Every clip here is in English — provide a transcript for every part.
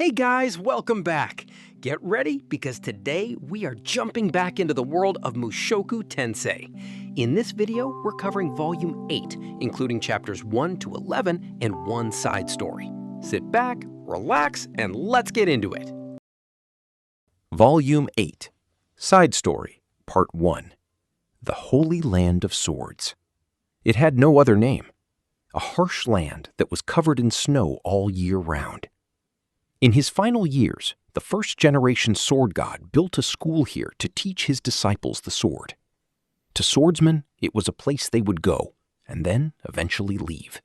Hey guys, welcome back. Get ready because today we are jumping back into the world of Mushoku Tensei. In this video, we're covering Volume 8, including chapters 1 to 11 and one side story. Sit back, relax, and let's get into it. Volume 8, Side Story, Part 1, The Holy Land of Swords. It had no other name, a harsh land that was covered in snow all year round. In his final years, the first-generation sword god built a school here to teach his disciples the sword. To swordsmen, it was a place they would go, and then eventually leave.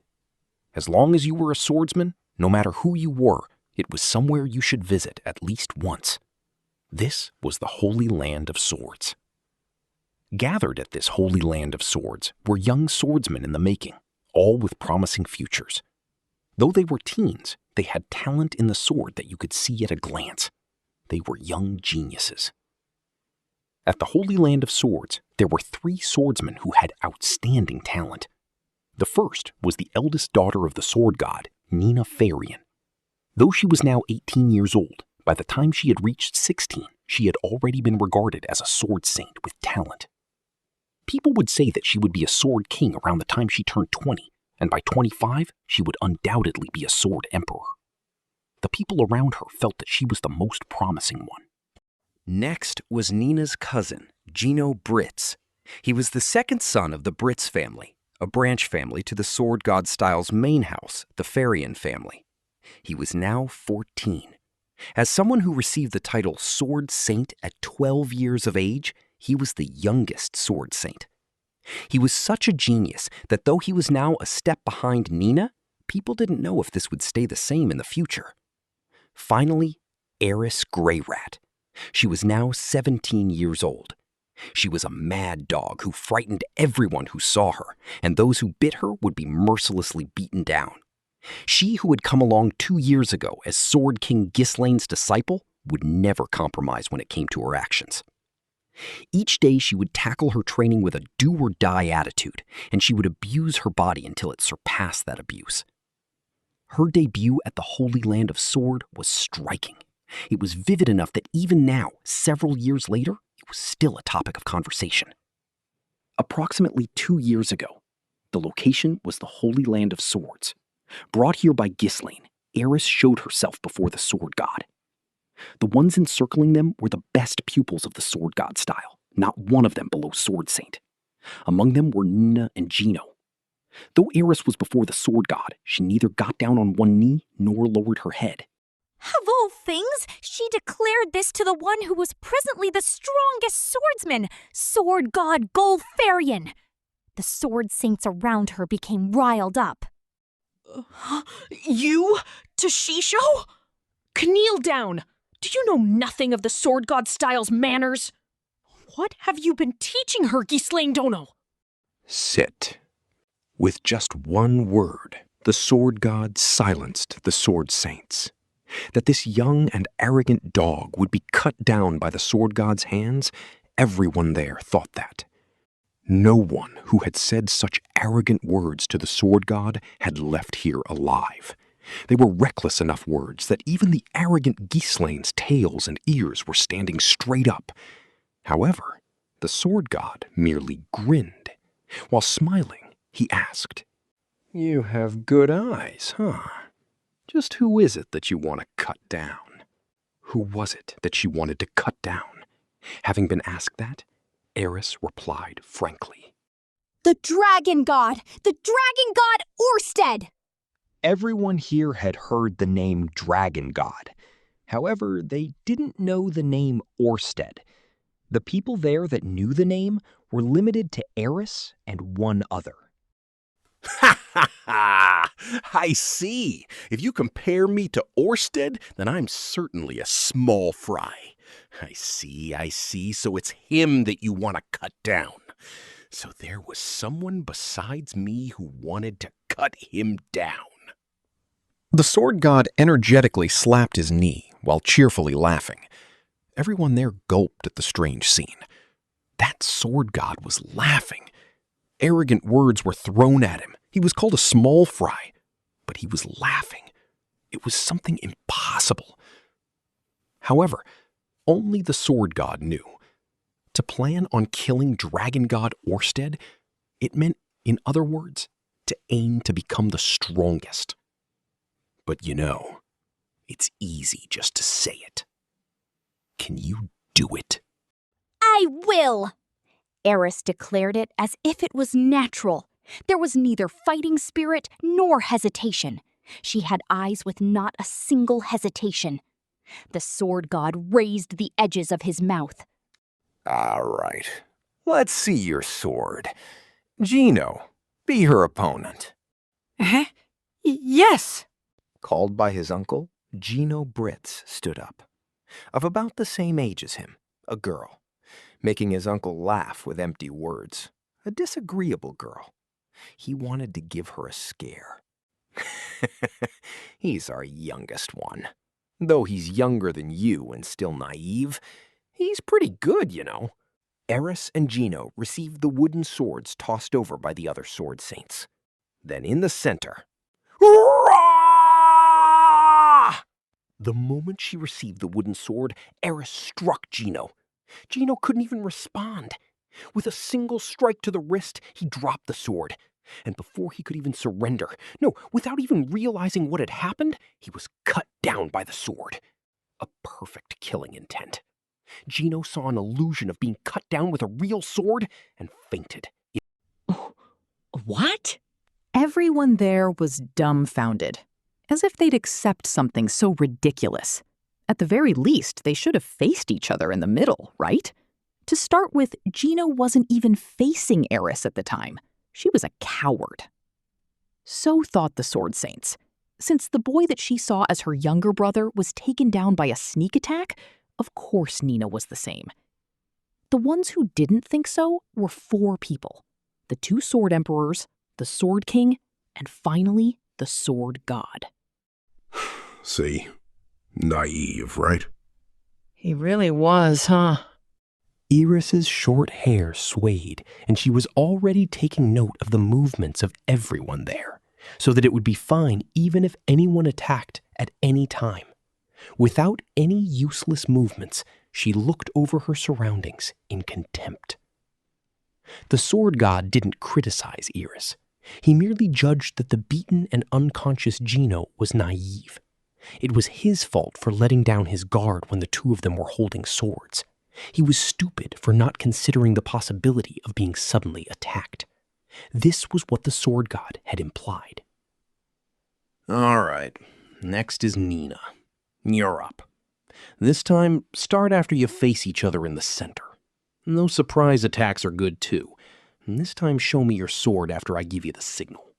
As long as you were a swordsman, no matter who you were, it was somewhere you should visit at least once. This was the Holy Land of Swords. Gathered at this Holy Land of Swords were young swordsmen in the making, all with promising futures. Though they were teens, they had talent in the sword that you could see at a glance. They were young geniuses. At the Holy Land of Swords, there were 3 swordsmen who had outstanding talent. The first was the eldest daughter of the sword god, Nina Farian. Though she was now 18 years old, by the time she had reached 16, she had already been regarded as a sword saint with talent. People would say that she would be a sword king around the time she turned 20, and by 25, she would undoubtedly be a sword emperor. The people around her felt that she was the most promising one. Next was Nina's cousin, Gino Britz. He was the second son of the Britz family, a branch family to the sword god style's main house, the Farian family. He was now 14. As someone who received the title Sword Saint at 12 years of age, he was the youngest sword saint. He was such a genius that though he was now a step behind Nina, people didn't know if this would stay the same in the future. Finally, Rudeus Greyrat. She was now 17 years old. She was a mad dog who frightened everyone who saw her, and those who bit her would be mercilessly beaten down. She who had come along 2 years ago as Sword King Ghislaine's disciple would never compromise when it came to her actions. Each day she would tackle her training with a do-or-die attitude, and she would abuse her body until it surpassed that abuse. Her debut at the Holy Land of Sword was striking. It was vivid enough that even now, several years later, it was still a topic of conversation. Approximately 2 years ago, the location was the Holy Land of Swords. Brought here by Ghislaine, Eris showed herself before the sword god. The ones encircling them were the best pupils of the sword god style, not one of them below sword saint. Among them were Nina and Gino. Though Eris was before the sword god, she neither got down on one knee nor lowered her head. Of all things, she declared this to the one who was presently the strongest swordsman, sword god Golfarian. The sword saints around her became riled up. You? Toshisho? Kneel down! Do you know nothing of the sword god style's manners? What have you been teaching her, Ghislaine Dono? Sit. With just one word, the sword god silenced the sword saints. That this young and arrogant dog would be cut down by the sword god's hands, everyone there thought that. No one who had said such arrogant words to the sword god had left here alive. They were reckless enough words that even the arrogant Ghislaine's tails and ears were standing straight up. However, the sword god merely grinned. While smiling, he asked, You have good eyes, huh? Just who is it that you want to cut down? Who was it that she wanted to cut down? Having been asked that, Eris replied frankly. The dragon god! The dragon god Orsted! Everyone here had heard the name Dragon God. However, they didn't know the name Orsted. The people there that knew the name were limited to Eris and one other. Ha ha ha! I see. If you compare me to Orsted, then I'm certainly a small fry. I see. So it's him that you want to cut down. So there was someone besides me who wanted to cut him down. The sword god energetically slapped his knee while cheerfully laughing. Everyone there gulped at the strange scene. That sword god was laughing. Arrogant words were thrown at him. He was called a small fry, but he was laughing. It was something impossible. However, only the sword god knew. To plan on killing Dragon God Orsted, it meant, in other words, to aim to become the strongest. But it's easy just to say it. Can you do it? I will! Eris declared it as if it was natural. There was neither fighting spirit nor hesitation. She had eyes with not a single hesitation. The sword god raised the edges of his mouth. All right, let's see your sword. Gino, be her opponent. Yes! Called by his uncle, Gino Britz stood up. Of about the same age as him, a girl, making his uncle laugh with empty words. A disagreeable girl. He wanted to give her a scare. He's our youngest one. Though he's younger than you and still naive, he's pretty good, Eris and Gino received the wooden swords tossed over by the other sword saints. Then in the center, the moment she received the wooden sword, Eris struck Gino. Gino couldn't even respond. With a single strike to the wrist, he dropped the sword. And before he could even surrender, no, without even realizing what had happened, he was cut down by the sword. A perfect killing intent. Gino saw an illusion of being cut down with a real sword and fainted. What? Everyone there was dumbfounded, as if they'd accept something so ridiculous. At the very least, they should have faced each other in the middle, right? To start with, Gino wasn't even facing Eris at the time. She was a coward. So thought the Sword Saints. Since the boy that she saw as her younger brother was taken down by a sneak attack, of course Nina was the same. The ones who didn't think so were 4 people. The 2 Sword Emperors, the Sword King, and finally, the Sword God. See? Naive, right? He really was, huh? Iris's short hair swayed, and she was already taking note of the movements of everyone there, so that it would be fine even if anyone attacked at any time. Without any useless movements, she looked over her surroundings in contempt. The sword god didn't criticize Iris. He merely judged that the beaten and unconscious Gino was naive. It was his fault for letting down his guard when the 2 of them were holding swords. He was stupid for not considering the possibility of being suddenly attacked. This was what the sword god had implied. All right, next is Nina. You're up. This time, start after you face each other in the center. Those surprise attacks are good too. And this time show me your sword after I give you the signal.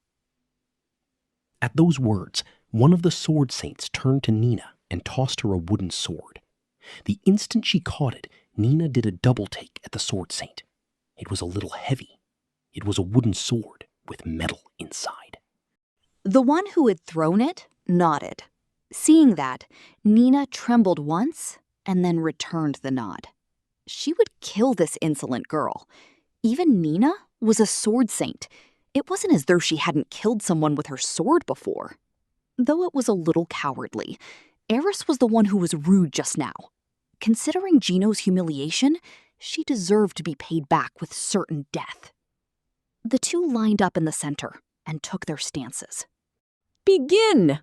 At those words, one of the sword saints turned to Nina and tossed her a wooden sword. The instant she caught it, Nina did a double take at the sword saint. It was a little heavy. It was a wooden sword with metal inside. The one who had thrown it nodded. Seeing that, Nina trembled once and then returned the nod. She would kill this insolent girl. Even Nina was a sword saint. It wasn't as though she hadn't killed someone with her sword before. Though it was a little cowardly, Eris was the one who was rude just now. Considering Gino's humiliation, she deserved to be paid back with certain death. The 2 lined up in the center and took their stances. Begin!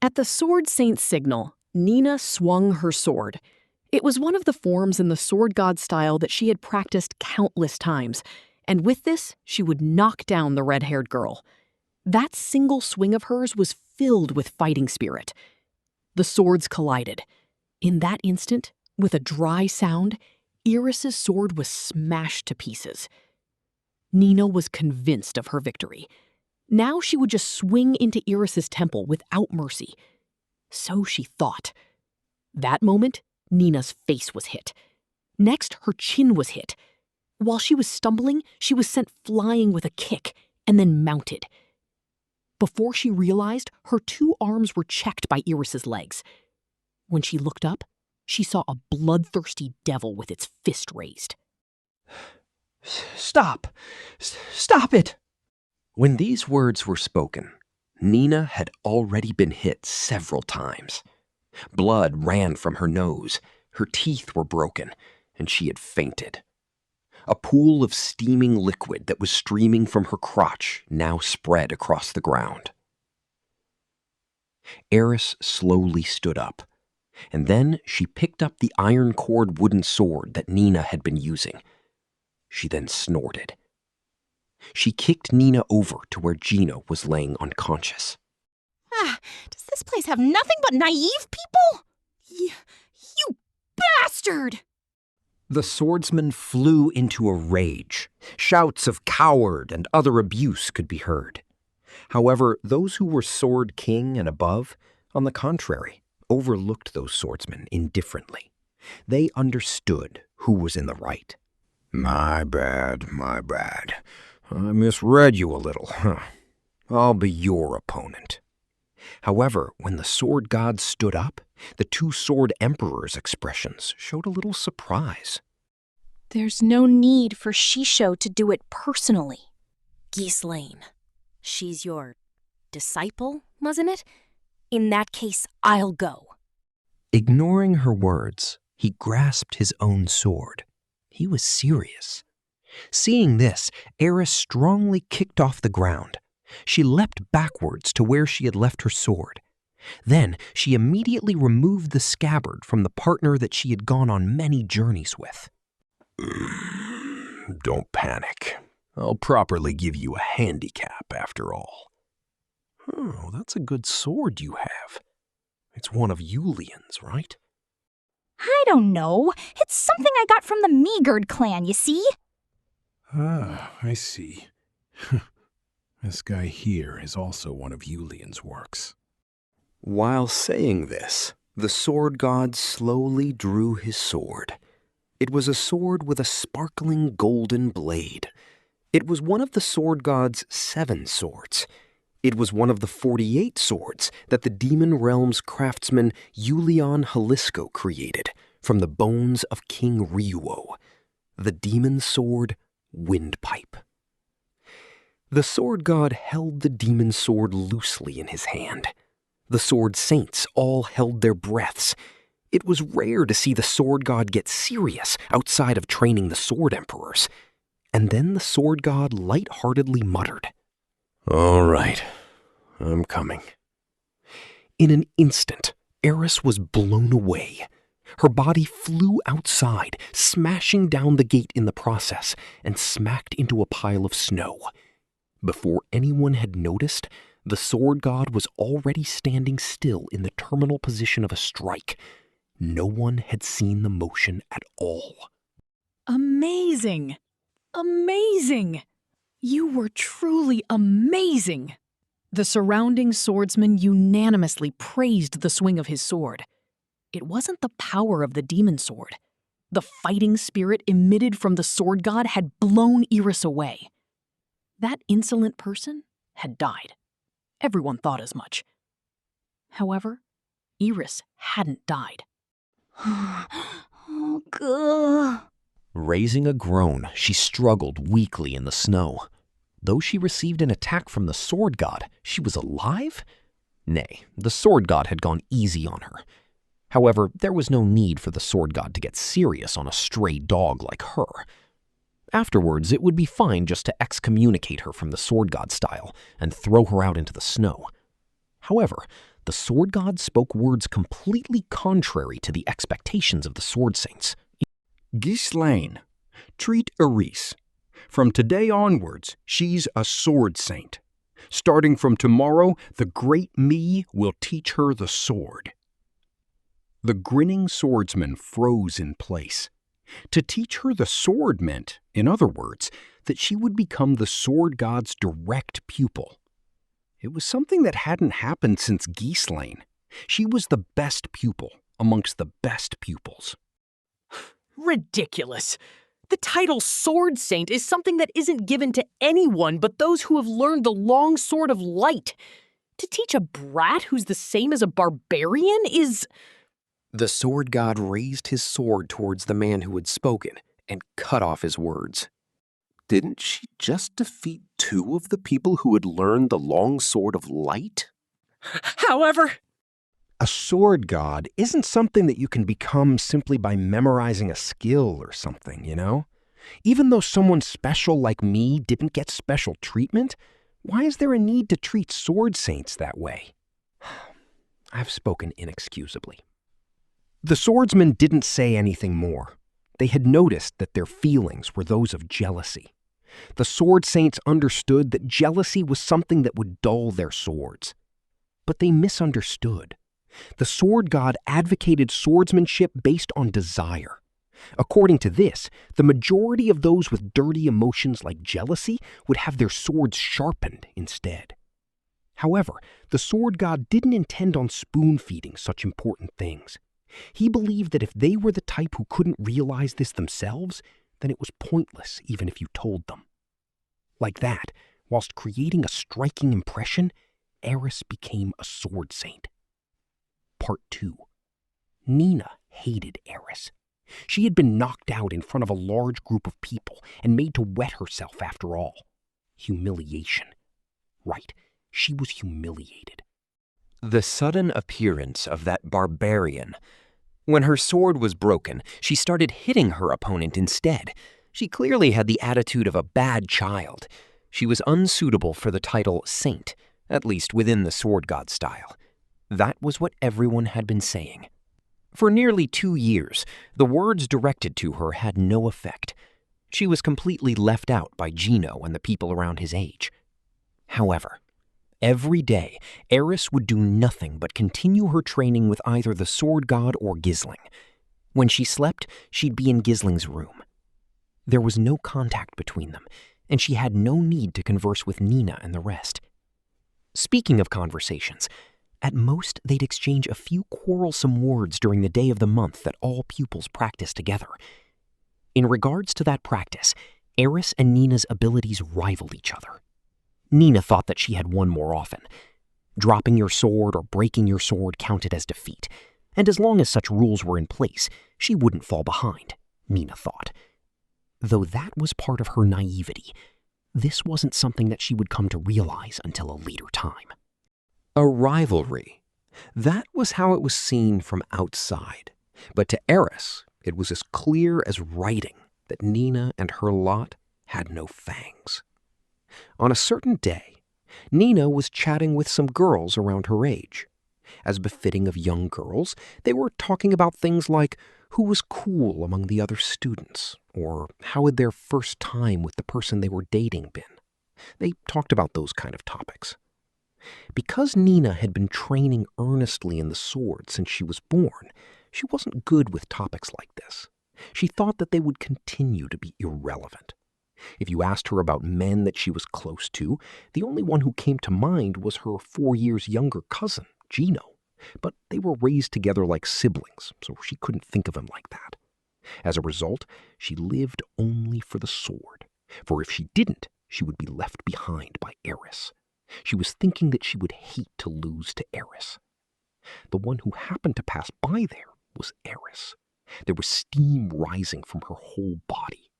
At the Sword Saint's signal, Nina swung her sword. It was one of the forms in the sword god style that she had practiced countless times, and with this, she would knock down the red-haired girl. That single swing of hers was filled with fighting spirit. The swords collided. In that instant, with a dry sound, Iris's sword was smashed to pieces. Nina was convinced of her victory. Now she would just swing into Iris's temple without mercy. So she thought. That moment, Nina's face was hit. Next, her chin was hit. While she was stumbling, she was sent flying with a kick and then mounted. Before she realized, her 2 arms were checked by Iris's legs. When she looked up, she saw a bloodthirsty devil with its fist raised. Stop! Stop it! When these words were spoken, Nina had already been hit several times. Blood ran from her nose, her teeth were broken, and she had fainted. A pool of steaming liquid that was streaming from her crotch now spread across the ground. Eris slowly stood up, and then she picked up the iron-cored wooden sword that Nina had been using. She then snorted. She kicked Nina over to where Gino was laying unconscious. Does this place have nothing but naive people? You bastard! The swordsman flew into a rage. Shouts of coward and other abuse could be heard. However, those who were Sword King and above, on the contrary, overlooked those swordsmen indifferently. They understood who was in the right. My bad, my bad. I misread you a little. I'll be your opponent. However, when the sword god stood up, the two sword emperors' expressions showed a little surprise. There's no need for Shisho to do it personally. Ghislaine, she's your disciple, wasn't it? In that case, I'll go. Ignoring her words, he grasped his own sword. He was serious. Seeing this, Eris strongly kicked off the ground. She leapt backwards to where she had left her sword. Then she immediately removed the scabbard from the partner that she had gone on many journeys with. Don't panic. I'll properly give you a handicap after all. Oh, that's a good sword you have. It's one of Yulian's, right? I don't know. It's something I got from the Meagard clan, you see? Ah, I see. This guy here is also one of Yulian's works. While saying this, the sword god slowly drew his sword. It was a sword with a sparkling golden blade. It was one of the sword god's 7 swords. It was one of the 48 swords that the Demon Realm's craftsman Yulian Jalisco created from the bones of King Ryuo, the demon sword Windpipe. The sword god held the demon sword loosely in his hand. The sword saints all held their breaths. It was rare to see the sword god get serious outside of training the sword emperors. And then the sword god lightheartedly muttered, All right, I'm coming. In an instant, Eris was blown away. Her body flew outside, smashing down the gate in the process, and smacked into a pile of snow. Before anyone had noticed, the sword god was already standing still in the terminal position of a strike. No one had seen the motion at all. Amazing! Amazing! You were truly amazing! The surrounding swordsmen unanimously praised the swing of his sword. It wasn't the power of the demon sword. The fighting spirit emitted from the sword god had blown Eris away. That insolent person had died. Everyone thought as much. However, Eris hadn't died. Oh, God. Raising a groan, she struggled weakly in the snow. Though she received an attack from the sword god, she was alive? Nay, the sword god had gone easy on her. However, there was no need for the sword god to get serious on a stray dog like her. Afterwards, it would be fine just to excommunicate her from the sword god style and throw her out into the snow. However, the sword god spoke words completely contrary to the expectations of the sword saints. Ghislaine, treat Eris. From today onwards, she's a sword saint. Starting from tomorrow, the great me will teach her the sword. The grinning swordsman froze in place. To teach her the sword meant, in other words, that she would become the sword god's direct pupil. It was something that hadn't happened since Ghislaine. She was the best pupil amongst the best pupils. Ridiculous! The title Sword Saint is something that isn't given to anyone but those who have learned the long sword of light. To teach a brat who's the same as a barbarian is... The sword god raised his sword towards the man who had spoken and cut off his words. Didn't she just defeat 2 of the people who had learned the long sword of light? However... A sword god isn't something that you can become simply by memorizing a skill or something, you know? Even though someone special like me didn't get special treatment, why is there a need to treat sword saints that way? I've spoken inexcusably. The swordsman didn't say anything more. They had noticed that their feelings were those of jealousy. The sword saints understood that jealousy was something that would dull their swords. But they misunderstood. The sword god advocated swordsmanship based on desire. According to this, the majority of those with dirty emotions like jealousy would have their swords sharpened instead. However, the sword god didn't intend on spoon-feeding such important things. He believed that if they were the type who couldn't realize this themselves, then it was pointless even if you told them. Like that, whilst creating a striking impression, Eris became a sword saint. Part 2. Nina hated Eris. She had been knocked out in front of a large group of people and made to wet herself after all. Humiliation. Right, she was humiliated. The sudden appearance of that barbarian. When her sword was broken, she started hitting her opponent instead. She clearly had the attitude of a bad child. She was unsuitable for the title saint, at least within the sword god style. That was what everyone had been saying. For nearly 2 years, the words directed to her had no effect. She was completely left out by Gino and the people around his age. However, every day, Eris would do nothing but continue her training with either the sword god or Gisling. When she slept, she'd be in Gisling's room. There was no contact between them, and she had no need to converse with Nina and the rest. Speaking of conversations, at most they'd exchange a few quarrelsome words during the day of the month that all pupils practice together. In regards to that practice, Eris and Nina's abilities rivaled each other. Nina thought that she had won more often. Dropping your sword or breaking your sword counted as defeat, and as long as such rules were in place, she wouldn't fall behind, Nina thought. Though that was part of her naivety, this wasn't something that she would come to realize until a later time. A rivalry. That was how it was seen from outside. But to Eris, it was as clear as writing that Nina and her lot had no fangs. On a certain day, Nina was chatting with some girls around her age. As befitting of young girls, they were talking about things like who was cool among the other students, or how had their first time with the person they were dating been. They talked about those kind of topics. Because Nina had been training earnestly in the sword since she was born, she wasn't good with topics like this. She thought that they would continue to be irrelevant. If you asked her about men that she was close to, the only one who came to mind was her 4 years younger cousin, Gino. But they were raised together like siblings, so she couldn't think of him like that. As a result, she lived only for the sword, for if she didn't, she would be left behind by Eris. She was thinking that she would hate to lose to Eris. The one who happened to pass by there was Eris. There was steam rising from her whole body.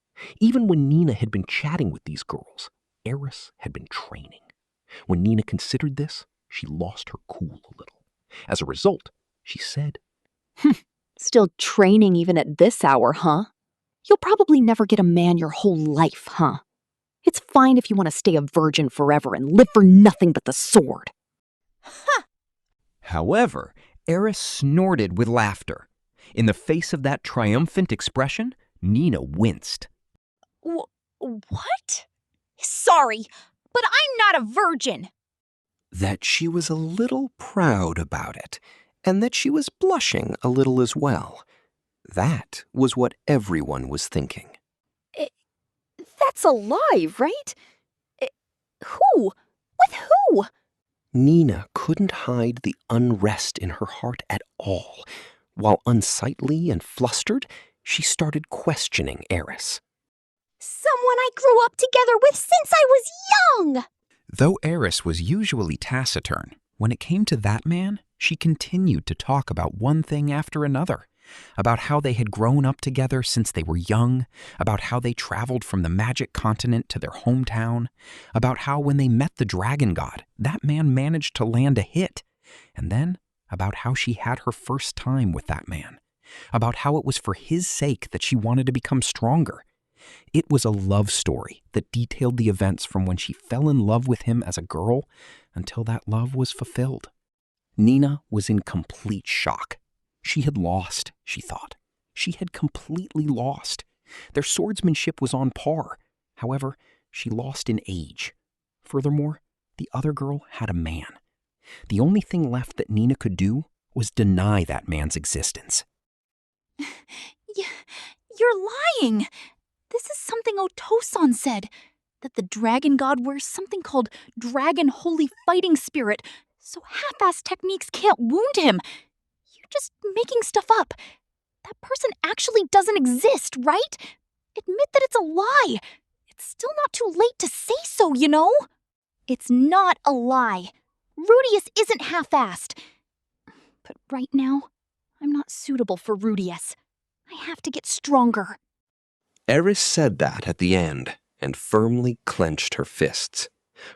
Even when Nina had been chatting with these girls, Eris had been training. When Nina considered this, she lost her cool a little. As a result, she said, Still training even at this hour, huh? You'll probably never get a man your whole life, huh? It's fine if you want to stay a virgin forever and live for nothing but the sword. Huh! However, Eris snorted with laughter. In the face of that triumphant expression, Nina winced. What? Sorry, but I'm not a virgin. That she was a little proud about it, and that she was blushing a little as well. That was what everyone was thinking. That's a lie, right? Who? With who? Nina couldn't hide the unrest in her heart at all. While unsightly and flustered, she started questioning Eris. Someone I grew up together with since I was young! Though Eris was usually taciturn, when it came to that man, she continued to talk about one thing after another. About how they had grown up together since they were young, about how they traveled from the magic continent to their hometown, about how when they met the dragon god, that man managed to land a hit. And then about how she had her first time with that man, about how it was for his sake that she wanted to become stronger. It was a love story that detailed the events from when she fell in love with him as a girl until that love was fulfilled. Nina was in complete shock. She had lost, she thought. She had completely lost. Their swordsmanship was on par. However, she lost in age. Furthermore, the other girl had a man. The only thing left that Nina could do was deny that man's existence. You're lying! This is something Otosan said, that the dragon god wears something called Dragon Holy Fighting Spirit, so half-assed techniques can't wound him. You're just making stuff up. That person actually doesn't exist, right? Admit that it's a lie. It's still not too late to say so, you know? It's not a lie. Rudeus isn't half-assed. But right now, I'm not suitable for Rudeus. I have to get stronger. Eris said that at the end and firmly clenched her fists.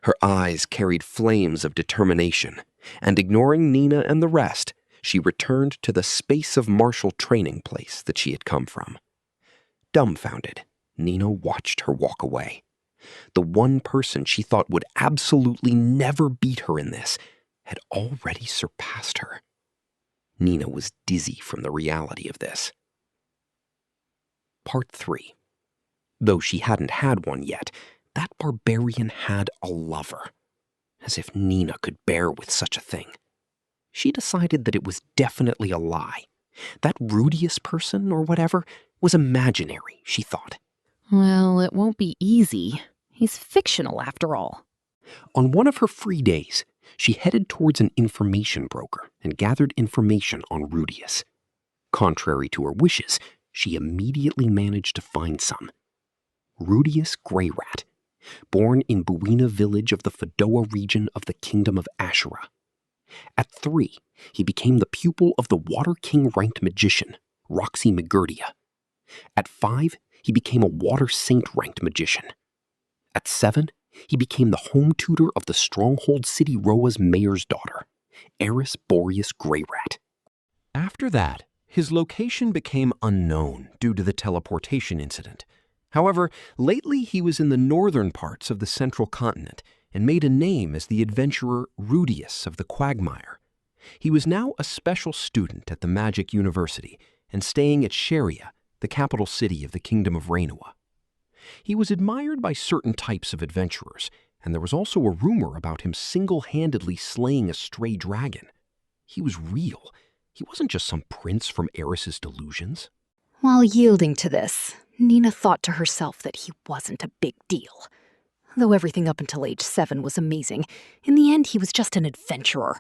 Her eyes carried flames of determination, and ignoring Nina and the rest, she returned to the space of martial training place that she had come from. Dumbfounded, Nina watched her walk away. The one person she thought would absolutely never beat her in this had already surpassed her. Nina was dizzy from the reality of this. Part 3. Though she hadn't had one yet, that barbarian had a lover. As if Nina could bear with such a thing. She decided that it was definitely a lie. That Rudeus person, or whatever, was imaginary, she thought. Well, it won't be easy. He's fictional after all. On one of her free days, she headed towards an information broker and gathered information on Rudeus. Contrary to her wishes, she immediately managed to find some. Rudeus Greyrat, born in Buina village of the Fedoa region of the Kingdom of Ashura. At 3, he became the pupil of the Water King ranked magician, Roxy Magurdia. At 5, he became a Water Saint ranked magician. At 7, he became the home tutor of the Stronghold City Roa's mayor's daughter, Eris Boreas Greyrat. After that, his location became unknown due to the teleportation incident. However, lately he was in the northern parts of the central continent and made a name as the adventurer Rudeus of the Quagmire. He was now a special student at the Magic University and staying at Sharia, the capital city of the Kingdom of Reinua. He was admired by certain types of adventurers, and there was also a rumor about him single-handedly slaying a stray dragon. He was real. He wasn't just some prince from Eris's delusions. While yielding to this, Nina thought to herself that he wasn't a big deal. Though everything up until age 7 was amazing, in the end he was just an adventurer.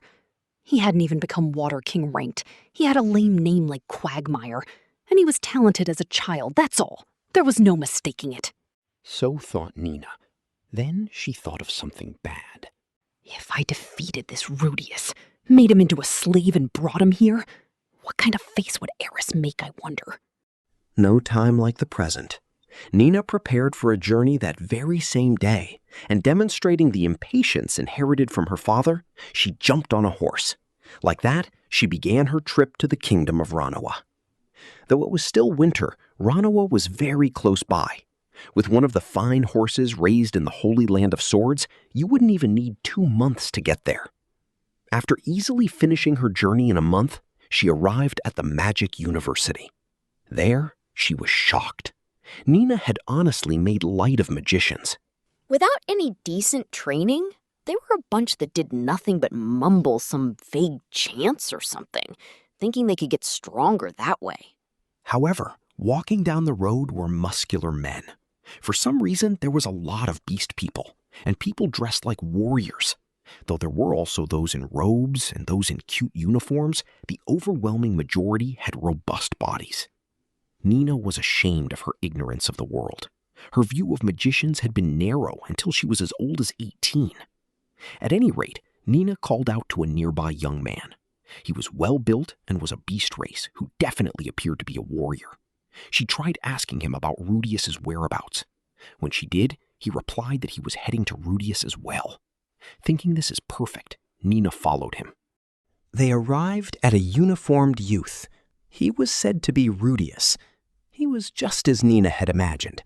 He hadn't even become Water King ranked. He had a lame name like Quagmire, and he was talented as a child, that's all. There was no mistaking it. So thought Nina. Then she thought of something bad. If I defeated this Rudeus, made him into a slave and brought him here, what kind of face would Eris make, I wonder? No time like the present. Nina prepared for a journey that very same day, and demonstrating the impatience inherited from her father, she jumped on a horse. Like that, she began her trip to the kingdom of Ranawa. Though it was still winter, Ranawa was very close by. With one of the fine horses raised in the Holy Land of Swords, you wouldn't even need 2 months to get there. After easily finishing her journey in a month, she arrived at the Magic University. There, she was shocked. Nina had honestly made light of magicians. Without any decent training, they were a bunch that did nothing but mumble some vague chants or something, thinking they could get stronger that way. However, walking down the road were muscular men. For some reason, there was a lot of beast people, and people dressed like warriors. Though there were also those in robes and those in cute uniforms, the overwhelming majority had robust bodies. Nina was ashamed of her ignorance of the world. Her view of magicians had been narrow until she was as old as 18. At any rate, Nina called out to a nearby young man. He was well-built and was a beast race who definitely appeared to be a warrior. She tried asking him about Rudeus's whereabouts. When she did, he replied that he was heading to Rudeus as well. Thinking this is perfect, Nina followed him. They arrived at a uniformed youth. He was said to be Rudeus. He was just as Nina had imagined.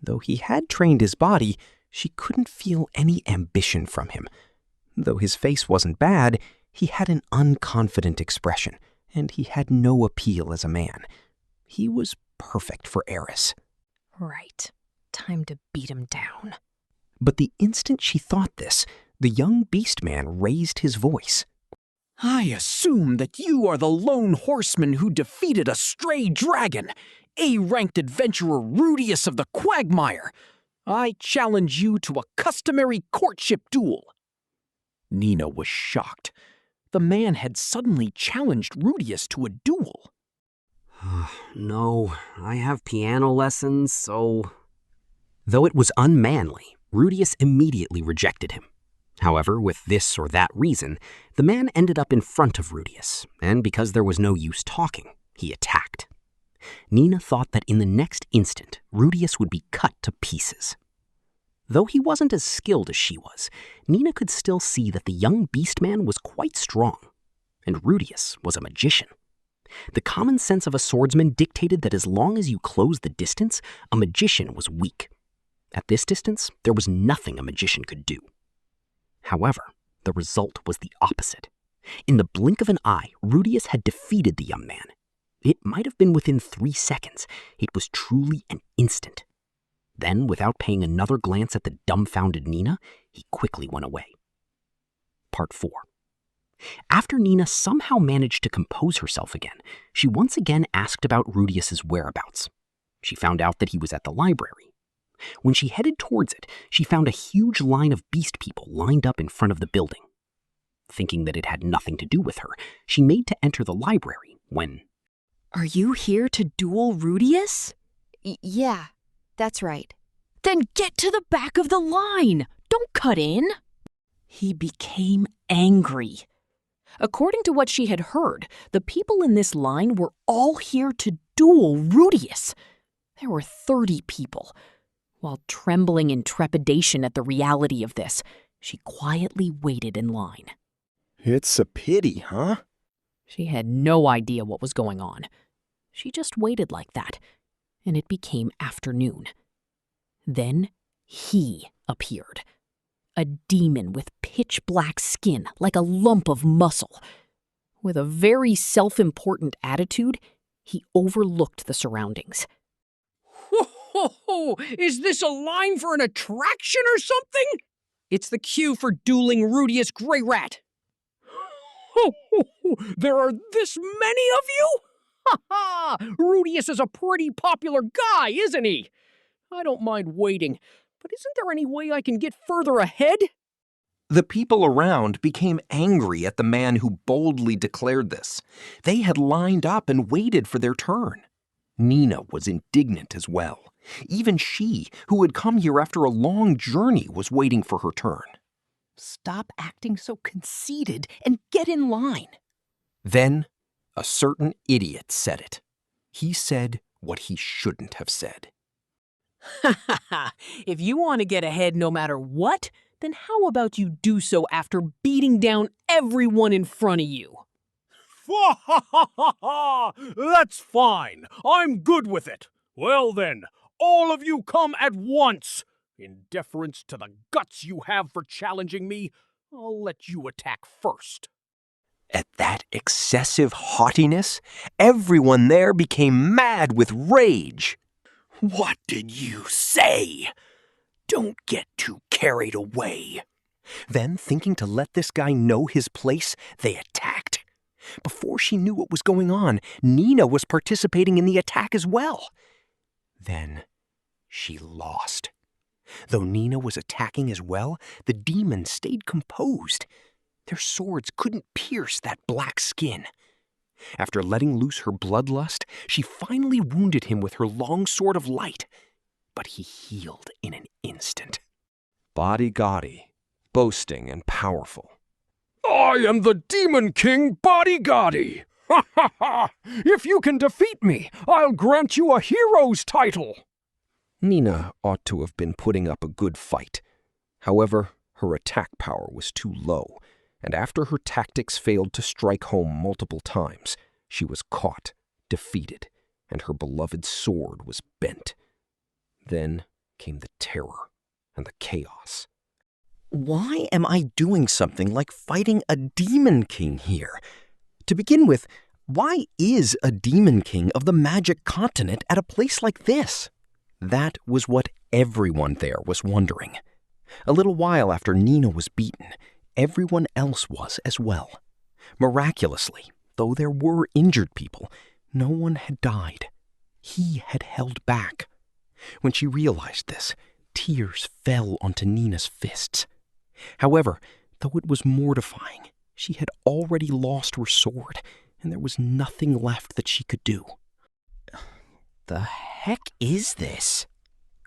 Though he had trained his body, she couldn't feel any ambition from him. Though his face wasn't bad, he had an unconfident expression, and he had no appeal as a man. He was perfect for Eris. Right. Time to beat him down. But the instant she thought this, the young beast man raised his voice. I assume that you are the lone horseman who defeated a stray dragon, A-ranked adventurer Rudeus of the Quagmire. I challenge you to a customary courtship duel. Nina was shocked. The man had suddenly challenged Rudeus to a duel. No, I have piano lessons, so... Though it was unmanly, Rudeus immediately rejected him. However, with this or that reason, the man ended up in front of Rudeus, and because there was no use talking, he attacked. Nina thought that in the next instant, Rudeus would be cut to pieces. Though he wasn't as skilled as she was, Nina could still see that the young beastman was quite strong, and Rudeus was a magician. The common sense of a swordsman dictated that as long as you closed the distance, a magician was weak. At this distance, there was nothing a magician could do. However, the result was the opposite. In the blink of an eye, Rudeus had defeated the young man. It might have been within 3 seconds. It was truly an instant. Then, without paying another glance at the dumbfounded Nina, he quickly went away. Part 4. After Nina somehow managed to compose herself again, she once again asked about Rudeus's whereabouts. She found out that he was at the library. When she headed towards it, she found a huge line of beast people lined up in front of the building. Thinking that it had nothing to do with her, she made to enter the library when... Are you here to duel Rudeus? Yeah, that's right. Then get to the back of the line. Don't cut in. He became angry. According to what she had heard, the people in this line were all here to duel Rudeus. There were 30 people. While trembling in trepidation at the reality of this, she quietly waited in line. It's a pity, huh? She had no idea what was going on. She just waited like that, and it became afternoon. Then he appeared. A demon with pitch-black skin like a lump of muscle. With a very self-important attitude, he overlooked the surroundings. Ho! Is this a line for an attraction or something? It's the cue for dueling Rudeus Greyrat. Ho! There are this many of you? Ha! Rudeus is a pretty popular guy, isn't he? I don't mind waiting, but isn't there any way I can get further ahead? The people around became angry at the man who boldly declared this. They had lined up and waited for their turn. Nina was indignant as well. Even she, who had come here after a long journey, was waiting for her turn. Stop acting so conceited and get in line. Then, a certain idiot said it. He said what he shouldn't have said. If you want to get ahead no matter what, then how about you do so after beating down everyone in front of you? That's fine. I'm good with it. Well then, all of you come at once. In deference to the guts you have for challenging me, I'll let you attack first. At that excessive haughtiness, everyone there became mad with rage. What did you say? Don't get too carried away. Then, thinking to let this guy know his place, they attacked. Before she knew what was going on, Nina was participating in the attack as well. Then, she lost. Though Nina was attacking as well, the demons stayed composed. Their swords couldn't pierce that black skin. After letting loose her bloodlust, she finally wounded him with her long sword of light, but he healed in an instant. Body gaudy, boasting and powerful. I am the Demon King Body Gaudy. Ha ha ha! If you can defeat me, I'll grant you a hero's title. Nina ought to have been putting up a good fight. However, her attack power was too low, and after her tactics failed to strike home multiple times, she was caught, defeated, and her beloved sword was bent. Then came the terror and the chaos. Why am I doing something like fighting a Demon King here? To begin with, why is a Demon King of the Magic Continent at a place like this? That was what everyone there was wondering. A little while after Nina was beaten, everyone else was as well. Miraculously, though there were injured people, no one had died. He had held back. When she realized this, tears fell onto Nina's fists. However, though it was mortifying, she had already lost her sword, and there was nothing left that she could do. The heck is this?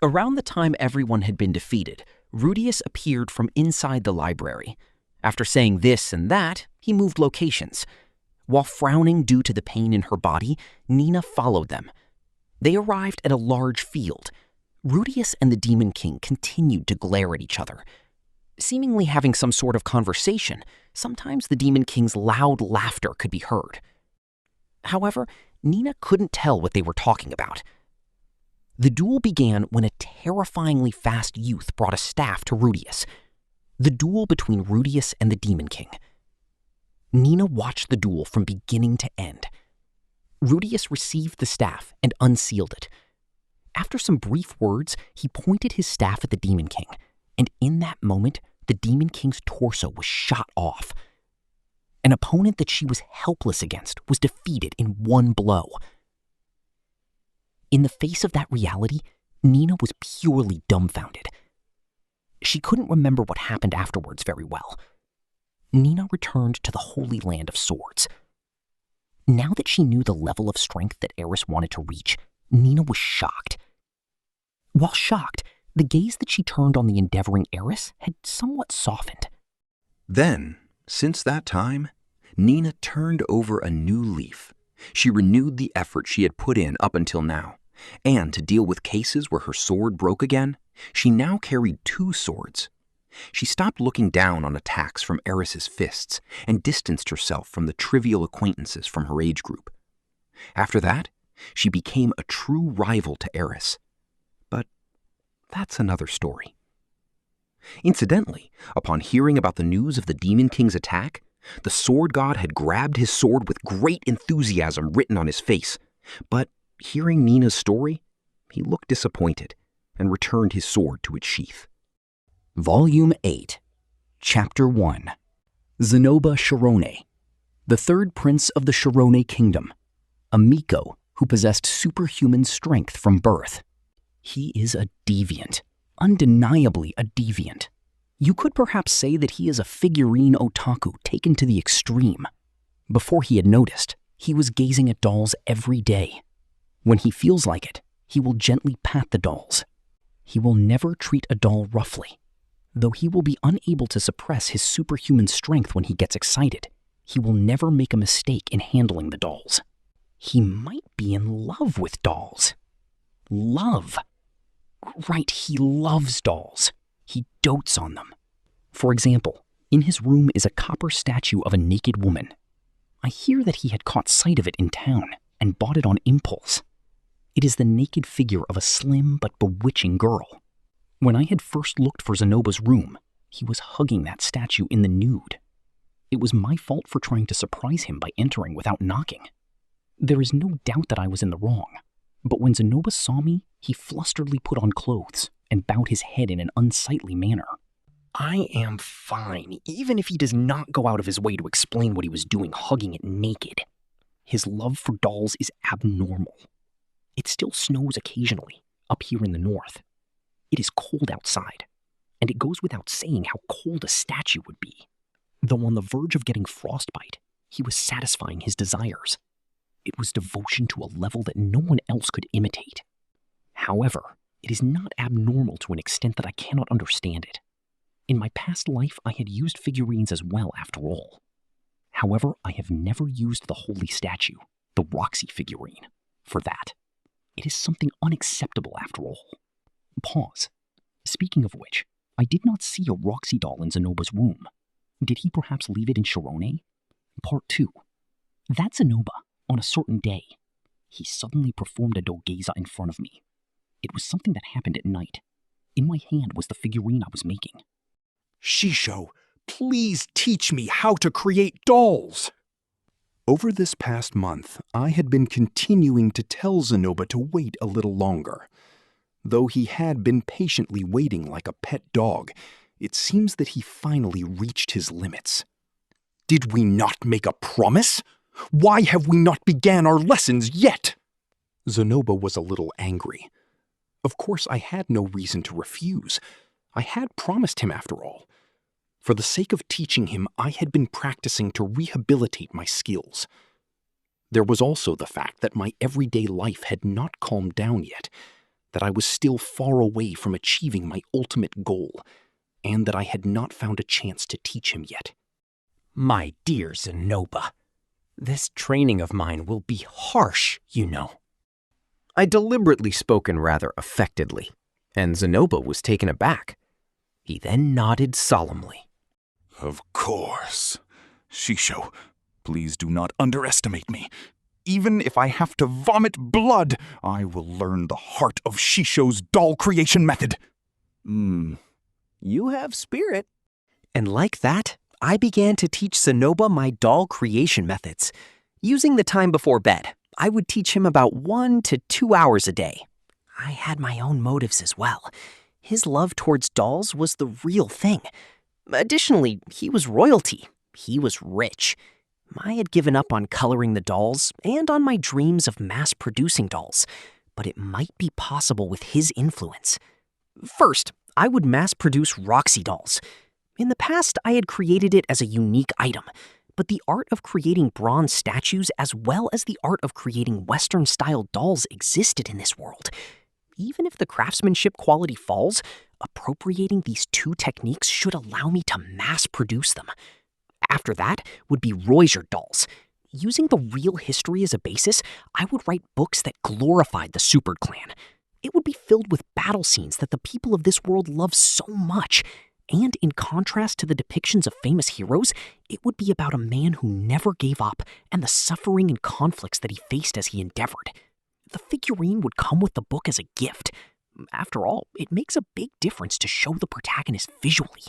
Around the time everyone had been defeated, Rudeus appeared from inside the library. After saying this and that, he moved locations. While frowning due to the pain in her body, Nina followed them. They arrived at a large field. Rudeus and the Demon King continued to glare at each other. Seemingly having some sort of conversation, sometimes the Demon King's loud laughter could be heard. However, Nina couldn't tell what they were talking about. The duel began when a terrifyingly fast youth brought a staff to Rudeus. The duel between Rudeus and the Demon King. Nina watched the duel from beginning to end. Rudeus received the staff and unsealed it. After some brief words, he pointed his staff at the Demon King, and in that moment, the Demon King's torso was shot off. An opponent that she was helpless against was defeated in one blow. In the face of that reality, Nina was purely dumbfounded. She couldn't remember what happened afterwards very well. Nina returned to the Holy Land of Swords. Now that she knew the level of strength that Eris wanted to reach, Nina was shocked. While shocked, the gaze that she turned on the endeavoring Eris had somewhat softened. Then, since that time, Nina turned over a new leaf. She renewed the effort she had put in up until now, and to deal with cases where her sword broke again, she now carried 2 swords. She stopped looking down on attacks from Eris's fists and distanced herself from the trivial acquaintances from her age group. After that, she became a true rival to Eris. But that's another story. Incidentally, upon hearing about the news of the Demon King's attack, the sword god had grabbed his sword with great enthusiasm written on his face. But hearing Nina's story, he looked disappointed and returned his sword to its sheath. Volume 8, Chapter 1. Zenoba Shirone, the third prince of the Shirone Kingdom, a Miko who possessed superhuman strength from birth. He is a deviant, undeniably a deviant. You could perhaps say that he is a figurine otaku taken to the extreme. Before he had noticed, he was gazing at dolls every day. When he feels like it, he will gently pat the dolls. He will never treat a doll roughly. Though he will be unable to suppress his superhuman strength when he gets excited, he will never make a mistake in handling the dolls. He might be in love with dolls. Love. Right, he loves dolls. He dotes on them. For example, in his room is a copper statue of a naked woman. I hear that he had caught sight of it in town and bought it on impulse. It is the naked figure of a slim but bewitching girl. When I had first looked for Zenoba's room, he was hugging that statue in the nude. It was my fault for trying to surprise him by entering without knocking. There is no doubt that I was in the wrong, but when Zenoba saw me, he flusteredly put on clothes and bowed his head in an unsightly manner. I am fine, even if he does not go out of his way to explain what he was doing hugging it naked. His love for dolls is abnormal. It still snows occasionally, up here in the north. It is cold outside, and it goes without saying how cold a statue would be. Though on the verge of getting frostbite, he was satisfying his desires. It was devotion to a level that no one else could imitate. However, it is not abnormal to an extent that I cannot understand it. In my past life, I had used figurines as well, after all. However, I have never used the holy statue, the Roxy figurine, for that. It is something unacceptable, after all. Pause. Speaking of which, I did not see a Roxy doll in Zenoba's room. Did he perhaps leave it in Shirone? Part 2. That Zenoba, on a certain day, he suddenly performed a dogeza in front of me. It was something that happened at night. In my hand was the figurine I was making. Shisho, please teach me how to create dolls. Over this past month, I had been continuing to tell Zenoba to wait a little longer. Though he had been patiently waiting like a pet dog, it seems that he finally reached his limits. Did we not make a promise? Why have we not began our lessons yet? Zenoba was a little angry. Of course, I had no reason to refuse. I had promised him after all. For the sake of teaching him, I had been practicing to rehabilitate my skills. There was also the fact that my everyday life had not calmed down yet, that I was still far away from achieving my ultimate goal, and that I had not found a chance to teach him yet. My dear Zenoba, this training of mine will be harsh, you know. I deliberately spoken rather affectedly, and Zenoba was taken aback. He then nodded solemnly. Of course. Shisho, please do not underestimate me. Even if I have to vomit blood, I will learn the heart of Shisho's doll creation method. You have spirit. And like that, I began to teach Zenoba my doll creation methods. Using the time before bed, I would teach him about 1 to 2 hours a day. I had my own motives as well. His love towards dolls was the real thing. Additionally, he was royalty. He was rich. I had given up on coloring the dolls and on my dreams of mass-producing dolls, but it might be possible with his influence. First, I would mass-produce Roxy dolls. In the past, I had created it as a unique item, but the art of creating bronze statues as well as the art of creating Western-style dolls existed in this world. Even if the craftsmanship quality falls, appropriating these two techniques should allow me to mass-produce them. After that would be Roiser dolls. Using the real history as a basis, I would write books that glorified the Super Clan. It would be filled with battle scenes that the people of this world love so much. And in contrast to the depictions of famous heroes, it would be about a man who never gave up and the suffering and conflicts that he faced as he endeavored. The figurine would come with the book as a gift. After all, it makes a big difference to show the protagonist visually.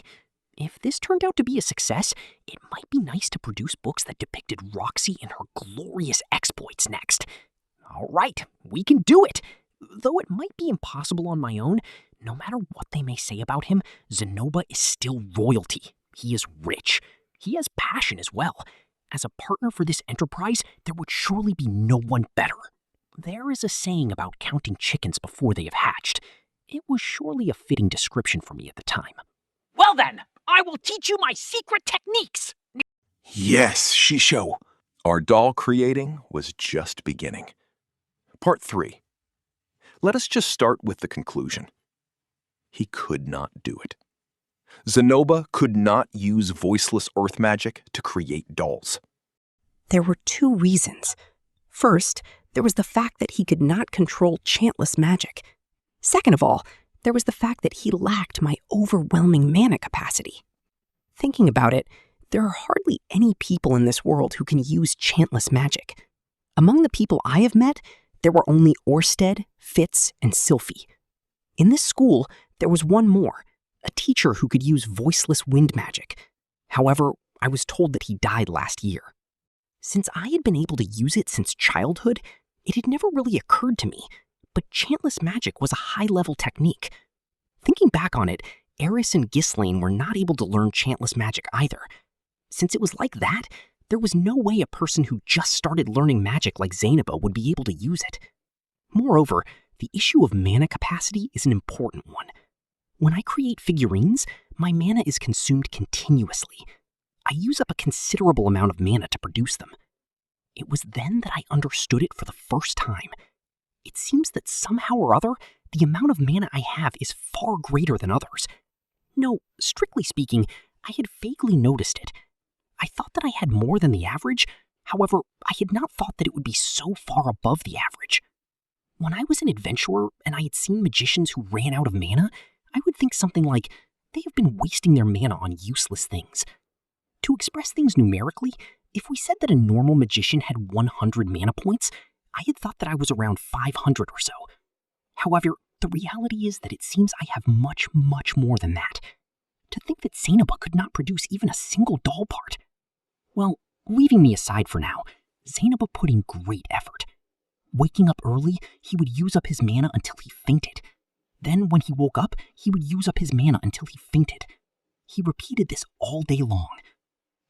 If this turned out to be a success, it might be nice to produce books that depicted Roxy and her glorious exploits next. All right, we can do it! Though it might be impossible on my own, no matter what they may say about him, Zenoba is still royalty. He is rich. He has passion as well. As a partner for this enterprise, there would surely be no one better. There is a saying about counting chickens before they have hatched. It was surely a fitting description for me at the time. Well then, I will teach you my secret techniques! Yes, Shisho. Our doll creating was just beginning. Part 3. Let us just start with the conclusion. He could not do it. Zenoba could not use voiceless earth magic to create dolls. There were 2 reasons. First, there was the fact that he could not control chantless magic. Second of all, there was the fact that he lacked my overwhelming mana capacity. Thinking about it, there are hardly any people in this world who can use chantless magic. Among the people I have met, there were only Orsted, Fitz, and Sylphie. In this school, there was one more, a teacher who could use voiceless wind magic. However, I was told that he died last year. Since I had been able to use it since childhood, it had never really occurred to me, but chantless magic was a high-level technique. Thinking back on it, Eris and Ghislaine were not able to learn chantless magic either. Since it was like that, there was no way a person who just started learning magic like Zenoba would be able to use it. Moreover, the issue of mana capacity is an important one. When I create figurines, my mana is consumed continuously. I use up a considerable amount of mana to produce them. It was then that I understood it for the first time. It seems that somehow or other, the amount of mana I have is far greater than others. No, strictly speaking, I had vaguely noticed it. I thought that I had more than the average. However, I had not thought that it would be so far above the average. When I was an adventurer and I had seen magicians who ran out of mana, I would think something like, they have been wasting their mana on useless things. To express things numerically, if we said that a normal magician had 100 mana points, I had thought that I was around 500 or so. However, the reality is that it seems I have much, much more than that. To think that Zainaba could not produce even a single doll part. Well, leaving me aside for now, Zainaba put in great effort. Waking up early, he would use up his mana until he fainted. Then, when he woke up, he would use up his mana until he fainted. He repeated this all day long.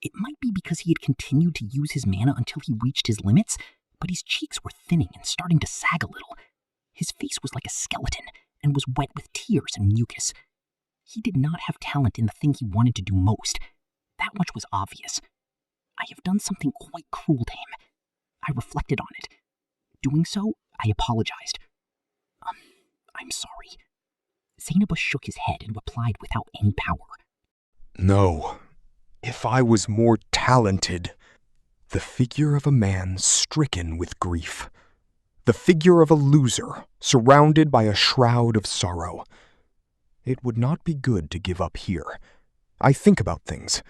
It might be because he had continued to use his mana until he reached his limits, but his cheeks were thinning and starting to sag a little. His face was like a skeleton and was wet with tears and mucus. He did not have talent in the thing he wanted to do most. That much was obvious. I have done something quite cruel to him. I reflected on it. Doing so, I apologized. I'm sorry. Zainaba shook his head and replied without any power. No. If I was more talented. The figure of a man stricken with grief. The figure of a loser, surrounded by a shroud of sorrow. It would not be good to give up here. I think about things.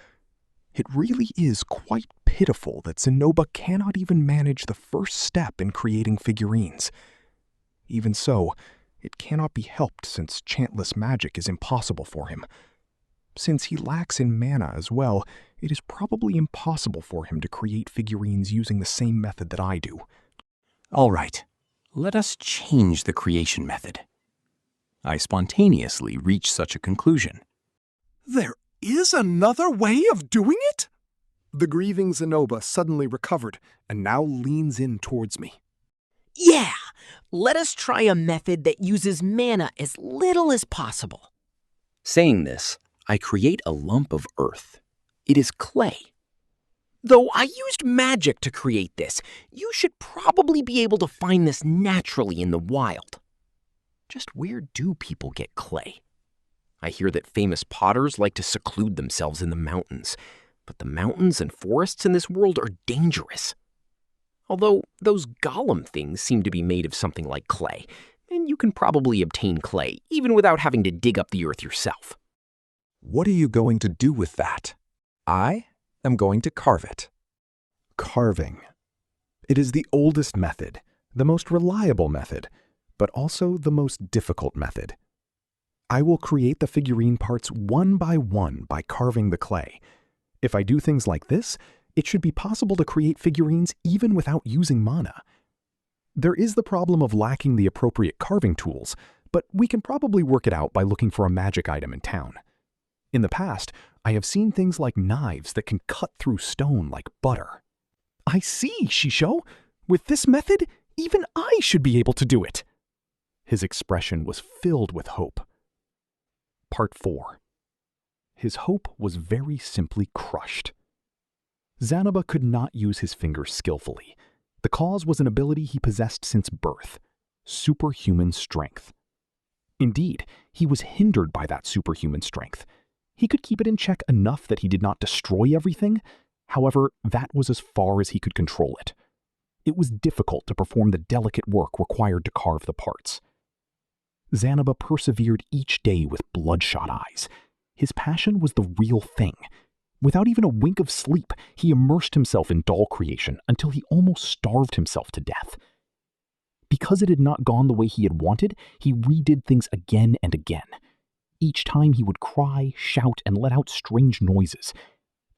It really is quite pitiful that Zainaba cannot even manage the first step in creating figurines. Even so, it cannot be helped since chantless magic is impossible for him. Since he lacks in mana as well, it is probably impossible for him to create figurines using the same method that I do. All right, let us change the creation method. I spontaneously reached such a conclusion. There is another way of doing it? The grieving Zainaba suddenly recovered and now leans in towards me. Yeah, let us try a method that uses mana as little as possible. Saying this, I create a lump of earth. It is clay. Though I used magic to create this, you should probably be able to find this naturally in the wild. Just where do people get clay? I hear that famous potters like to seclude themselves in the mountains, but the mountains and forests in this world are dangerous. Although those golem things seem to be made of something like clay, and you can probably obtain clay even without having to dig up the earth yourself. What are you going to do with that? I am going to carve it. Carving. It is the oldest method, the most reliable method, but also the most difficult method. I will create the figurine parts one by carving the clay. If I do things like this, it should be possible to create figurines even without using mana. There is the problem of lacking the appropriate carving tools, but we can probably work it out by looking for a magic item in town. In the past, I have seen things like knives that can cut through stone like butter. I see, Shisho. With this method, even I should be able to do it. His expression was filled with hope. Part 4. His hope was very simply crushed. Zainaba could not use his fingers skillfully. The cause was an ability he possessed since birth, superhuman strength. Indeed, he was hindered by that superhuman strength. He could keep it in check enough that he did not destroy everything. However, that was as far as he could control it. It was difficult to perform the delicate work required to carve the parts. Zainaba persevered each day with bloodshot eyes. His passion was the real thing. Without even a wink of sleep, he immersed himself in doll creation until he almost starved himself to death. Because it had not gone the way he had wanted, he redid things again and again. Each time he would cry, shout, and let out strange noises.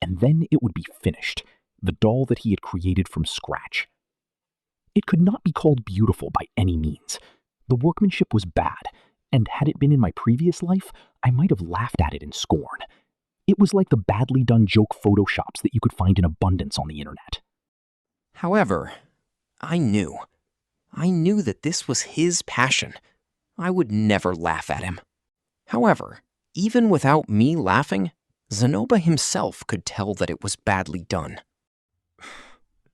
And then it would be finished, the doll that he had created from scratch. It could not be called beautiful by any means. The workmanship was bad, and had it been in my previous life, I might have laughed at it in scorn. It was like the badly done joke photoshops that you could find in abundance on the internet. However, I knew that this was his passion. I would never laugh at him. However, even without me laughing, Zainaba himself could tell that it was badly done.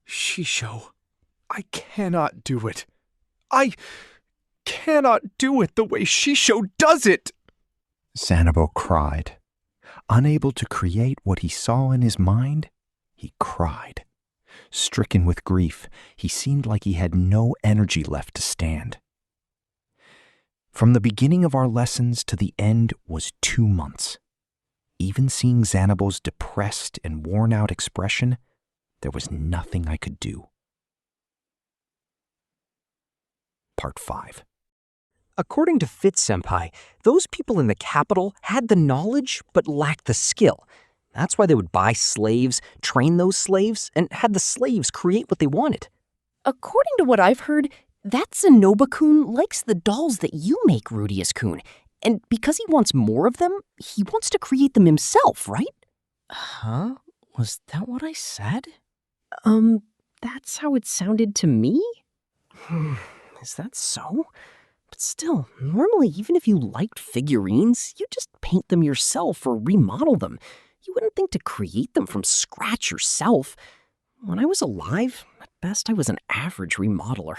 Shisho, I cannot do it. I cannot do it the way Shisho does it! Zainaba cried. Unable to create what he saw in his mind, he cried. Stricken with grief, he seemed like he had no energy left to stand. From the beginning of our lessons to the end was 2 months. Even seeing Zanobo's depressed and worn-out expression, there was nothing I could do. Part 5. According to Fitz-senpai, those people in the capital had the knowledge but lacked the skill. That's why they would buy slaves, train those slaves, and had the slaves create what they wanted. According to what I've heard, that Zanoba-kun likes the dolls that you make, Rudeus-kun. And because he wants more of them, he wants to create them himself, right? Huh? Was that what I said? That's how it sounded to me? Is that so? But still, normally even if you liked figurines, you just paint them yourself or remodel them. You wouldn't think to create them from scratch yourself. When I was alive, at best I was an average remodeler.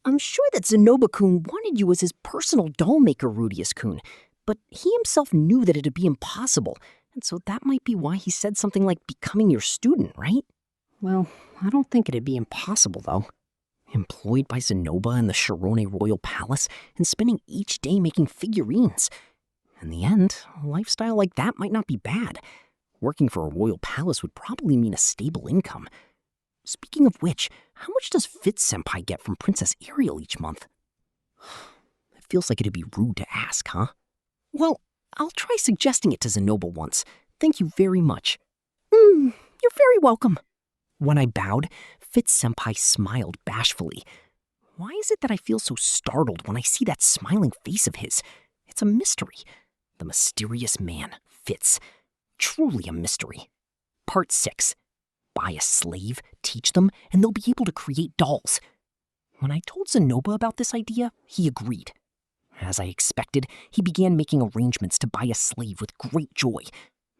I'm sure that Zanoba-kun wanted you as his personal doll maker, Rudeus-kun, but he himself knew that it'd be impossible, and so that might be why he said something like becoming your student, right? Well, I don't think it'd be impossible, though. Employed by Zanoba in the Shirone Royal Palace and spending each day making figurines. In the end, a lifestyle like that might not be bad. Working for a royal palace would probably mean a stable income. Speaking of which, how much does Fitz-senpai get from Princess Ariel each month? It feels like it'd be rude to ask, huh? Well, I'll try suggesting it to Zanoba once. Thank you very much. You're very welcome. When I bowed, Fitz-senpai smiled bashfully. Why is it that I feel so startled when I see that smiling face of his? It's a mystery. The mysterious man, Fitz. Truly a mystery. Part 6. Buy a slave, teach them, and they'll be able to create dolls. When I told Zanoba about this idea, he agreed. As I expected, he began making arrangements to buy a slave with great joy.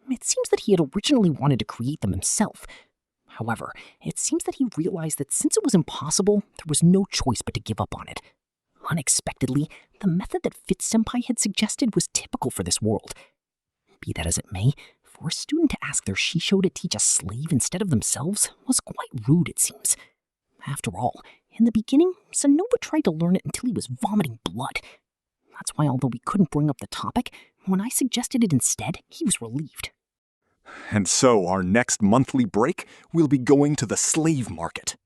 It seems that he had originally wanted to create them himself. However, it seems that he realized that since it was impossible, there was no choice but to give up on it. Unexpectedly, the method that Fitz-senpai had suggested was typical for this world. Be that as it may, for a student to ask their shisho to teach a slave instead of themselves was quite rude, it seems. After all, in the beginning, Zanoba tried to learn it until he was vomiting blood. That's why, although we couldn't bring up the topic, when I suggested it instead, he was relieved. And so, our next monthly break, we'll be going to the slave market.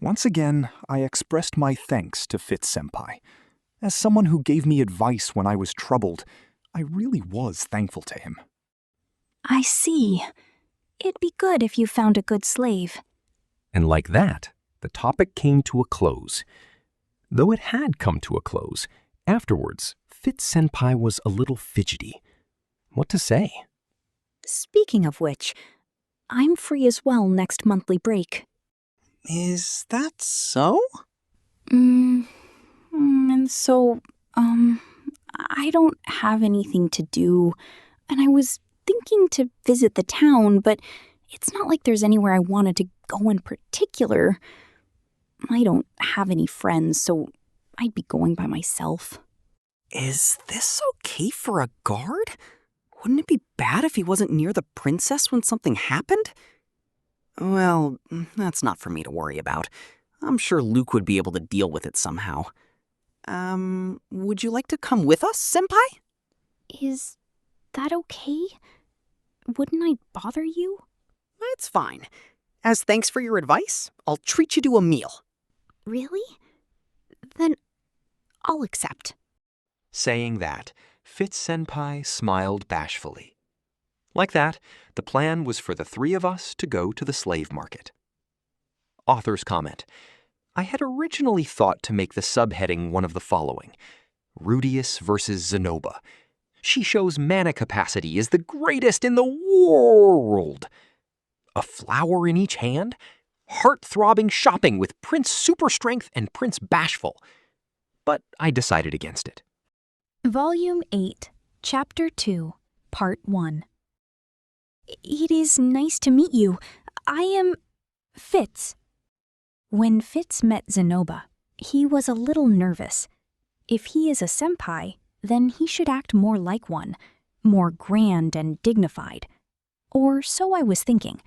Once again, I expressed my thanks to Fitz-senpai. As someone who gave me advice when I was troubled, I really was thankful to him. I see. It'd be good if you found a good slave. And like that, the topic came to a close. Though it had come to a close, afterwards, Fitz-senpai was a little fidgety. What to say? Speaking of which, I'm free as well next monthly break. Is that so? And so, I don't have anything to do, and I was thinking to visit the town, but it's not like there's anywhere I wanted to go in particular. I don't have any friends, so I'd be going by myself. Is this okay for a guard? Wouldn't it be bad if he wasn't near the princess when something happened? Well, that's not for me to worry about. I'm sure Luke would be able to deal with it somehow. Would you like to come with us, senpai? Is that okay? Wouldn't I bother you? It's fine. As thanks for your advice, I'll treat you to a meal. Really? Then I'll accept. Saying that, Fitz-senpai smiled bashfully. Like that, the plan was for the three of us to go to the slave market. Author's comment. I had originally thought to make the subheading one of the following: Rudeus versus Zanoba. Shisho's mana capacity is the greatest in the world. A flower in each hand? Heart-throbbing shopping with Prince Super Strength and Prince Bashful. But I decided against it. Volume 8, Chapter 2, Part 1. It is nice to meet you. I am Fitz. When Fitz met Zanoba, he was a little nervous. If he is a senpai, then he should act more like one, more grand and dignified. Or so I was thinking.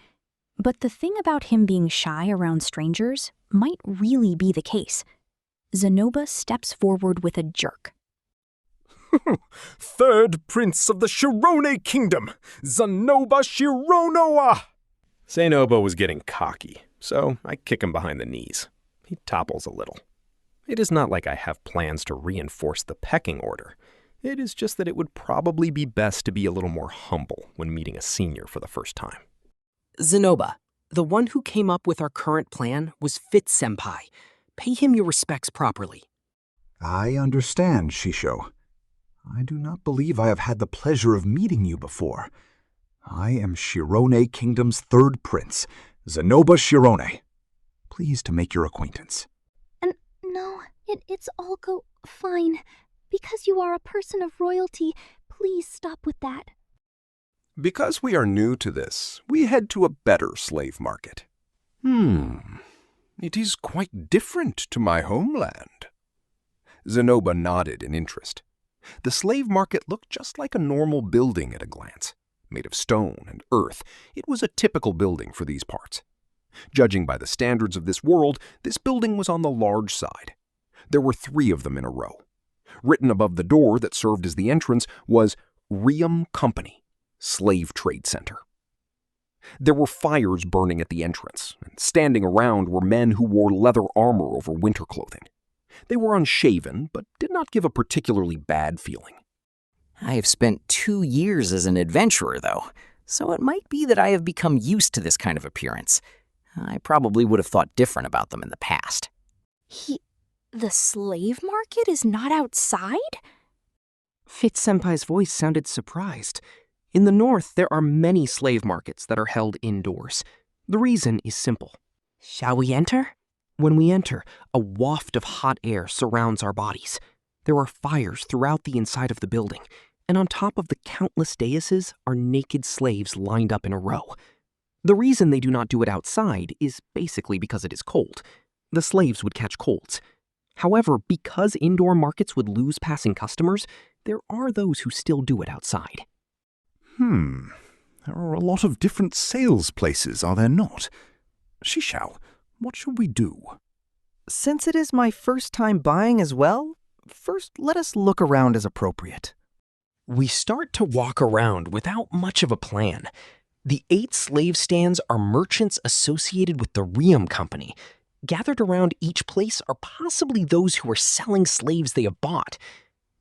But the thing about him being shy around strangers might really be the case. Zanoba steps forward with a jerk. Third prince of the Shirone Kingdom, Zanoba Shironoa! Zanoba was getting cocky, so I kick him behind the knees. He topples a little. It is not like I have plans to reinforce the pecking order. It is just that it would probably be best to be a little more humble when meeting a senior for the first time. Zanoba, the one who came up with our current plan was Fitz-senpai. Pay him your respects properly. I understand, Shisho. I do not believe I have had the pleasure of meeting you before. I am Shirone Kingdom's third prince, Zanoba Shirone. Pleased to make your acquaintance. No, it's all fine. Because you are a person of royalty, please stop with that. Because we are new to this, we head to a better slave market. It is quite different to my homeland. Zanoba nodded in interest. The slave market looked just like a normal building at a glance. Made of stone and earth, it was a typical building for these parts. Judging by the standards of this world, this building was on the large side. There were 3 of them in a row. Written above the door that served as the entrance was Riam Company, Slave Trade Center. There were fires burning at the entrance, and standing around were men who wore leather armor over winter clothing. They were unshaven, but did not give a particularly bad feeling. I have spent 2 years as an adventurer, though, so it might be that I have become used to this kind of appearance. I probably would have thought different about them in the past. The slave market is not outside? Fitz-senpai's voice sounded surprised. In the north, there are many slave markets that are held indoors. The reason is simple. Shall we enter? When we enter, a waft of hot air surrounds our bodies. There are fires throughout the inside of the building, and on top of the countless daises are naked slaves lined up in a row. The reason they do not do it outside is basically because it is cold. The slaves would catch colds. However, because indoor markets would lose passing customers, there are those who still do it outside. There are a lot of different sales places, are there not? Shishao, what should we do? Since it is my first time buying as well, first let us look around as appropriate. We start to walk around without much of a plan. The 8 slave stands are merchants associated with the Riam Company. Gathered around each place are possibly those who are selling slaves they have bought.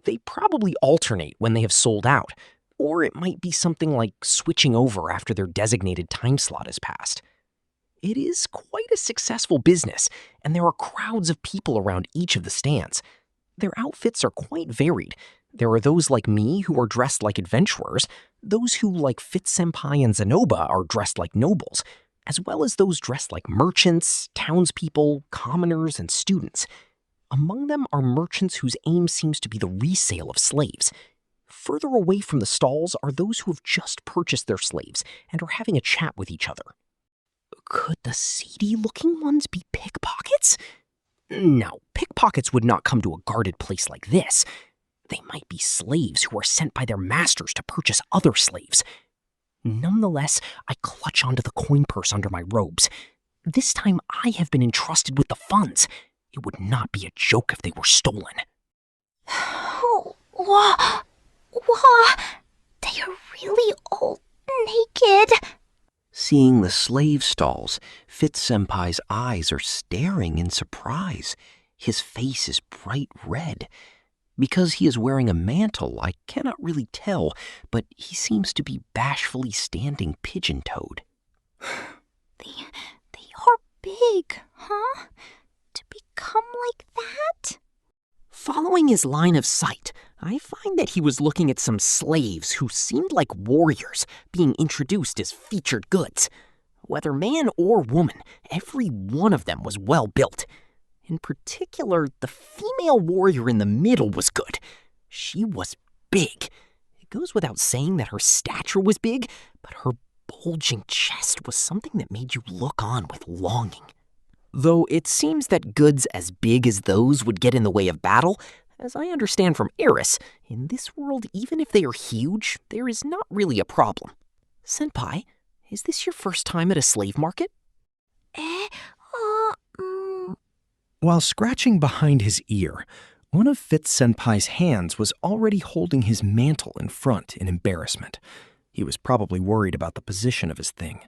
They probably alternate when they have sold out, or it might be something like switching over after their designated time slot has passed. It is quite a successful business, and there are crowds of people around each of the stands. Their outfits are quite varied. There are those like me who are dressed like adventurers, those who, like Fitz-senpai and Zanoba, are dressed like nobles, as well as those dressed like merchants, townspeople, commoners, and students. Among them are merchants whose aim seems to be the resale of slaves. Further away from the stalls are those who have just purchased their slaves and are having a chat with each other. Could the seedy-looking ones be pickpockets? No, pickpockets would not come to a guarded place like this. They might be slaves who are sent by their masters to purchase other slaves. Nonetheless, I clutch onto the coin purse under my robes. This time I have been entrusted with the funds. It would not be a joke if they were stolen. They are really all naked. Seeing the slave stalls, Fitz-senpai's eyes are staring in surprise. His face is bright red. Because he is wearing a mantle, I cannot really tell, but he seems to be bashfully standing pigeon-toed. They are big, huh? To become like that? Following his line of sight, I find that he was looking at some slaves who seemed like warriors being introduced as featured goods. Whether man or woman, every one of them was well built. In particular, the female warrior in the middle was good. She was big. It goes without saying that her stature was big, but her bulging chest was something that made you look on with longing. Though it seems that goods as big as those would get in the way of battle, as I understand from Eris, in this world, even if they are huge, there is not really a problem. Senpai, is this your first time at a slave market? While scratching behind his ear, One of Fitz-senpai's hands was already holding his mantle in front in embarrassment. He was probably worried about the position of his thing.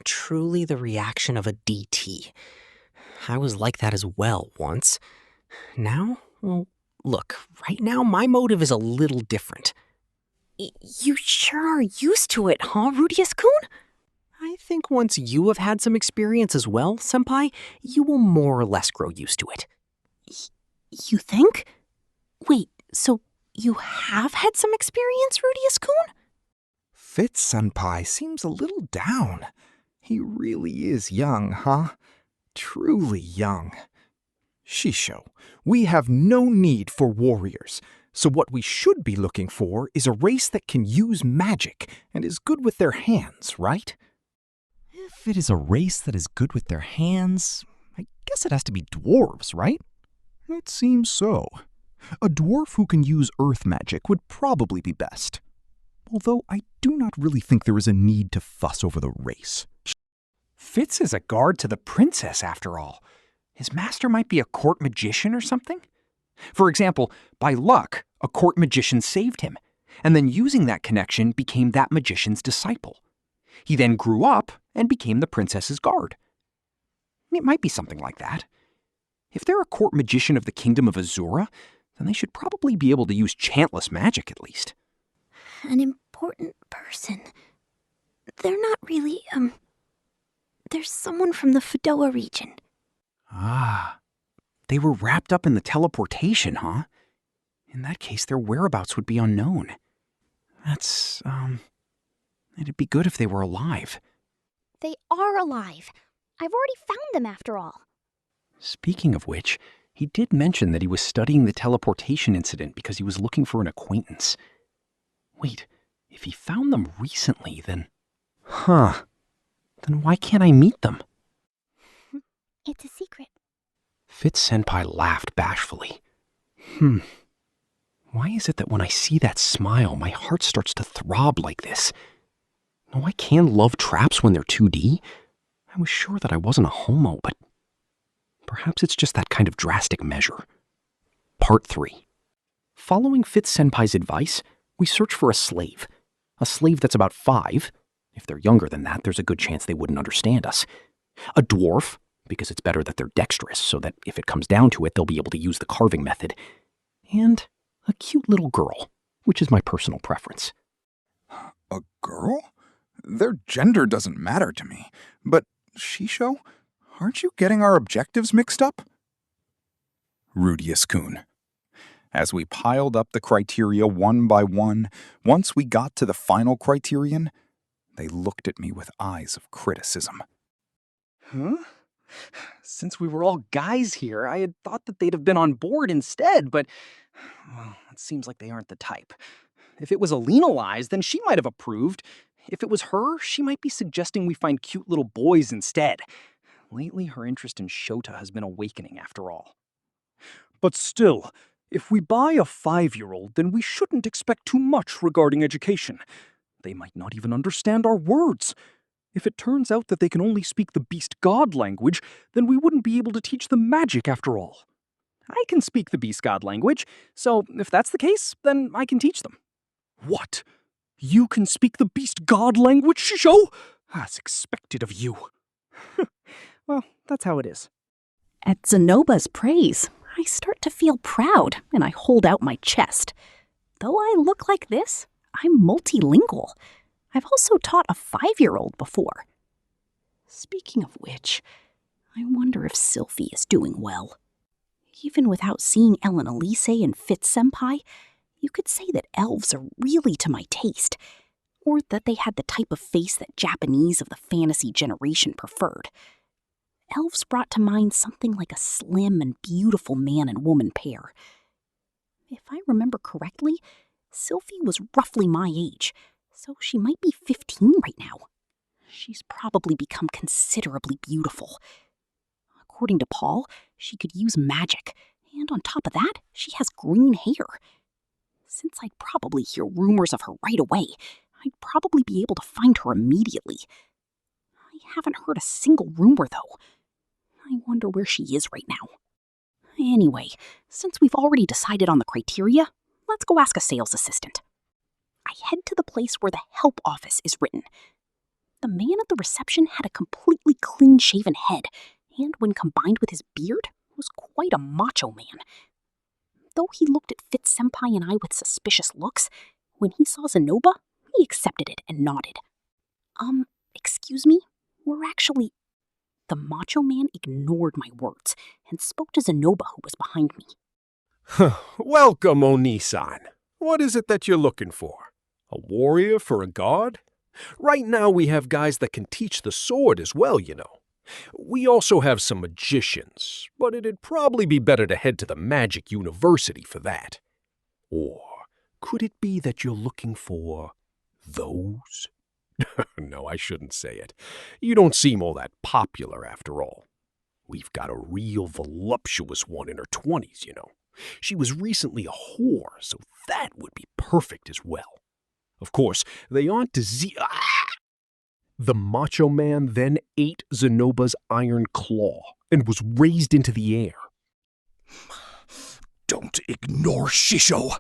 Truly the reaction of a DT. I was like that as well once. Now, well, look, right now my motive is a little different. You sure are used to it, huh, Rudeus-kun? I think once you have had some experience as well, senpai, you will more or less grow used to it. You think? Wait, so you have had some experience, Rudeus-kun? Fitz-senpai seems a little down. He really is young, huh? Truly young. Shisho, we have no need for warriors, so what we should be looking for is a race that can use magic and is good with their hands, right? If it is a race that is good with their hands, I guess it has to be dwarves, right? It seems so. A dwarf who can use earth magic would probably be best. Although I do not really think there is a need to fuss over the race. Fitz is a guard to the princess, after all. His master might be a court magician or something? For example, by luck, a court magician saved him, and then using that connection became that magician's disciple. He then grew up and became the princess's guard. It might be something like that. If they're a court magician of the kingdom of Azura, then they should probably be able to use chantless magic at least. An important person. They're not really, There's someone from the Fudoa region. Ah, they were wrapped up in the teleportation, huh? In that case, their whereabouts would be unknown. It'd be good if they were alive. They are alive. I've already found them after all. Speaking of which, he did mention that he was studying the teleportation incident because he was looking for an acquaintance. Wait, if he found them recently, then... Then why can't I meet them? It's a secret. Fitz-senpai laughed bashfully. Why is it that when I see that smile, my heart starts to throb like this? Oh, I can love traps when they're 2D. I was sure that I wasn't a homo, but perhaps it's just that kind of drastic measure. Part 3. Following Fitz-senpai's advice, we search for a slave that's about 5. If they're younger than that, there's a good chance they wouldn't understand us. A dwarf, because it's better that they're dexterous, so that if it comes down to it, they'll be able to use the carving method. And a cute little girl, which is my personal preference. A girl? Their gender doesn't matter to me. But, Shisho, aren't you getting our objectives mixed up? Rudeus-kun. As we piled up the criteria one by one, once we got to the final criterion, they looked at me with eyes of criticism. Huh? Since we were all guys here, I had thought that they'd have been on board instead, but, well, it seems like they aren't the type. If it was Alina-Lize, then she might have approved. If it was her, she might be suggesting we find cute little boys instead. Lately, her interest in Shota has been awakening after all. But still, if we buy a 5-year-old, then we shouldn't expect too much regarding education. They might not even understand our words. If it turns out that they can only speak the beast god language, then we wouldn't be able to teach them magic after all. I can speak the beast god language, so if that's the case, then I can teach them. What? You can speak the beast god language, Shisho? As expected of you. Well, that's how it is. At Zenoba's praise, I start to feel proud, and I hold out my chest. Though I look like this, I'm multilingual. I've also taught a 5-year-old before. Speaking of which, I wonder if Sylphie is doing well. Even without seeing Ellen Elise and Fitz-senpai, you could say that elves are really to my taste, or that they had the type of face that Japanese of the fantasy generation preferred. Elves brought to mind something like a slim and beautiful man and woman pair. If I remember correctly, Sylphie was roughly my age, so she might be 15 right now. She's probably become considerably beautiful. According to Paul, she could use magic, and on top of that, she has green hair. Since I'd probably hear rumors of her right away, I'd probably be able to find her immediately. I haven't heard a single rumor, though. I wonder where she is right now. Anyway, since we've already decided on the criteria, let's go ask a sales assistant. I head to the place where the help office is written. The man at the reception had a completely clean-shaven head, and when combined with his beard, was quite a macho man. Though he looked at Fitz-senpai and I with suspicious looks, when he saw Zenoba, he accepted it and nodded. Excuse me? We're actually... The macho man ignored my words and spoke to Zenoba, who was behind me. Welcome, Oni-san. What is it that you're looking for? A warrior for a god? Right now we have guys that can teach the sword as well, you know. We also have some magicians, but it'd probably be better to head to the Magic University for that. Or could it be that you're looking for those? No, I shouldn't say it. You don't seem all that popular after all. We've got a real voluptuous one in her 20s, you know. She was recently a whore, so that would be perfect as well. Of course, they aren't The macho man then ate Zenoba's iron claw and was raised into the air. Don't ignore Shisho.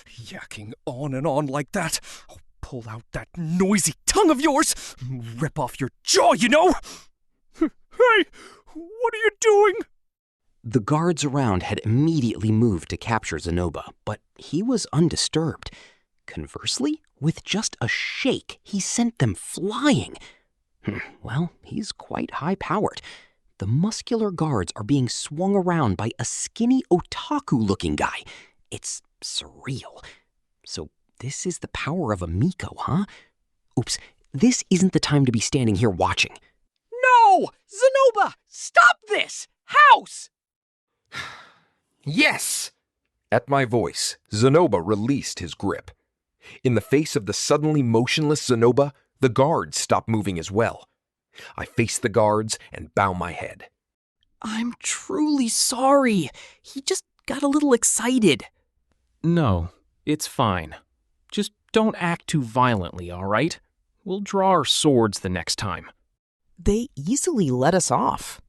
Yakking on and on like that. I'll pull out that noisy tongue of yours. Rip off your jaw, you know. Hey, what are you doing? The guards around had immediately moved to capture Zenoba, but he was undisturbed. Conversely, with just a shake, he sent them flying. Well, he's quite high-powered. The muscular guards are being swung around by a skinny otaku-looking guy. It's surreal. So this is the power of a Miko, huh? Oops, this isn't the time to be standing here watching. No! Zenoba! Stop this! House! Yes! At my voice, Zenoba released his grip. In the face of the suddenly motionless Zenoba, the guards stop moving as well. I face the guards and bow my head. I'm truly sorry. He just got a little excited. No, it's fine. Just don't act too violently, all right? We'll draw our swords the next time. They easily let us off.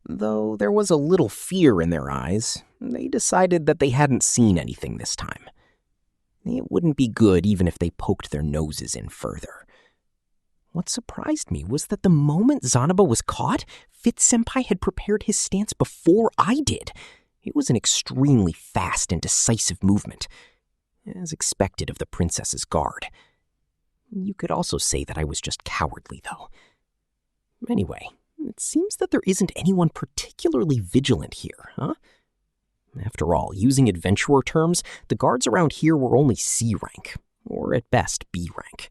Though there was a little fear in their eyes, they decided that they hadn't seen anything this time. It wouldn't be good even if they poked their noses in further. What surprised me was that the moment Zanoba was caught, Fitz-senpai had prepared his stance before I did. It was an extremely fast and decisive movement, as expected of the princess's guard. You could also say that I was just cowardly, though. Anyway, it seems that there isn't anyone particularly vigilant here, huh? After all, using adventurer terms, the guards around here were only C rank, or at best B rank.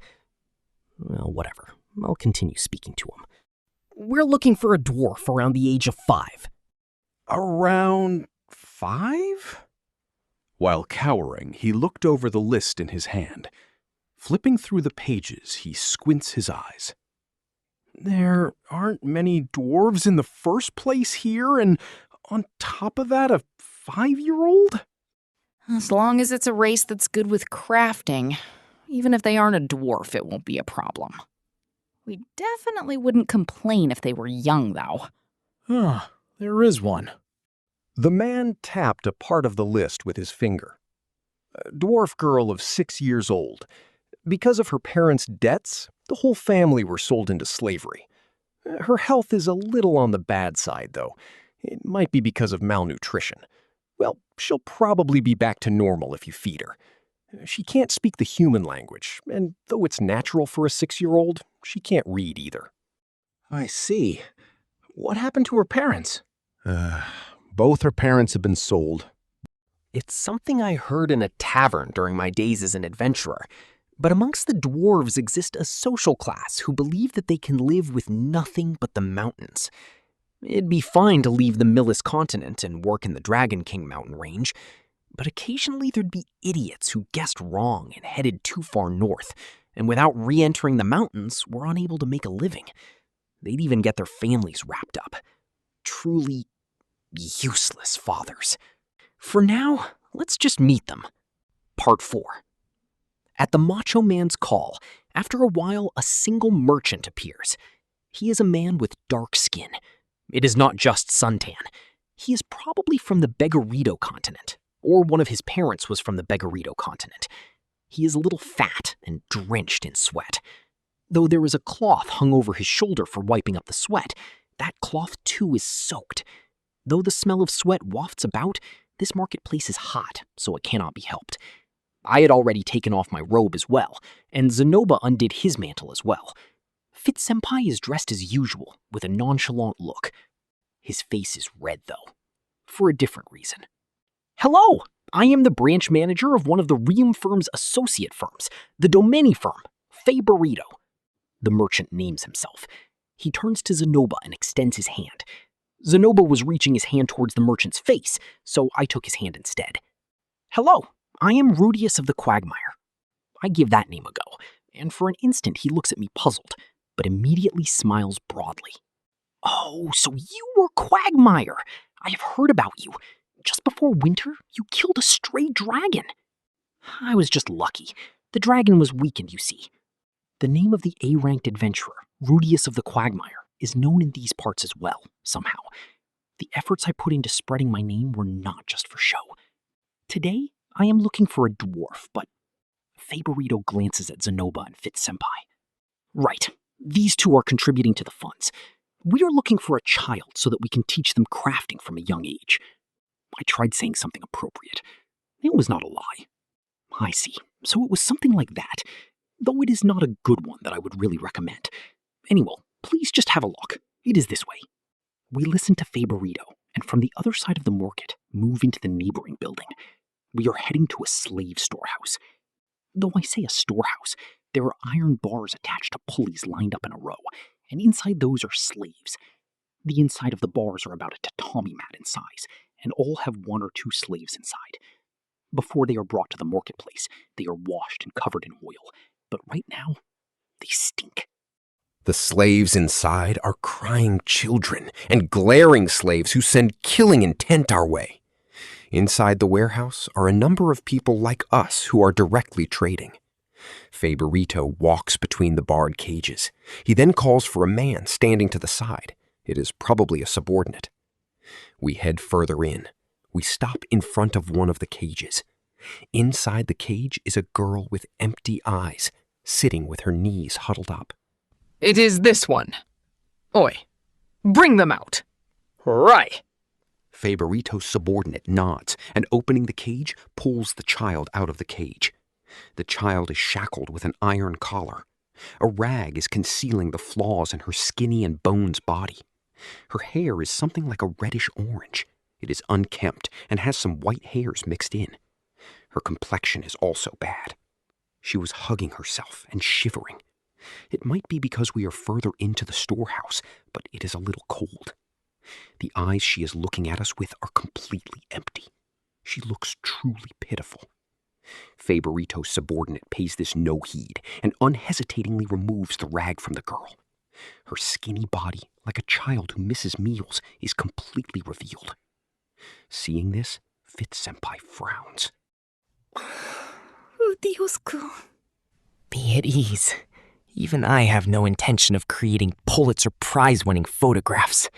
Well, whatever. I'll continue speaking to him. We're looking for a dwarf around the age of 5. Around 5? While cowering, he looked over the list in his hand. Flipping through the pages, he squints his eyes. There aren't many dwarves in the first place here, and on top of that, a 5-year-old? As long as it's a race that's good with crafting. Even if they aren't a dwarf, it won't be a problem. We definitely wouldn't complain if they were young, though. There is one. The man tapped a part of the list with his finger. A dwarf girl of 6 years old. Because of her parents' debts, the whole family were sold into slavery. Her health is a little on the bad side, though. It might be because of malnutrition. Well, she'll probably be back to normal if you feed her. She can't speak the human language, and though it's natural for a 6-year-old, she can't read either. I see. What happened to her parents? Both her parents have been sold. It's something I heard in a tavern during my days as an adventurer. But amongst the dwarves exists a social class who believe that they can live with nothing but the mountains. It'd be fine to leave the Millis continent and work in the Dragon King mountain range, but occasionally there'd be idiots who guessed wrong and headed too far north, and without re-entering the mountains, were unable to make a living. They'd even get their families wrapped up. Truly useless fathers. For now, let's just meet them. Part 4. At the macho man's call, after a while, a single merchant appears. He is a man with dark skin. It is not just suntan. He is probably from the Beggarito continent, or one of his parents was from the Beggarito continent. He is a little fat and drenched in sweat. Though there is a cloth hung over his shoulder for wiping up the sweat, that cloth too is soaked. Though the smell of sweat wafts about, this marketplace is hot, so it cannot be helped. I had already taken off my robe as well, and Zenoba undid his mantle as well. Fit-senpai is dressed as usual, with a nonchalant look. His face is red, though, for a different reason. Hello! I am the branch manager of one of the Riem firm's associate firms, the Domeni firm, Favorito. The merchant names himself. He turns to Zenoba and extends his hand. Zenoba was reaching his hand towards the merchant's face, so I took his hand instead. Hello, I am Rudeus of the Quagmire. I give that name a go, and for an instant he looks at me puzzled, but immediately smiles broadly. Oh, so you were Quagmire! I have heard about you. Just before winter, you killed a stray dragon. I was just lucky. The dragon was weakened, you see. The name of the A-ranked adventurer, Rudeus of the Quagmire, is known in these parts as well, somehow. The efforts I put into spreading my name were not just for show. Today, I am looking for a dwarf, but Favorito glances at Zenoba and Fit-senpai. Right, these two are contributing to the funds. We are looking for a child so that we can teach them crafting from a young age. I tried saying something appropriate. It was not a lie. I see, so it was something like that, though it is not a good one that I would really recommend. Anyway, please just have a look. It is this way. We listen to Favorito, and from the other side of the market, move into the neighboring building. We are heading to a slave storehouse. Though I say a storehouse, there are iron bars attached to pulleys lined up in a row, and inside those are slaves. The inside of the bars are about a tatami mat in size, and all have one or two slaves inside. Before they are brought to the marketplace, they are washed and covered in oil, but right now, they stink. The slaves inside are crying children and glaring slaves who send killing intent our way. Inside the warehouse are a number of people like us who are directly trading. Favorito walks between the barred cages. He then calls for a man standing to the side. It is probably a subordinate. We head further in. We stop in front of one of the cages. Inside the cage is a girl with empty eyes, sitting with her knees huddled up. It is this one. Oi, bring them out. Right. Favorito's subordinate nods and, opening the cage, pulls the child out of the cage. The child is shackled with an iron collar. A rag is concealing the flaws in her skinny and bones body. Her hair is something like a reddish orange. It is unkempt and has some white hairs mixed in. Her complexion is also bad. She was hugging herself and shivering. It might be because we are further into the storehouse, but it is a little cold. The eyes she is looking at us with are completely empty. She looks truly pitiful. Favorito's subordinate pays this no heed and unhesitatingly removes the rag from the girl. Her skinny body, like a child who misses meals, is completely revealed. Seeing this, Fit-senpai frowns. Rudeus-kun. Be at ease. Even I have no intention of creating Pulitzer Prize-winning photographs.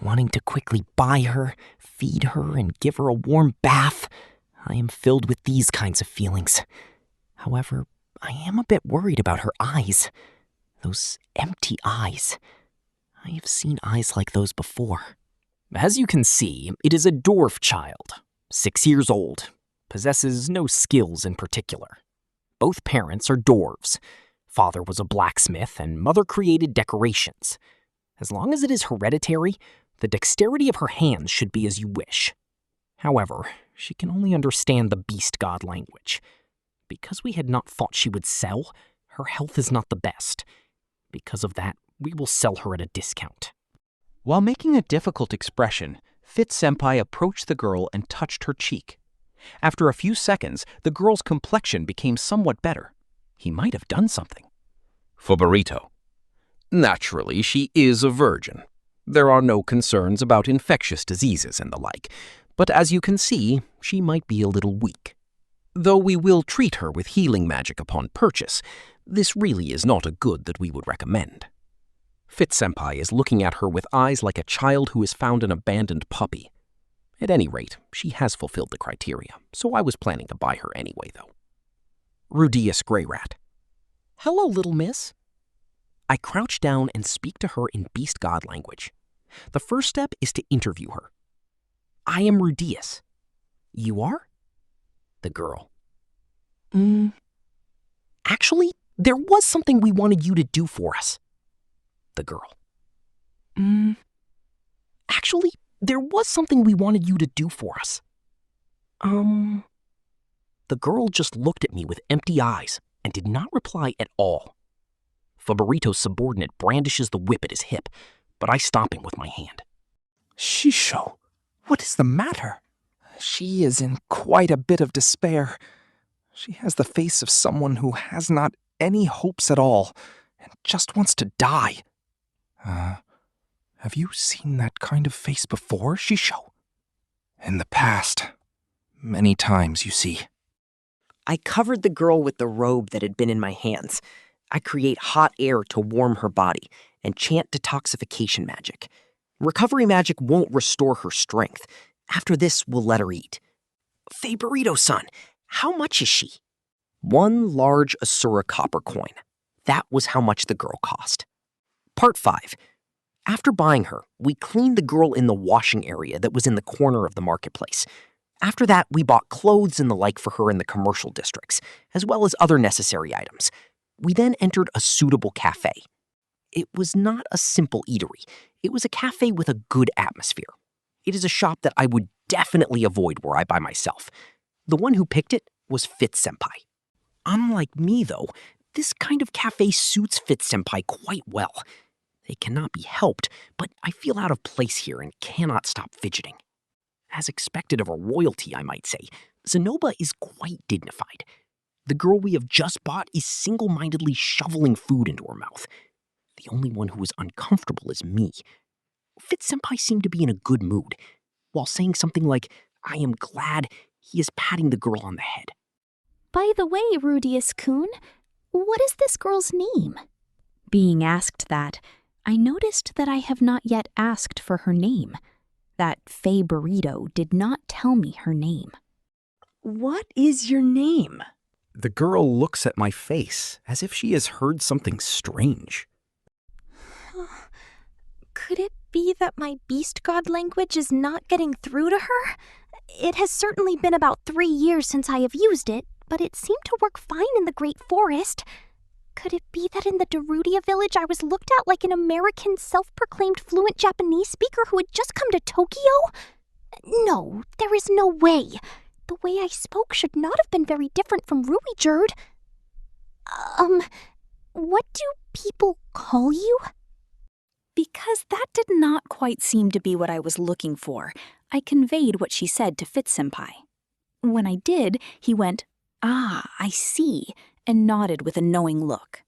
Wanting to quickly buy her, feed her, and give her a warm bath, I am filled with these kinds of feelings. However, I am a bit worried about her eyes. Those empty eyes. I have seen eyes like those before. As you can see, it is a dwarf child, 6 years old, possesses no skills in particular. Both parents are dwarves. Father was a blacksmith and mother created decorations. As long as it is hereditary, the dexterity of her hands should be as you wish. However, she can only understand the beast god language. Because we had not thought she would sell, her health is not the best. Because of that, we will sell her at a discount. While making a difficult expression, Fit-senpai approached the girl and touched her cheek. After a few seconds, the girl's complexion became somewhat better. He might have done something. Favorito. Naturally, she is a virgin. There are no concerns about infectious diseases and the like, but as you can see, she might be a little weak. Though we will treat her with healing magic upon purchase, this really is not a good that we would recommend. Fit-senpai is looking at her with eyes like a child who has found an abandoned puppy. At any rate, she has fulfilled the criteria, so I was planning to buy her anyway, though. Rudeus Greyrat. Hello, little miss. I crouch down and speak to her in beast god language. The first step is to interview her. I am Rudeus. You are? The girl. Actually, there was something we wanted you to do for us. The girl. Actually, there was something we wanted you to do for us. The girl just looked at me with empty eyes and did not reply at all. Favorito's subordinate brandishes the whip at his hip, but I stop him with my hand. Shisho, what is the matter? She is in quite a bit of despair. She has the face of someone who has not any hopes at all and just wants to die. Have you seen that kind of face before, Shisho? In the past. Many times, you see. I covered the girl with the robe that had been in my hands. I create hot air to warm her body and chant detoxification magic. Recovery magic won't restore her strength. After this, we'll let her eat. Favorito-san, how much is she? 1 large Asura copper coin. That was how much the girl cost. Part 5. After buying her, we cleaned the girl in the washing area that was in the corner of the marketplace. After that, we bought clothes and the like for her in the commercial districts, as well as other necessary items. We then entered a suitable cafe. It was not a simple eatery. It was a cafe with a good atmosphere. It is a shop that I would definitely avoid were I by myself. The one who picked it was Fitz-senpai. Unlike me, though, this kind of cafe suits Fitz-senpai quite well. They cannot be helped, but I feel out of place here and cannot stop fidgeting. As expected of a royalty, I might say, Zenoba is quite dignified. The girl we have just bought is single-mindedly shoveling food into her mouth. The only one who is uncomfortable is me. Fitz-senpai seemed to be in a good mood. While saying something like, I am glad, he is patting the girl on the head. By the way, Rudeus-kun, what is this girl's name? Being asked that, I noticed that I have not yet asked for her name. That Faye Burrito did not tell me her name. What is your name? The girl looks at my face as if she has heard something strange. Could it be that my beast god language is not getting through to her? It has certainly been about 3 years since I have used it, but it seemed to work fine in the Great Forest. Could it be that in the Darudia village I was looked at like an American self-proclaimed fluent Japanese speaker who had just come to Tokyo? No, there is no way. The way I spoke should not have been very different from Ruijerd. What do people call you? Because that did not quite seem to be what I was looking for, I conveyed what she said to Fitz-senpai. When I did, he went, "Ah, I see," and nodded with a knowing look.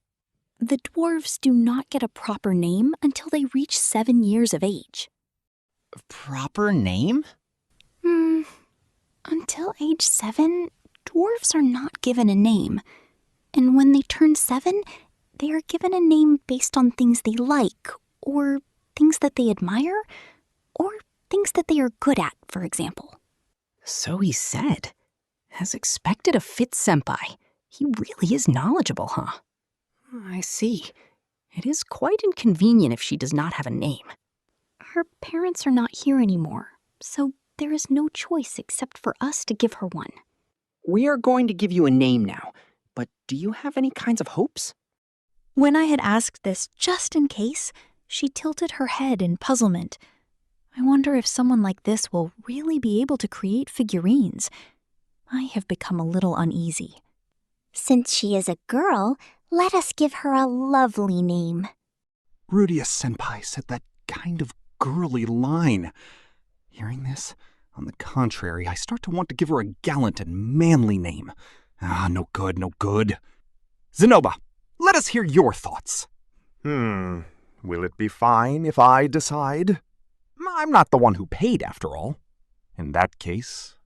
The dwarves do not get a proper name until they reach 7 years of age. Proper name? Until age 7, dwarves are not given a name. And when they turn 7, they are given a name based on things they like, or things that they admire, or things that they are good at, for example. So he said. As expected of Fitz-senpai. He really is knowledgeable, huh? I see. It is quite inconvenient if she does not have a name. Her parents are not here anymore, so there is no choice except for us to give her one. We are going to give you a name now, but do you have any kinds of hopes? When I had asked this just in case, she tilted her head in puzzlement. I wonder if someone like this will really be able to create figurines. I have become a little uneasy. Since she is a girl, let us give her a lovely name. Rudeus-senpai said that kind of girly line. Hearing this, on the contrary, I start to want to give her a gallant and manly name. No good, no good. Zenoba, let us hear your thoughts. Will it be fine if I decide? I'm not the one who paid, after all. In that case,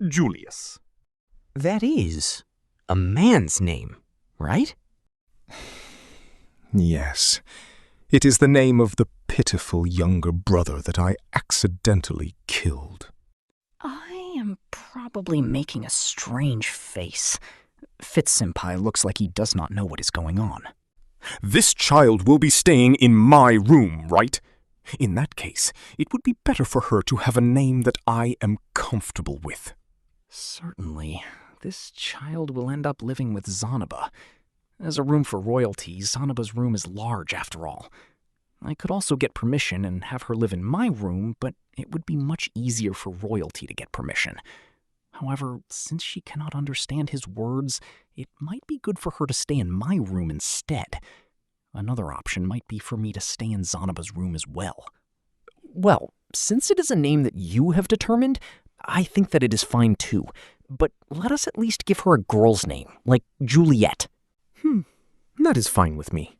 Julius. That is a man's name, right? Yes. It is the name of the pitiful younger brother that I accidentally killed. I'm probably making a strange face. Fitz-senpai looks like he does not know what is going on. This child will be staying in my room, right? In that case, it would be better for her to have a name that I am comfortable with. Certainly. This child will end up living with Zanoba. As a room for royalty, Zanoba's room is large after all. I could also get permission and have her live in my room, but it would be much easier for royalty to get permission. However, since she cannot understand his words, it might be good for her to stay in my room instead. Another option might be for me to stay in Zanoba's room as well. Well, since it is a name that you have determined, I think that it is fine too. But let us at least give her a girl's name, like Juliet. That is fine with me.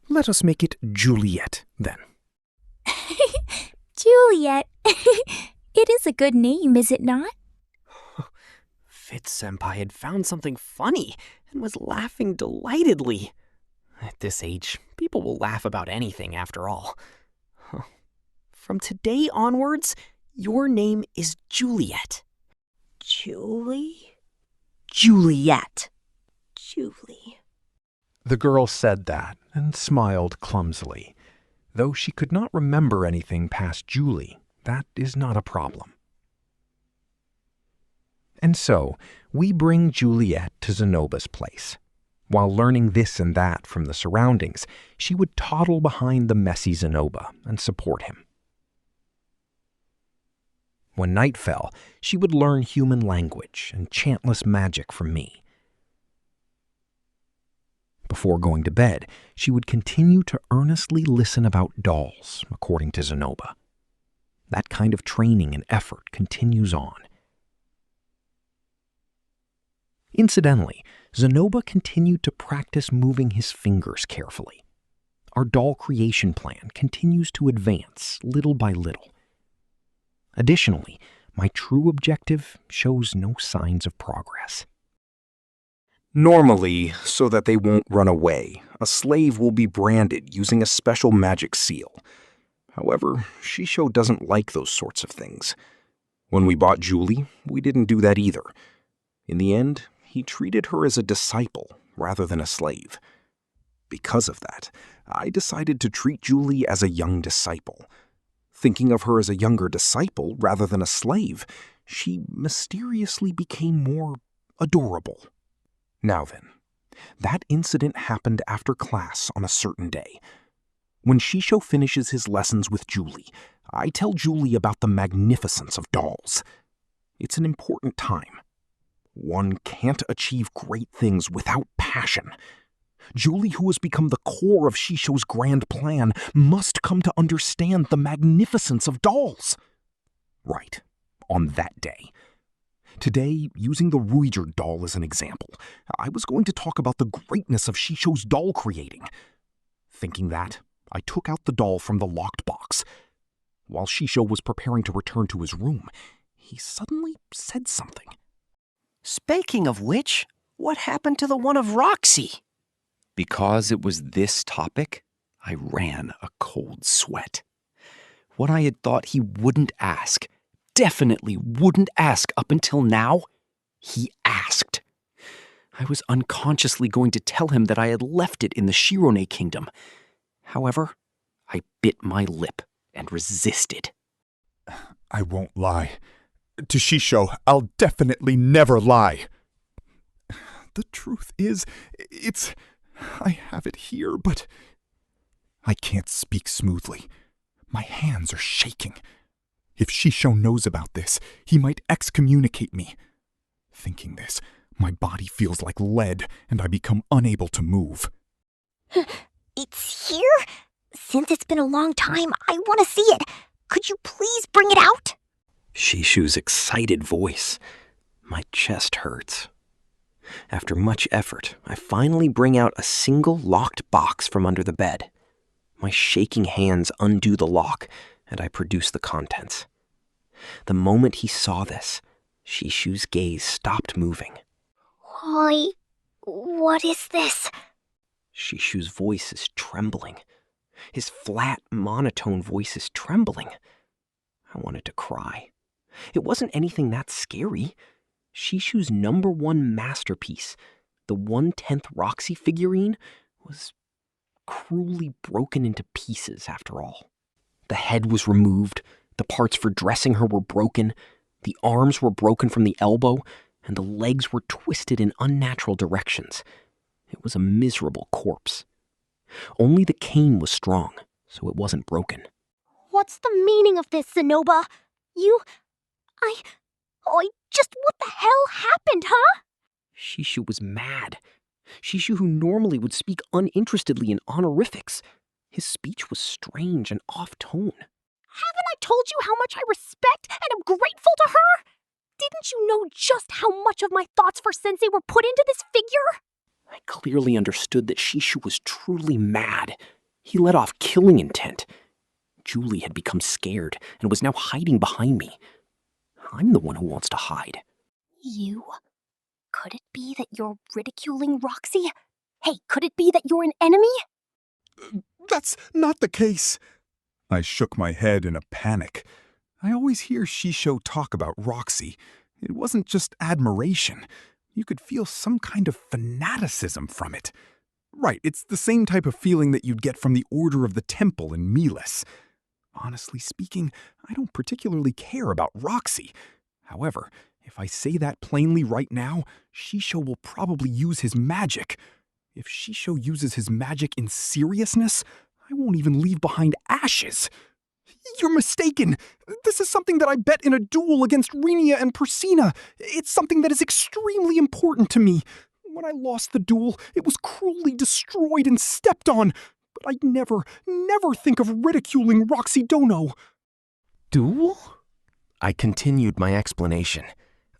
Let us make it Juliet, then. Juliet. It is a good name, is it not? Fitz-senpai had found something funny and was laughing delightedly. At this age, people will laugh about anything after all. From today onwards, your name is Juliet. Julie? Juliet. Julie. The girl said that and smiled clumsily. Though she could not remember anything past Julie, that is not a problem. And so, we bring Juliet to Zanoba's place. While learning this and that from the surroundings, she would toddle behind the messy Zanoba and support him. When night fell, she would learn human language and chantless magic from me. Before going to bed, she would continue to earnestly listen about dolls, according to Zanoba. That kind of training and effort continues on. Incidentally, Zanoba continued to practice moving his fingers carefully. Our doll creation plan continues to advance little by little. Additionally, my true objective shows no signs of progress. Normally, so that they won't run away, a slave will be branded using a special magic seal. However, Shisho doesn't like those sorts of things. When we bought Julie, we didn't do that either. In the end, he treated her as a disciple rather than a slave. Because of that, I decided to treat Julie as a young disciple. Thinking of her as a younger disciple rather than a slave, she mysteriously became more adorable. Now then, that incident happened after class on a certain day. When Shisho finishes his lessons with Julie, I tell Julie about the magnificence of dolls. It's an important time. One can't achieve great things without passion. Julie, who has become the core of Shisho's grand plan, must come to understand the magnificence of dolls. Right, on that day. Today, using the Rifujin doll as an example, I was going to talk about the greatness of Shisho's doll creating. Thinking that, I took out the doll from the locked box. While Shisho was preparing to return to his room, he suddenly said something. Speaking of which, what happened to the one of Roxy? Because it was this topic, I ran a cold sweat. What I had thought he wouldn't ask, definitely wouldn't ask up until now, he asked. I was unconsciously going to tell him that I had left it in the Shirone Kingdom. However, I bit my lip and resisted. I won't lie. To Shisho, I'll definitely never lie. The truth is, I have it here, but I can't speak smoothly. My hands are shaking. If Shisho knows about this, he might excommunicate me. Thinking this, my body feels like lead, and I become unable to move. It's here? Since it's been a long time, I want to see it. Could you please bring it out? Shishu's excited voice. My chest hurts. After much effort, I finally bring out a single locked box from under the bed. My shaking hands undo the lock, and I produce the contents. The moment he saw this, Shishu's gaze stopped moving. Why, what is this? Shishu's voice is trembling. His flat, monotone voice is trembling. I wanted to cry. It wasn't anything that scary. Shishu's #1 masterpiece, the 1/10 Roxy figurine, was cruelly broken into pieces after all. The head was removed, the parts for dressing her were broken, the arms were broken from the elbow, and the legs were twisted in unnatural directions. It was a miserable corpse. Only the cane was strong, so it wasn't broken. What's the meaning of this, Zenoba? What the hell happened, huh? Shishu was mad. Shishu, who normally would speak uninterestedly in honorifics. His speech was strange and off-tone. Haven't I told you how much I respect and am grateful to her? Didn't you know just how much of my thoughts for Sensei were put into this figure? I clearly understood that Shishu was truly mad. He let off killing intent. Julie had become scared and was now hiding behind me. I'm the one who wants to hide. You? Could it be that you're ridiculing Roxy? Hey, could it be that you're an enemy? That's not the case. I shook my head in a panic. I always hear Shisho talk about Roxy. It wasn't just admiration. You could feel some kind of fanaticism from it. Right, it's the same type of feeling that you'd get from the Order of the Temple in Miles. Honestly speaking, I don't particularly care about Roxy. However, if I say that plainly right now, Shisho will probably use his magic. If Shisho uses his magic in seriousness, I won't even leave behind ashes. You're mistaken. This is something that I bet in a duel against Rinia and Persina. It's something that is extremely important to me. When I lost the duel, it was cruelly destroyed and stepped on. But I'd never think of ridiculing Roxy Dono. Duel? I continued my explanation.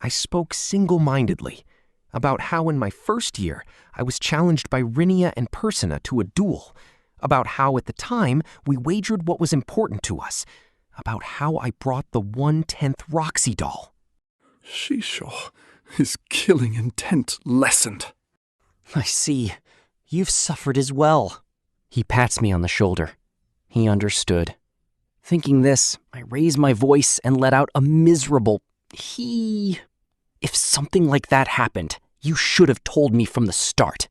I spoke single-mindedly about how in my first year I was challenged by Rinia and Persina to a duel, about how at the time we wagered what was important to us, about how I brought the 1/10 Roxy doll. Shisho, his killing intent lessened. I see. You've suffered as well. He pats me on the shoulder. He understood. Thinking this, I raised my voice and let out a miserable he. If something like that happened, you should have told me from the start.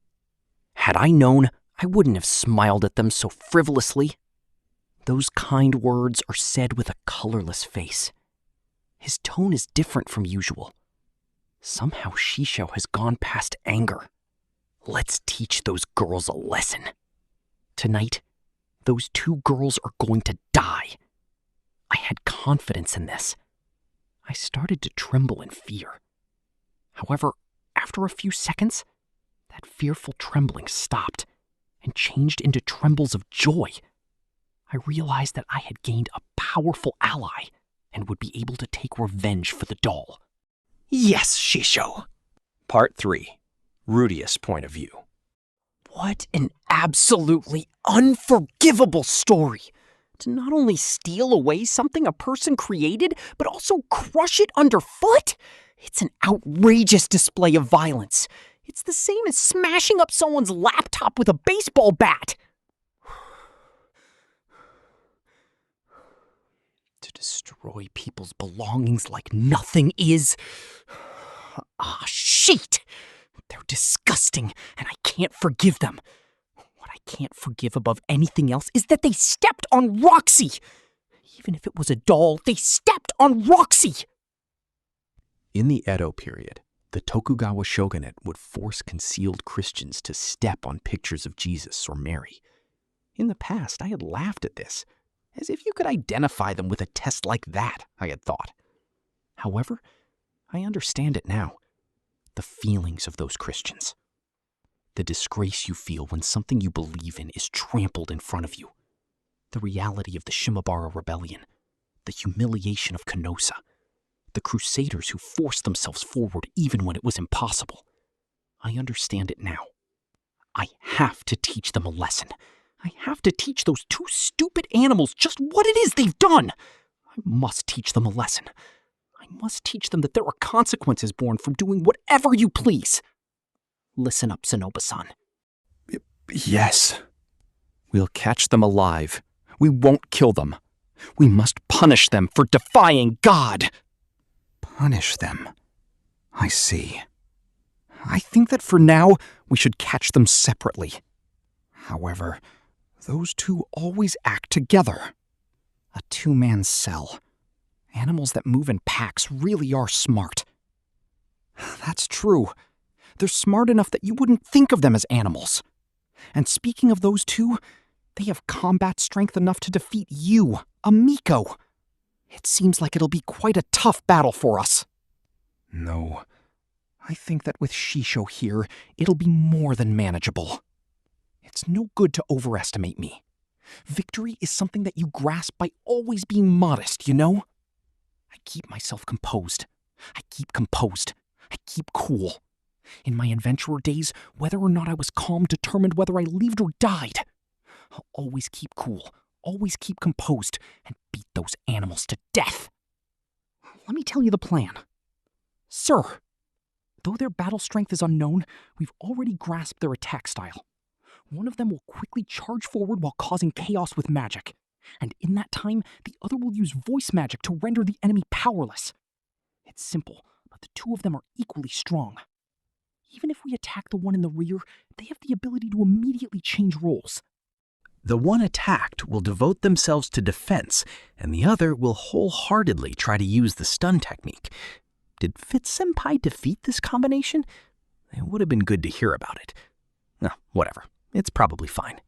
Had I known, I wouldn't have smiled at them so frivolously. Those kind words are said with a colorless face. His tone is different from usual. Somehow Shisho has gone past anger. Let's teach those girls a lesson. Tonight, those 2 girls are going to die. I had confidence in this. I started to tremble in fear. However, after a few seconds, that fearful trembling stopped and changed into trembles of joy. I realized that I had gained a powerful ally and would be able to take revenge for the doll. Yes, Shisho. Part 3. Rudeus' point of view. What an absolutely unforgivable story! To not only steal away something a person created, but also crush it underfoot? It's an outrageous display of violence. It's the same as smashing up someone's laptop with a baseball bat. To destroy people's belongings like nothing is... Ah, shit! They're disgusting, and I can't forgive them. What I can't forgive above anything else is that they stepped on Roxy. Even if it was a doll, they stepped on Roxy. In the Edo period, the Tokugawa shogunate would force concealed Christians to step on pictures of Jesus or Mary. In the past, I had laughed at this, as if you could identify them with a test like that, I had thought. However, I understand it now. The feelings of those Christians. The disgrace you feel when something you believe in is trampled in front of you. The reality of the Shimabara rebellion. The humiliation of Kenosa. The crusaders who forced themselves forward even when it was impossible. I understand it now. I have to teach them a lesson. I have to teach those 2 stupid animals just what it is they've done. I must teach them a lesson. I must teach them that there are consequences born from doing whatever you please. Listen up, Zenoba-san. Yes. We'll catch them alive. We won't kill them. We must punish them for defying God. Punish them. I see. I think that for now, we should catch them separately. However, those two always act together. A two-man cell. Animals that move in packs really are smart. That's true. They're smart enough that you wouldn't think of them as animals. And speaking of those two, they have combat strength enough to defeat you, Amiko. It seems like it'll be quite a tough battle for us. No, I think that with Shisho here, it'll be more than manageable. It's no good to overestimate me. Victory is something that you grasp by always being modest, you know? I keep myself composed. I keep composed. I keep cool. In my adventurer days, whether or not I was calm determined whether I lived or died. I'll always keep cool, always keep composed, and beat those animals to death. Let me tell you the plan. Sir, though their battle strength is unknown, we've already grasped their attack style. One of them will quickly charge forward while causing chaos with magic. And in that time, the other will use voice magic to render the enemy powerless. It's simple, but the two of them are equally strong. Even if we attack the one in the rear, they have the ability to immediately change roles. The one attacked will devote themselves to defense, and the other will wholeheartedly try to use the stun technique. Did Fitz-senpai defeat this combination? It would have been good to hear about it. No, whatever. It's probably fine.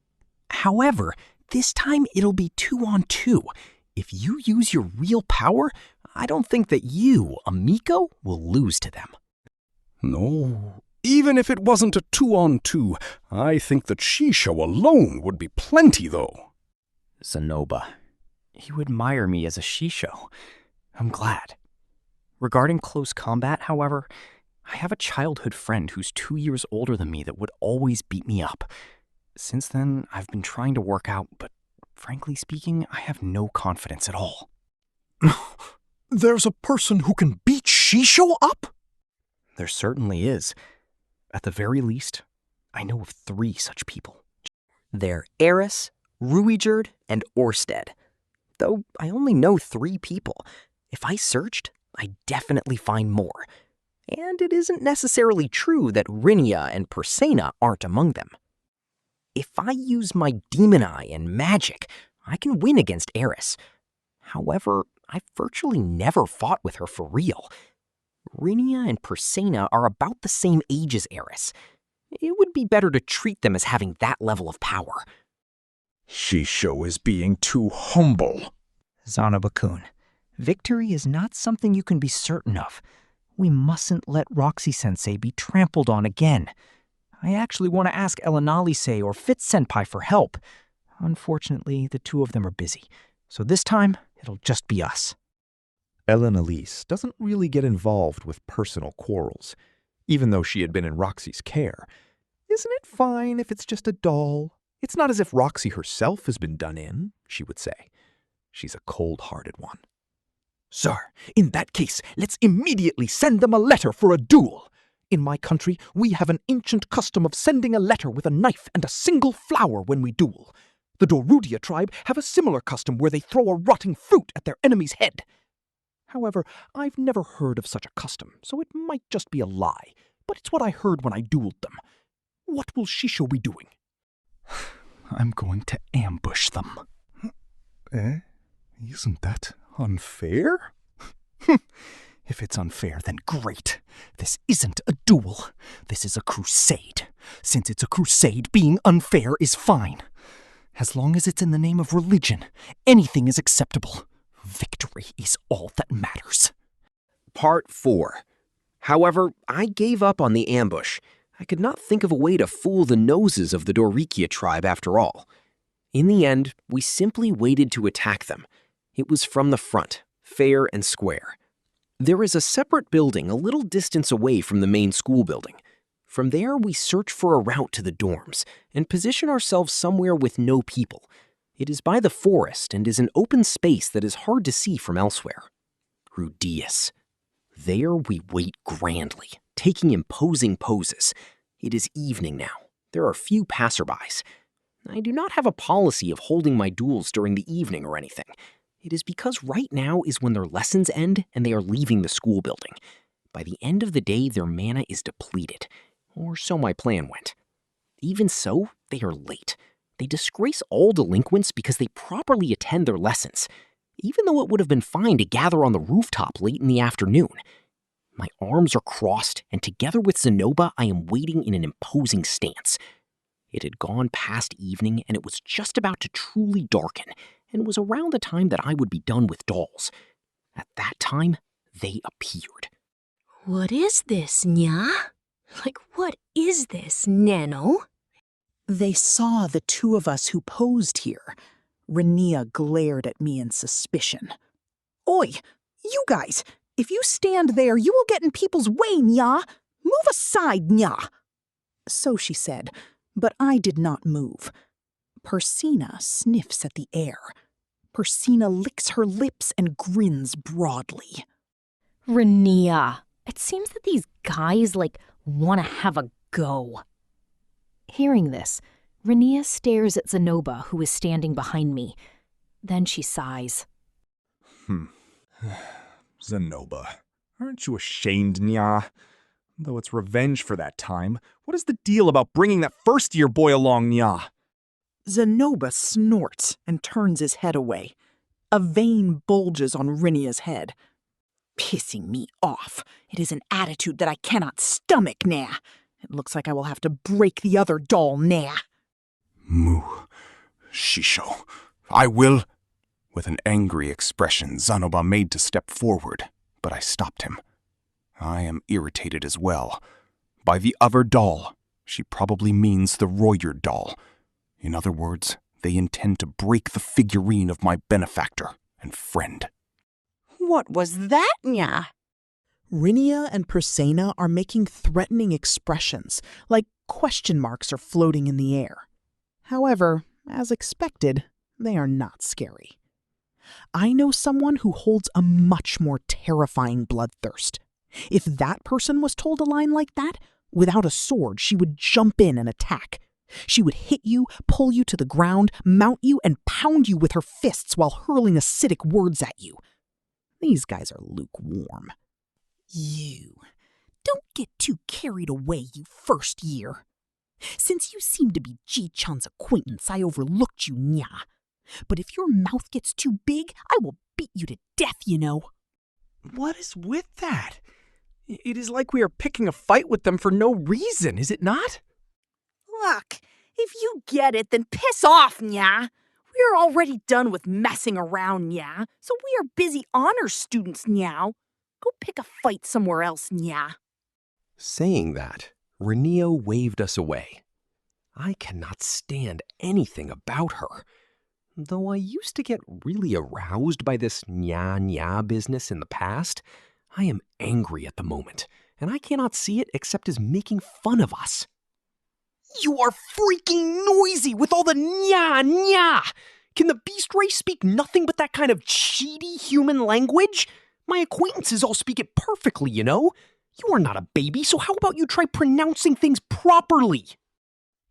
However, this time it'll be 2-on-2. If you use your real power, I don't think that you, Amiko, will lose to them. No, even if it wasn't a 2-on-2, I think that Shisho alone would be plenty, though. Zenoba, you admire me as a Shisho. I'm glad. Regarding close combat, however, I have a childhood friend who's 2 years older than me that would always beat me up. Since then, I've been trying to work out, but frankly speaking, I have no confidence at all. There's a person who can beat Shisho up? There certainly is. At the very least, I know of 3 such people. They're Eris, Ruijerd, and Orsted. Though I only know 3 people. If I searched, I'd definitely find more. And it isn't necessarily true that Rinia and Persena aren't among them. If I use my demon eye and magic, I can win against Eris. However, I've virtually never fought with her for real. Rinia and Persena are about the same age as Eris. It would be better to treat them as having that level of power. Shisho is being too humble. Zanoba-kun, victory is not something you can be certain of. We mustn't let Roxy-sensei be trampled on again. I actually want to ask Elanali-sei or Fitz-senpai for help. Unfortunately, the 2 of them are busy, so this time it'll just be us. Ellen Elise doesn't really get involved with personal quarrels, even though she had been in Roxy's care. Isn't it fine if it's just a doll? It's not as if Roxy herself has been done in, she would say. She's a cold-hearted one. Sir, in that case, let's immediately send them a letter for a duel. In my country, we have an ancient custom of sending a letter with a knife and a single flower when we duel. The Dorudia tribe have a similar custom where they throw a rotting fruit at their enemy's head. However, I've never heard of such a custom, so it might just be a lie, but it's what I heard when I dueled them. What will Shisho be doing? I'm going to ambush them. Isn't that unfair? If it's unfair, then great. This isn't a duel. This is a crusade. Since it's a crusade, being unfair is fine. As long as it's in the name of religion, anything is acceptable. Victory is all that matters. Part 4. However, I gave up on the ambush. I could not think of a way to fool the noses of the Dorikia tribe after all. In the end, we simply waited to attack them. It was from the front, fair and square. There is a separate building a little distance away from the main school building. From there, we search for a route to the dorms and position ourselves somewhere with no people. It is by the forest and is an open space that is hard to see from elsewhere. Rudeus. There we wait grandly, taking imposing poses. It is evening now. There are few passerbys. I do not have a policy of holding my duels during the evening or anything. It is because right now is when their lessons end and they are leaving the school building. By the end of the day, their mana is depleted. Or so my plan went. Even so, they are late. They disgrace all delinquents because they properly attend their lessons, even though it would have been fine to gather on the rooftop late in the afternoon. My arms are crossed, and together with Zenoba, I am waiting in an imposing stance. It had gone past evening, and it was just about to truly darken, and was around the time that I would be done with dolls. At that time, they appeared. What is this, Nya? Like, what is this, Nano? They saw the two of us who posed here. Renia glared at me in suspicion. Oi, you guys! If you stand there, you will get in people's way, Nya! Move aside, Nya! So she said, but I did not move. Persina sniffs at the air. Persina licks her lips and grins broadly. Renia, it seems that these guys, want to have a go. Hearing this, Renia stares at Zenoba, who is standing behind me. Then she sighs. Zenoba, aren't you ashamed, Nya? Though it's revenge for that time, what is the deal about bringing that first-year boy along, Nya? Zenoba snorts and turns his head away. A vein bulges on Renia's head. Pissing me off. It is an attitude that I cannot stomach, Nah. It looks like I will have to break the other doll, Nah. Shisho, I will. With an angry expression, Zanoba made to step forward, but I stopped him. I am irritated as well. By the other doll, she probably means the Royer doll. In other words, they intend to break the figurine of my benefactor and friend. What was that, Nya? Renia and Persena are making threatening expressions, like question marks are floating in the air. However, as expected, they are not scary. I know someone who holds a much more terrifying bloodthirst. If that person was told a line like that, without a sword, she would jump in and attack. She would hit you, pull you to the ground, mount you, and pound you with her fists while hurling acidic words at you. These guys are lukewarm. You. Don't get too carried away, you first year. Since you seem to be Ji-chan's acquaintance, I overlooked you, Nya. But if your mouth gets too big, I will beat you to death, you know. What is with that? It is like we are picking a fight with them for no reason, is it not? Look, if you get it, then piss off, Nya. We're already done with messing around, Nya, so we are busy honor students, Nya. Go pick a fight somewhere else, Nya. Saying that, Renia waved us away. I cannot stand anything about her. Though I used to get really aroused by this nya-nya business in the past, I am angry at the moment, and I cannot see it except as making fun of us. You are freaking noisy with all the nya-nya! Can the beast race speak nothing but that kind of cheaty human language? My acquaintances all speak it perfectly, you know? You are not a baby, so how about you try pronouncing things properly?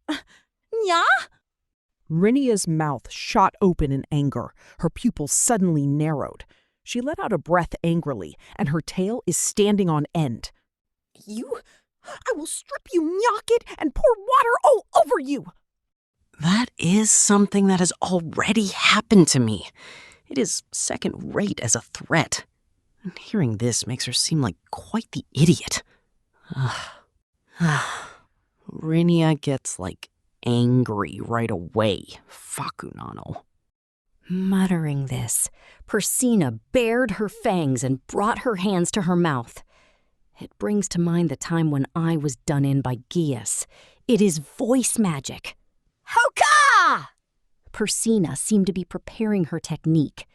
Nya? Renia's mouth shot open in anger. Her pupils suddenly narrowed. She let out a breath angrily, and her tail is standing on end. I will strip you, Nyakit, and pour water all over you! That is something that has already happened to me. It is second rate as a threat. And hearing this makes her seem like quite the idiot. Renia gets, angry right away. Fakunano. Muttering this, Persina bared her fangs and brought her hands to her mouth. It brings to mind the time when I was done in by Gias. It is voice magic. Hoka! Persina seemed to be preparing her technique.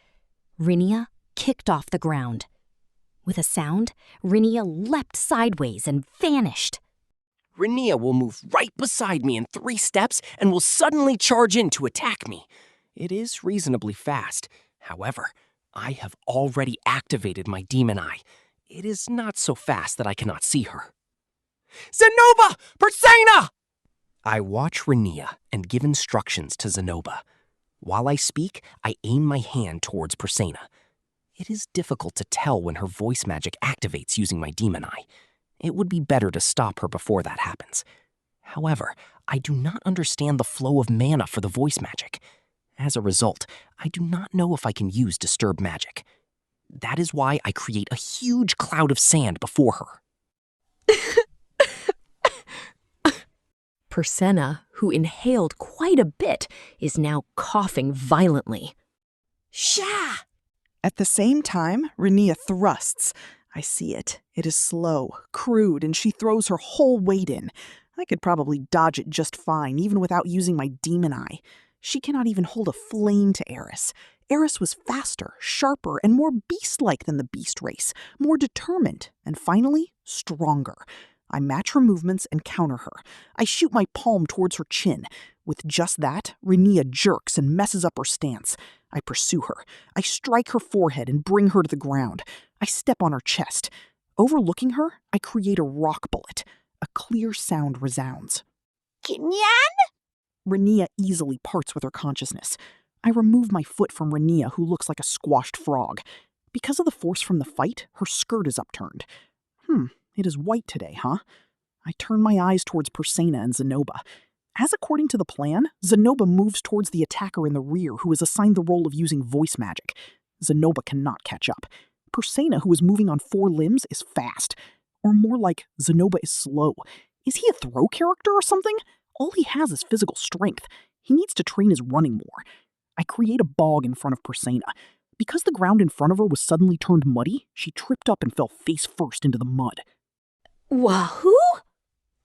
Renia kicked off the ground. With a sound, Renia leapt sideways and vanished. Renia will move right beside me in 3 steps and will suddenly charge in to attack me. It is reasonably fast. However, I have already activated my demon eye. It is not so fast that I cannot see her. Zenoba! Persena! I watch Renia and give instructions to Zenoba. While I speak, I aim my hand towards Persena. It is difficult to tell when her voice magic activates using my demon eye. It would be better to stop her before that happens. However, I do not understand the flow of mana for the voice magic. As a result, I do not know if I can use disturb magic. That is why I create a huge cloud of sand before her. Persena, who inhaled quite a bit, is now coughing violently. Sha! At the same time, Renia thrusts. I see it. It is slow, crude, and she throws her whole weight in. I could probably dodge it just fine, even without using my demon eye. She cannot even hold a flame to Eris. Eris was faster, sharper, and more beast-like than the beast race, more determined, and finally, stronger. I match her movements and counter her. I shoot my palm towards her chin. With just that, Renia jerks and messes up her stance. I pursue her. I strike her forehead and bring her to the ground. I step on her chest. Overlooking her, I create a rock bullet. A clear sound resounds. Kinyan? Renia easily parts with her consciousness. I remove my foot from Renia, who looks like a squashed frog. Because of the force from the fight, her skirt is upturned. It is white today, huh? I turn my eyes towards Persena and Zenoba. As according to the plan, Zenoba moves towards the attacker in the rear who is assigned the role of using voice magic. Zenoba cannot catch up. Persena, who is moving on 4 limbs, is fast. Or more like, Zenoba is slow. Is he a throw character or something? All he has is physical strength. He needs to train his running more. I create a bog in front of Persena. Because the ground in front of her was suddenly turned muddy, she tripped up and fell face first into the mud. Wahoo!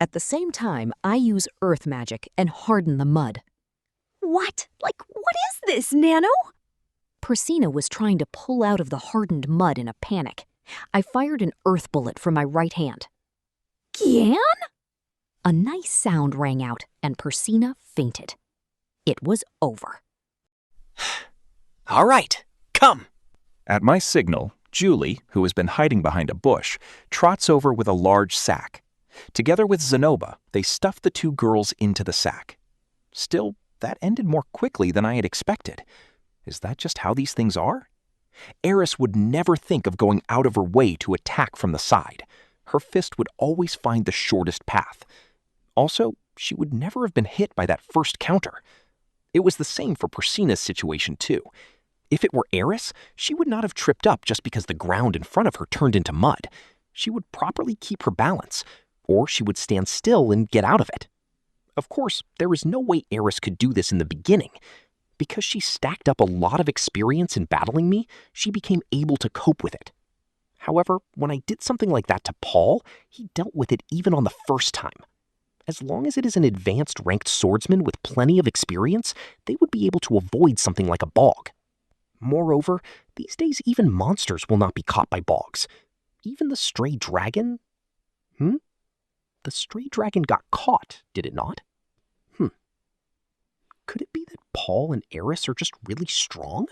At the same time, I use earth magic and harden the mud. What? What is this, Nano? Persena was trying to pull out of the hardened mud in a panic. I fired an earth bullet from my right hand. Gian? A nice sound rang out, and Persena fainted. It was over. All right, come. At my signal, Julie, who has been hiding behind a bush, trots over with a large sack. Together with Zenoba, they stuff the 2 girls into the sack. Still, that ended more quickly than I had expected. Is that just how these things are? Eris would never think of going out of her way to attack from the side. Her fist would always find the shortest path. Also, she would never have been hit by that first counter. It was the same for Persena's situation, too. If it were Eris, she would not have tripped up just because the ground in front of her turned into mud. She would properly keep her balance, or she would stand still and get out of it. Of course, there is no way Eris could do this in the beginning. Because she stacked up a lot of experience in battling me, she became able to cope with it. However, when I did something like that to Paul, he dealt with it even on the first time. As long as it is an advanced ranked swordsman with plenty of experience, they would be able to avoid something like a bog. Moreover, these days even monsters will not be caught by bogs. Even the stray dragon? The stray dragon got caught, did it not? Could it be that Paul and Eris are just really strong?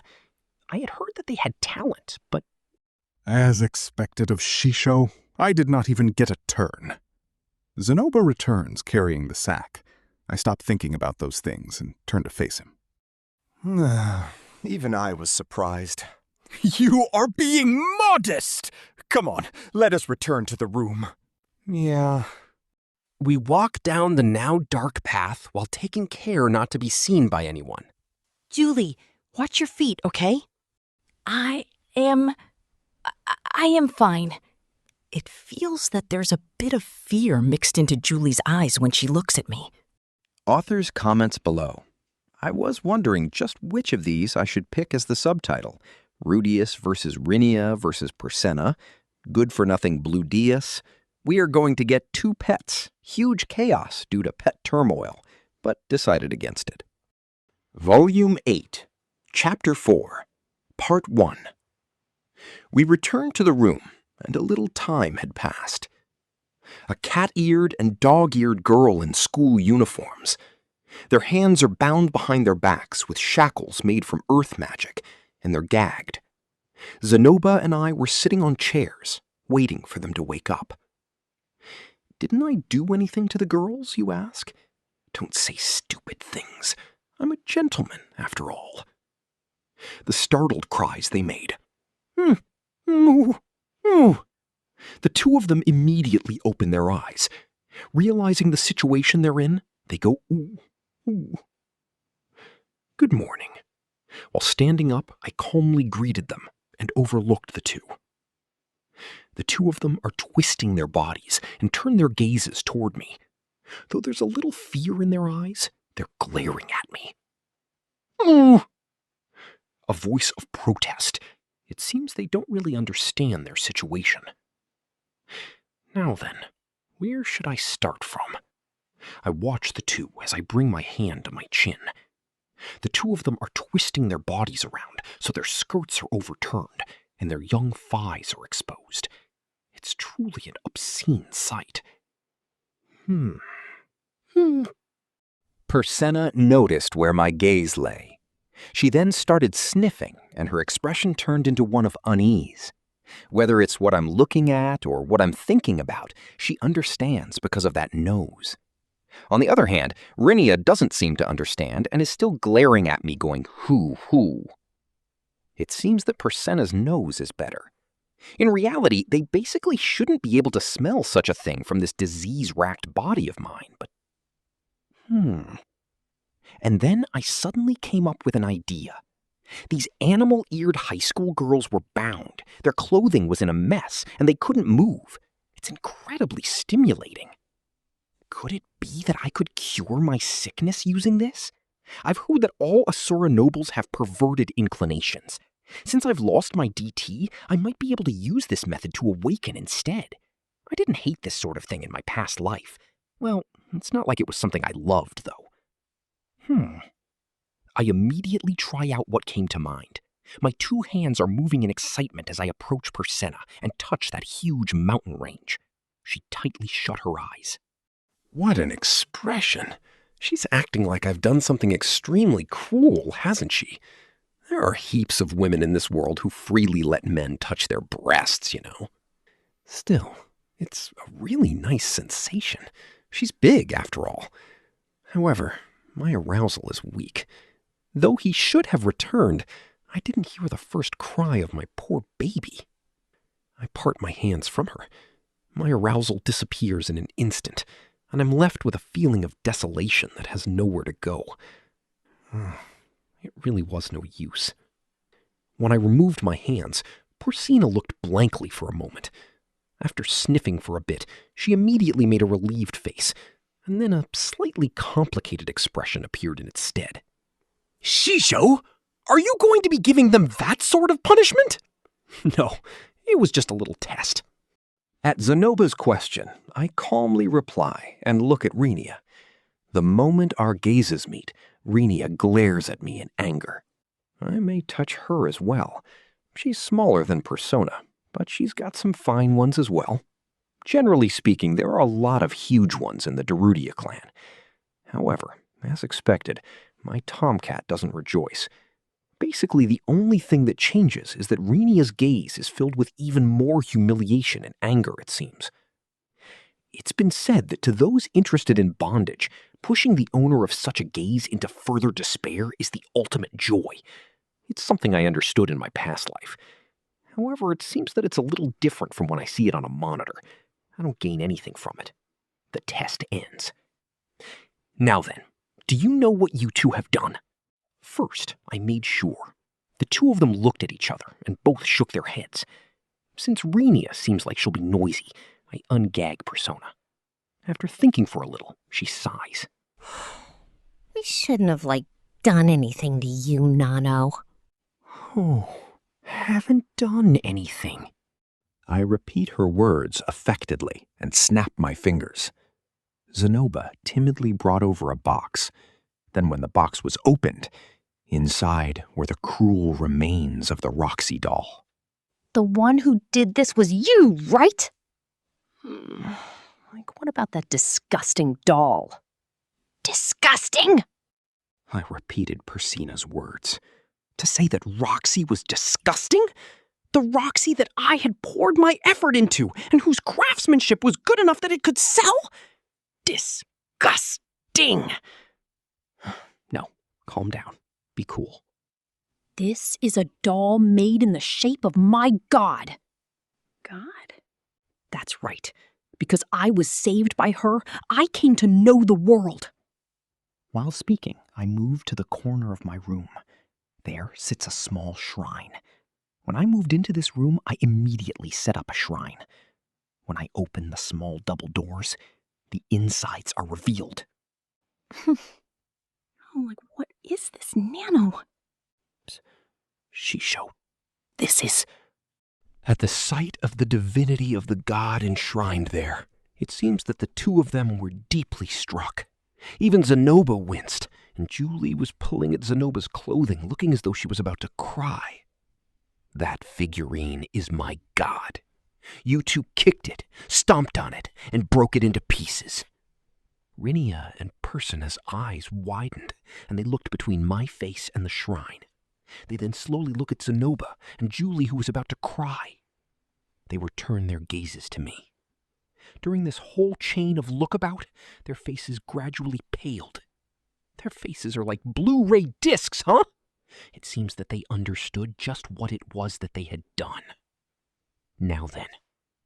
I had heard that they had talent, but... As expected of Shisho, I did not even get a turn. Zenoba returns carrying the sack. I stop thinking about those things and turn to face him. Even I was surprised. You are being modest! Come on, let us return to the room. Yeah. We walk down the now dark path while taking care not to be seen by anyone. Julie, watch your feet, okay? I am fine. It feels that there's a bit of fear mixed into Julie's eyes when she looks at me. Author's comments below. I was wondering just which of these I should pick as the subtitle. Rudeus versus Renia versus Persena. Good-for-nothing Bludeus. We are going to get 2 pets. Huge chaos due to pet turmoil, but decided against it. Volume 8, Chapter 4, Part 1. We returned to the room, and a little time had passed. A cat-eared and dog-eared girl in school uniforms. Their hands are bound behind their backs with shackles made from earth magic, and they're gagged. Zenoba and I were sitting on chairs, waiting for them to wake up. Didn't I do anything to the girls, you ask? Don't say stupid things. I'm a gentleman, after all. The startled cries they made. Moo, moo. The two of them immediately open their eyes. Realizing the situation they're in, they go ooh, ooh. Good morning. While standing up, I calmly greeted them and overlooked the two. The two of them are twisting their bodies and turn their gazes toward me. Though there's a little fear in their eyes, they're glaring at me. Ooh! A voice of protest. It seems they don't really understand their situation. Now then, where should I start from? I watch the two as I bring my hand to my chin. The two of them are twisting their bodies around so their skirts are overturned and their young thighs are exposed. It's truly an obscene sight. Persenna noticed where my gaze lay. She then started sniffing, and her expression turned into one of unease. Whether it's what I'm looking at or what I'm thinking about, she understands because of that nose. On the other hand, Rinia doesn't seem to understand and is still glaring at me going, hoo. It seems that Persenna's nose is better. In reality, they basically shouldn't be able to smell such a thing from this disease-racked body of mine, but... And then I suddenly came up with an idea. These animal-eared high school girls were bound, their clothing was in a mess, and they couldn't move. It's incredibly stimulating. Could it be that I could cure my sickness using this? I've heard that all Asura nobles have perverted inclinations. Since I've lost my DT, I might be able to use this method to awaken instead. I didn't hate this sort of thing in my past life. Well, it's not like it was something I loved, though. I immediately try out what came to mind. My two hands are moving in excitement as I approach Persenna and touch that huge mountain range. She tightly shut her eyes. What an expression. She's acting like I've done something extremely cruel, hasn't she? There are heaps of women in this world who freely let men touch their breasts, you know. Still, it's a really nice sensation. She's big, after all. However, my arousal is weak. Though he should have returned, I didn't hear the first cry of my poor baby. I part my hands from her. My arousal disappears in an instant, and I'm left with a feeling of desolation that has nowhere to go. It really was no use. When I removed my hands, Persenna looked blankly for a moment. After sniffing for a bit, she immediately made a relieved face, and then a slightly complicated expression appeared in its stead. Shisho, are you going to be giving them that sort of punishment? No, it was just a little test. At Zenoba's question, I calmly reply and look at Rinia. The moment our gazes meet, Rinia glares at me in anger. I may touch her as well. She's smaller than Persona, but she's got some fine ones as well. Generally speaking, there are a lot of huge ones in the Darudia clan. However, as expected, my tomcat doesn't rejoice. Basically, the only thing that changes is that Rinia's gaze is filled with even more humiliation and anger, it seems. It's been said that to those interested in bondage, pushing the owner of such a gaze into further despair is the ultimate joy. It's something I understood in my past life. However, it seems that it's a little different from when I see it on a monitor. I don't gain anything from it. The test ends. Now then, do you know what you two have done? First, I made sure. The two of them looked at each other and both shook their heads. Since Rinia seems like she'll be noisy, I ungag Persona. After thinking for a little, she sighs. We shouldn't have, done anything to you, Nano. Oh, haven't done anything. I repeat her words affectedly and snap my fingers. Zenoba timidly brought over a box. Then when the box was opened, inside were the cruel remains of the Roxy doll. The one who did this was you, right? What about that disgusting doll? Disgusting? I repeated Persenna's words. To say that Roxy was disgusting? The Roxy that I had poured my effort into and whose craftsmanship was good enough that it could sell? Disgusting! No, Calm down. Be cool. This is a doll made in the shape of my god. God? That's right. Because I was saved by her, I came to know the world. While speaking, I moved to the corner of my room. There sits a small shrine. When I moved into this room, I immediately set up a shrine. When I open the small double doors, the insides are revealed. What is this nano? Shisho, this is... At the sight of the divinity of the god enshrined there, it seems that the two of them were deeply struck. Even Zenoba winced, and Julie was pulling at Zenoba's clothing, looking as though she was about to cry. That figurine is my god. You two kicked it, stomped on it, and broke it into pieces. Rinia and Persona's eyes widened, and they looked between my face and the shrine. They then slowly looked at Zenoba and Julie, who was about to cry. They returned their gazes to me. During this whole chain of lookabout, their faces gradually paled. Their faces are like Blu-ray discs, huh? It seems that they understood just what it was that they had done. Now then,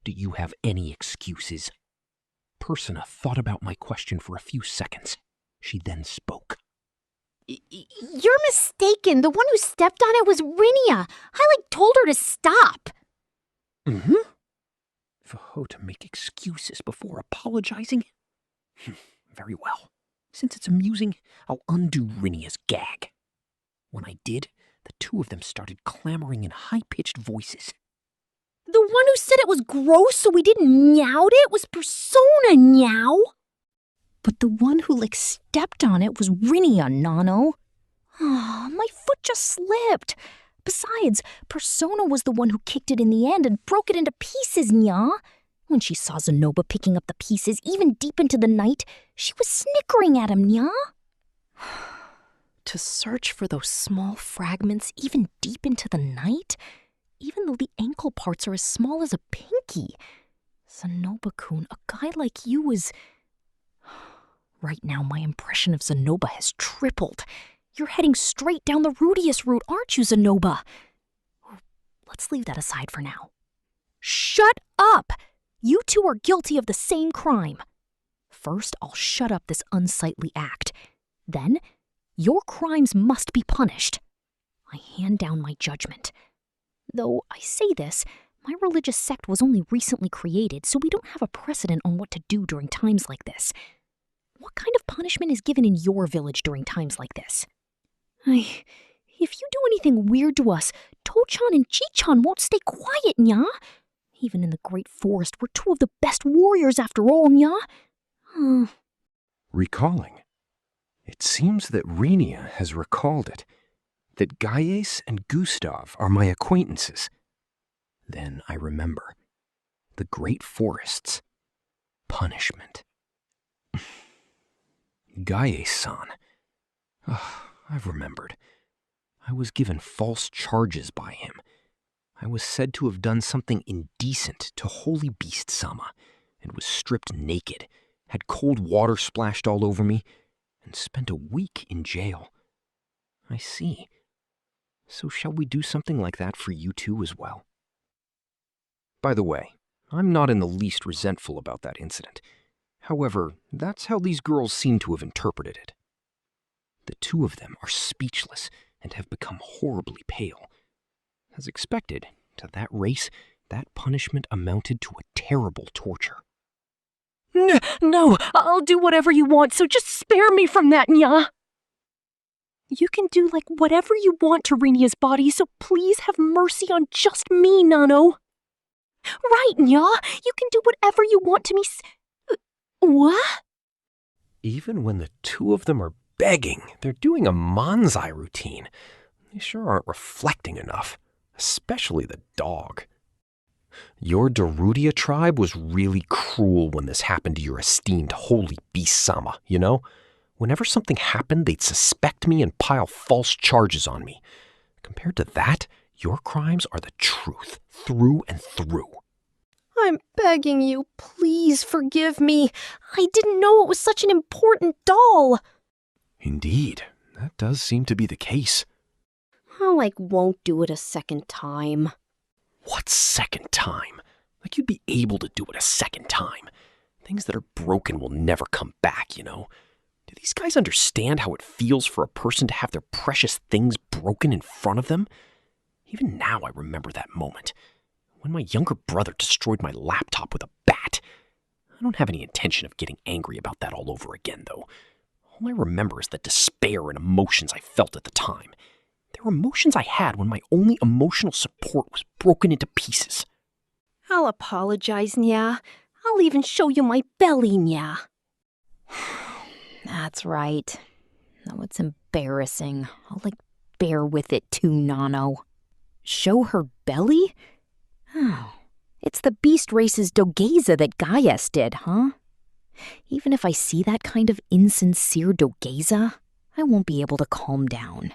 do you have any excuses? Persona thought about my question for a few seconds. She then spoke. You're mistaken. The one who stepped on it was Rinia. I told her to stop. Mm-hmm. For her to make excuses before apologizing? Very well. Since it's amusing, I'll undo Rinia's gag. When I did, the two of them started clamoring in high-pitched voices. The one who said it was gross so we didn't meowed it was Persona, meow. But the one who stepped on it was Rinia, Nano. Oh, my foot just slipped. Besides, Persona was the one who kicked it in the end and broke it into pieces, nya. When she saw Zenoba picking up the pieces even deep into the night, she was snickering at him, nya. To search for those small fragments even deep into the night, even though the ankle parts are as small as a pinky. Zenoba-kun, a guy like you is... Right now, my impression of Zenoba has tripled. You're heading straight down the Rudeus route, aren't you, Zenoba? Let's leave that aside for now. Shut up! You two are guilty of the same crime. First, I'll shut up this unsightly act. Then, your crimes must be punished. I hand down my judgment. Though I say this, my religious sect was only recently created, so we don't have a precedent on what to do during times like this. What kind of punishment is given in your village during times like this? If you do anything weird to us, To-chan and Chi-chan won't stay quiet, nya. Even in the Great Forest, we're two of the best warriors after all, nya. Recalling. It seems that Rinia has recalled it, that Gaius and Gustav are my acquaintances. Then I remember. The Great Forests. Punishment. Gaius-san. I've remembered. I was given false charges by him. I was said to have done something indecent to Holy Beast-sama, and was stripped naked, had cold water splashed all over me, and spent a week in jail. I see. So shall we do something like that for you two as well? By the way, I'm not in the least resentful about that incident. However, that's how these girls seem to have interpreted it. The two of them are speechless and have become horribly pale. As expected, to that race, that punishment amounted to a terrible torture. No, I'll do whatever you want, so just spare me from that, nya. You can do whatever you want to Rinia's body, so please have mercy on just me, Nano. Right, nya, you can do whatever you want to me. What? Even when the two of them are begging, they're doing a manzai routine. They sure aren't reflecting enough, especially the dog. Your Darudia tribe was really cruel when this happened to your esteemed Holy Beast-sama, you know? Whenever something happened, they'd suspect me and pile false charges on me. Compared to that, your crimes are the truth, through and through. I'm begging you, please forgive me. I didn't know it was such an important doll. Indeed, That does seem to be the case. I won't do it a second time. What second time? Like you'd be able to do it a second time. Things that are broken will never come back, you know? Do these guys understand how it feels for a person to have their precious things broken in front of them? Even now I remember that moment, when my younger brother destroyed my laptop with a bat. I don't have any intention of getting angry about that all over again, though. All I remember is the despair and emotions I felt at the time. They were emotions I had when my only emotional support was broken into pieces. I'll apologize, Nya. I'll even show you my belly, Nya. That's right. Though it's embarrassing. I'll, bear with it too, Nano. Show her belly? Oh, it's the Beast Race's Dogeza that Gaius did, huh? Even if I see that kind of insincere Dogeza, I won't be able to calm down.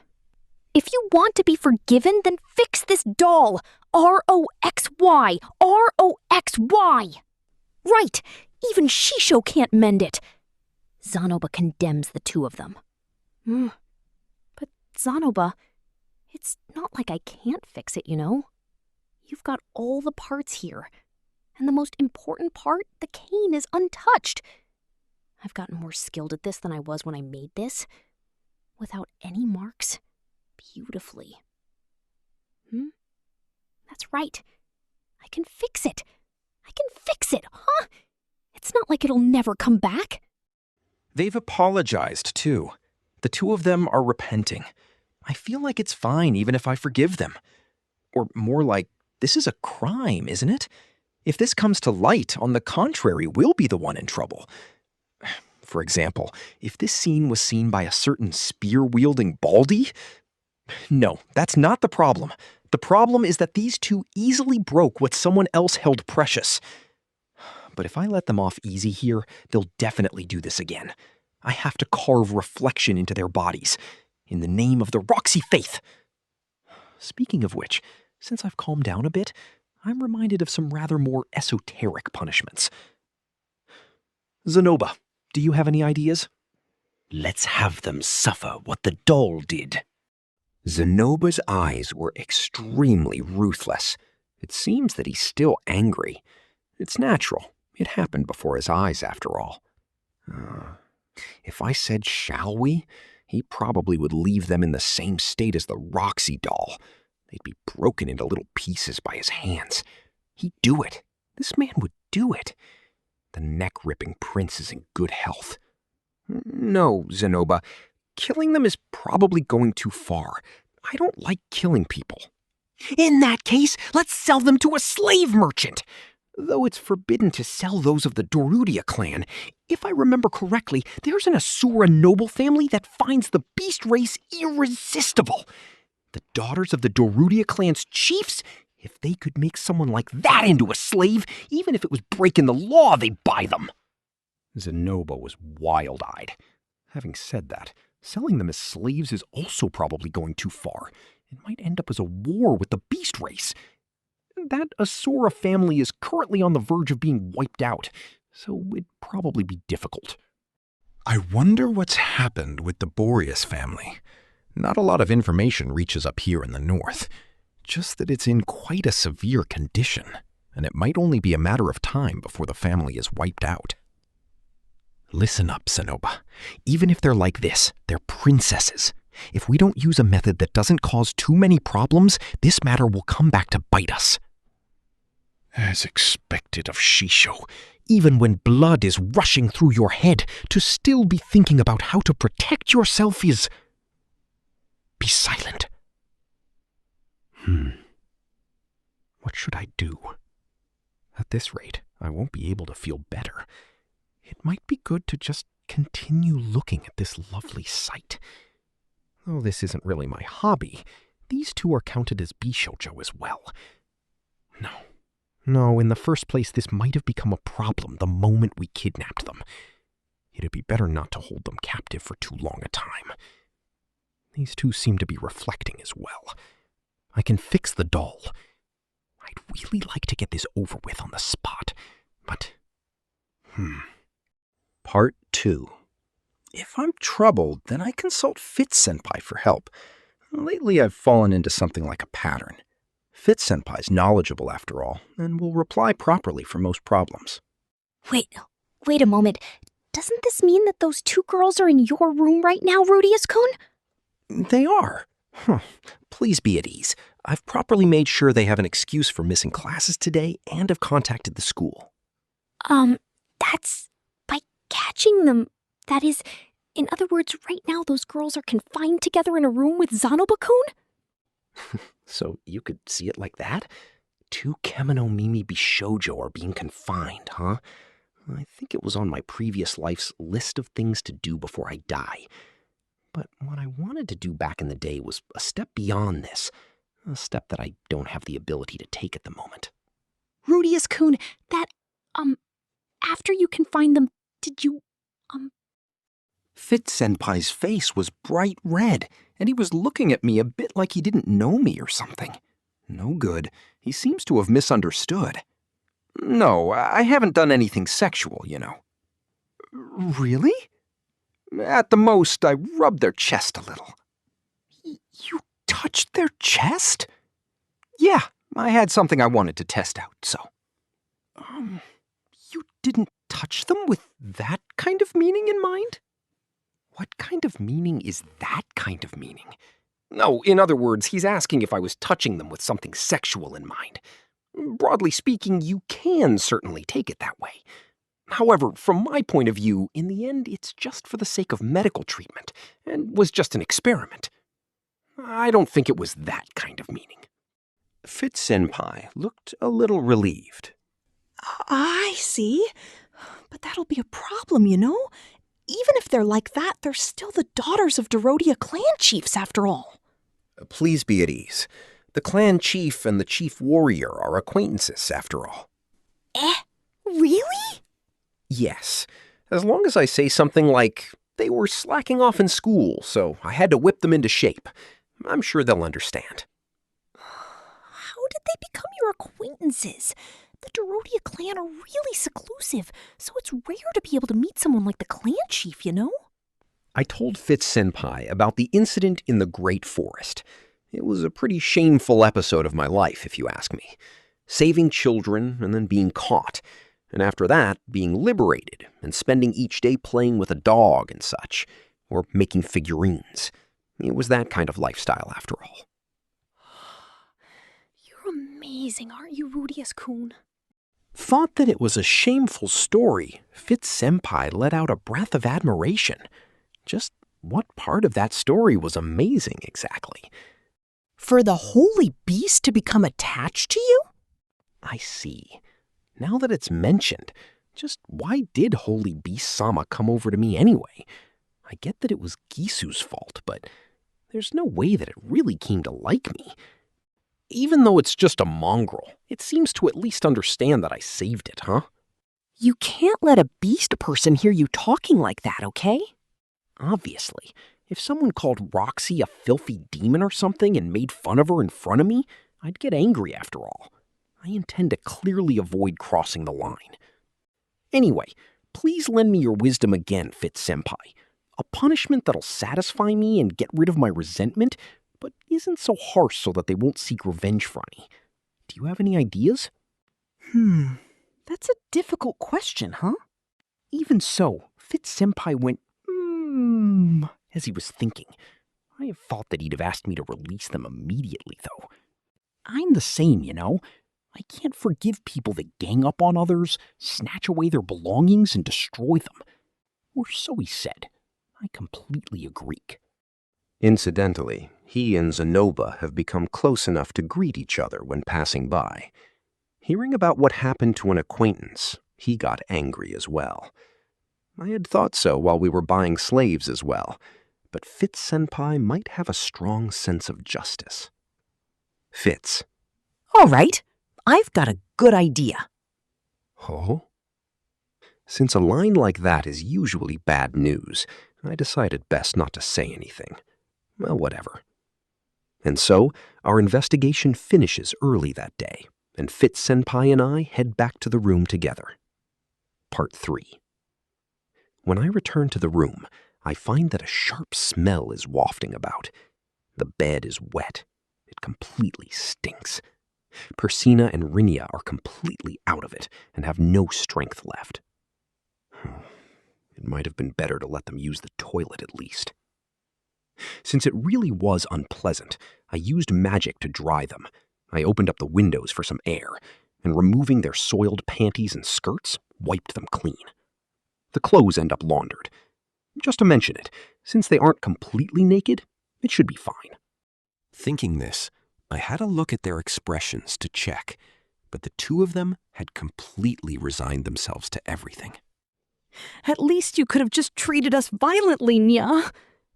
If you want to be forgiven, then fix this doll. R-O-X-Y. R-O-X-Y. Right. Even Shisho can't mend it. Zanoba condemns the two of them. But Zanoba, it's not like I can't fix it, you know? You've got all the parts here. And the most important part, the cane is untouched. I've gotten more skilled at this than I was when I made this. Without any marks. Beautifully. That's right. I can fix it. I can fix it, huh? It's not like it'll never come back. They've apologized, too. The two of them are repenting. I feel like it's fine even if I forgive them. Or more like, this is a crime, isn't it? If this comes to light, on the contrary, we'll be the one in trouble. For example, if this scene was seen by a certain spear-wielding Baldy... No, that's not the problem. The problem is that these two easily broke what someone else held precious. But if I let them off easy here, they'll definitely do this again. I have to carve reflection into their bodies, in the name of the Roxy Faith. Speaking of which, since I've calmed down a bit, I'm reminded of some rather more esoteric punishments. Zanoba, do you have any ideas? Let's have them suffer what the doll did. Zanoba's eyes were extremely ruthless. It seems that he's still angry. It's natural. It happened before his eyes, after all. If I said, shall we, he probably would leave them in the same state as the Roxy doll. They'd be broken into little pieces by his hands. He'd do it. This man would do it. The neck-ripping prince is in good health. No, Zanoba. Killing them is probably going too far. I don't like killing people. In that case, let's sell them to a slave merchant. Though it's forbidden to sell those of the Dorudia clan, if I remember correctly, there's an Asura noble family that finds the beast race irresistible. The daughters of the Dorudia clan's chiefs, if they could make someone like that into a slave, even if it was breaking the law, they'd buy them. Zanoba was wild-eyed. Having said that, selling them as slaves is also probably going too far. It might end up as a war with the beast race. That Asura family is currently on the verge of being wiped out, so it'd probably be difficult. I wonder what's happened with the Boreas family. Not a lot of information reaches up here in the north. Just that it's in quite a severe condition, and it might only be a matter of time before the family is wiped out. Listen up, Zanoba. Even if they're like this, they're princesses. If we don't use a method that doesn't cause too many problems, this matter will come back to bite us. As expected of Shisho, even when blood is rushing through your head, to still be thinking about how to protect yourself is... Be silent. What should I do? At this rate, I won't be able to feel better. It might be good to just continue looking at this lovely sight. Though this isn't really my hobby, these two are counted as bishoujo as well. No, in the first place, this might have become a problem the moment we kidnapped them. It'd be better not to hold them captive for too long a time. These two seem to be reflecting as well. I can fix the doll. I'd really like to get this over with on the spot, but... Part 2. If I'm troubled, then I consult Fitz-senpai for help. Lately, I've fallen into something like a pattern. Fitz-senpai's knowledgeable, after all, and will reply properly for most problems. Wait a moment. Doesn't this mean that those two girls are in your room right now, Rudeus-kun? They are. Please be at ease. I've properly made sure they have an excuse for missing classes today and have contacted the school. That's by catching them. That is, in other words, right now those girls are confined together in a room with Zanoba-kun? So you could see it like that? 2 Kemono Mimi Bishoujo are being confined, huh? I think it was on my previous life's list of things to do before I die. But what I wanted to do back in the day was a step beyond this. A step that I don't have the ability to take at the moment. Rudeus-kun, after you confined them, did you, Fitz-senpai's face was bright red, and he was looking at me a bit like he didn't know me or something. No good. He seems to have misunderstood. No, I haven't done anything sexual, you know. Really? At the most, I rubbed their chest a little. You touched their chest? Yeah, I had something I wanted to test out, so. You didn't touch them with that kind of meaning in mind? What kind of meaning is that kind of meaning? No, in other words, he's asking if I was touching them with something sexual in mind. Broadly speaking, you can certainly take it that way. However, from my point of view, in the end, it's just for the sake of medical treatment, and was just an experiment. I don't think it was that kind of meaning. Fitz-senpai looked a little relieved. I see. But that'll be a problem, you know? Even if they're like that, they're still the daughters of Dorodia clan chiefs, after all. Please be at ease. The clan chief and the chief warrior are acquaintances, after all. Really? Yes. As long as I say something like, they were slacking off in school, so I had to whip them into shape. I'm sure they'll understand. How did they become your acquaintances? The Dorodia clan are really seclusive, so it's rare to be able to meet someone like the clan chief, you know? I told Fitz-senpai about the incident in the Great Forest. It was a pretty shameful episode of my life, if you ask me. Saving children and then being caught, and after that, being liberated and spending each day playing with a dog and such, or making figurines. It was that kind of lifestyle, after all. You're amazing, aren't you, Rudeus-kun? Thought that it was a shameful story, Fitz-senpai let out a breath of admiration. Just what part of that story was amazing, exactly? For the holy beast to become attached to you? I see. Now that it's mentioned, just why did Holy Beast-sama come over to me anyway? I get that it was Gisu's fault, but there's no way that it really came to like me. Even though it's just a mongrel, it seems to at least understand that I saved it, huh? You can't let a beast person hear you talking like that, okay? Obviously. If someone called Roxy a filthy demon or something and made fun of her in front of me, I'd get angry after all. I intend to clearly avoid crossing the line. Anyway, please lend me your wisdom again, Fitz-senpai. A punishment that'll satisfy me and get rid of my resentment, but isn't so harsh so that they won't seek revenge for me. Do you have any ideas? That's a difficult question, huh? Even so, Fitz-senpai went, as he was thinking. I have thought that he'd have asked me to release them immediately, though. I'm the same, you know. I can't forgive people that gang up on others, snatch away their belongings, and destroy them. Or so he said. I completely agree. Incidentally, he and Zanoba have become close enough to greet each other when passing by. Hearing about what happened to an acquaintance, he got angry as well. I had thought so while we were buying slaves as well, but Fitz-senpai might have a strong sense of justice. Fitz. All right, I've got a good idea. Oh? Since a line like that is usually bad news, I decided best not to say anything. Well, whatever. And so, our investigation finishes early that day, and Fitz-senpai and I head back to the room together. Part 3. When I returned to the room, I find that a sharp smell is wafting about. The bed is wet. It completely stinks. Persina and Rinia are completely out of it and have no strength left. It might have been better to let them use the toilet at least. Since it really was unpleasant, I used magic to dry them. I opened up the windows for some air, and removing their soiled panties and skirts, wiped them clean. The clothes end up laundered. Just to mention it, since they aren't completely naked, it should be fine. Thinking this, I had a look at their expressions to check, but the two of them had completely resigned themselves to everything. At least you could have just treated us violently, Nya.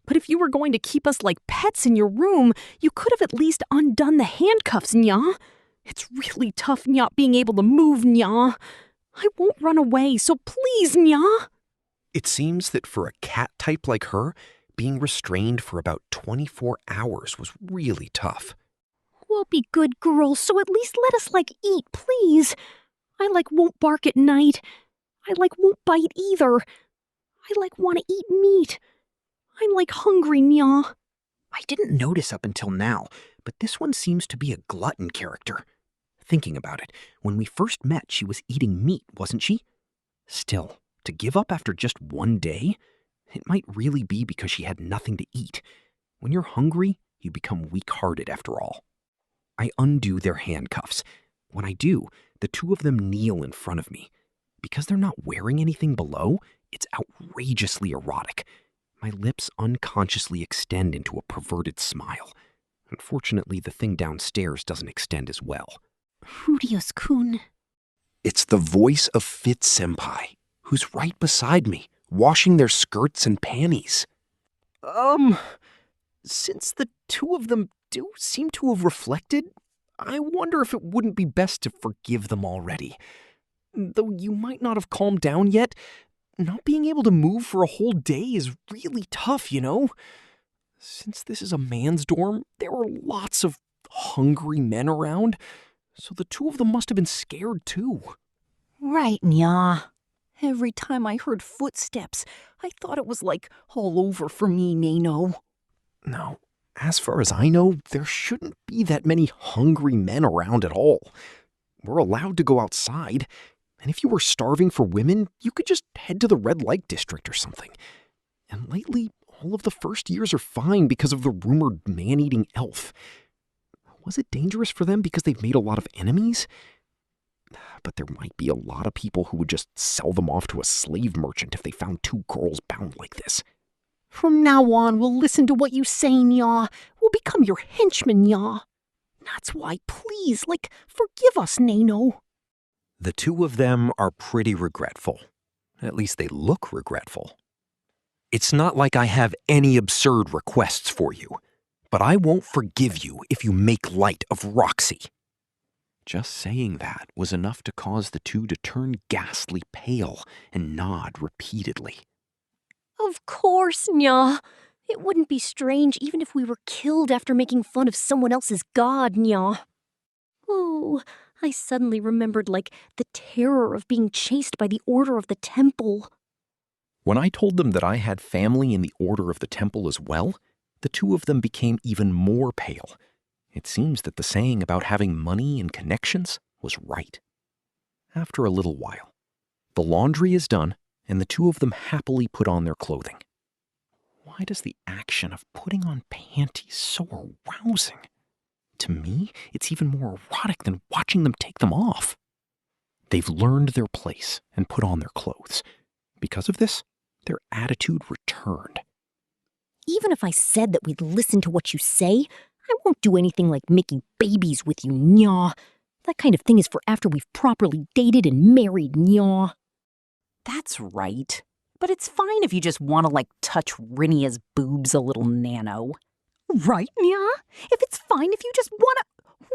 But if you were going to keep us like pets in your room, you could have at least undone the handcuffs, Nya. It's really tough not being able to move, Nya. I won't run away, so please, Nya. It seems that for a cat type like her, being restrained for about 24 hours was really tough. We'll be good girls, so at least let us eat, please. I won't bark at night. I won't bite either. I want to eat meat. I'm hungry, Nya. I didn't notice up until now, but this one seems to be a glutton character. Thinking about it, when we first met, she was eating meat, wasn't she? Still, to give up after just one day? It might really be because she had nothing to eat. When you're hungry, you become weak-hearted after all. I undo their handcuffs. When I do, the two of them kneel in front of me. Because they're not wearing anything below, it's outrageously erotic. My lips unconsciously extend into a perverted smile. Unfortunately, the thing downstairs doesn't extend as well. Rudeus-kun. It's the voice of Fit-senpai, who's right beside me, washing their skirts and panties. Since the two of them do seem to have reflected, I wonder if it wouldn't be best to forgive them already. Though you might not have calmed down yet, not being able to move for a whole day is really tough, you know? Since this is a man's dorm, there were lots of hungry men around, so the two of them must have been scared too. Right, Nya. Every time I heard footsteps, I thought it was all over for me, Nano. No, as far as I know, there shouldn't be that many hungry men around at all. We're allowed to go outside, and if you were starving for women, you could just head to the red light district or something. And lately, all of the first years are fine because of the rumored man-eating elf. Was it dangerous for them because they've made a lot of enemies? But there might be a lot of people who would just sell them off to a slave merchant if they found two girls bound like this. From now on, we'll listen to what you say, Nya. We'll become your henchmen, Nya. That's why, please, forgive us, Nano. The two of them are pretty regretful. At least they look regretful. It's not like I have any absurd requests for you, but I won't forgive you if you make light of Roxy. Just saying that was enough to cause the two to turn ghastly pale and nod repeatedly. Of course, Nya. It wouldn't be strange even if we were killed after making fun of someone else's god, Nya. Oh, I suddenly remembered, the terror of being chased by the Order of the Temple. When I told them that I had family in the Order of the Temple as well, the two of them became even more pale. It seems that the saying about having money and connections was right. After a little while, the laundry is done, and the two of them happily put on their clothing. Why does the action of putting on panties so arousing? To me, it's even more erotic than watching them take them off. They've learned their place and put on their clothes. Because of this, their attitude returned. Even if I said that we'd listen to what you say, I won't do anything like making babies with you, Nya. That kind of thing is for after we've properly dated and married, Nya. That's right. But it's fine if you just want to, touch Rinia's boobs a little, Nano. Right, Nya? If it's fine if you just want to...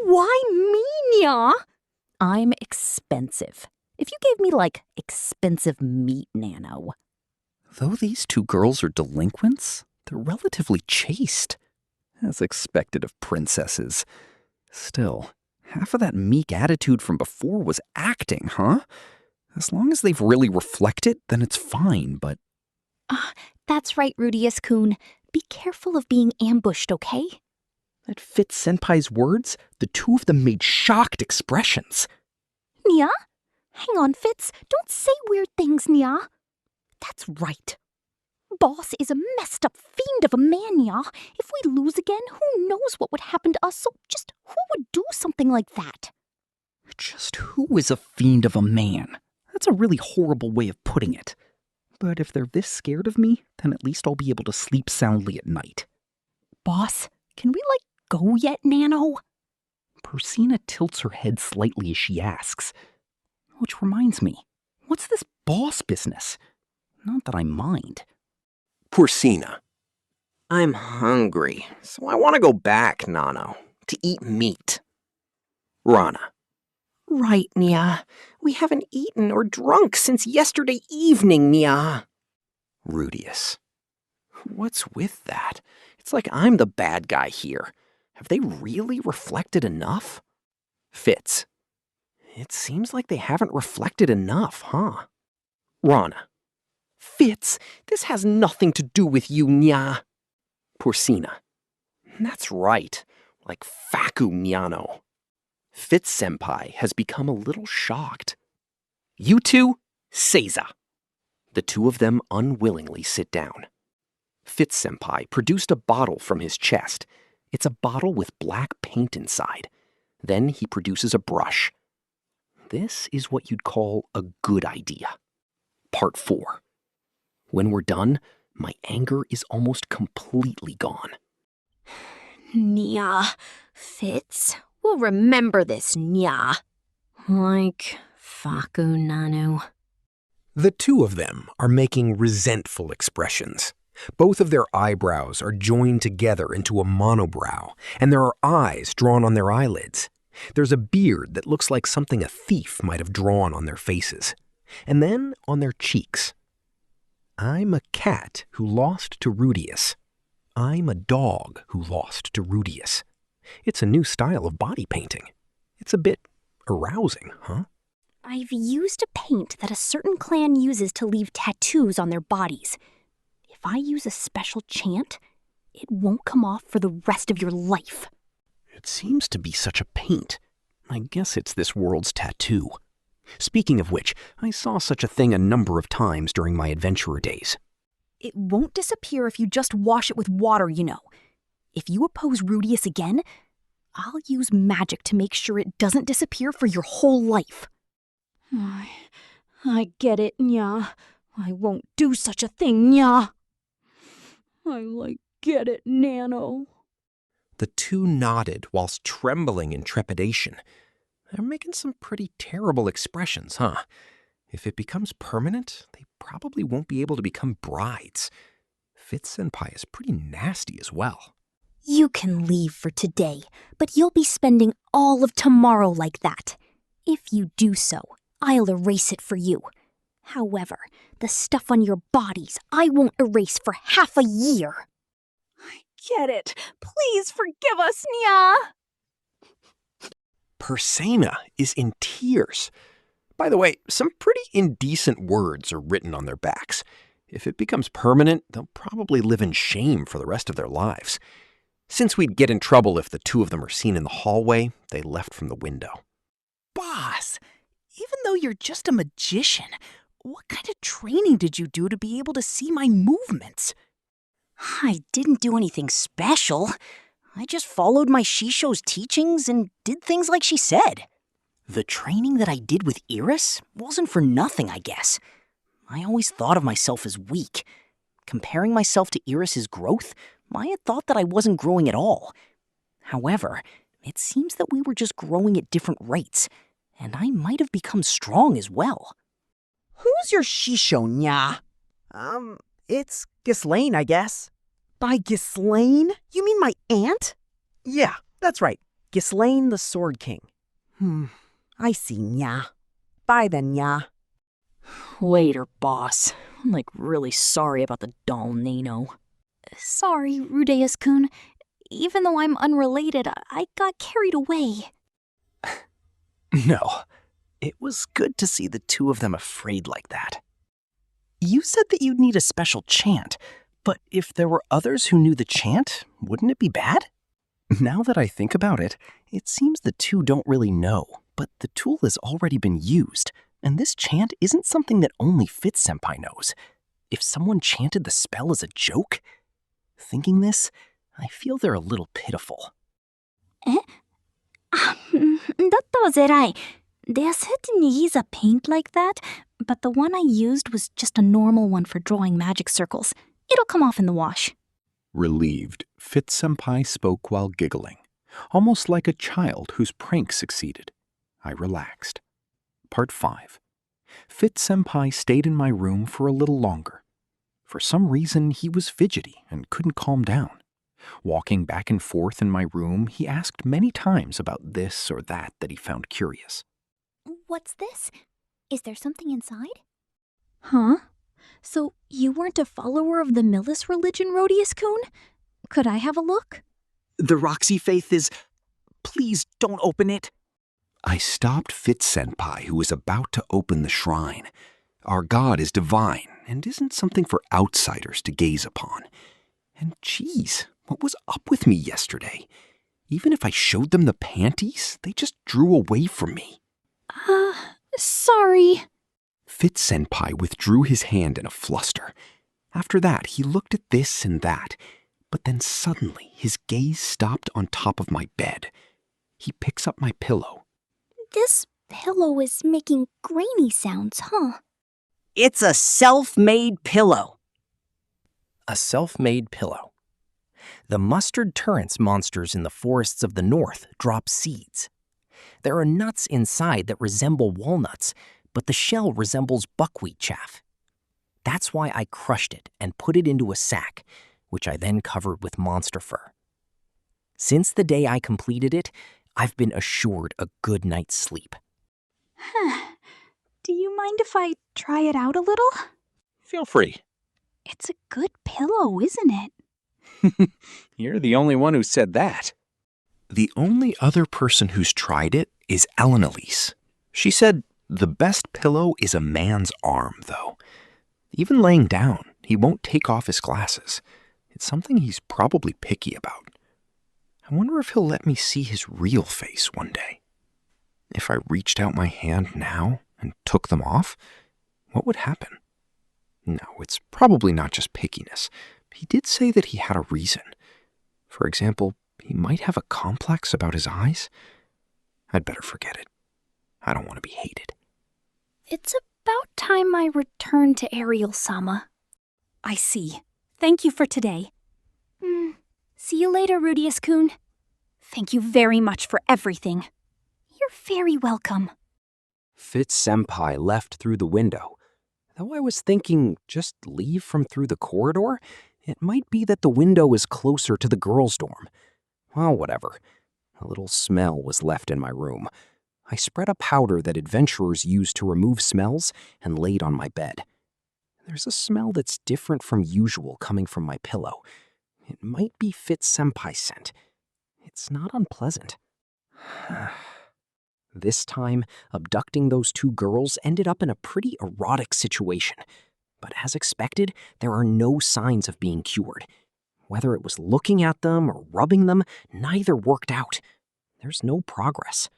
Why me, Nya? I'm expensive. If you gave me, expensive meat, Nano. Though these two girls are delinquents, they're relatively chaste, as expected of princesses. Still, half of that meek attitude from before was acting, huh? As long as they've really reflected, then it's fine, but... That's right, Rudeus-kun. Be careful of being ambushed, okay? At Fitz-senpai's words, the two of them made shocked expressions. Nya? Hang on, Fitz. Don't say weird things, Nya. That's right. Boss is a messed up fiend of a man, Nya. If we lose again, who knows what would happen to us, so just who would do something like that? Just who is a fiend of a man? That's a really horrible way of putting it. But if they're this scared of me, then at least I'll be able to sleep soundly at night. Boss, can we, go yet, Nano? Persina tilts her head slightly as she asks. Which reminds me, what's this boss business? Not that I mind. Persina. I'm hungry, so I want to go back, Nano, to eat meat. Rana. Right, Nya. We haven't eaten or drunk since yesterday evening, Nya. Rudeus. What's with that? It's like I'm the bad guy here. Have they really reflected enough? Fitz. It seems like they haven't reflected enough, huh? Rana. Fitz, this has nothing to do with you, Nya. Persina. That's right. Like Faku Nyano. Fitz-senpai has become a little shocked. You two, Seiza. The two of them unwillingly sit down. Fitz-senpai produced a bottle from his chest. It's a bottle with black paint inside. Then he produces a brush. This is what you'd call a good idea. Part 4. When we're done, my anger is almost completely gone. Nya, Fitz, we'll remember this, Nya. Like Faku Nanu. The two of them are making resentful expressions. Both of their eyebrows are joined together into a monobrow, and there are eyes drawn on their eyelids. There's a beard that looks like something a thief might have drawn on their faces. And then on their cheeks. I'm a cat who lost to Rudeus. I'm a dog who lost to Rudeus. It's a new style of body painting. It's a bit arousing, huh? I've used a paint that a certain clan uses to leave tattoos on their bodies. If I use a special chant, it won't come off for the rest of your life. It seems to be such a paint. I guess it's this world's tattoo. Speaking of which, I saw such a thing a number of times during my adventurer days. It won't disappear if you just wash it with water, you know. If you oppose Rudeus again, I'll use magic to make sure it doesn't disappear for your whole life. I get it, Nya. I won't do such a thing, Nya. I get it, Nano. The two nodded whilst trembling in trepidation. They're making some pretty terrible expressions, huh? If it becomes permanent, they probably won't be able to become brides. Fitz-senpai is pretty nasty as well. You can leave for today, but you'll be spending all of tomorrow like that. If you do so, I'll erase it for you. However, the stuff on your bodies I won't erase for half a year. I get it. Please forgive us, Nya. Persina is in tears. By the way, some pretty indecent words are written on their backs. If it becomes permanent, they'll probably live in shame for the rest of their lives. Since we'd get in trouble if the two of them are seen in the hallway, they left from the window. Boss, even though you're just a magician, what kind of training did you do to be able to see my movements? I didn't do anything special. I just followed my Shisho's teachings and did things like she said. The training that I did with Iris wasn't for nothing, I guess. I always thought of myself as weak. Comparing myself to Iris's growth, I had thought that I wasn't growing at all. However, it seems that we were just growing at different rates, and I might have become strong as well. Who's your Shisho, Nya? It's Ghislaine, I guess. By Ghislaine? You mean my aunt? Yeah, that's right. Ghislaine the Sword King. I see, Nya. Bye then, Nya. Later, boss. I'm really sorry about the doll Nano. Sorry, Rudeus-kun. Even though I'm unrelated, I got carried away. No, it was good to see the two of them afraid like that. You said that you'd need a special chant, but if there were others who knew the chant, wouldn't it be bad? Now that I think about it, it seems the two don't really know, but the tool has already been used, and this chant isn't something that only Fitz-senpai knows. If someone chanted the spell as a joke? Thinking this, I feel they're a little pitiful. だったらゼライ. There certainly is a paint like that, but the one I used was just a normal one for drawing magic circles. It'll come off in the wash. Relieved, Fitz-senpai spoke while giggling, almost like a child whose prank succeeded. I relaxed. Part 5. Fitz-senpai stayed in my room for a little longer. For some reason, he was fidgety and couldn't calm down. Walking back and forth in my room, he asked many times about this or that he found curious. What's this? Is there something inside? Huh? So you weren't a follower of the Millis religion, Rudeus-kun? Could I have a look? The Roxy faith is... Please don't open it. I stopped Fitz-senpai, who was about to open the shrine. Our god is divine and isn't something for outsiders to gaze upon. And geez, what was up with me yesterday? Even if I showed them the panties, they just drew away from me. Sorry. Fitz-senpai withdrew his hand in a fluster. After that, he looked at this and that, but then suddenly his gaze stopped on top of my bed. He picks up my pillow. This pillow is making grainy sounds, huh? It's a self-made pillow. A self-made pillow. The mustard torrents monsters in the forests of the north drop seeds. There are nuts inside that resemble walnuts, but the shell resembles buckwheat chaff. That's why I crushed it and put it into a sack, which I then covered with monster fur. Since the day I completed it, I've been assured a good night's sleep. Do you mind if I try it out a little? Feel free. It's a good pillow, isn't it? You're the only one who said that. The only other person who's tried it is Elise. She said the best pillow is a man's arm, though. Even laying down, he won't take off his glasses. It's something he's probably picky about. I wonder if he'll let me see his real face one day. If I reached out my hand now and took them off, what would happen? No, it's probably not just pickiness. He did say that he had a reason. For example, he might have a complex about his eyes. I'd better forget it. I don't want to be hated. It's about time I return to Ariel-sama. I see. Thank you for today. See you later, Rudeus-kun. Thank you very much for everything. You're very welcome. Fitz-senpai left through the window. Though I was thinking, just leave from through the corridor, it might be that the window is closer to the girls' dorm. Well, whatever. A little smell was left in my room. I spread a powder that adventurers use to remove smells and laid on my bed. There's a smell that's different from usual coming from my pillow. It might be Fitz-senpai's scent. It's not unpleasant. This time, abducting those two girls ended up in a pretty erotic situation. But as expected, there are no signs of being cured. Whether it was looking at them or rubbing them, neither worked out. There's no progress.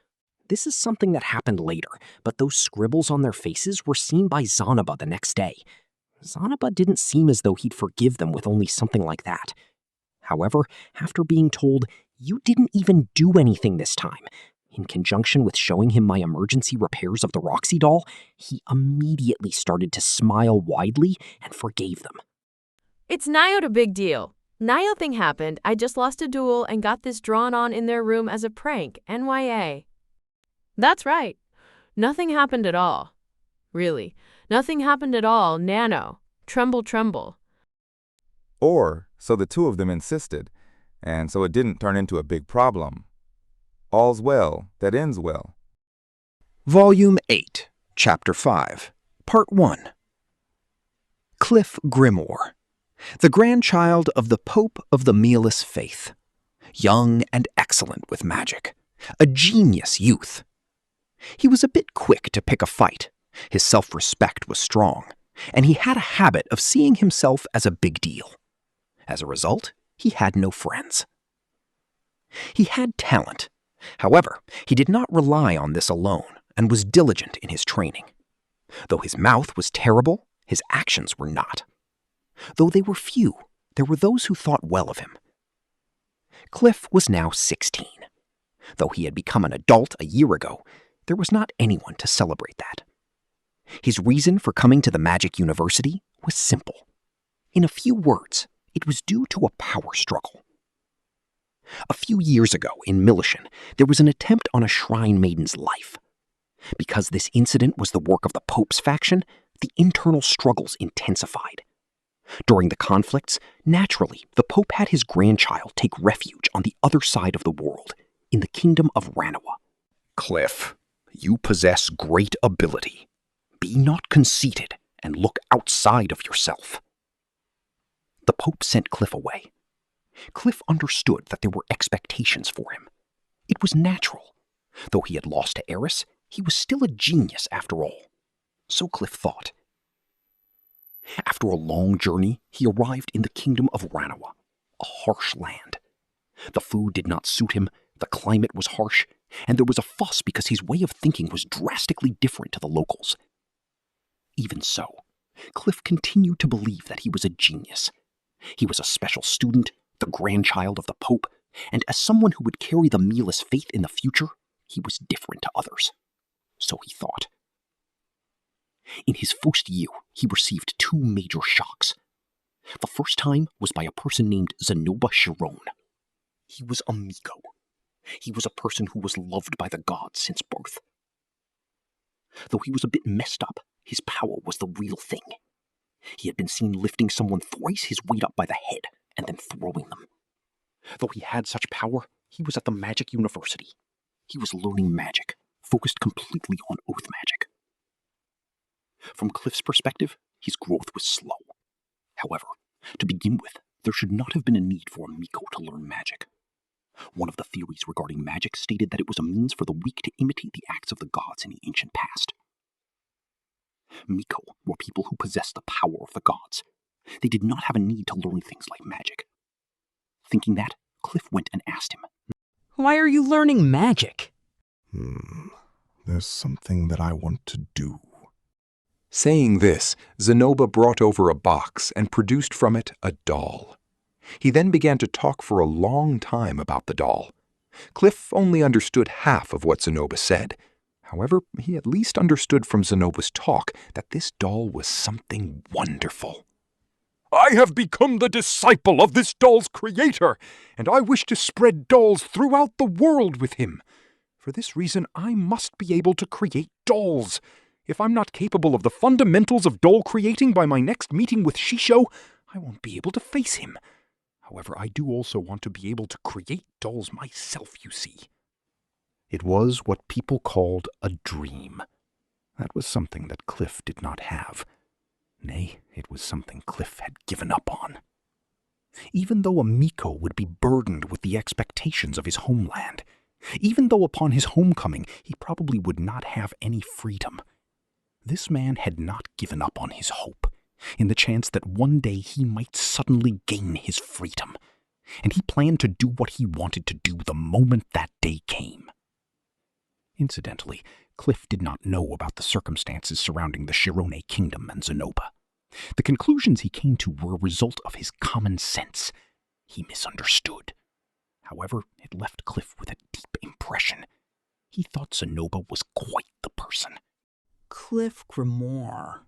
This is something that happened later, but those scribbles on their faces were seen by Zanaba the next day. Zanaba didn't seem as though he'd forgive them with only something like that. However, after being told, "You didn't even do anything this time," in conjunction with showing him my emergency repairs of the Roxy doll, he immediately started to smile widely and forgave them. It's not a big deal. Nio thing happened. I just lost a duel and got this drawn on in their room as a prank. NYA. That's right. Nothing happened at all. Really. Nothing happened at all. Nano. Tremble, tremble. Or, so the two of them insisted, and so it didn't turn into a big problem. All's well that ends well. Volume 8, Chapter 5, Part 1. Cliff Grimoire, the grandchild of the Pope of the Meatless Faith. Young and excellent with magic. A genius youth. He was a bit quick to pick a fight. His self-respect was strong. and he had a habit of seeing himself as a big deal. As a result, he had no friends. He had talent. However, he did not rely on this alone and was diligent in his training. Though his mouth was terrible, his actions were not. Though they were few, there were those who thought well of him. Cliff was now 16. Though he had become an adult a year ago, there was not anyone to celebrate that. His reason for coming to the Magic University was simple. In a few words, it was due to a power struggle. A few years ago in Milishan, there was an attempt on a shrine maiden's life. Because this incident was the work of the Pope's faction, the internal struggles intensified. During the conflicts, naturally, the Pope had his grandchild take refuge on the other side of the world, in the kingdom of Ranawa. Cliff, you possess great ability. Be not conceited and look outside of yourself. The Pope sent Cliff away. Cliff understood that there were expectations for him. It was natural. Though he had lost to Eris, he was still a genius after all. So Cliff thought. After a long journey, he arrived in the kingdom of Ranawa, a harsh land. The food did not suit him, the climate was harsh, and there was a fuss because his way of thinking was drastically different to the locals. Even so, Cliff continued to believe that he was a genius. He was a special student, the grandchild of the Pope, and as someone who would carry the Mila's faith in the future, he was different to others. So he thought. In his first year, he received two major shocks. The first time was by a person named Zenoba Chiron. He was a Miko. He was a person who was loved by the gods since birth. Though he was a bit messed up, his power was the real thing. He had been seen lifting someone thrice his weight up by the head and then throwing them. Though he had such power, he was at the Magic University. He was learning magic, focused completely on oath magic. From Cliff's perspective, his growth was slow. However, to begin with, there should not have been a need for a Miko to learn magic. One of the theories regarding magic stated that it was a means for the weak to imitate the acts of the gods in the ancient past. Miko were people who possessed the power of the gods. They did not have a need to learn things like magic. Thinking that, Cliff went and asked him, "Why are you learning magic?" There's something that I want to do. Saying this, Zenoba brought over a box and produced from it a doll. He then began to talk for a long time about the doll. Cliff only understood half of what Zenoba said. However, he at least understood from Zenoba's talk that this doll was something wonderful. I have become the disciple of this doll's creator, and I wish to spread dolls throughout the world with him. For this reason, I must be able to create dolls. If I'm not capable of the fundamentals of doll creating by my next meeting with Shisho, I won't be able to face him. However, I do also want to be able to create dolls myself, you see. It was what people called a dream. That was something that Cliff did not have. Nay, it was something Cliff had given up on. Even though a Miko would be burdened with the expectations of his homeland, even though upon his homecoming he probably would not have any freedom, this man had not given up on his hope, in the chance that one day he might suddenly gain his freedom, and he planned to do what he wanted to do the moment that day came. Incidentally, Cliff did not know about the circumstances surrounding the Shirone kingdom and Zenoba. The conclusions he came to were a result of his common sense. He misunderstood. However, it left Cliff with a deep impression. He thought Zenoba was quite the person. Cliff Grimoire,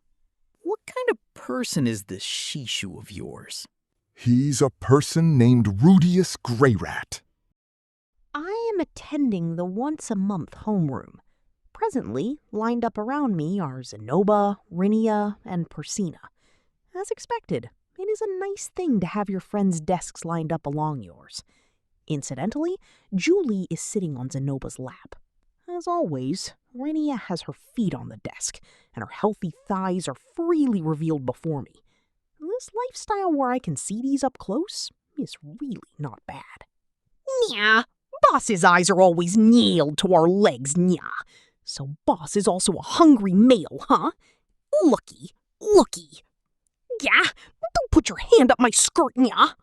what kind of person is this Shishu of yours? He's a person named Rudeus Greyrat. I am attending the once-a-month homeroom. Presently, lined up around me are Zenoba, Rinia, and Persina. As expected, it is a nice thing to have your friends' desks lined up along yours. Incidentally, Julie is sitting on Zenoba's lap. As always, Rinia has her feet on the desk, and her healthy thighs are freely revealed before me. This lifestyle where I can see these up close is really not bad. Nya! Boss's eyes are always nailed to our legs, nya. So Boss is also a hungry male, huh? Looky, Looky. Yeah, don't put your hand up my skirt, nya.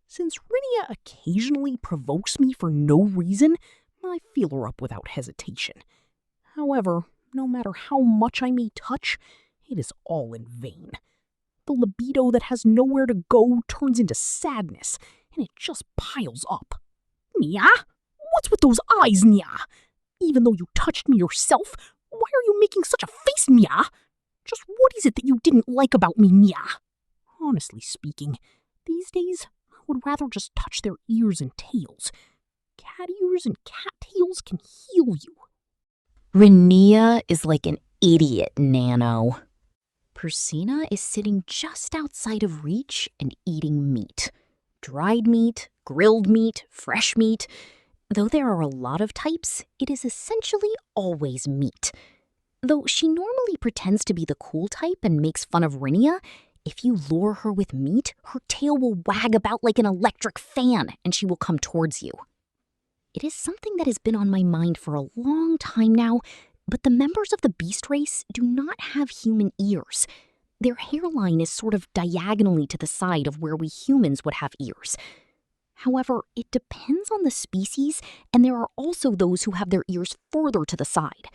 Since Rinia occasionally provokes me for no reason, I feel her up without hesitation. However, no matter how much I may touch, it is all in vain. The libido that has nowhere to go turns into sadness, and it just piles up. Nya? What's with those eyes, Nya? Even though you touched me yourself, why are you making such a face, Nya? Just what is it that you didn't like about me, Nya? Honestly speaking, these days, I would rather just touch their ears and tails. Cat ears and cat tails can heal you. Rinia is like an idiot, Nano. Persina is sitting just outside of reach and eating meat. Dried meat, grilled meat, fresh meat. Though there are a lot of types, it is essentially always meat. Though she normally pretends to be the cool type and makes fun of Rinia, if you lure her with meat, her tail will wag about like an electric fan and she will come towards you. It is something that has been on my mind for a long time now, but the members of the beast race do not have human ears. Their hairline is sort of diagonally to the side of where we humans would have ears. However, it depends on the species, and there are also those who have their ears further to the side.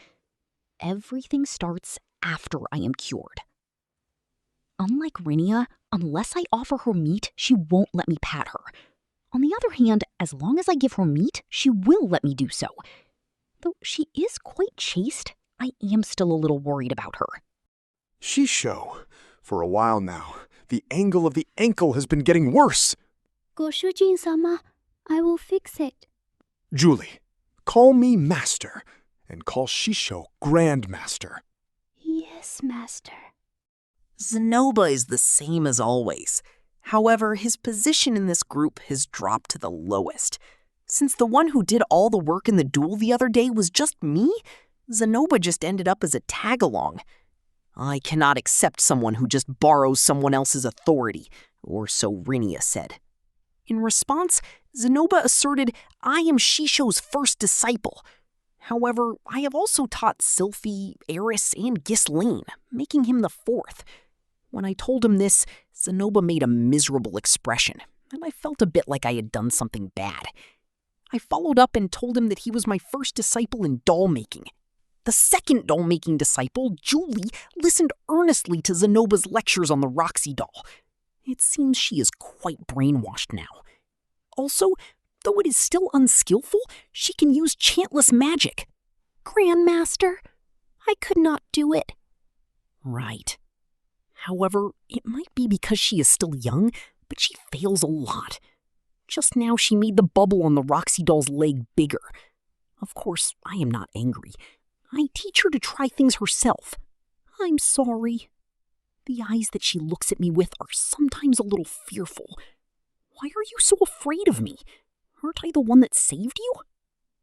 Everything starts after I am cured. Unlike Rinia, unless I offer her meat, she won't let me pat her. On the other hand, as long as I give her meat, she will let me do so. Though she is quite chaste, I am still a little worried about her. Shisho, for a while now, the angle of the ankle has been getting worse. Goshujin-sama, I will fix it. Julie, call me Master, and call Shisho Grandmaster. Yes, Master. Zenoba is the same as always. However, his position in this group has dropped to the lowest. Since the one who did all the work in the duel the other day was just me, Zenoba just ended up as a tag-along. I cannot accept someone who just borrows someone else's authority, or so Rinia said. In response, Zenoba asserted I am Shisho's first disciple. However, I have also taught Sylphie, Eris, and Ghislaine, making him the fourth. When I told him this, Zenoba made a miserable expression, and I felt a bit like I had done something bad. I followed up and told him that he was my first disciple in doll making. The second doll making disciple, Julie, listened earnestly to Zenoba's lectures on the Roxy doll. It seems she is quite brainwashed now. Also, though it is still unskillful, she can use chantless magic. Grandmaster, I could not do it. Right. However, it might be because she is still young, but she fails a lot. Just now she made the bubble on the Roxy doll's leg bigger. Of course, I am not angry. I teach her to try things herself. I'm sorry. The eyes that she looks at me with are sometimes a little fearful. Why are you so afraid of me? Aren't I the one that saved you?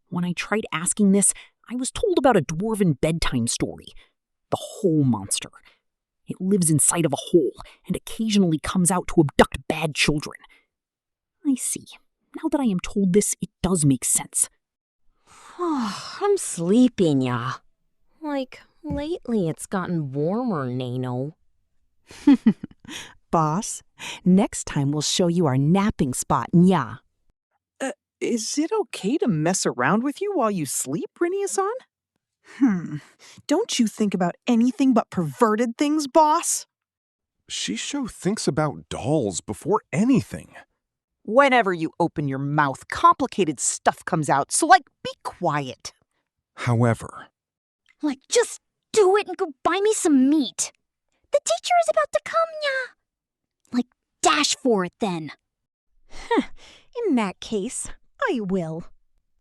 When I tried asking this, I was told about a dwarven bedtime story. The Hole Monster. It lives inside of a hole and occasionally comes out to abduct bad children. I see. Now that I am told this, it does make sense. I'm sleepy, ya. Like, lately it's gotten warmer, Nano. Boss, next time we'll show you our napping spot, nya. Is it okay to mess around with you while you sleep, Rinia-san? Don't you think about anything but perverted things, boss? Shisho thinks about dolls before anything. Whenever you open your mouth, complicated stuff comes out, so, be quiet. However... Just do it and go buy me some meat. The teacher is about to come, nya. Dash for it then. In that case, I will.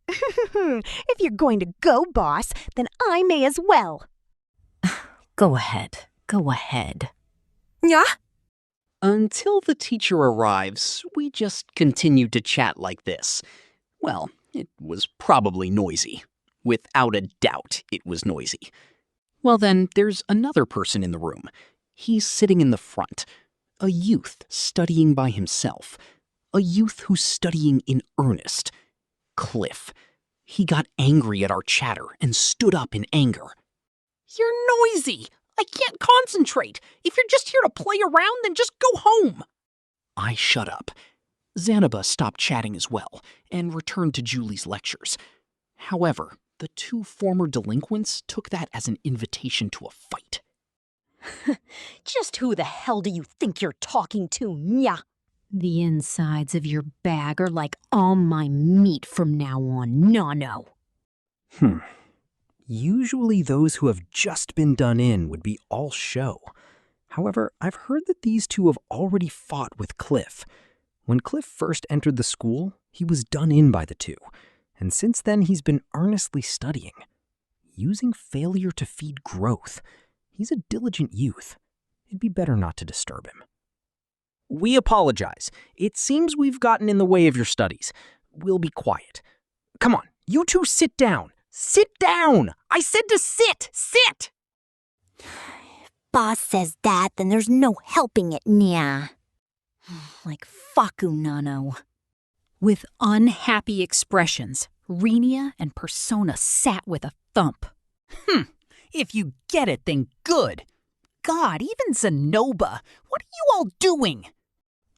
If you're going to go, boss, then I may as well. Go ahead. Yeah? Until the teacher arrives, we just continued to chat like this. Well, it was probably noisy. Without a doubt, it was noisy. Well then, there's another person in the room. He's sitting in the front. A youth studying by himself. A youth who's studying in earnest. Cliff. He got angry at our chatter and stood up in anger. You're noisy! I can't concentrate. If you're just here to play around, then just go home. I shut up. Xanaba stopped chatting as well and returned to Julie's lectures. However, the two former delinquents took that as an invitation to a fight. Just who the hell do you think you're talking to, Nya? The insides of your bag are like all my meat from now on, Nano. Usually those who have just been done in would be all show. However, I've heard that these two have already fought with Cliff. When Cliff first entered the school, he was done in by the two, and since then he's been earnestly studying. Using failure to feed growth. He's a diligent youth. It'd be better not to disturb him. We apologize. It seems we've gotten in the way of your studies. We'll be quiet. Come on, you two sit down. Sit down! I said to sit! Sit! Boss says that, then there's no helping it, Nya. Like Faku Nano. With unhappy expressions, Rinia and Persona sat with a thump. If you get it, then good. God, even Zenoba, what are you all doing?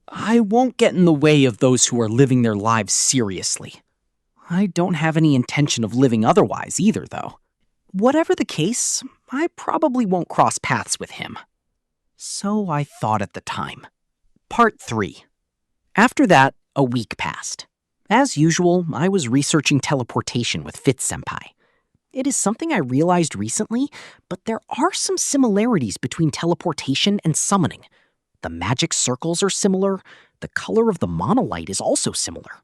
I won't get in the way of those who are living their lives seriously. I don't have any intention of living otherwise either, though. Whatever the case, I probably won't cross paths with him. So I thought at the time. Part 3. After that, a week passed. As usual, I was researching teleportation with Fitz-senpai. It is something I realized recently, but there are some similarities between teleportation and summoning. The magic circles are similar. The color of the monolite is also similar.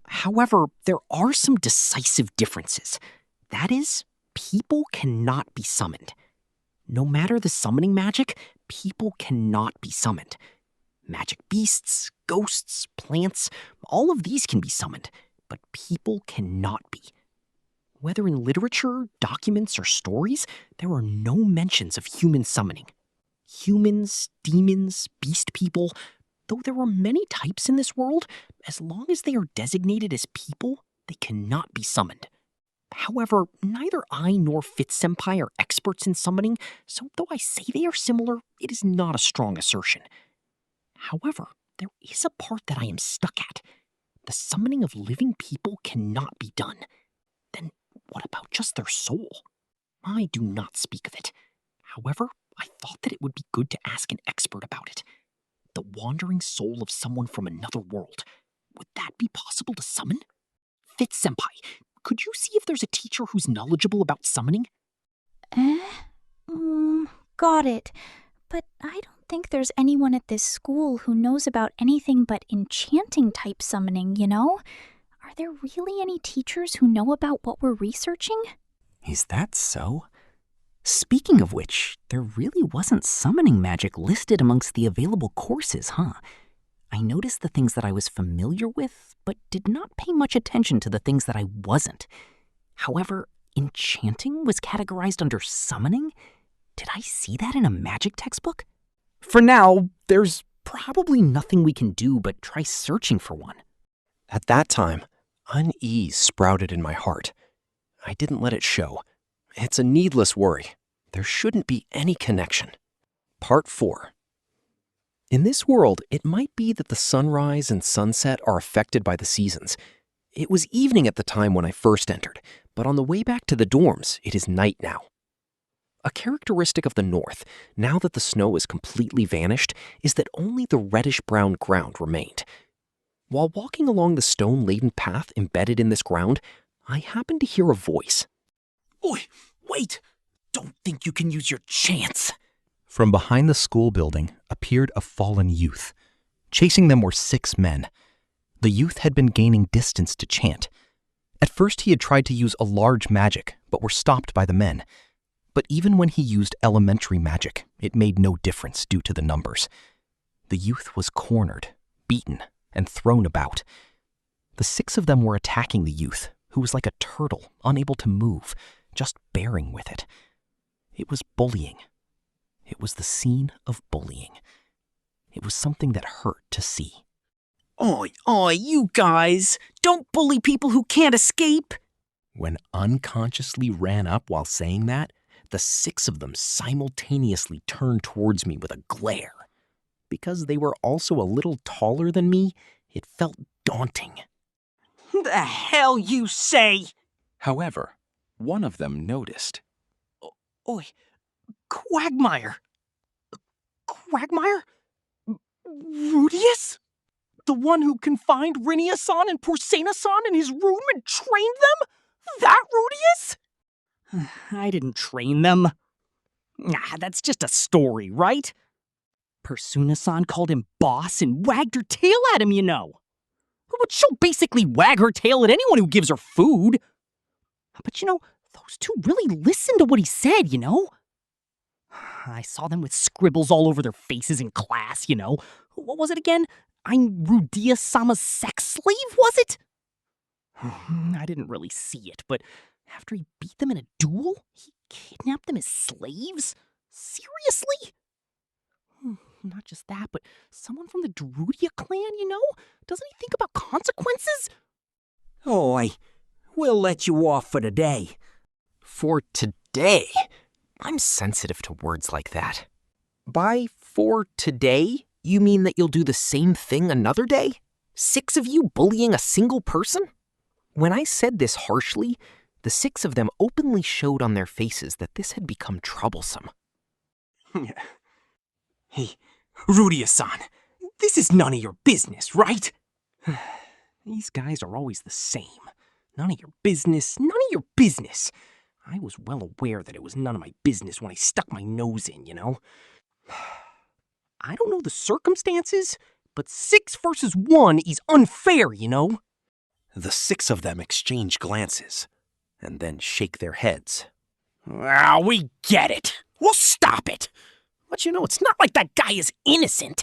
However, there are some decisive differences. That is, people cannot be summoned. No matter the summoning magic, people cannot be summoned. Magic beasts, ghosts, plants, all of these can be summoned, but people cannot be. Whether in literature, documents, or stories, there are no mentions of human summoning. Humans, demons, beast people, though there are many types in this world, as long as they are designated as people, they cannot be summoned. However, neither I nor Fitz-senpai are experts in summoning, so though I say they are similar, it is not a strong assertion. However, there is a part that I am stuck at. The summoning of living people cannot be done. Then what about just their soul? I do not speak of it. However, I thought that it would be good to ask an expert about it. The wandering soul of someone from another world. Would that be possible to summon? Fitz-senpai, could you see if there's a teacher who's knowledgeable about summoning? Got it. But I don't think there's anyone at this school who knows about anything but enchanting type summoning, you know? Are there really any teachers who know about what we're researching? Is that so? Speaking of which, there really wasn't summoning magic listed amongst the available courses, huh? I noticed the things that I was familiar with, but did not pay much attention to the things that I wasn't. However, enchanting was categorized under summoning? Did I see that in a magic textbook? For now, there's probably nothing we can do but try searching for one. At that time, unease sprouted in my heart. I didn't let it show. It's a needless worry. There shouldn't be any connection. Part 4. In this world, it might be that the sunrise and sunset are affected by the seasons. It was evening at the time when I first entered, but on the way back to the dorms, it is night now. A characteristic of the north, now that the snow has completely vanished, is that only the reddish-brown ground remained. While walking along the stone-laden path embedded in this ground, I happened to hear a voice. Oi, wait! Don't think you can use your chance! From behind the school building appeared a fallen youth. Chasing them were 6 men. The youth had been gaining distance to chant. At first he had tried to use a large magic, but were stopped by the men. But even when he used elementary magic, it made no difference due to the numbers. The youth was cornered, beaten, and thrown about. The 6 of them were attacking the youth, who was like a turtle, unable to move, just bearing with it. It was bullying. It was the scene of bullying. It was something that hurt to see. Oi, you guys! Don't bully people who can't escape! When unconsciously ran up while saying that, the 6 of them simultaneously turned towards me with a glare. Because they were also a little taller than me, it felt daunting. The hell you say? However, one of them noticed. Oi, Quagmire! Quagmire? Rudeus? The one who confined Rinia-san and Porsena-san in his room and trained them? That Rudeus? I didn't train them. That's just a story, right? Persuna-san called him boss and wagged her tail at him, you know. But she'll basically wag her tail at anyone who gives her food. But you know, those two really listened to what he said, you know? I saw them with scribbles all over their faces in class, you know. What was it again? I'm Rudeus-sama's sex slave, was it? I didn't really see it, but after he beat them in a duel, he kidnapped them as slaves? Seriously? Not just that, but someone from the Darudia clan, you know? Doesn't he think about consequences? Oi, we'll let you off for today. For today? I'm sensitive to words like that. By for today, you mean that you'll do the same thing another day? 6 of you bullying a single person? When I said this harshly, the 6 of them openly showed on their faces that this had become troublesome. Hey, Rudeus-san, this is none of your business, right? These guys are always the same. None of your business, none of your business. I was well aware that it was none of my business when I stuck my nose in, you know? I don't know the circumstances, but 6 versus 1 is unfair, you know? The 6 of them exchange glances, and then shake their heads. We get it. We'll stop it. But you know, it's not like that guy is innocent.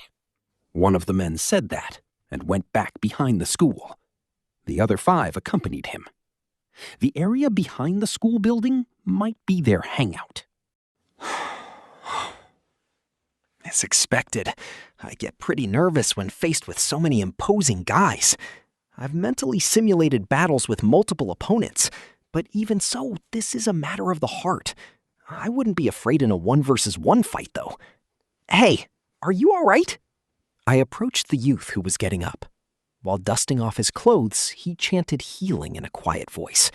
One of the men said that and went back behind the school. The other 5 accompanied him. The area behind the school building might be their hangout. As expected, I get pretty nervous when faced with so many imposing guys. I've mentally simulated battles with multiple opponents, but even so, this is a matter of the heart. I wouldn't be afraid in a 1 versus 1 fight, though. Hey, are you all right? I approached the youth who was getting up. While dusting off his clothes, he chanted healing in a quiet voice.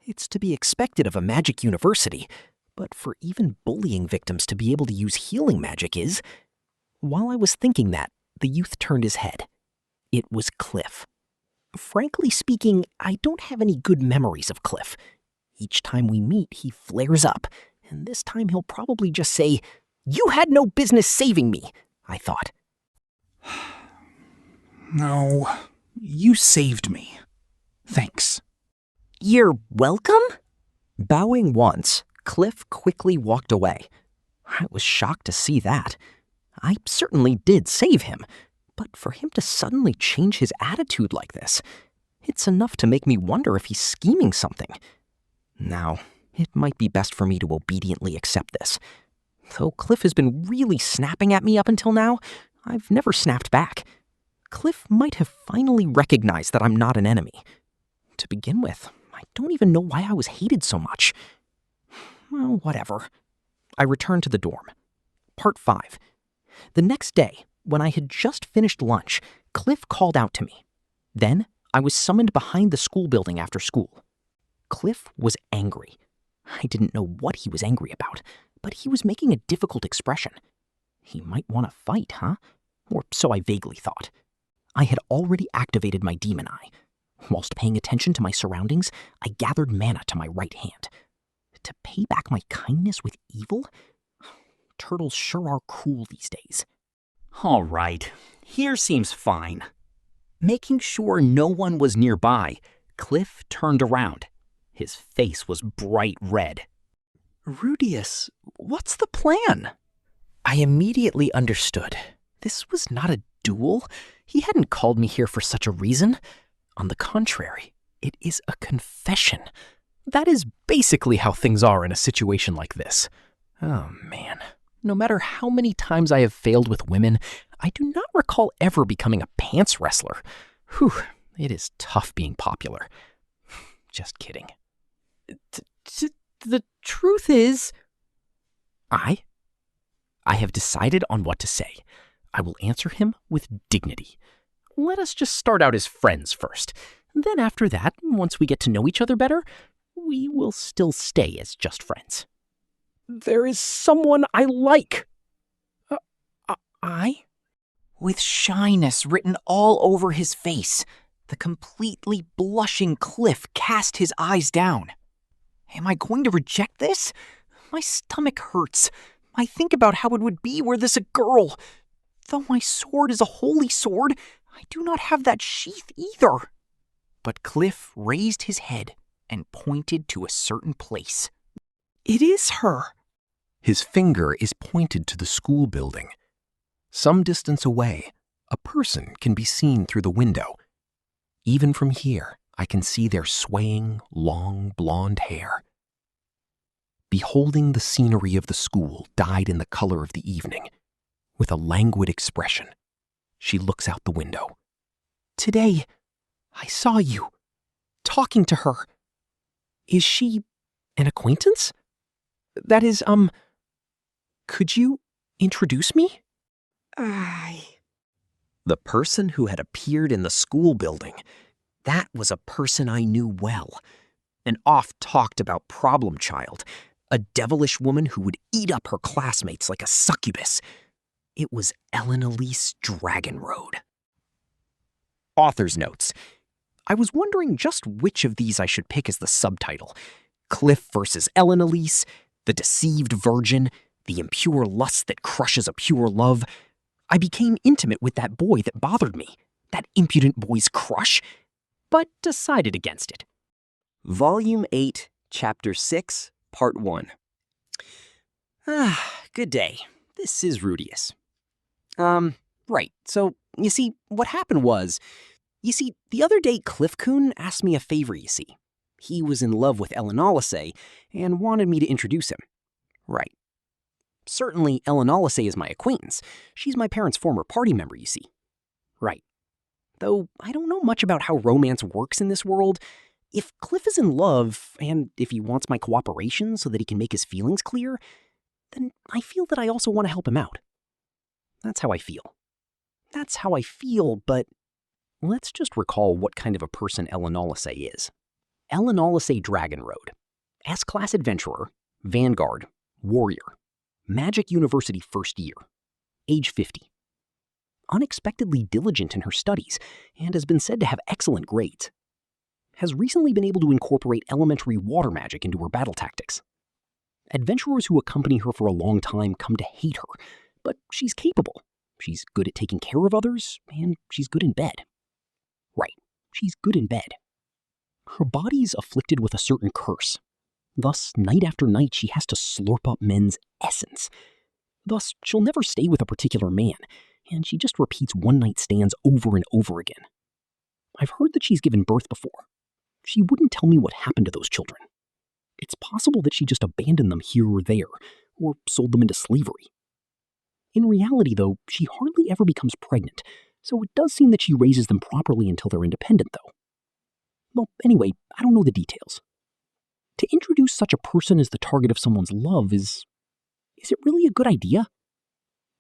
It's to be expected of a magic university, but for even bullying victims to be able to use healing magic is... While I was thinking that, the youth turned his head. It was Cliff. Frankly speaking, I don't have any good memories of Cliff. Each time we meet, he flares up, and this time he'll probably just say, "You had no business saving me," I thought. No, you saved me. Thanks. You're welcome? Bowing once, Cliff quickly walked away. I was shocked to see that. I certainly did save him, but for him to suddenly change his attitude like this, it's enough to make me wonder if he's scheming something. Now, it might be best for me to obediently accept this. Though Cliff has been really snapping at me up until now, I've never snapped back. Cliff might have finally recognized that I'm not an enemy. To begin with, I don't even know why I was hated so much. Well, whatever. I returned to the dorm. Part 5. The next day, when I had just finished lunch, Cliff called out to me. Then, I was summoned behind the school building after school. Cliff was angry. I didn't know what he was angry about, but he was making a difficult expression. He might want to fight, huh? Or so I vaguely thought. I had already activated my demon eye. Whilst paying attention to my surroundings, I gathered mana to my right hand. To pay back my kindness with evil? Turtles sure are cruel these days. All right, here seems fine. Making sure no one was nearby, Cliff turned around. His face was bright red. Rudeus, what's the plan? I immediately understood. This was not a duel. He hadn't called me here for such a reason. On the contrary, it is a confession. That is basically how things are in a situation like this. Oh, man. No matter how many times I have failed with women, I do not recall ever becoming a pants wrestler. Whew, it is tough being popular. Just kidding. The truth is, I have decided on what to say. I will answer him with dignity. Let us just start out as friends first. Then after that, once we get to know each other better, we will still stay as just friends. There is someone I like. I? With shyness written all over his face, the completely blushing Cliff cast his eyes down. Am I going to reject this? My stomach hurts. I think about how it would be were this a girl. Though my sword is a holy sword, I do not have that sheath either. But Cliff raised his head and pointed to a certain place. It is her. His finger is pointed to the school building. Some distance away, a person can be seen through the window. Even from here, I can see their swaying, long blonde hair. Beholding the scenery of the school dyed in the color of the evening, with a languid expression, she looks out the window. Today, I saw you, talking to her. Is she an acquaintance? That is, could you introduce me? The person who had appeared in the school building, that was a person I knew well. An oft-talked-about problem child, a devilish woman who would eat up her classmates like a succubus. It was Elise Dragonroad. Author's notes. I was wondering just which of these I should pick as the subtitle. Cliff versus Elise, the deceived virgin, the impure lust that crushes a pure love. I became intimate with that boy that bothered me, that impudent boy's crush, but decided against it. Volume 8, Chapter 6, Part 1. Good day. This is Rudeus. Right, so, you see, what happened was, the other day Cliff-kun asked me a favor, you see. He was in love with Elise and wanted me to introduce him. Right. Certainly, Elise is my acquaintance. She's my parents' former party member, you see. Right. Though I don't know much about how romance works in this world, if Cliff is in love, and if he wants my cooperation so that he can make his feelings clear, then I feel that I also want to help him out. That's how I feel. That's how I feel, but let's just recall what kind of a person Elise is. Elise Dragonroad. S-Class Adventurer, Vanguard, Warrior. Magic University first year. Age 50. Unexpectedly diligent in her studies, and has been said to have excellent grades. Has recently been able to incorporate elementary water magic into her battle tactics. Adventurers who accompany her for a long time come to hate her, but she's capable. She's good at taking care of others, and she's good in bed. Right, she's good in bed. Her body's afflicted with a certain curse. Thus, night after night, she has to slurp up men's essence. Thus, she'll never stay with a particular man, and she just repeats one-night stands over and over again. I've heard that she's given birth before. She wouldn't tell me what happened to those children. It's possible that she just abandoned them here or there, or sold them into slavery. In reality, though, she hardly ever becomes pregnant, so it does seem that she raises them properly until they're independent, though. Well, anyway, I don't know the details. To introduce such a person as the target of someone's love is it really a good idea?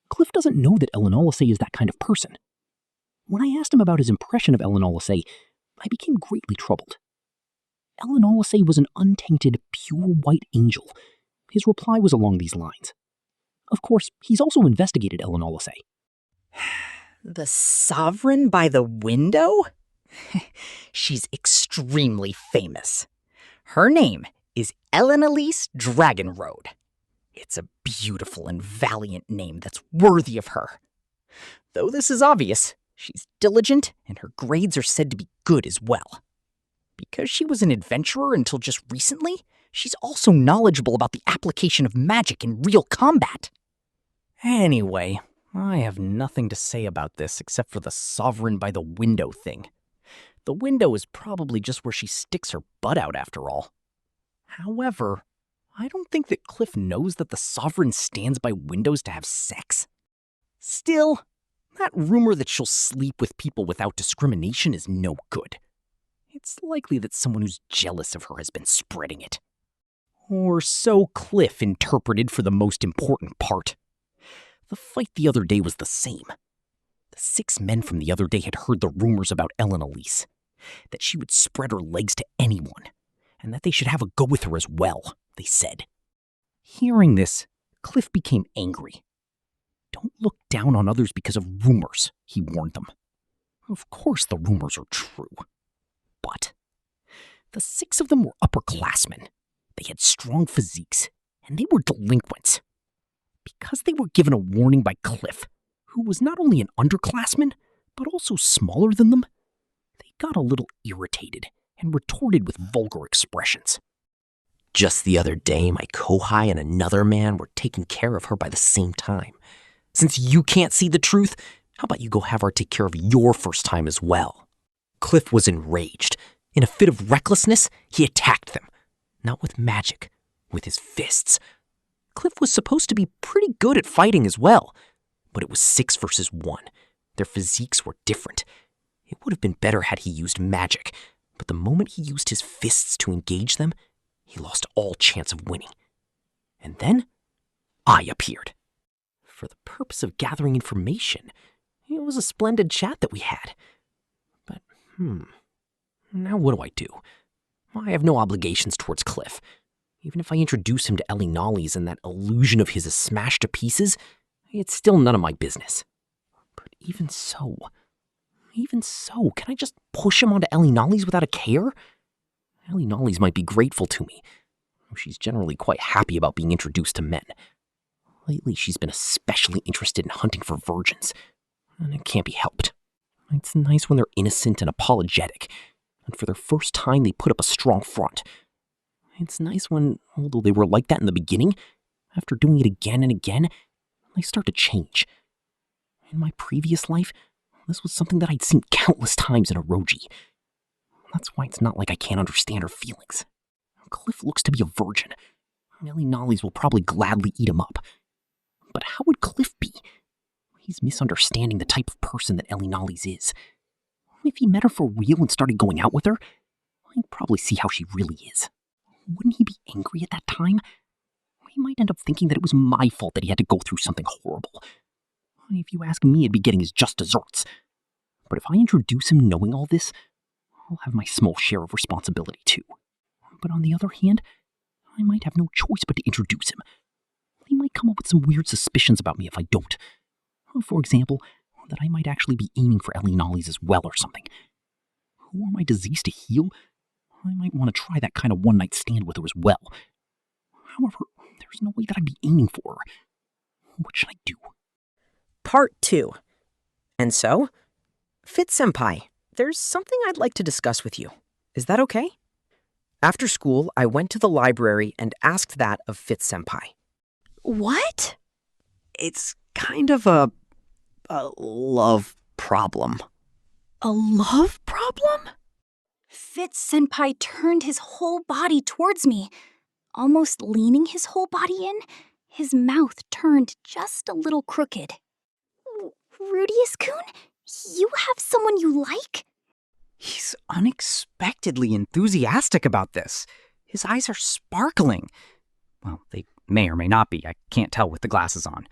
Cliff doesn't know that Elise is that kind of person. When I asked him about his impression of Elise, I became greatly troubled. Elise was an untainted, pure white angel. His reply was along these lines. Of course, he's also investigated Elise. The Sovereign by the window? She's extremely famous. Her name is Elise Dragonroad. It's a beautiful and valiant name that's worthy of her. Though this is obvious, she's diligent and her grades are said to be good as well. Because she was an adventurer until just recently, she's also knowledgeable about the application of magic in real combat. Anyway, I have nothing to say about this except for the Sovereign by the window thing. The window is probably just where she sticks her butt out after all. However, I don't think that Cliff knows that the Sovereign stands by windows to have sex. Still, that rumor that she'll sleep with people without discrimination is no good. It's likely that someone who's jealous of her has been spreading it. Or so Cliff interpreted for the most important part. The fight the other day was the same. The 6 men from the other day had heard the rumors about Ellen Elise, that she would spread her legs to anyone, and that they should have a go with her as well, they said. Hearing this, Cliff became angry. Don't look down on others because of rumors, he warned them. Of course the rumors are true. But the 6 of them were upperclassmen. They had strong physiques, and they were delinquents. Because they were given a warning by Cliff, who was not only an underclassman, but also smaller than them, they got a little irritated and retorted with vulgar expressions. Just the other day, my kohai and another man were taking care of her by the same time. Since you can't see the truth, how about you go have her take care of your first time as well? Cliff was enraged. In a fit of recklessness, he attacked them. Not with magic, with his fists. Cliff was supposed to be pretty good at fighting as well, but it was 6 versus 1. Their physiques were different. It would have been better had he used magic, but the moment he used his fists to engage them, he lost all chance of winning. And then, I appeared. For the purpose of gathering information, it was a splendid chat that we had. But, now what do I do? I have no obligations towards Cliff. Even if I introduce him to Ellie Nollies and that illusion of his is smashed to pieces, it's still none of my business. But even so, can I just push him onto Ellie Nollies without a care? Ellie Nollies might be grateful to me. She's generally quite happy about being introduced to men. Lately, she's been especially interested in hunting for virgins, and it can't be helped. It's nice when they're innocent and apologetic, and for their first time, they put up a strong front. It's nice when, although they were like that in the beginning, after doing it again and again, they start to change. In my previous life, this was something that I'd seen countless times in Oroji. That's why it's not like I can't understand her feelings. Cliff looks to be a virgin. Ellie Nollies will probably gladly eat him up. But how would Cliff be? He's misunderstanding the type of person that Ellie Nollies is. If he met her for real and started going out with her, I'd probably see how she really is. Wouldn't he be angry at that time? He might end up thinking that it was my fault that he had to go through something horrible. If you ask me, I'd be getting his just desserts. But if I introduce him knowing all this, I'll have my small share of responsibility too. But on the other hand, I might have no choice but to introduce him. He might come up with some weird suspicions about me if I don't. For example, that I might actually be aiming for Ellie Nollies as well or something. Were my disease to heal, I might want to try that kind of one-night stand with her as well. However, there's no way that I'd be aiming for her. What should I do? Part 2. And so, Fit-senpai, there's something I'd like to discuss with you. Is that okay? After school, I went to the library and asked that of Fit-senpai. What? It's kind of a love problem. A love problem? Fit-senpai turned his whole body towards me, almost leaning his whole body in. His mouth turned just a little crooked. Rudeus-kun, you have someone you like? He's unexpectedly enthusiastic about this. His eyes are sparkling. Well, they may or may not be. I can't tell with the glasses on.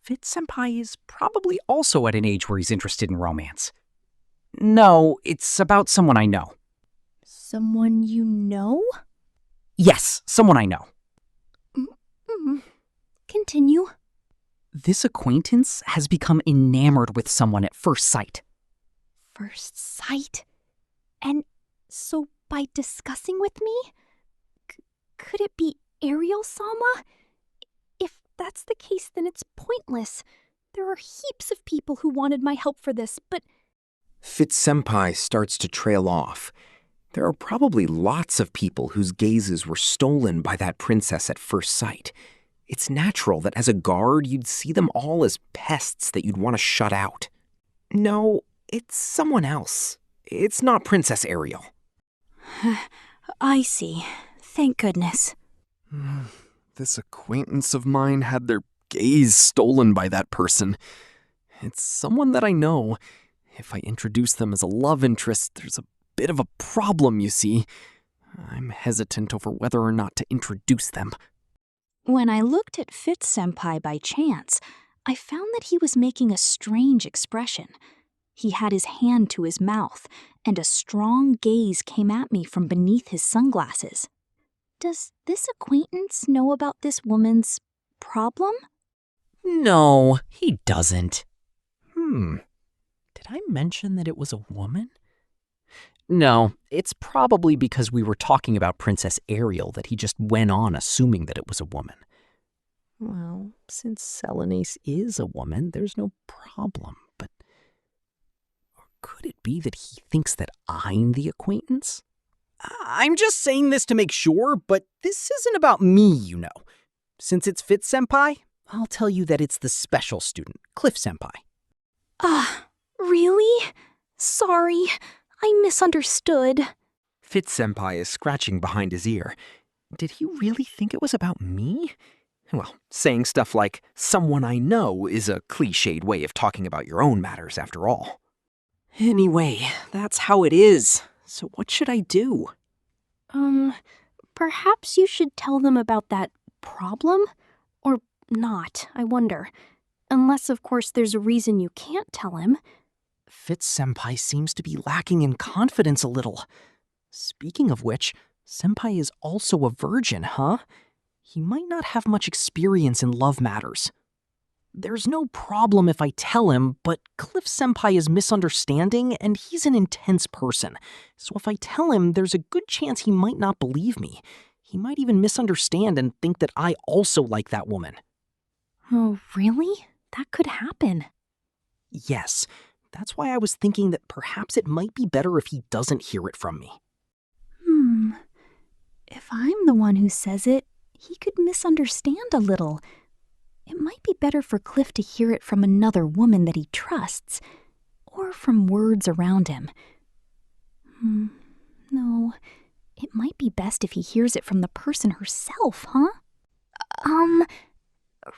Fit-senpai is probably also at an age where he's interested in romance. No, it's about someone I know. Someone you know? Yes, someone I know. Continue. This acquaintance has become enamored with someone at first sight. First sight? And so by discussing with me, could it be Ariel-sama? If that's the case, then it's pointless. There are heaps of people who wanted my help for this, but... Fit-senpai starts to trail off. There are probably lots of people whose gazes were stolen by that princess at first sight. It's natural that as a guard, you'd see them all as pests that you'd want to shut out. No, it's someone else. It's not Princess Ariel. I see. Thank goodness. This acquaintance of mine had their gaze stolen by that person. It's someone that I know. If I introduce them as a love interest, there's a bit of a problem, you see. I'm hesitant over whether or not to introduce them. When I looked at Fitz-senpai by chance, I found that he was making a strange expression. He had his hand to his mouth, and a strong gaze came at me from beneath his sunglasses. Does this acquaintance know about this woman's problem? No, he doesn't. Did I mention that it was a woman? No, it's probably because we were talking about Princess Ariel that he just went on assuming that it was a woman. Well, since Selene is a woman, there's no problem, but... Or could it be that he thinks that I'm the acquaintance? I'm just saying this to make sure, but this isn't about me, you know. Since it's Fitz-senpai, I'll tell you that it's the special student, Cliff-senpai. Really? Sorry, I misunderstood. Fitz-senpai is scratching behind his ear. Did he really think it was about me? Well, saying stuff like, someone I know, is a cliched way of talking about your own matters, after all. Anyway, that's how it is. So what should I do? Perhaps you should tell them about that problem? Or not, I wonder. Unless, of course, there's a reason you can't tell him. Fitz-senpai seems to be lacking in confidence a little. Speaking of which, senpai is also a virgin, huh? He might not have much experience in love matters. There's no problem if I tell him, but Cliff-senpai is misunderstanding and he's an intense person. So if I tell him, there's a good chance he might not believe me. He might even misunderstand and think that I also like that woman. Oh, really? That could happen. Yes, that's why I was thinking that perhaps it might be better if he doesn't hear it from me. If I'm the one who says it, he could misunderstand a little. It might be better for Cliff to hear it from another woman that he trusts, or from words around him. No, it might be best if he hears it from the person herself, huh?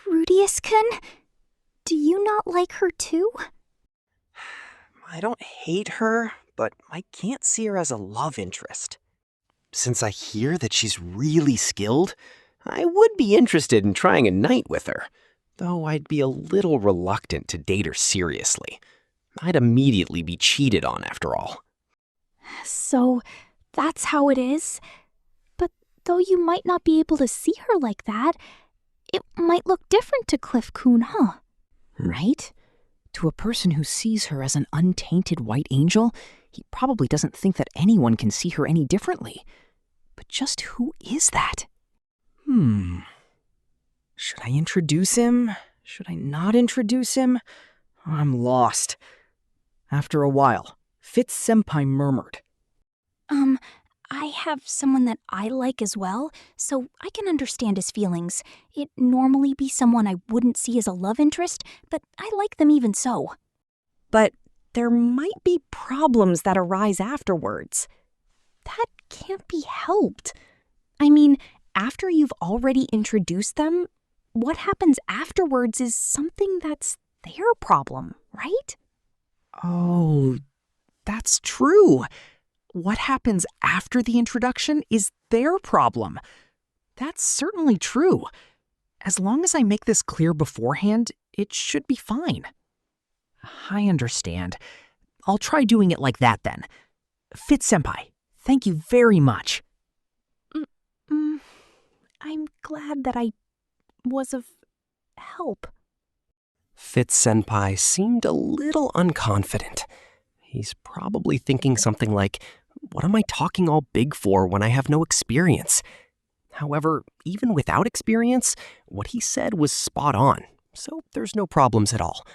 Rudeus-kun, do you not like her too? I don't hate her, but I can't see her as a love interest. Since I hear that she's really skilled, I would be interested in trying a night with her, though I'd be a little reluctant to date her seriously. I'd immediately be cheated on after all. So, that's how it is? But though you might not be able to see her like that, it might look different to Cliff-kun, huh? Right? To a person who sees her as an untainted white angel, he probably doesn't think that anyone can see her any differently. But just who is that? Should I introduce him? Should I not introduce him? I'm lost. After a while, Fitz-senpai murmured. I have someone that I like as well, so I can understand his feelings. It'd normally be someone I wouldn't see as a love interest, but I like them even so. But there might be problems that arise afterwards. That can't be helped. I mean, after you've already introduced them, what happens afterwards is something that's their problem, right? Oh, that's true. What happens after the introduction is their problem. That's certainly true. As long as I make this clear beforehand, it should be fine. I understand. I'll try doing it like that then. Fitz-senpai, thank you very much. I'm glad that I was of help. Fitz-senpai seemed a little unconfident. He's probably thinking something like, what am I talking all big for when I have no experience? However, even without experience, what he said was spot on, so there's no problems at all.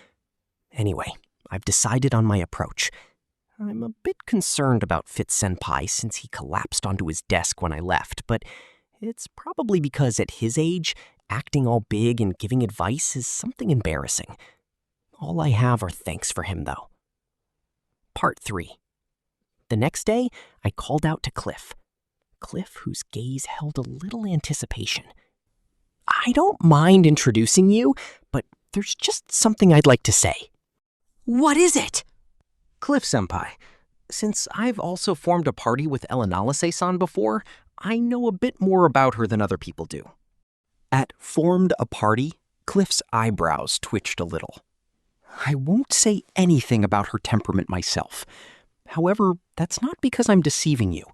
Anyway, I've decided on my approach. I'm a bit concerned about Fitz-senpai since he collapsed onto his desk when I left, but it's probably because at his age, acting all big and giving advice is something embarrassing. All I have are thanks for him, though. Part 3. The next day, I called out to Cliff. Cliff, whose gaze held a little anticipation. I don't mind introducing you, but there's just something I'd like to say. What is it? Cliff-senpai, Since I've also formed a party with Elanalise-san before, I know a bit more about her than other people do. At formed a party, Cliff's eyebrows twitched a little. I won't say anything about her temperament myself. However, that's not because I'm deceiving you.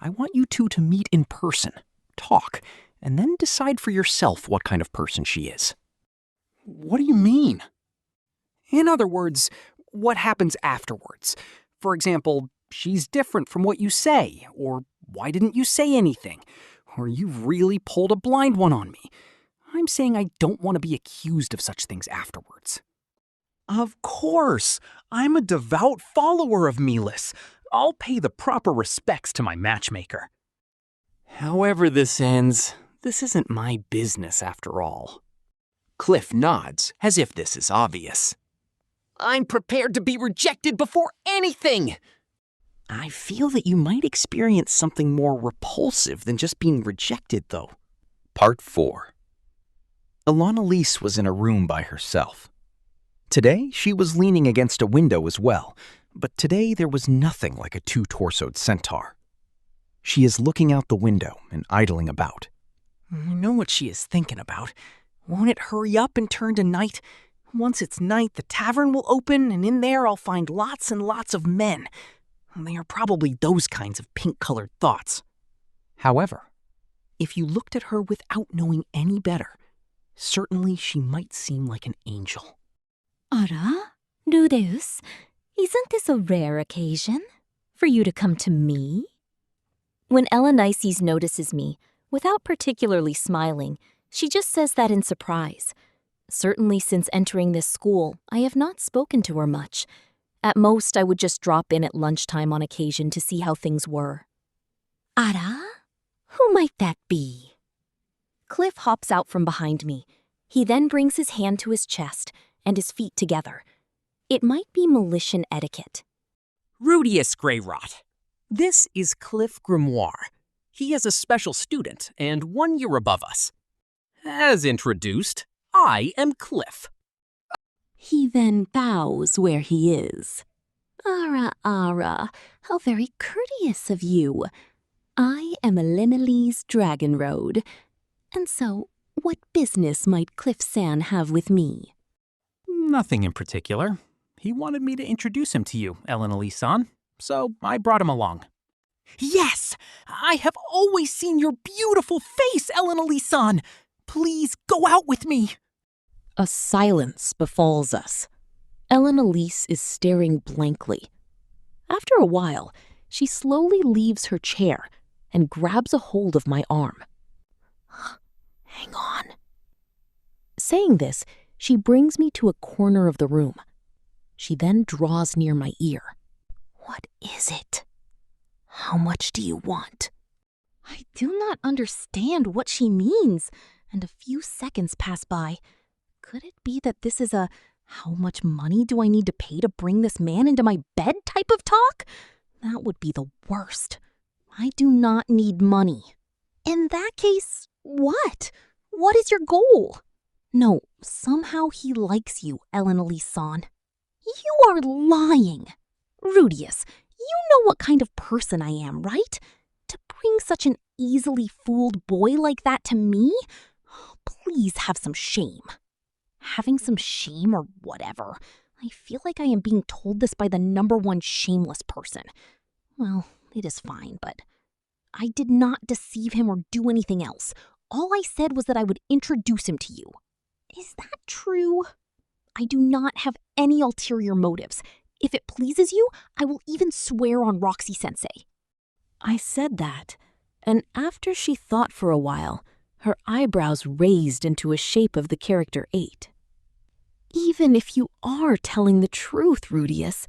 I want you two to meet in person, talk, and then decide for yourself what kind of person she is. What do you mean? In other words, what happens afterwards? For example, she's different from what you say, or why didn't you say anything? Or you've really pulled a blind one on me. I'm saying I don't want to be accused of such things afterwards. Of course! I'm a devout follower of Milas. I'll pay the proper respects to my matchmaker. However this ends, this isn't my business after all. Cliff nods, as if this is obvious. I'm prepared to be rejected before anything! I feel that you might experience something more repulsive than just being rejected, though. Part 4. Elanalise was in a room by herself. Today, she was leaning against a window as well, but today there was nothing like a two-torsoed centaur. She is looking out the window and idling about. I know what she is thinking about. Won't it hurry up and turn to night? Once it's night, the tavern will open, and in there I'll find lots and lots of men. They are probably those kinds of pink-colored thoughts. However, if you looked at her without knowing any better, certainly she might seem like an angel. Ara, Rudeus, isn't this a rare occasion for you to come to me? When Elanalise notices me, without particularly smiling, she just says that in surprise. Certainly since entering this school, I have not spoken to her much. At most, I would just drop in at lunchtime on occasion to see how things were. Ara? Who might that be? Cliff hops out from behind me. He then brings his hand to his chest and his feet together. It might be Melitian etiquette. Rudeus Greyrat. This is Cliff Grimoire. He is a special student and 1 year above us. As introduced, I am Cliff. He then bows where he is. Ara, how very courteous of you. I am Elanalise Dragonroad. And so, what business might Cliff-san have with me? Nothing in particular. He wanted me to introduce him to you, Elanalise-san, so I brought him along. Yes! I have always seen your beautiful face, Elanalise-san! Please go out with me! A silence befalls us. Elanalise is staring blankly. After a while, she slowly leaves her chair and grabs a hold of my arm. Hang on. Saying this, she brings me to a corner of the room. She then draws near my ear. What is it? How much do you want? I do not understand what she means, and a few seconds pass by. Could it be that this is a how much money do I need to pay to bring this man into my bed type of talk? That would be the worst. I do not need money. In that case, what? What is your goal? No, somehow he likes you, Elanalise-san. You are lying. Rudeus, you know what kind of person I am, right? To bring such an easily fooled boy like that to me? Please have some shame. Having some shame or whatever. I feel like I am being told this by the #1 shameless person. Well, it is fine, but I did not deceive him or do anything else. All I said was that I would introduce him to you. Is that true? I do not have any ulterior motives. If it pleases you, I will even swear on Roxy-sensei. I said that, and after she thought for a while, her eyebrows raised into a shape of the character 8. Even if you are telling the truth, Rudeus,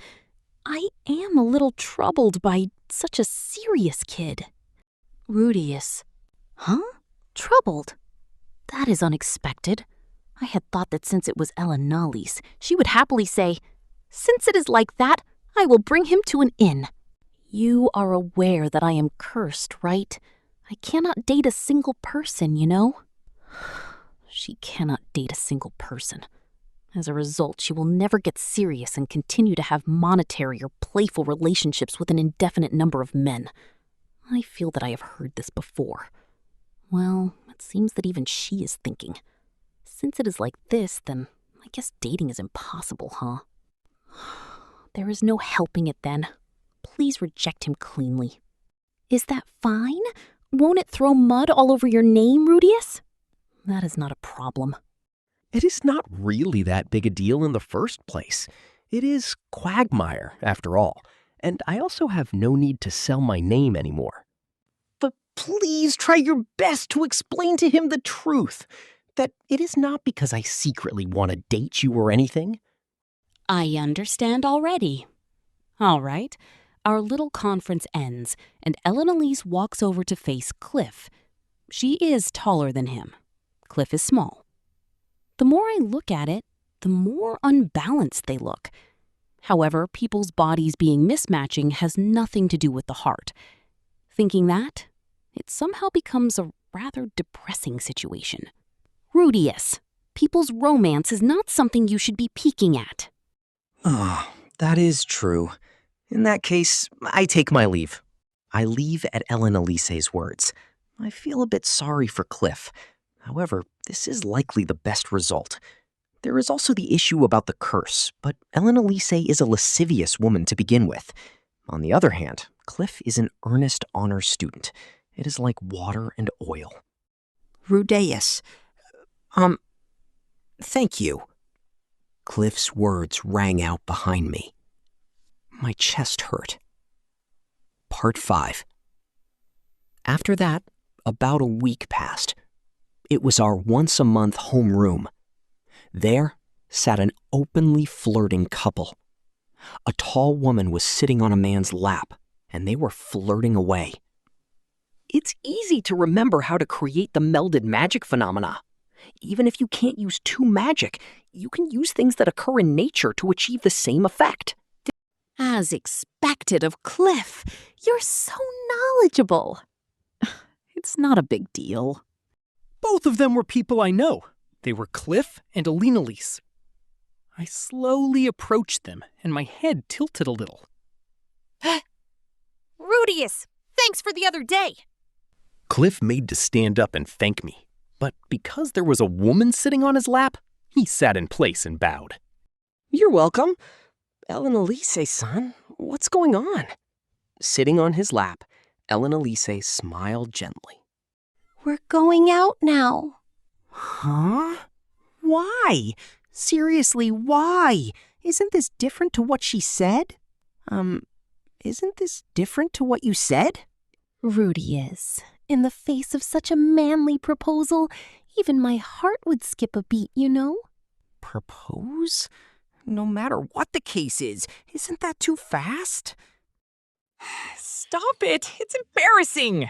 I am a little troubled by such a serious kid. Rudeus. Huh? Troubled? That is unexpected. I had thought that since it was Elanalise, she would happily say, "Since it is like that, I will bring him to an inn." You are aware that I am cursed, right? I cannot date a single person, you know? She cannot date a single person. As a result, she will never get serious and continue to have monetary or playful relationships with an indefinite number of men. I feel that I have heard this before. Well, it seems that even she is thinking. Since it is like this, then I guess dating is impossible, huh? There is no helping it then. Please reject him cleanly. Is that fine? Won't it throw mud all over your name, Rudeus? That is not a problem. It is not really that big a deal in the first place. It is quagmire, after all, and I also have no need to sell my name anymore. But please try your best to explain to him the truth, that it is not because I secretly want to date you or anything. I understand already. All right, our little conference ends, and Elise walks over to face Cliff. She is taller than him. Cliff is small. The more I look at it, the more unbalanced they look. However, people's bodies being mismatching has nothing to do with the heart. Thinking that, it somehow becomes a rather depressing situation. Rudeus, people's romance is not something you should be peeking at. Oh, that is true. In that case, I take my leave. I leave at Elise's words. I feel a bit sorry for Cliff. However, this is likely the best result. There is also the issue about the curse, but Elise is a lascivious woman to begin with. On the other hand, Cliff is an earnest honor student. It is like water and oil. Rudeus, thank you. Cliff's words rang out behind me. My chest hurt. Part 5. After that, about a week passed. It was our once-a-month homeroom. There sat an openly flirting couple. A tall woman was sitting on a man's lap, and they were flirting away. It's easy to remember how to create the melded magic phenomena. Even if you can't use two magic, you can use things that occur in nature to achieve the same effect. As expected of Cliff, you're so knowledgeable. It's not a big deal. Both of them were people I know. They were Cliff and Elise. I slowly approached them, and my head tilted a little. Rudeus, thanks for the other day. Cliff made to stand up and thank me, but because there was a woman sitting on his lap, he sat in place and bowed. You're welcome. Elise-san, what's going on? Sitting on his lap, Elise smiled gently. We're going out now. Huh? Why? Seriously, why? Isn't this different to what she said? Isn't this different to what you said? Rudeus, in the face of such a manly proposal, even my heart would skip a beat, you know? Propose? No matter what the case is, isn't that too fast? Stop it! It's embarrassing!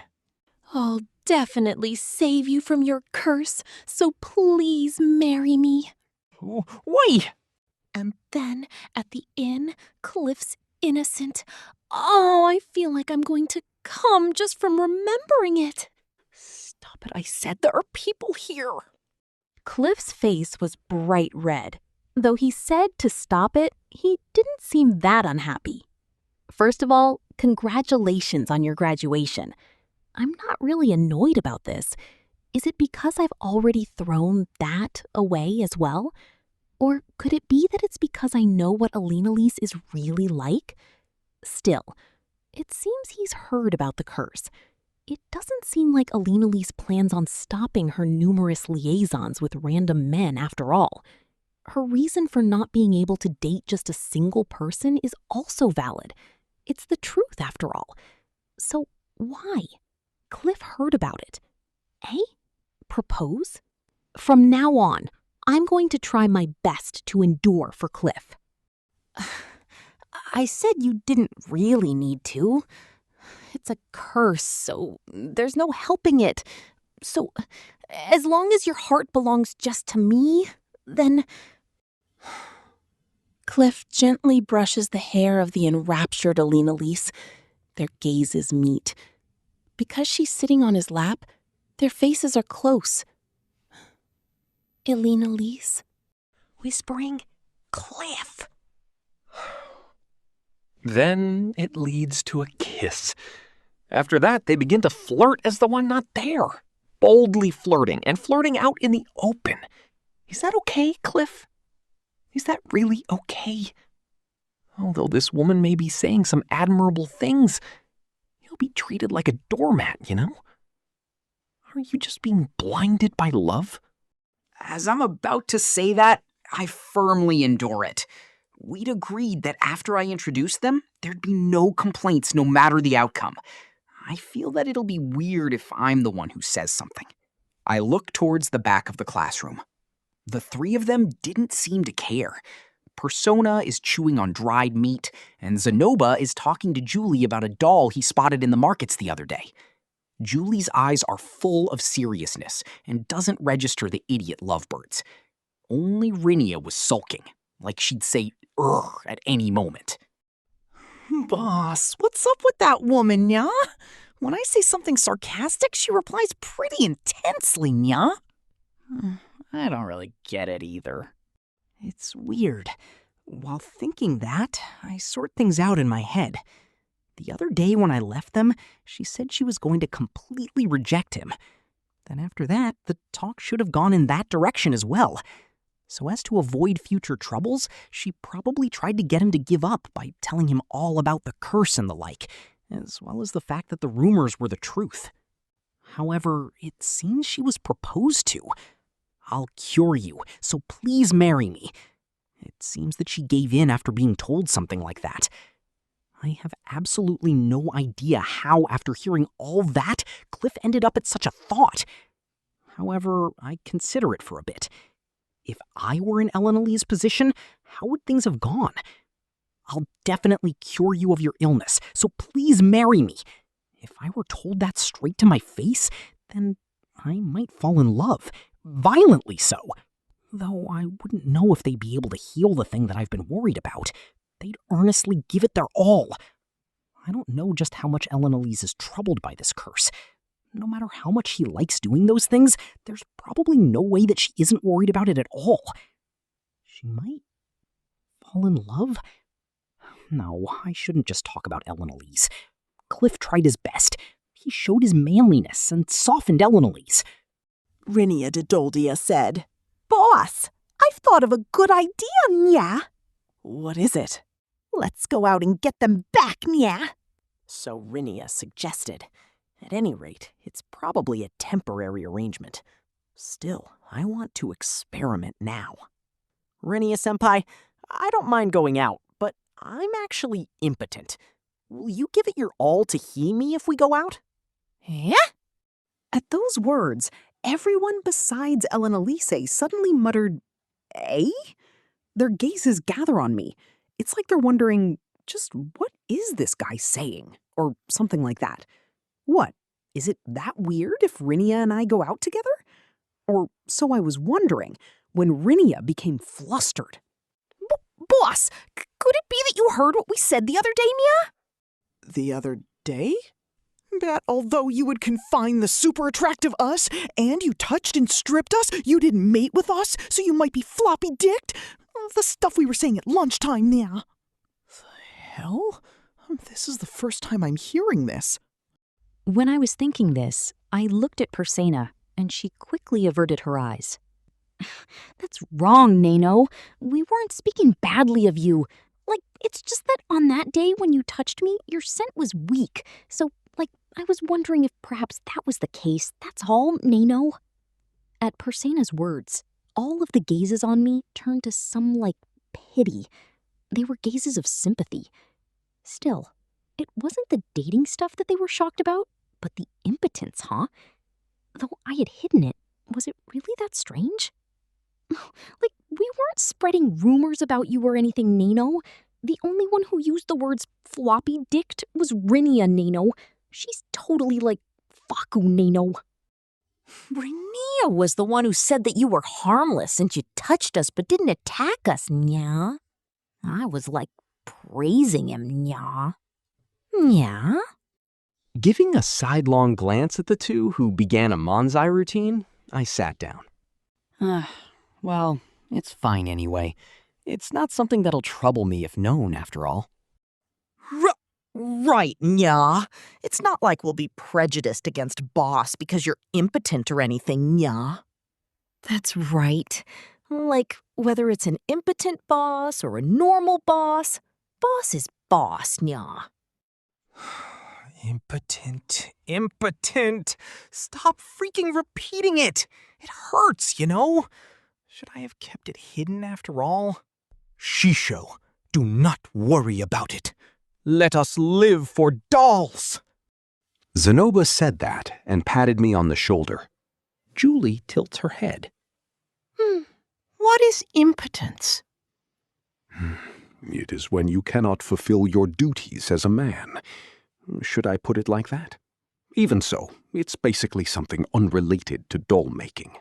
I'll definitely save you from your curse, so please marry me. Why? And then, at the inn, Cliff's innocent. Oh, I feel like I'm going to come just from remembering it. Stop it, I said there are people here. Cliff's face was bright red. Though he said to stop it, he didn't seem that unhappy. First of all, congratulations on your graduation. I'm not really annoyed about this. Is it because I've already thrown that away as well? Or could it be that it's because I know what Elise is really like? Still, it seems he's heard about the curse. It doesn't seem like Elise plans on stopping her numerous liaisons with random men after all. Her reason for not being able to date just a single person is also valid. It's the truth after all. So why? Cliff heard about it. Propose? From now on, I'm going to try my best to endure for Cliff. I said you didn't really need to. It's a curse, so there's no helping it. So, as long as your heart belongs just to me, then... Cliff gently brushes the hair of the enraptured Elise. Their gazes meet. Because she's sitting on his lap, their faces are close. Elise? whispering, "Cliff." Then it leads to a kiss. After that, they begin to flirt as the one not there, boldly flirting and flirting out in the open. Is that okay, Cliff? Is that really okay? Although this woman may be saying some admirable things, you'll be treated like a doormat, you know? Are you just being blinded by love? As I'm about to say that, I firmly endure it. We'd agreed that after I introduced them, there'd be no complaints no matter the outcome. I feel that it'll be weird if I'm the one who says something. I look towards the back of the classroom. The three of them didn't seem to care. Persona is chewing on dried meat, and Zenoba is talking to Julie about a doll he spotted in the markets the other day. Julie's eyes are full of seriousness and doesn't register the idiot lovebirds. Only Rinia was sulking, like she'd say "ugh" at any moment. Boss, what's up with that woman, nya? When I say something sarcastic, she replies pretty intensely, nya. I don't really get it either. It's weird. While thinking that, I sort things out in my head. The other day when I left them, she said she was going to completely reject him. Then after that, the talk should have gone in that direction as well. So as to avoid future troubles, she probably tried to get him to give up by telling him all about the curse and the like, as well as the fact that the rumors were the truth. However, it seems she was proposed to. "I'll cure you, so please marry me." It seems that she gave in after being told something like that. I have absolutely no idea how, after hearing all that, Cliff ended up at such a thought. However, I consider it for a bit. If I were in Elenalee's position, how would things have gone? "I'll definitely cure you of your illness, so please marry me." If I were told that straight to my face, then I might fall in love, violently so. Though I wouldn't know if they'd be able to heal the thing that I've been worried about. They'd earnestly give it their all. I don't know just how much Elenalee's is troubled by this curse. No matter how much he likes doing those things, there's probably no way that she isn't worried about it at all. She might fall in love? No, I shouldn't just talk about Elenalee's. Cliff tried his best. He showed his manliness and softened Elenalee's. Rinia de Doldia said, "Boss, I've thought of a good idea, nya." "What is it?" "Let's go out and get them back, nya." So Rinia suggested. At any rate, it's probably a temporary arrangement. Still, I want to experiment now. Rinia-senpai, I don't mind going out, but I'm actually impotent. Will you give it your all to heal me if we go out? Yeah? At those words, everyone besides Elenalise suddenly muttered, "Eh?" Their gazes gather on me. It's like they're wondering, just what is this guy saying? Or something like that. What? Is it that weird if Rinia and I go out together? Or so I was wondering when Rinia became flustered. Boss, could it be that you heard what we said the other day, nya? The other day? That although you would confine the super attractive us, and you touched and stripped us, you didn't mate with us, so you might be floppy-dicked? The stuff we were saying at lunchtime, nya. The hell? This is the first time I'm hearing this. When I was thinking this, I looked at Persena, and she quickly averted her eyes. That's wrong, Nano. We weren't speaking badly of you. Like, it's just that on that day when you touched me, your scent was weak. So, I was wondering if perhaps that was the case. That's all, Nano. At Persena's words, all of the gazes on me turned to some, pity. They were gazes of sympathy. Still, it wasn't the dating stuff that they were shocked about, but the impotence, huh? Though I had hidden it, was it really that strange? We weren't spreading rumors about you or anything, Nano. The only one who used the words floppy-dicked was Rinia, Nano. She's totally Faku, Nano. Rinia was the one who said that you were harmless since you touched us but didn't attack us, nya. I was praising him, nya. Nya? Giving a sidelong glance at the two who began a Manzai routine, I sat down. Well, It's fine anyway. It's not something that'll trouble me if known, after all. Right, nya. It's not like we'll be prejudiced against boss because you're impotent or anything, nya. That's right. Like, whether it's an impotent boss or a normal boss, boss is boss, nya. Impotent. Stop freaking repeating it. It hurts, you know? Should I have kept it hidden after all? Shisho, do not worry about it. Let us live for dolls. Zenoba said that and patted me on the shoulder. Julie tilts her head. What is impotence? It is when you cannot fulfill your duties as a man. Should I put it like that? Even so, it's basically something unrelated to doll making.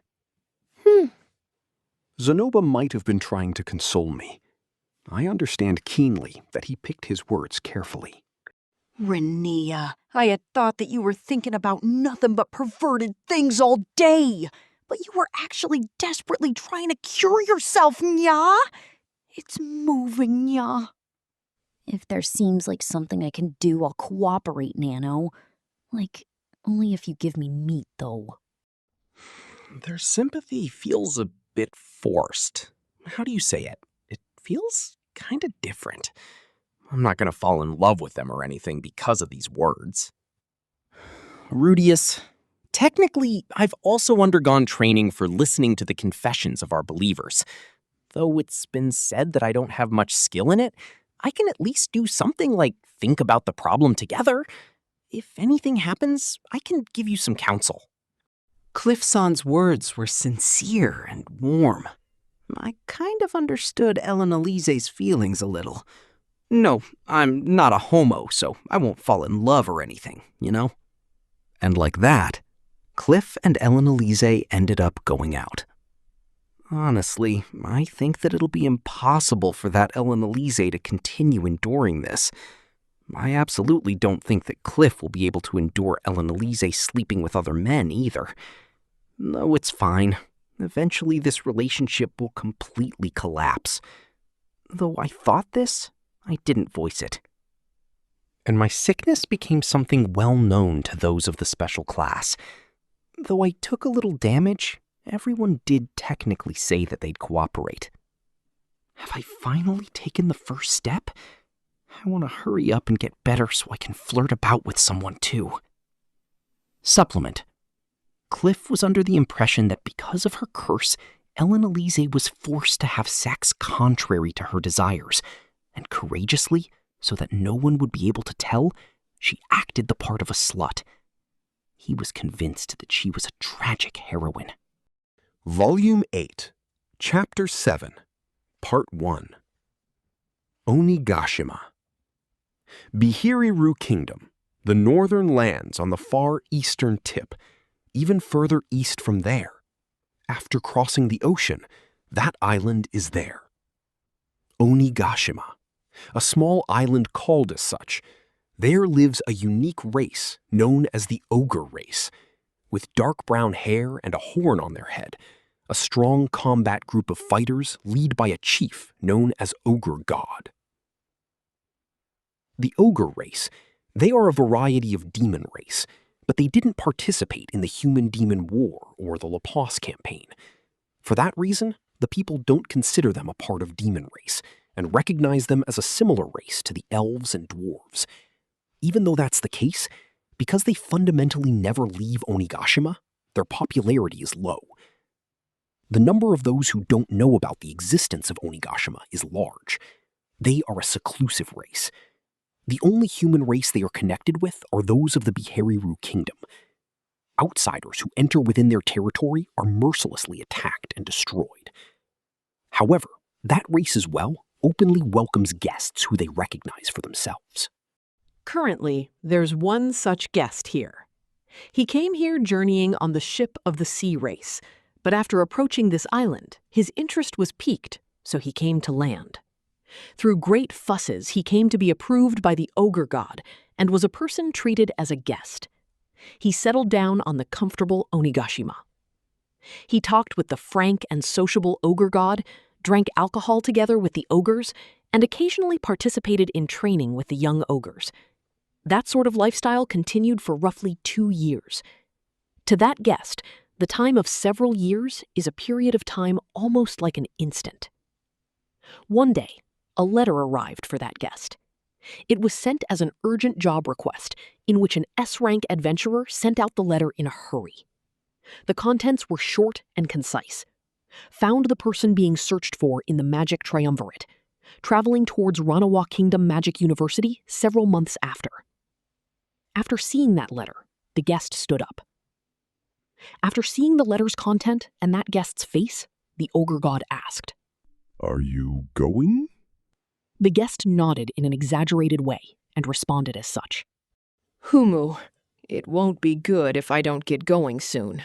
Zenoba might have been trying to console me. I understand keenly that he picked his words carefully. Renia, I had thought that you were thinking about nothing but perverted things all day. But you were actually desperately trying to cure yourself, nya. It's moving, nya. If there seems like something I can do, I'll cooperate, Nano. Like, only if you give me meat, though. Their sympathy feels a bit forced. How do you say it? It feels kind of different. I'm not going to fall in love with them or anything because of these words. Rudeus, technically, I've also undergone training for listening to the confessions of our believers. Though it's been said that I don't have much skill in it, I can at least do something like think about the problem together. If anything happens, I can give you some counsel. Cliff-san's words were sincere and warm. I kind of understood Ellen Elise's feelings a little. No, I'm not a homo, so I won't fall in love or anything, you know? And like that, Cliff and Ellen Elise ended up going out. Honestly, I think that it'll be impossible for that Ellen Elise to continue enduring this. I absolutely don't think that Cliff will be able to endure Ellen Elise sleeping with other men either. No, it's fine. Eventually this relationship will completely collapse. Though I thought this, I didn't voice it. And my sickness became something well known to those of the special class. Though I took a little damage, everyone did technically say that they'd cooperate. Have I finally taken the first step? I want to hurry up and get better so I can flirt about with someone too. Supplement. Cliff was under the impression that because of her curse, Ellen Elise was forced to have sex contrary to her desires, and courageously, so that no one would be able to tell, she acted the part of a slut. He was convinced that she was a tragic heroine. Volume 8, Chapter 7, Part 1. Onigashima. Bihiriru Kingdom, the northern lands on the far eastern tip, even further east from there. After crossing the ocean, that island is there. Onigashima, a small island called as such. There lives a unique race known as the ogre race, with dark brown hair and a horn on their head, a strong combat group of fighters led by a chief known as Ogre God. The ogre race, they are a variety of demon race, but they didn't participate in the human-demon war or the La Paz campaign. For that reason, the people don't consider them a part of demon race and recognize them as a similar race to the elves and dwarves. Even though that's the case, because they fundamentally never leave Onigashima, their popularity is low. The number of those who don't know about the existence of Onigashima is large. They are a seclusive race. The only human race they are connected with are those of the Bihiriru Kingdom. Outsiders who enter within their territory are mercilessly attacked and destroyed. However, that race as well openly welcomes guests who they recognize for themselves. Currently, there's one such guest here. He came here journeying on the ship of the sea race, but after approaching this island, his interest was piqued, so he came to land. Through great fusses, he came to be approved by the Ogre God and was a person treated as a guest. He settled down on the comfortable Onigashima. He talked with the frank and sociable ogre god, drank alcohol together with the ogres, and occasionally participated in training with the young ogres. That sort of lifestyle continued for roughly 2 years. To that guest, the time of several years is a period of time almost like an instant. One day, a letter arrived for that guest. It was sent as an urgent job request, in which an S-rank adventurer sent out the letter in a hurry. The contents were short and concise. Found the person being searched for in the Magic Triumvirate, traveling towards Ranawa Kingdom Magic University several months after. After seeing that letter, the guest stood up. After seeing the letter's content and that guest's face, the ogre god asked, "Are you going?" The guest nodded in an exaggerated way and responded as such. "Humu, it won't be good if I don't get going soon."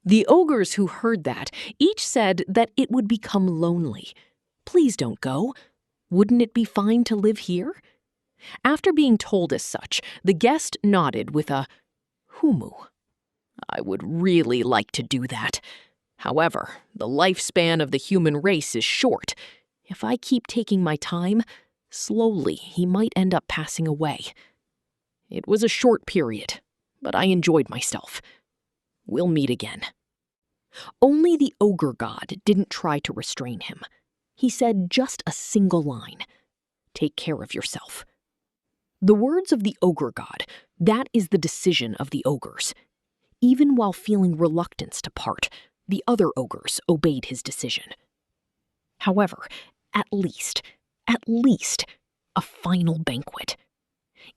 The ogres who heard that each said that it would become lonely. Please don't go. Wouldn't it be fine to live here? After being told as such, the guest nodded with a humu. I would really like to do that. However, the lifespan of the human race is short. If I keep taking my time, slowly he might end up passing away. It was a short period, but I enjoyed myself. We'll meet again. Only the ogre god didn't try to restrain him. He said just a single line. Take care of yourself. The words of the ogre god, that is the decision of the ogres. Even while feeling reluctance to part, the other ogres obeyed his decision. However, at least, a final banquet.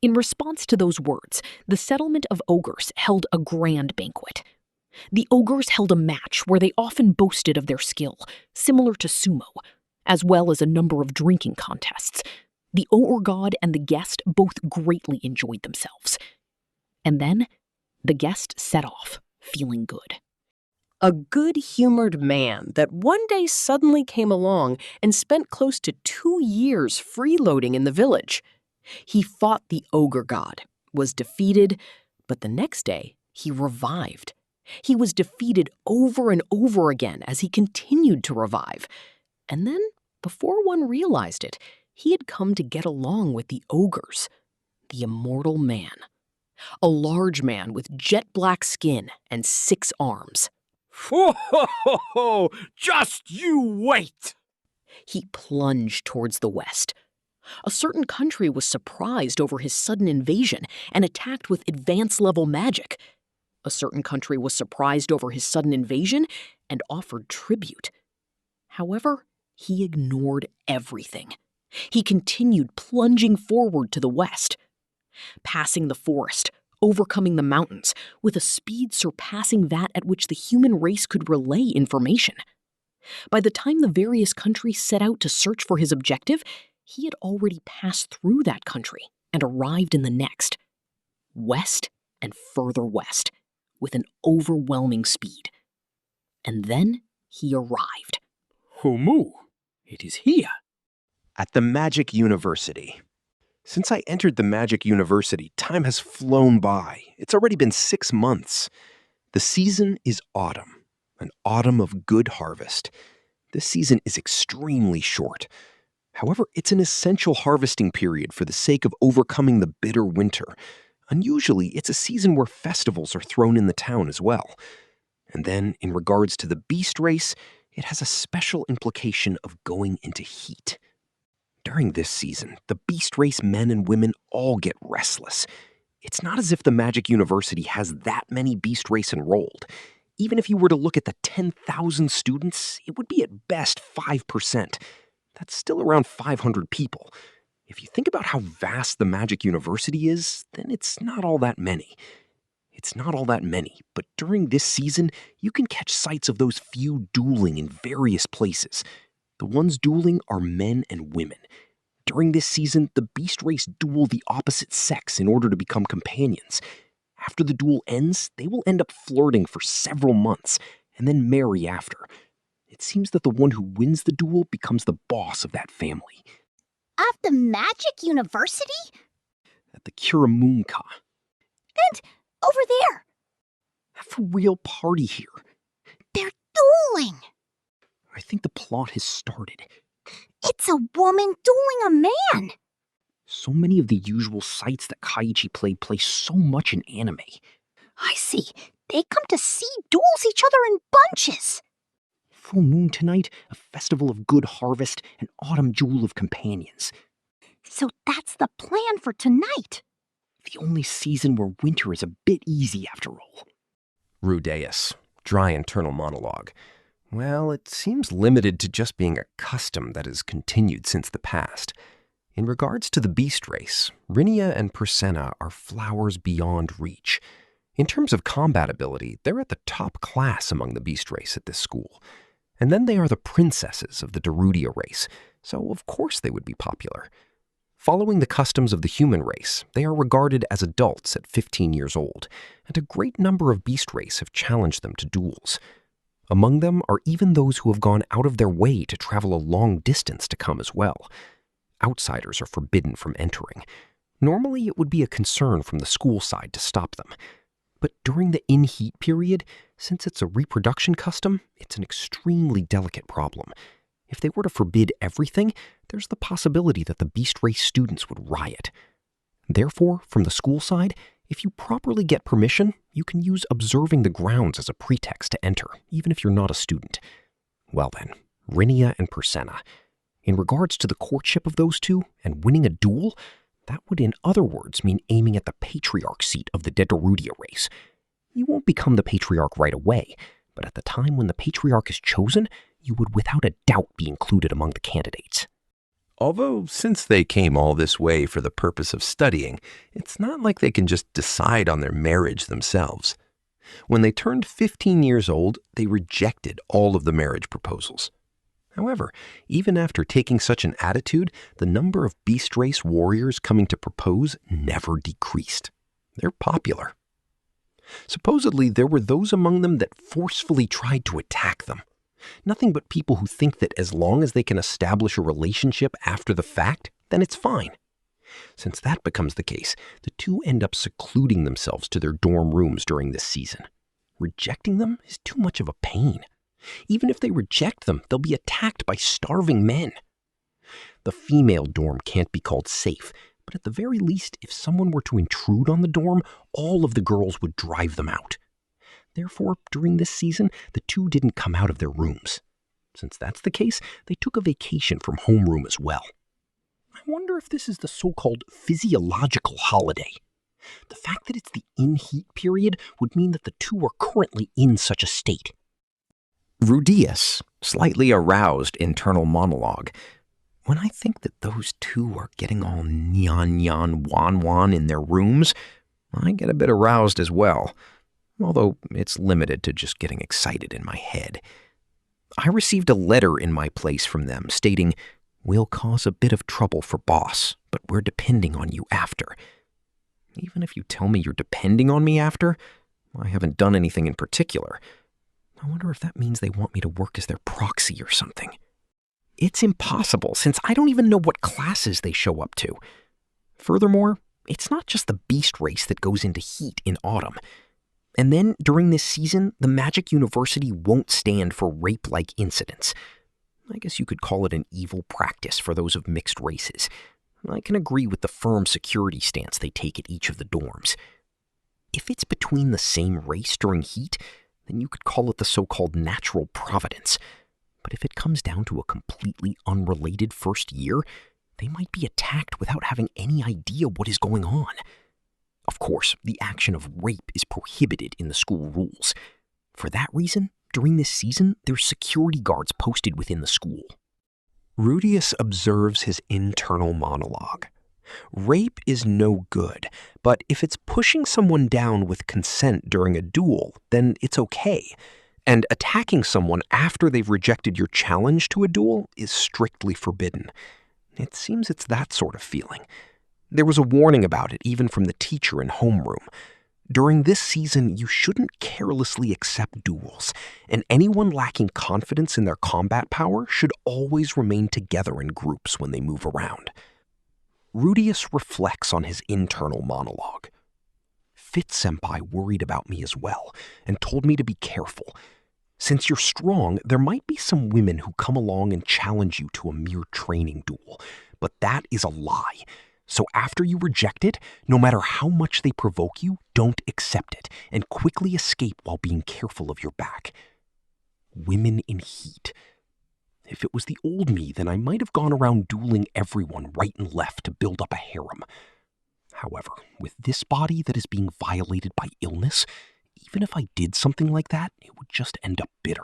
In response to those words, the settlement of ogres held a grand banquet. The ogres held a match where they often boasted of their skill, similar to sumo, as well as a number of drinking contests. The ogre god and the guest both greatly enjoyed themselves. And then, the guest set off, feeling good. A good-humored man that one day suddenly came along and spent close to 2 years freeloading in the village. He fought the ogre god, was defeated, but the next day he revived. He was defeated over and over again as he continued to revive. And then, before one realized it, he had come to get along with the ogres, the immortal man. A large man with jet-black skin and 6 arms. Ho, ho, ho, ho! Just you wait! He plunged towards the west. A certain country was surprised over his sudden invasion and attacked with advanced-level magic. A certain country was surprised over his sudden invasion and offered tribute. However, he ignored everything. He continued plunging forward to the west, passing the forest, overcoming the mountains, with a speed surpassing that at which the human race could relay information. By the time the various countries set out to search for his objective, he had already passed through that country and arrived in the next, west and further west, with an overwhelming speed. And then he arrived. Humu, it is here. At the Magic University. Since I entered the Magic University, time has flown by. It's already been 6 months. The season is autumn, an autumn of good harvest. This season is extremely short. However, it's an essential harvesting period for the sake of overcoming the bitter winter. Unusually, it's a season where festivals are thrown in the town as well. And then, in regards to the beast race, it has a special implication of going into heat. During this season, the beast race men and women all get restless. It's not as if the Magic University has that many beast race enrolled. Even if you were to look at the 10,000 students, it would be at best 5%. That's still around 500 people. If you think about how vast the Magic University is, then it's not all that many. It's not all that many, but during this season, you can catch sights of those few dueling in various places. The ones dueling are men and women. During this season, the beast race duel the opposite sex in order to become companions. After the duel ends, they will end up flirting for several months, and then marry after. It seems that the one who wins the duel becomes the boss of that family. Of the Magic University? At the Kiramunka. And over there. Have a real party here. dueling. I think the plot has started. It's a woman dueling a man. So many of the usual sights that Kaiichi play so much in anime. I see. They come to see duels each other in bunches. Full moon tonight, a festival of good harvest, an autumn jewel of companions. So that's the plan for tonight. The only season where winter is a bit easy after all. Rudeus, dry internal monologue. Well, it seems limited to just being a custom that has continued since the past. In regards to the beast race, Rinia and Persena are flowers beyond reach. In terms of combat ability, they're at the top class among the beast race at this school. And then they are the princesses of the Darudia race, so of course they would be popular. Following the customs of the human race, they are regarded as adults at 15 years old, and a great number of beast race have challenged them to duels. Among them are even those who have gone out of their way to travel a long distance to come as well. Outsiders are forbidden from entering. Normally, it would be a concern from the school side to stop them. But during the in-heat period, since it's a reproduction custom, it's an extremely delicate problem. If they were to forbid everything, there's the possibility that the beast race students would riot. Therefore, from the school side, if you properly get permission, you can use observing the grounds as a pretext to enter, even if you're not a student. Well then, Rinia and Persena. In regards to the courtship of those two and winning a duel, that would in other words mean aiming at the patriarch seat of the Darudia race. You won't become the patriarch right away, but at the time when the patriarch is chosen, you would without a doubt be included among the candidates. Although, since they came all this way for the purpose of studying, it's not like they can just decide on their marriage themselves. When they turned 15 years old, they rejected all of the marriage proposals. However, even after taking such an attitude, the number of beast race warriors coming to propose never decreased. They're popular. Supposedly, there were those among them that forcefully tried to attack them. Nothing but people who think that as long as they can establish a relationship after the fact, then it's fine. Since that becomes the case, the two end up secluding themselves to their dorm rooms during this season. Rejecting them is too much of a pain. Even if they reject them, they'll be attacked by starving men. The female dorm can't be called safe, but at the very least, if someone were to intrude on the dorm, all of the girls would drive them out. Therefore, during this season, the two didn't come out of their rooms. Since that's the case, they took a vacation from homeroom as well. I wonder if this is the so-called physiological holiday. The fact that it's the in-heat period would mean that the two are currently in such a state. Rudeus, slightly aroused internal monologue. When I think that those two are getting all nyan in their rooms, I get a bit aroused as well, although it's limited to just getting excited in my head. I received a letter in my place from them stating, "We'll cause a bit of trouble for boss, but we're depending on you after." Even if you tell me you're depending on me after, I haven't done anything in particular. I wonder if that means they want me to work as their proxy or something. It's impossible, since I don't even know what classes they show up to. Furthermore, it's not just the beast race that goes into heat in autumn. And then, during this season, the Magic University won't stand for rape-like incidents. I guess you could call it an evil practice for those of mixed races. I can agree with the firm security stance they take at each of the dorms. If it's between the same race during heat, then you could call it the so-called natural providence. But if it comes down to a completely unrelated first year, they might be attacked without having any idea what is going on. Of course, the action of rape is prohibited in the school rules. For that reason, during this season, there's security guards posted within the school. Rudeus observes his internal monologue. Rape is no good, but if it's pushing someone down with consent during a duel, then it's okay. And attacking someone after they've rejected your challenge to a duel is strictly forbidden. It seems it's that sort of feeling. There was a warning about it even from the teacher in homeroom. During this season, you shouldn't carelessly accept duels, and anyone lacking confidence in their combat power should always remain together in groups when they move around. Rudeus reflects on his internal monologue. Fitz-senpai worried about me as well, and told me to be careful. Since you're strong, there might be some women who come along and challenge you to a mere training duel, but that is a lie. So after you reject it, no matter how much they provoke you, don't accept it, and quickly escape while being careful of your back. Women in heat. If it was the old me, then I might have gone around dueling everyone right and left to build up a harem. However, with this body that is being violated by illness, even if I did something like that, it would just end up bitter.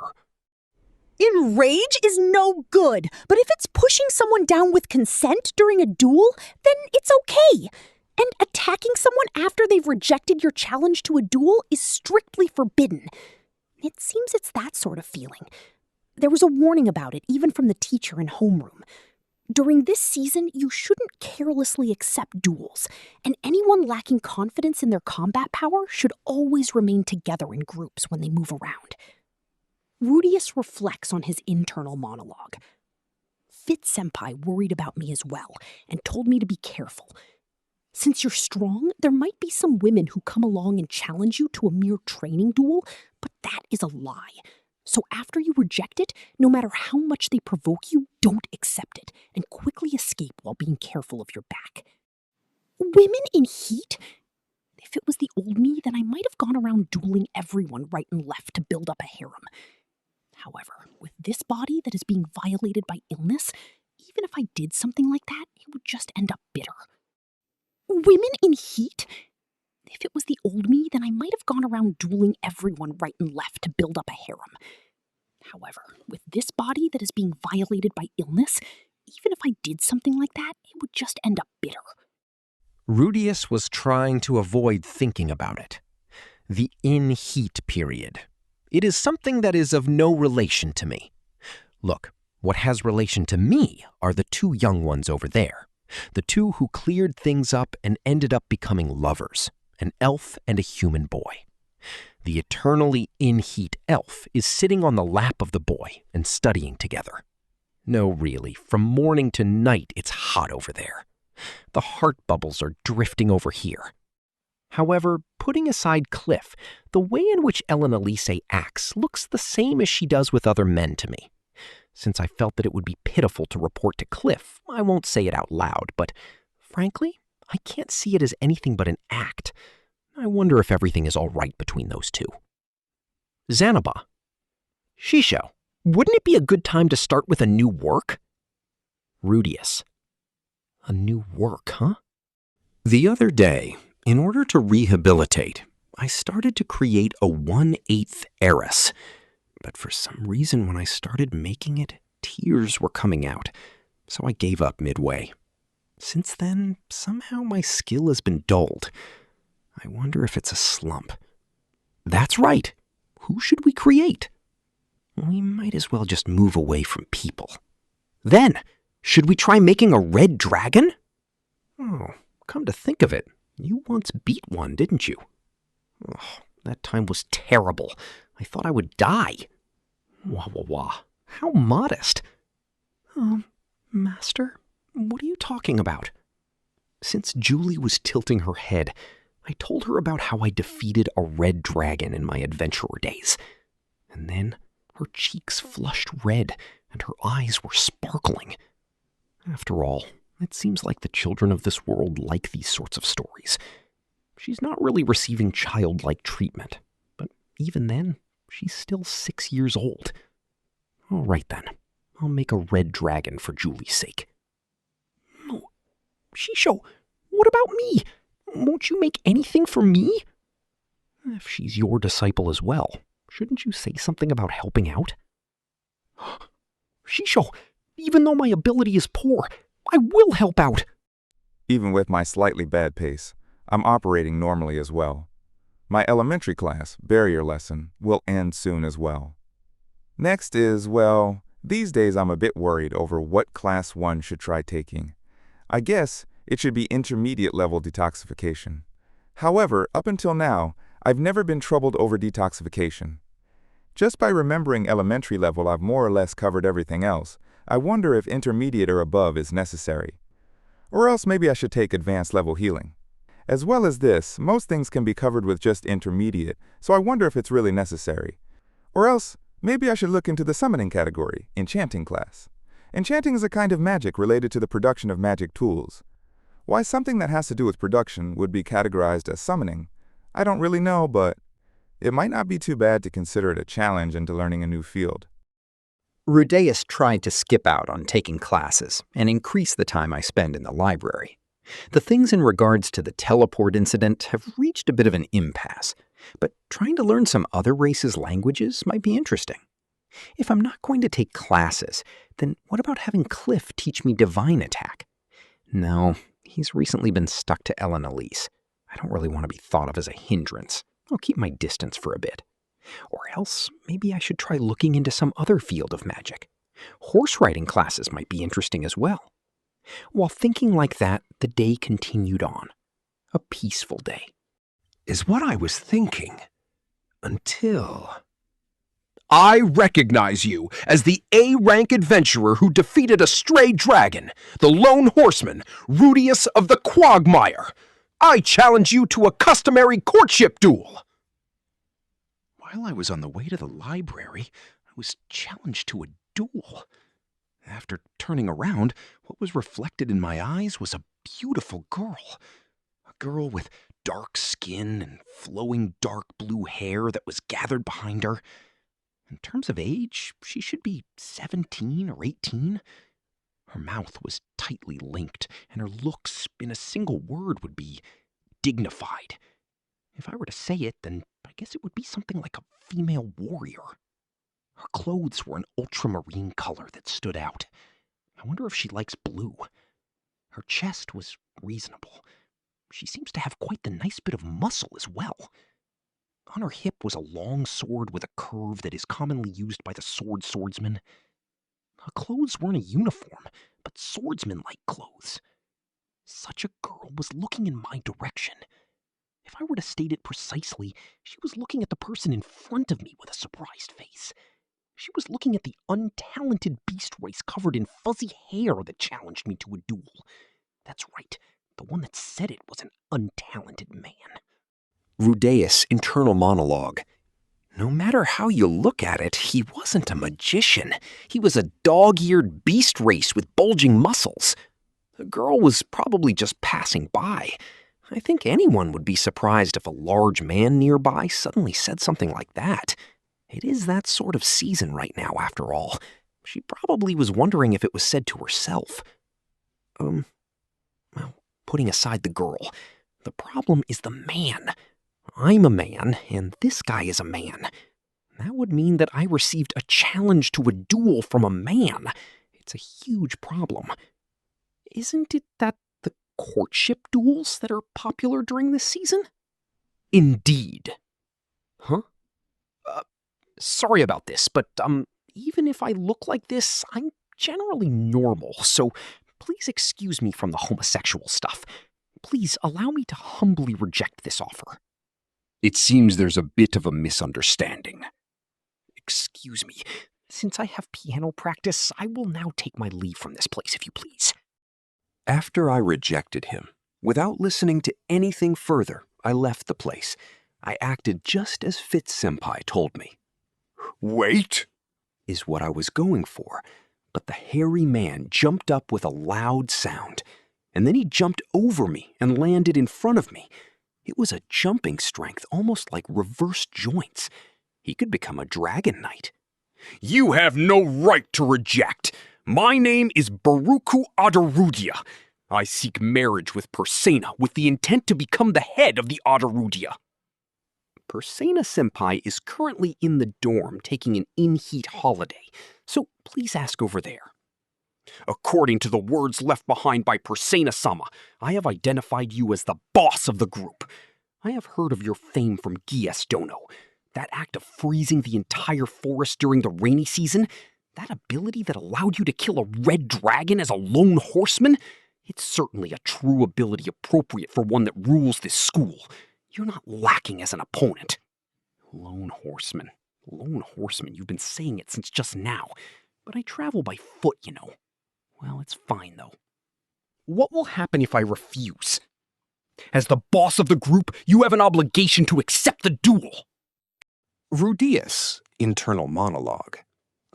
Enrage is no good, but if it's pushing someone down with consent during a duel, then it's okay. And attacking someone after they've rejected your challenge to a duel is strictly forbidden. It seems it's that sort of feeling. There was a warning about it, even from the teacher in homeroom. During this season, you shouldn't carelessly accept duels, and anyone lacking confidence in their combat power should always remain together in groups when they move around. Rudeus reflects on his internal monologue. Fit-senpai worried about me as well, and told me to be careful. Since you're strong, there might be some women who come along and challenge you to a mere training duel, but that is a lie. So after you reject it, no matter how much they provoke you, don't accept it, and quickly escape while being careful of your back. Women in heat? If it was the old me, then I might have gone around dueling everyone right and left to build up a harem. However, with this body that is being violated by illness, even if I did something like that, it would just end up bitter. Women in heat? If it was the old me, then I might have gone around dueling everyone right and left to build up a harem. However, with this body that is being violated by illness, even if I did something like that, it would just end up bitter. Rudeus was trying to avoid thinking about it. The in-heat period. It is something that is of no relation to me. Look, what has relation to me are the two young ones over there. The two who cleared things up and ended up becoming lovers, an elf and a human boy. The eternally in-heat elf is sitting on the lap of the boy and studying together. No, really, from morning to night it's hot over there. The heart bubbles are drifting over here. However, putting aside Cliff, the way in which Ellen Elise acts looks the same as she does with other men to me. Since I felt that it would be pitiful to report to Cliff, I won't say it out loud, but frankly, I can't see it as anything but an act. I wonder if everything is all right between those two. Zanaba. Shisho, wouldn't it be a good time to start with a new work? Rudeus. A new work, huh? The other day, in order to rehabilitate, I started to create a 1/8 heiress. But for some reason, when I started making it, tears were coming out, so I gave up midway. Since then, somehow my skill has been dulled. I wonder if it's a slump. That's right. Who should we create? We might as well just move away from people. Then, should we try making a red dragon? Oh, come to think of it, you once beat one, didn't you? Oh, that time was terrible. I thought I would die. Wah, wah, wah. How modest. Master, what are you talking about? Since Julie was tilting her head, I told her about how I defeated a red dragon in my adventurer days. And then her cheeks flushed red and her eyes were sparkling. After all, it seems like the children of this world like these sorts of stories. She's not really receiving childlike treatment, but even then, she's still 6 years old. All right then, I'll make a red dragon for Julie's sake. No, Shisho, what about me? Won't you make anything for me? If she's your disciple as well, shouldn't you say something about helping out? Shisho, even though my ability is poor, I will help out. Even with my slightly bad pace, I'm operating normally as well. My elementary class, barrier lesson, will end soon as well. Next is, well, these days I'm a bit worried over what class 1 should try taking. I guess it should be intermediate level detoxification. However, up until now, I've never been troubled over detoxification. Just by remembering elementary level, I've more or less covered everything else. I wonder if intermediate or above is necessary. Or else maybe I should take advanced level healing. As well as this, most things can be covered with just intermediate, so I wonder if it's really necessary. Or else, Maybe I should look into the summoning category, enchanting class. Enchanting is a kind of magic related to the production of magic tools. Why something that has to do with production would be categorized as summoning, I don't really know, but it might not be too bad to consider it a challenge into learning a new field. Rudeus tried to skip out on taking classes and increase the time I spend in the library. The things in regards to the teleport incident have reached a bit of an impasse, but trying to learn some other races' languages might be interesting. If I'm not going to take classes, then what about having Cliff teach me Divine Attack? No, he's recently been stuck to Ellen Elise. I don't really want to be thought of as a hindrance. I'll keep my distance for a bit. Or else, maybe I should try looking into some other field of magic. Horse riding classes might be interesting as well. While thinking like that, the day continued on. A peaceful day. Is what I was thinking. Until... I recognize you as the A-rank adventurer who defeated a stray dragon, the lone horseman, Rudeus of the Quagmire. I challenge you to a customary courtship duel. While I was on the way to the library, I was challenged to a duel. After turning around, what was reflected in my eyes was a beautiful girl. A girl with dark skin and flowing dark blue hair that was gathered behind her. In terms of age, she should be 17 or 18. Her mouth was tightly linked, and her looks, in a single word, would be dignified. If I were to say it, then I guess it would be something like a female warrior. Her clothes were an ultramarine color that stood out. I wonder if she likes blue. Her chest was reasonable. She seems to have quite the nice bit of muscle as well. On her hip was a long sword with a curve that is commonly used by the swordsman. Her clothes weren't a uniform, but swordsman-like clothes. Such a girl was looking in my direction. If I were to state it precisely, she was looking at the person in front of me with a surprised face. She was looking at the untalented beast race covered in fuzzy hair that challenged me to a duel. That's right, the one that said it was an untalented man. Rudeus' internal monologue. No matter how you look at it, he wasn't a magician. He was a dog-eared beast race with bulging muscles. The girl was probably just passing by. I think anyone would be surprised if a large man nearby suddenly said something like that. It is that sort of season right now, after all. She probably was wondering if it was said to herself. Well, putting aside the girl, the problem is the man. I'm a man, and this guy is a man. That would mean that I received a challenge to a duel from a man. It's a huge problem. Isn't it that the courtship duels that are popular during this season? Indeed. Huh? Sorry about this, but, even if I look like this, I'm generally normal, so please excuse me from the homosexual stuff. Please allow me to humbly reject this offer. It seems there's a bit of a misunderstanding. Excuse me. Since I have piano practice, I will now take my leave from this place, if you please. After I rejected him, without listening to anything further, I left the place. I acted just as Fitz-senpai told me. Wait! Is what I was going for, but the hairy man jumped up with a loud sound, and then he jumped over me and landed in front of me. It was a jumping strength, almost like reverse joints. He could become a dragon knight. You have no right to reject. My name is Baruku Adarudia. I seek marriage with Persena with the intent to become the head of the Adarudia. Persena-senpai is currently in the dorm taking an in-heat holiday, so please ask over there. According to the words left behind by Persena-sama, I have identified you as the boss of the group. I have heard of your fame from Gies Dono. That act of freezing the entire forest during the rainy season, that ability that allowed you to kill a red dragon as a lone horseman, it's certainly a true ability appropriate for one that rules this school. You're not lacking as an opponent. Lone horseman, you've been saying it since just now. But I travel by foot, you know. Well, it's fine, though. What will happen if I refuse? As the boss of the group, you have an obligation to accept the duel. Rudeus, internal monologue.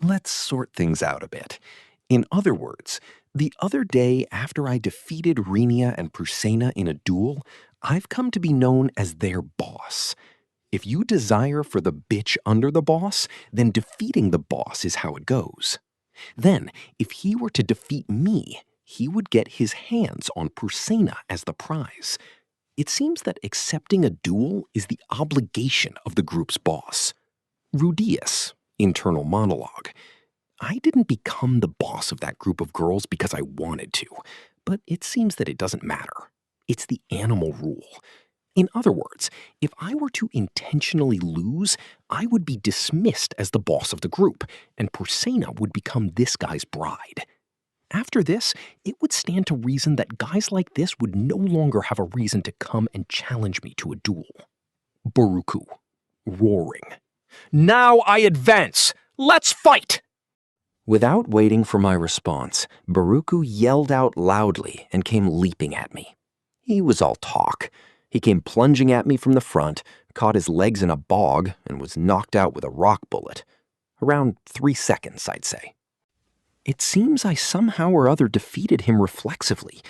Let's sort things out a bit. In other words, the other day after I defeated Rinia and Prusena in a duel, I've come to be known as their boss. If you desire for the bitch under the boss, then defeating the boss is how it goes. Then, if he were to defeat me, he would get his hands on Prusena as the prize. It seems that accepting a duel is the obligation of the group's boss. Rudeus, internal monologue. I didn't become the boss of that group of girls because I wanted to, but it seems that it doesn't matter. It's the animal rule. In other words, if I were to intentionally lose, I would be dismissed as the boss of the group, and Prusena would become this guy's bride. After this, it would stand to reason that guys like this would no longer have a reason to come and challenge me to a duel. Baruku, roaring. Now I advance! Let's fight! Without waiting for my response, Baruku yelled out loudly and came leaping at me. He was all talk. He came plunging at me from the front, caught his legs in a bog, and was knocked out with a rock bullet. Around 3 seconds, I'd say. It seems I somehow or other defeated him reflexively,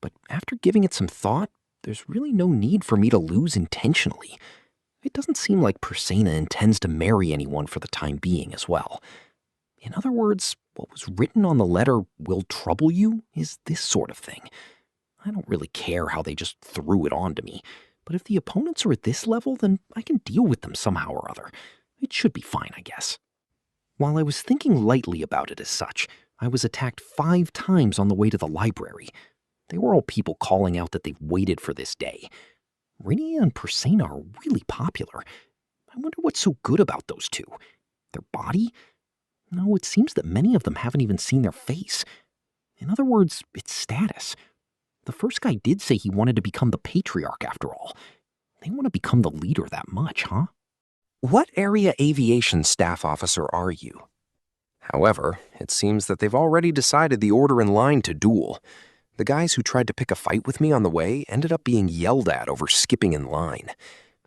but after giving it some thought, there's really no need for me to lose intentionally. It doesn't seem like Prusena intends to marry anyone for the time being as well. In other words, what was written on the letter, "will trouble you," is this sort of thing. I don't really care how they just threw it on to me, but if the opponents are at this level, then I can deal with them somehow or other. It should be fine, I guess. While I was thinking lightly about it as such, I was attacked 5 times on the way to the library. They were all people calling out that they've waited for this day. Rinia and Prusena are really popular. I wonder what's so good about those two. Their body? No, it seems that many of them haven't even seen their face. In other words, it's status. The first guy did say he wanted to become the patriarch after all. They want to become the leader that much, huh? What area aviation staff officer are you? However, it seems that they've already decided the order in line to duel. The guys who tried to pick a fight with me on the way ended up being yelled at over skipping in line.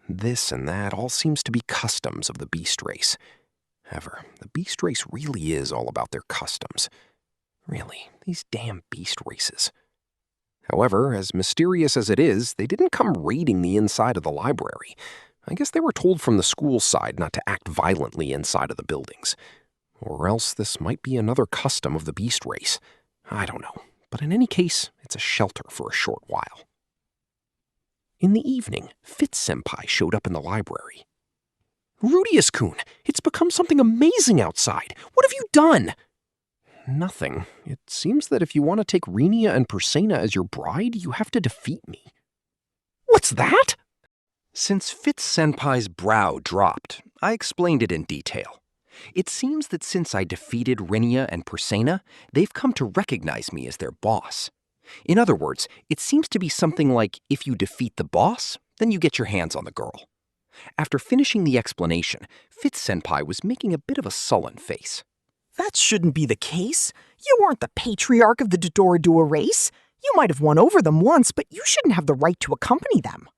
This and that all seems to be customs of the beast race. However, the beast race really is all about their customs. Really, these damn beast races. However, as mysterious as it is, they didn't come raiding the inside of the library. I guess they were told from the school side not to act violently inside of the buildings. Or else this might be another custom of the beast race. I don't know, but in any case, it's a shelter for a short while. In the evening, Fitz-senpai showed up in the library. Rudeus-kun, it's become something amazing outside. What have you done? Nothing. It seems that if you want to take Rinia and Prusena as your bride, you have to defeat me. What's that? Since Fitz-senpai's brow dropped, I explained it in detail. It seems that since I defeated Rinia and Prusena, they've come to recognize me as their boss. In other words, it seems to be something like if you defeat the boss, then you get your hands on the girl. After finishing the explanation, Fitz-senpai was making a bit of a sullen face. That shouldn't be the case. You weren't the patriarch of the Dodoradua race. You might have won over them once, but you shouldn't have the right to accompany them.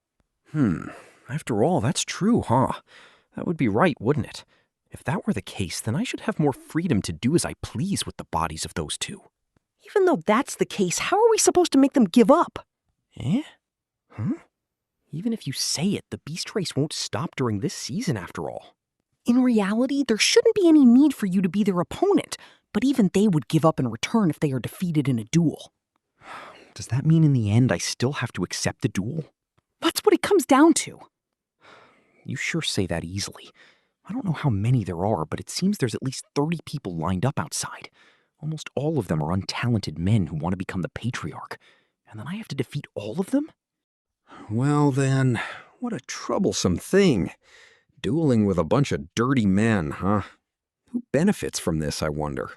After all, that's true, huh? That would be right, wouldn't it? If that were the case, then I should have more freedom to do as I please with the bodies of those two. Even though that's the case, how are we supposed to make them give up? Even if you say it, the beast race won't stop during this season after all. In reality, there shouldn't be any need for you to be their opponent, but even they would give up in return if they are defeated in a duel. Does that mean in the end I still have to accept the duel? That's what it comes down to. You sure say that easily. I don't know how many there are, but it seems there's at least 30 people lined up outside. Almost all of them are untalented men who want to become the patriarch. And then I have to defeat all of them? Well then, what a troublesome thing. Dueling with a bunch of dirty men, huh? Who benefits from this, I wonder?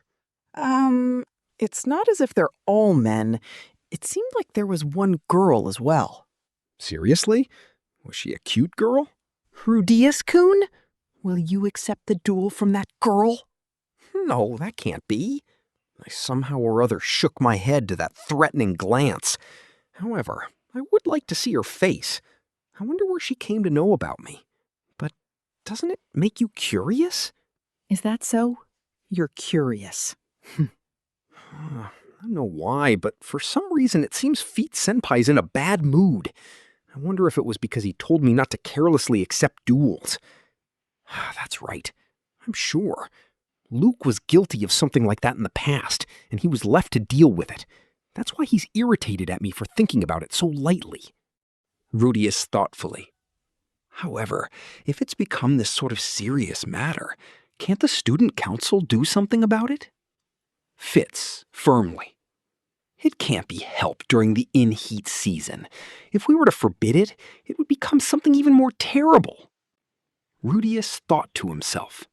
It's not as if they're all men. It seemed like there was one girl as well. Seriously? Was she a cute girl? Rudeus-kun? Will you accept the duel from that girl? No, that can't be. I somehow or other shook my head to that threatening glance. However, I would like to see her face. I wonder where she came to know about me. But doesn't it make you curious? Is that so? You're curious. I don't know why, but for some reason it seems Feet Senpai's in a bad mood. I wonder if it was because he told me not to carelessly accept duels. That's right. I'm sure. Luke was guilty of something like that in the past, and he was left to deal with it. That's why he's irritated at me for thinking about it so lightly. Rudeus thoughtfully. However, if it's become this sort of serious matter, can't the student council do something about it? Fitz, firmly. It can't be helped during the in-heat season. If we were to forbid it, it would become something even more terrible. Rudeus thought to himself.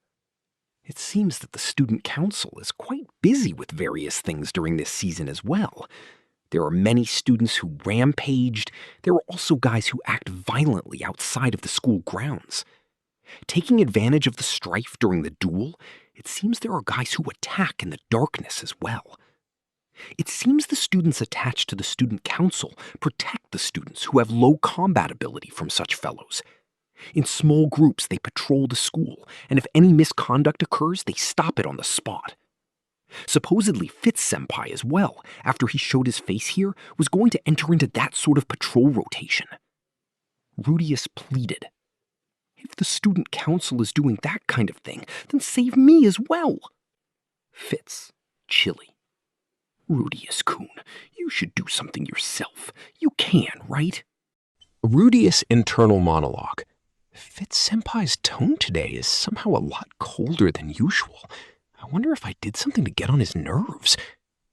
It seems that the student council is quite busy with various things during this season as well. There are many students who rampaged. There are also guys who act violently outside of the school grounds. Taking advantage of the strife during the duel, it seems there are guys who attack in the darkness as well. It seems the students attached to the student council protect the students who have low combat ability from such fellows. In small groups, they patrol the school, and if any misconduct occurs, they stop it on the spot. Supposedly, Fitz Senpai as well, after he showed his face here, was going to enter into that sort of patrol rotation. Rudeus pleaded. If the student council is doing that kind of thing, then save me as well. Fitz, chilly. Rudeus-kun, you should do something yourself. You can, right? Rudeus' internal monologue. Fitz Senpai's tone today is somehow a lot colder than usual. I wonder if I did something to get on his nerves.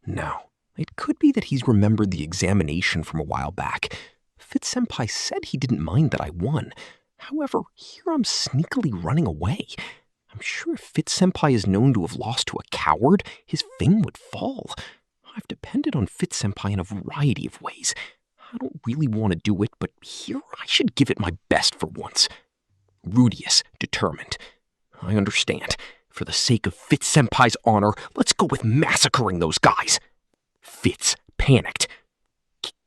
No, it could be that he's remembered the examination from a while back. Fitz Senpai said he didn't mind that I won. However, here I'm sneakily running away. I'm sure if Fitz Senpai is known to have lost to a coward, his fame would fall. I've depended on Fitz Senpai in a variety of ways. I don't really want to do it, but here I should give it my best for once. Rudeus, determined. I understand. For the sake of Fitz Senpai's honor, let's go with massacring those guys. Fitz, panicked.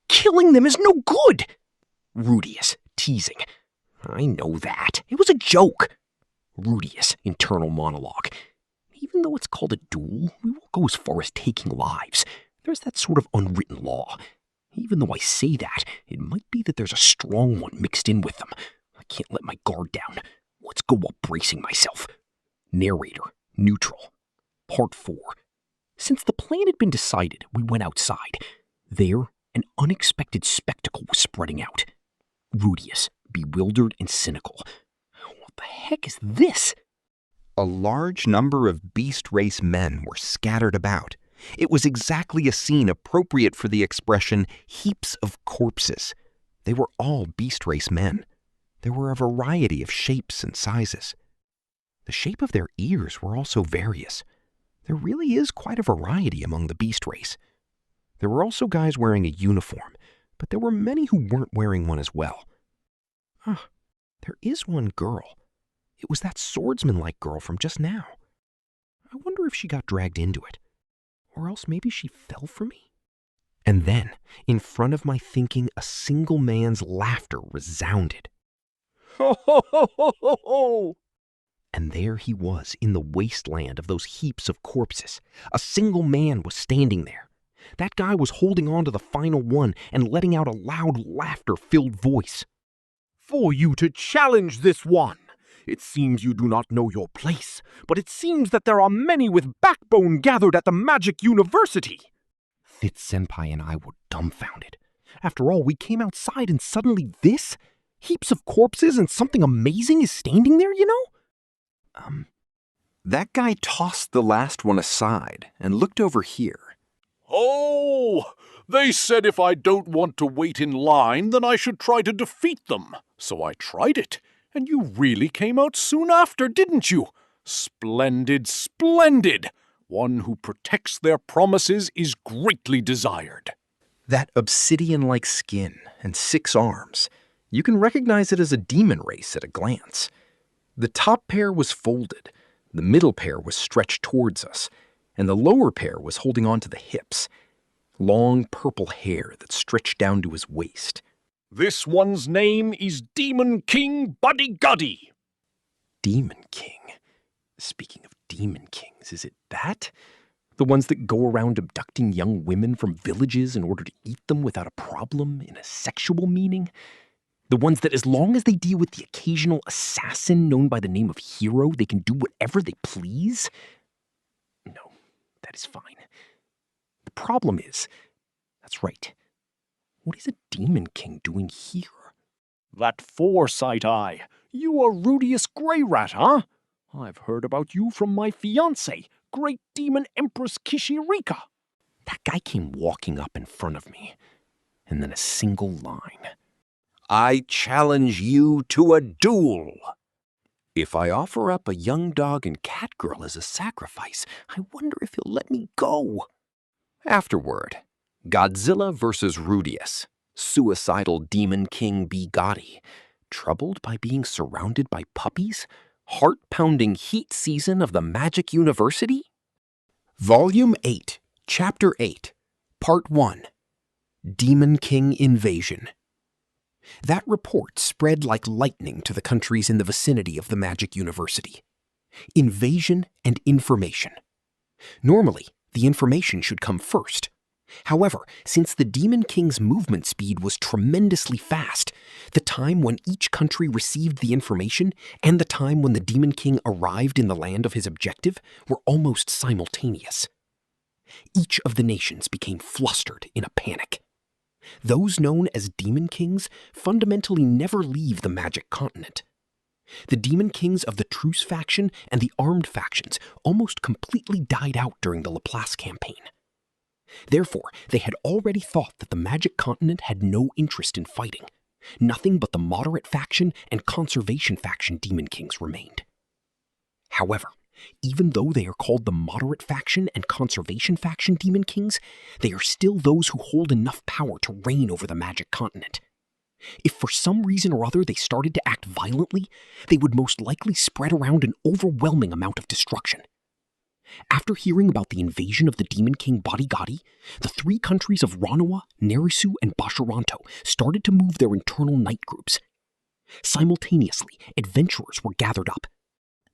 Killing them is no good! Rudeus, teasing. I know that. It was a joke. Rudeus, internal monologue. Even though it's called a duel, we won't go as far as taking lives. There's that sort of unwritten law. Even though I say that, it might be that there's a strong one mixed in with them. I can't let my guard down. Let's go while bracing myself. Narrator, neutral. Part 4. Since the plan had been decided, we went outside. There, an unexpected spectacle was spreading out. Rudeus, bewildered and cynical. What the heck is this? A large number of beast race men were scattered about. It was exactly a scene appropriate for the expression heaps of corpses. They were all beast race men. There were a variety of shapes and sizes. The shape of their ears were also various. There really is quite a variety among the beast race. There were also guys wearing a uniform, but there were many who weren't wearing one as well. There is one girl. It was that swordsman-like girl from just now. I wonder if she got dragged into it. Or else maybe she fell for me? And then, in front of my thinking, a single man's laughter resounded. Ho, ho, ho, ho, ho, ho! And there he was in the wasteland of those heaps of corpses. A single man was standing there. That guy was holding on to the final one and letting out a loud laughter-filled voice. For you to challenge this one, it seems you do not know your place, but it seems that there are many with backbone gathered at the Magic University. Fitz Senpai and I were dumbfounded. After all, we came outside and suddenly this? Heaps of corpses and something amazing is standing there, you know? That guy tossed the last one aside and looked over here. Oh, they said if I don't want to wait in line, then I should try to defeat them. So I tried it, and you really came out soon after, didn't you? Splendid, splendid! One who protects their promises is greatly desired. That obsidian-like skin and 6 arms. You can recognize it as a demon race at a glance. The top pair was folded, the middle pair was stretched towards us, and the lower pair was holding on to the hips. Long purple hair that stretched down to his waist. This one's name is Demon King Buddy Guddy. Demon King? Speaking of demon kings, is it that? The ones that go around abducting young women from villages in order to eat them without a problem in a sexual meaning? The ones that, as long as they deal with the occasional assassin known by the name of hero, they can do whatever they please? No, that is fine. The problem is, that's right, what is a demon king doing here? That foresight eye. You are Rudeus Greyrat, huh? I've heard about you from my fiancée, Great Demon Empress Kishirika. That guy came walking up in front of me, and then a single line. I challenge you to a duel. If I offer up a young dog and cat girl as a sacrifice, I wonder if he'll let me go. Afterward, Godzilla vs. Rudeus, suicidal demon king B. Gotti, troubled by being surrounded by puppies, heart-pounding heat season of the Magic University? Volume 8, Chapter 8, Part 1, Demon King Invasion. That report spread like lightning to the countries in the vicinity of the Magic University. Invasion and information. Normally, the information should come first. However, since the Demon King's movement speed was tremendously fast, the time when each country received the information and the time when the Demon King arrived in the land of his objective were almost simultaneous. Each of the nations became flustered in a panic. Those known as Demon Kings fundamentally never leave the Magic Continent. The Demon Kings of the Truce faction and the Armed factions almost completely died out during the Laplace campaign. Therefore, they had already thought that the Magic Continent had no interest in fighting. Nothing but the Moderate faction and Conservation faction Demon Kings remained. However, even though they are called the Moderate faction and Conservation faction Demon Kings, they are still those who hold enough power to reign over the Magic Continent. If for some reason or other they started to act violently, they would most likely spread around an overwhelming amount of destruction. After hearing about the invasion of the Demon King Bodigadi, the three countries of Ranawa, Nerisu, and Basharanto started to move their internal night groups. Simultaneously, adventurers were gathered up.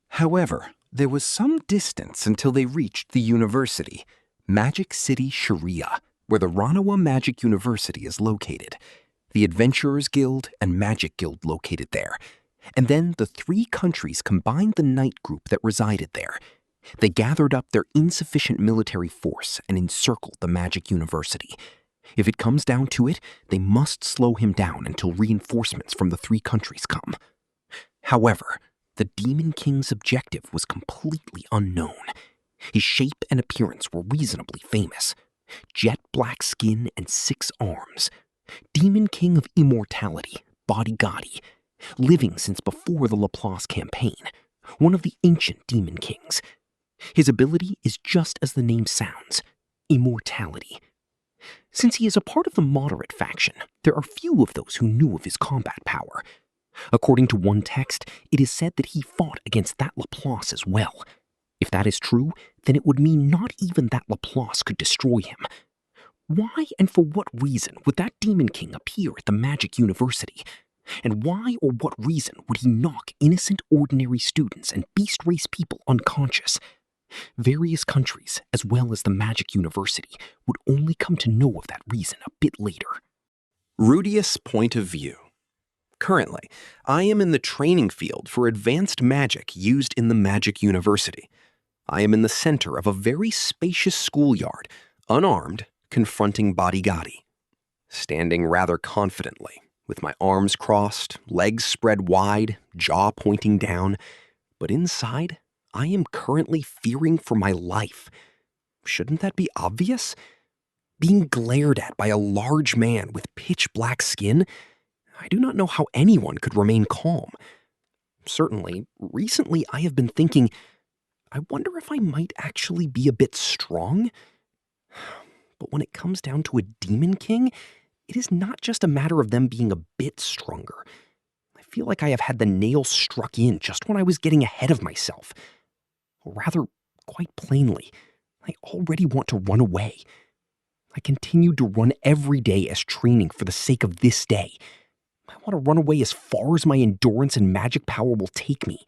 However, there was some distance until they reached the university, Magic City Sharia, where the Ranawa Magic University is located, the Adventurers Guild and Magic Guild located there, and then the three countries combined the night group that resided there. They gathered up their insufficient military force and encircled the Magic University. If it comes down to it, they must slow him down until reinforcements from the three countries come. However, the Demon King's objective was completely unknown. His shape and appearance were reasonably famous. Jet black skin and 6 arms. Demon King of Immortality, Bodigadi, living since before the Laplace campaign. One of the ancient Demon Kings. His ability is just as the name sounds, immortality. Since he is a part of the Moderate faction, there are few of those who knew of his combat power. According to one text, it is said that he fought against that Laplace as well. If that is true, then it would mean not even that Laplace could destroy him. Why and for what reason would that Demon King appear at the Magic University? And why or what reason would he knock innocent ordinary students and beast race people unconscious? Various countries, as well as the Magic University, would only come to know of that reason a bit later. Rudeus' point of view. Currently, I am in the training field for advanced magic used in the Magic University. I am in the center of a very spacious schoolyard, unarmed, confronting Bodigadi. Standing rather confidently, with my arms crossed, legs spread wide, jaw pointing down, but inside, I am currently fearing for my life. Shouldn't that be obvious? Being glared at by a large man with pitch black skin, I do not know how anyone could remain calm. Certainly, recently I have been thinking, I wonder if I might actually be a bit strong? But when it comes down to a Demon King, it is not just a matter of them being a bit stronger. I feel like I have had the nail struck in just when I was getting ahead of myself. Or rather, quite plainly, I already want to run away. I continue to run every day as training for the sake of this day. I want to run away as far as my endurance and magic power will take me.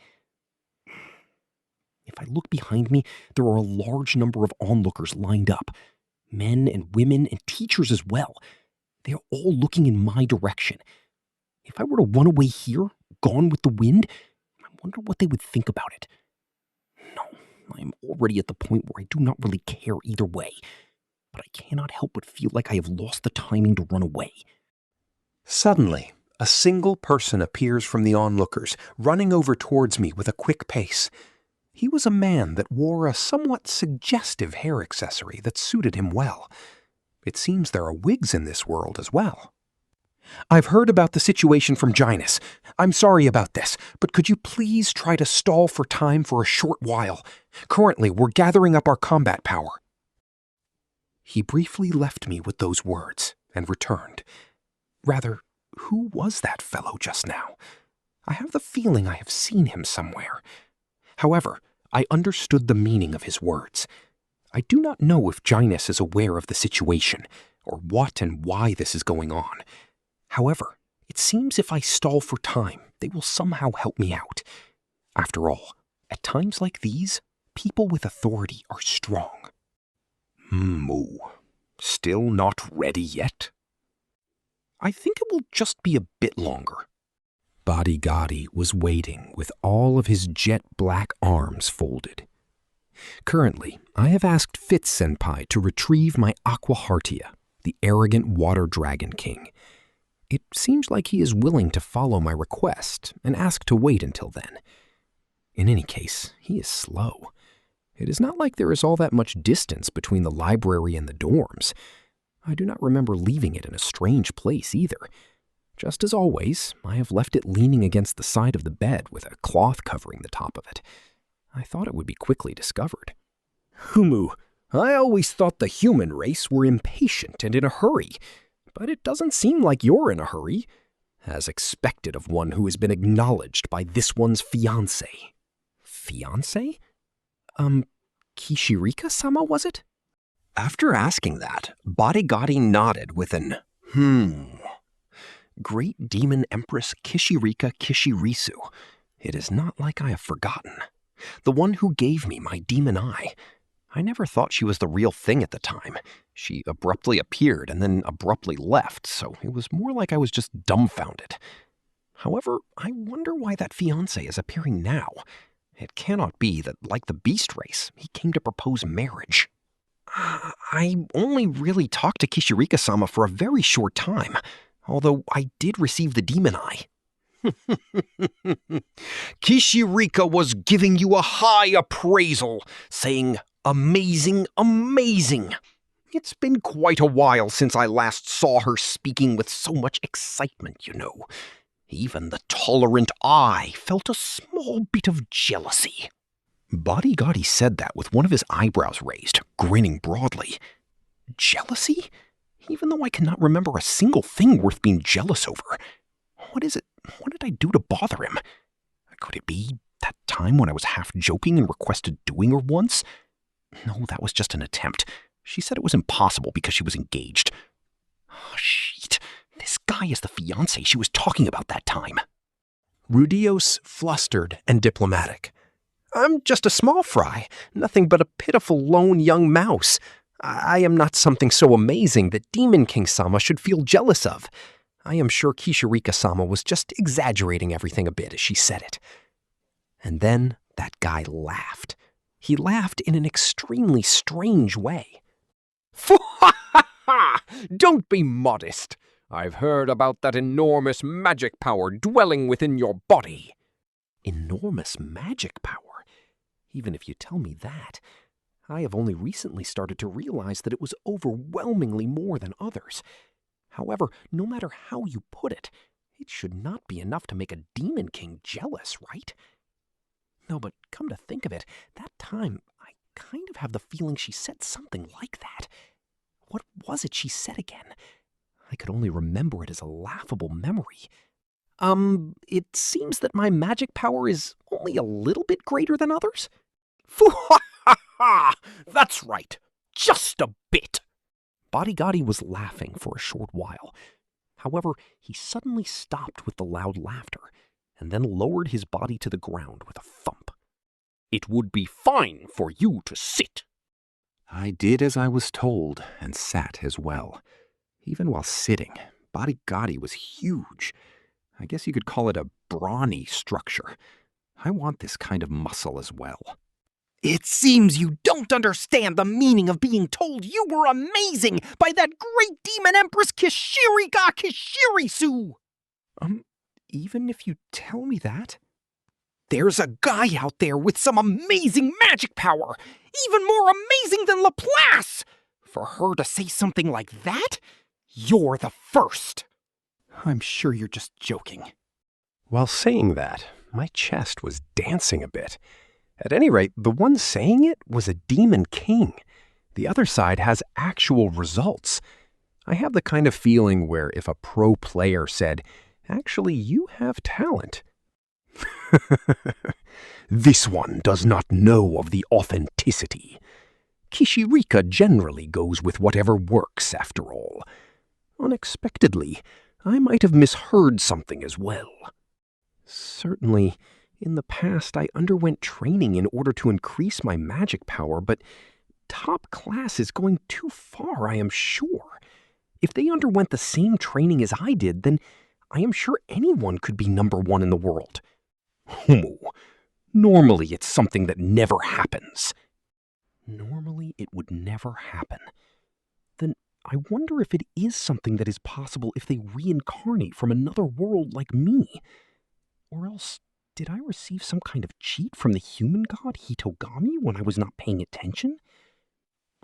If I look behind me, there are a large number of onlookers lined up. Men and women and teachers as well. They are all looking in my direction. If I were to run away here, gone with the wind, I wonder what they would think about it. No, I am already at the point where I do not really care either way. But I cannot help but feel like I have lost the timing to run away. Suddenly, a single person appears from the onlookers, running over towards me with a quick pace. He was a man that wore a somewhat suggestive hair accessory that suited him well. It seems there are wigs in this world as well. I've heard about the situation from Gynus. I'm sorry about this, but could you please try to stall for time for a short while? Currently, we're gathering up our combat power. He briefly left me with those words and returned. Rather, who was that fellow just now? I have the feeling I have seen him somewhere. However, I understood the meaning of his words. I do not know if Gynus is aware of the situation, or what and why this is going on. However, it seems if I stall for time, they will somehow help me out. After all, at times like these, people with authority are strong. Moo. Still not ready yet? I think it will just be a bit longer. Bodigadi was waiting with all of his jet black arms folded. Currently, I have asked Fitz-senpai to retrieve my Aquahartia, the arrogant water dragon king. It seems like he is willing to follow my request and ask to wait until then. In any case, he is slow. It is not like there is all that much distance between the library and the dorms. I do not remember leaving it in a strange place either. Just as always, I have left it leaning against the side of the bed with a cloth covering the top of it. I thought it would be quickly discovered. Humu, I always thought the human race were impatient and in a hurry, but it doesn't seem like you're in a hurry, as expected of one who has been acknowledged by this one's fiancé. Fiancé? Kishirika-sama, was it? After asking that, Bodigadi nodded with an Great Demon Empress Kishirika Kishirisu. It is not like I have forgotten. The one who gave me my demon eye. I never thought she was the real thing at the time. She abruptly appeared and then abruptly left, so it was more like I was just dumbfounded. However, I wonder why that fiancé is appearing now. It cannot be that, like the beast race, he came to propose marriage. I only really talked to Kishirika-sama for a very short time, although I did receive the demon eye. Kishirika was giving you a high appraisal, saying, "Amazing, amazing." It's been quite a while since I last saw her speaking with so much excitement, you know. Even the tolerant eye felt a small bit of jealousy. Bodigadi said that with one of his eyebrows raised, grinning broadly. Jealousy? Even though I cannot remember a single thing worth being jealous over. What is it? What did I do to bother him? Could it be that time when I was half joking and requested doing her once? No, that was just an attempt. She said it was impossible because she was engaged. Oh, shit. This guy is the fiancé she was talking about that time. Rudeus, flustered and diplomatic. I'm just a small fry, nothing but a pitiful lone young mouse. I am not something so amazing that Demon King-sama should feel jealous of. I am sure Kishirika-sama was just exaggerating everything a bit as she said it. And then that guy laughed. He laughed in an extremely strange way. Don't be modest. I've heard about that enormous magic power dwelling within your body. Enormous magic power? Even if you tell me that, I have only recently started to realize that it was overwhelmingly more than others. However, no matter how you put it, it should not be enough to make a Demon King jealous, right? No, but come to think of it, that time I kind of have the feeling she said something like that. What was it she said again? I could only remember it as a laughable memory. It seems that my magic power is only a little bit greater than others? That's right. Just a bit. Bodigadi was laughing for a short while. However, he suddenly stopped with the loud laughter, and then lowered his body to the ground with a thump. it would be fine for you to sit. I did as I was told and sat as well. Even while sitting, Bodigadi was huge. I guess you could call it a brawny structure. I want this kind of muscle as well. It seems you don't understand the meaning of being told you were amazing by that great demon empress Kishirika Kishirisu. Even if you tell me that? There's a guy out there with some amazing magic power, even more amazing than Laplace. For her to say something like that, you're the first. I'm sure you're just joking. While saying that, my chest was dancing a bit. At any rate, the one saying it was a demon king. The other side has actual results. I have the kind of feeling where if a pro player said, "Actually, you have talent," this one does not know of the authenticity. Kishirika generally goes with whatever works, after all. Unexpectedly, I might have misheard something as well. Certainly, in the past I underwent training in order to increase my magic power, but top class is going too far, I am sure. If they underwent the same training as I did, then I am sure anyone could be number one in the world. Normally it's something that never happens. Normally it would never happen. Then I wonder if it is something that is possible if they reincarnate from another world like me. Or else, did I receive some kind of cheat from the human god Hitogami when I was not paying attention?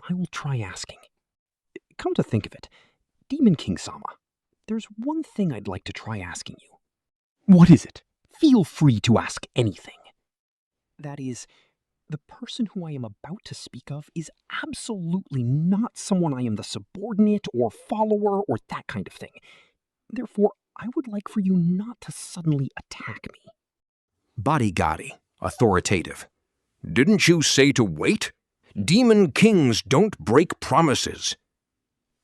I will try asking. Come to think of it, Demon King-sama, there's one thing I'd like to try asking you. What is it? Feel free to ask anything. That is, the person who I am about to speak of is absolutely not someone I am the subordinate or follower or that kind of thing. Therefore, I would like for you not to suddenly attack me. Bodigadi, authoritative. Didn't you say to wait? Demon kings don't break promises.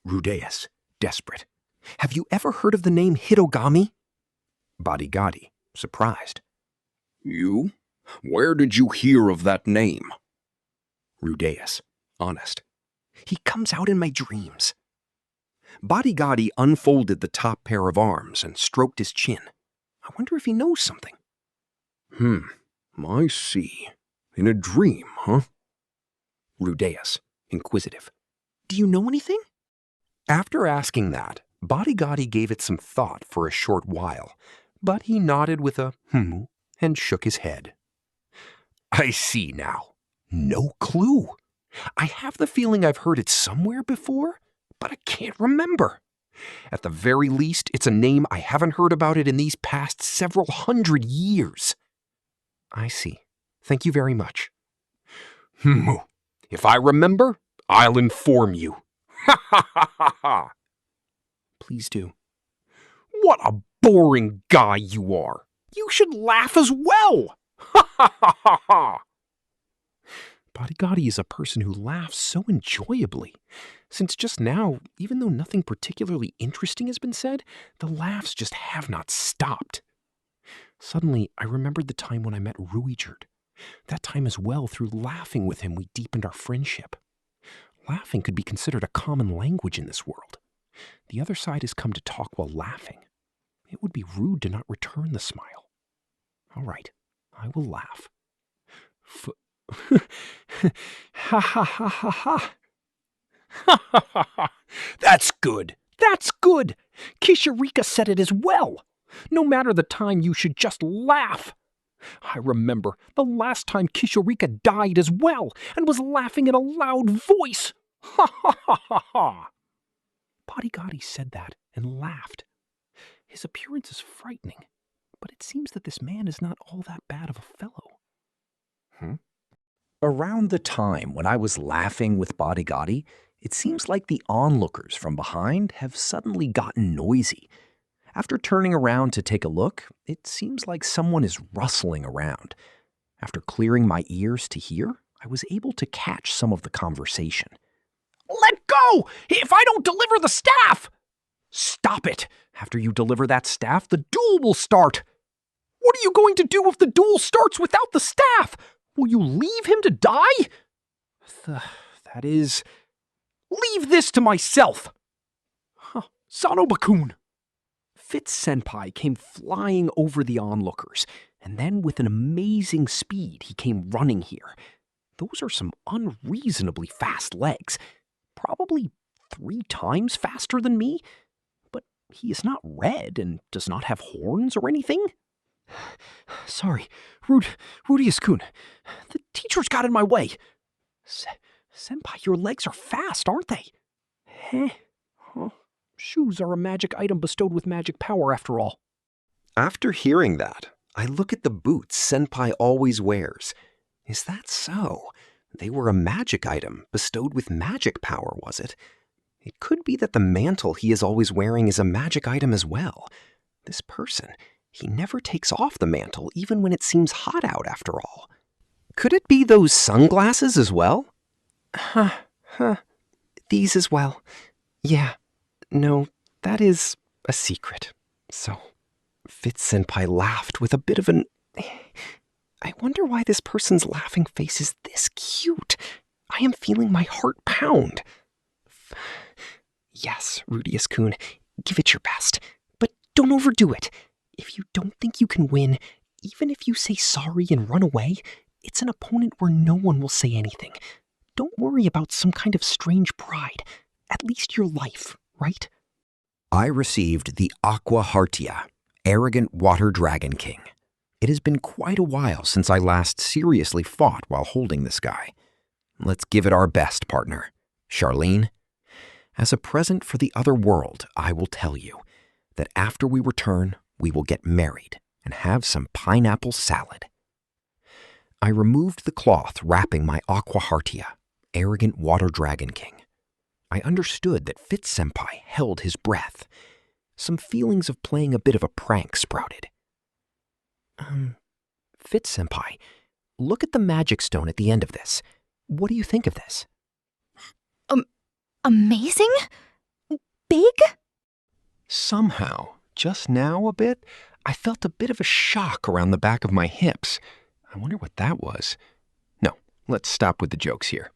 Rudeus, desperate. Have you ever heard of the name Hitogami? Bodigadi, surprised. You? Where did you hear of that name? Rudeus, honest. He comes out in my dreams. Bodigadi unfolded the top pair of arms and stroked his chin. I wonder if he knows something. I see. In a dream, huh? Rudeus, inquisitive. Do you know anything? After asking that, Bodigadi gave it some thought for a short while, but he nodded with a and shook his head. I see now. No clue. I have the feeling I've heard it somewhere before, but I can't remember. At the very least, it's a name I haven't heard about it in these past several hundred years. I see. Thank you very much. If I remember, I'll inform you. Ha ha ha ha ha! Please do. What a boring guy you are! You should laugh as well! Ha ha ha ha ha! Bodigadi is a person who laughs so enjoyably. Since just now, even though nothing particularly interesting has been said, the laughs just have not stopped. Suddenly, I remembered the time when I met Rifujin. That time as well, through laughing with him, we deepened our friendship. Laughing could be considered a common language in this world. The other side has come to talk while laughing. It would be rude to not return the smile. All right, I will laugh. Ha ha ha ha ha. Ha ha ha ha! That's good! That's good! Kishirika said it as well. No matter the time, you should just laugh. I remember the last time Kishirika died as well and was laughing in a loud voice. Ha ha ha ha ha! Bodigadi said that and laughed. His appearance is frightening, but it seems that this man is not all that bad of a fellow. Around the time when I was laughing with Bodigadi, it seems like the onlookers from behind have suddenly gotten noisy. After turning around to take a look, it seems like someone is rustling around. After clearing my ears to hear, I was able to catch some of the conversation. Let go! If I don't deliver the staff! Stop it! After you deliver that staff, the duel will start! What are you going to do if the duel starts without the staff? Will you leave him to die? That is... Leave this to myself! Huh, Sanoba-kun! Fitz-senpai came flying over the onlookers, and then with an amazing speed he came running here. Those are some unreasonably fast legs, probably 3 times faster than me, but he is not red and does not have horns or anything. Sorry, Rudeus-kun, the teacher's got in my way. Senpai, your legs are fast, aren't they? Huh? Shoes are a magic item bestowed with magic power, after all. After hearing that, I look at the boots Senpai always wears. Is that so? They were a magic item bestowed with magic power, was it? It could be that the mantle he is always wearing is a magic item as well. This person, he never takes off the mantle even when it seems hot out, after all. Could it be those sunglasses as well? These as well. Yeah. No, that is a secret. So, Fitz-senpai laughed with a bit of an... I wonder why this person's laughing face is this cute. I am feeling my heart pound. Yes, Rudeus-kun, give it your best. But don't overdo it. If you don't think you can win, even if you say sorry and run away, it's an opponent where no one will say anything. Don't worry about some kind of strange pride. At least your life, right? I received the Aqua Hartia, Arrogant Water Dragon King. It has been quite a while since I last seriously fought while holding this guy. Let's give it our best, partner. Charlene? As a present for the other world, I will tell you that after we return, we will get married and have some pineapple salad. I removed the cloth wrapping my Aqua Hartia, Arrogant Water Dragon King. I understood that Fitz-senpai held his breath. Some feelings of playing a bit of a prank sprouted. Fitz-senpai, look at the magic stone at the end of this. What do you think of this? Amazing? Big? Somehow, just now a bit, I felt a bit of a shock around the back of my hips. I wonder what that was. No, let's stop with the jokes here.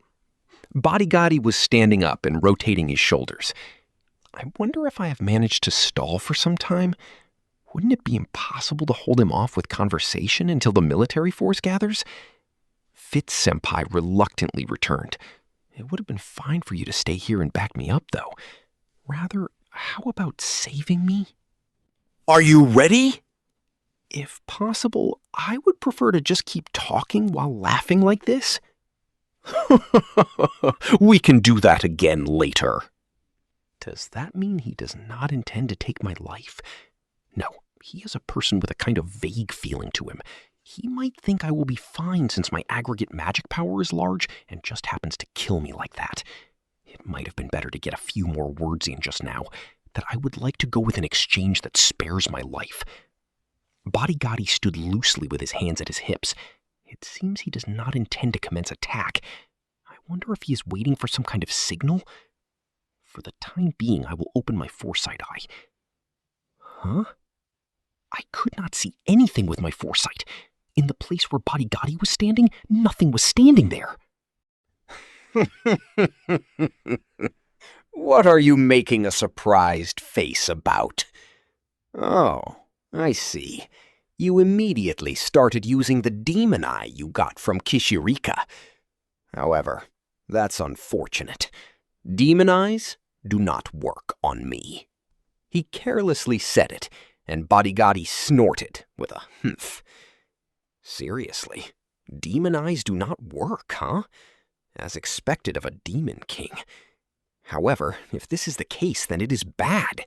Bodyguardy was standing up and rotating his shoulders. I wonder if I have managed to stall for some time. Wouldn't it be impossible to hold him off with conversation until the military force gathers? Fitz-senpai reluctantly returned. It would have been fine for you to stay here and back me up, though. Rather, how about saving me? Are you ready? If possible, I would prefer to just keep talking while laughing like this. We can do that again later. Does that mean he does not intend to take my life? No, he is a person with a kind of vague feeling to him. He might think I will be fine since my aggregate magic power is large and just happens to kill me like that. It might have been better to get a few more words in just now, that I would like to go with an exchange that spares my life. Bodyguardy stood loosely with his hands at his hips. It seems he does not intend to commence attack. I wonder if he is waiting for some kind of signal? For the time being, I will open my foresight eye. Huh? I could not see anything with my foresight. In the place where Bodyguardy was standing, nothing was standing there. What are you making a surprised face about? Oh, I see. You immediately started using the demon eye you got from Kishirika. However, that's unfortunate. Demon eyes do not work on me. He carelessly said it, and Bodyguardy snorted with a humph. Seriously, demon eyes do not work, huh? As expected of a demon king. However, if this is the case, then it is bad.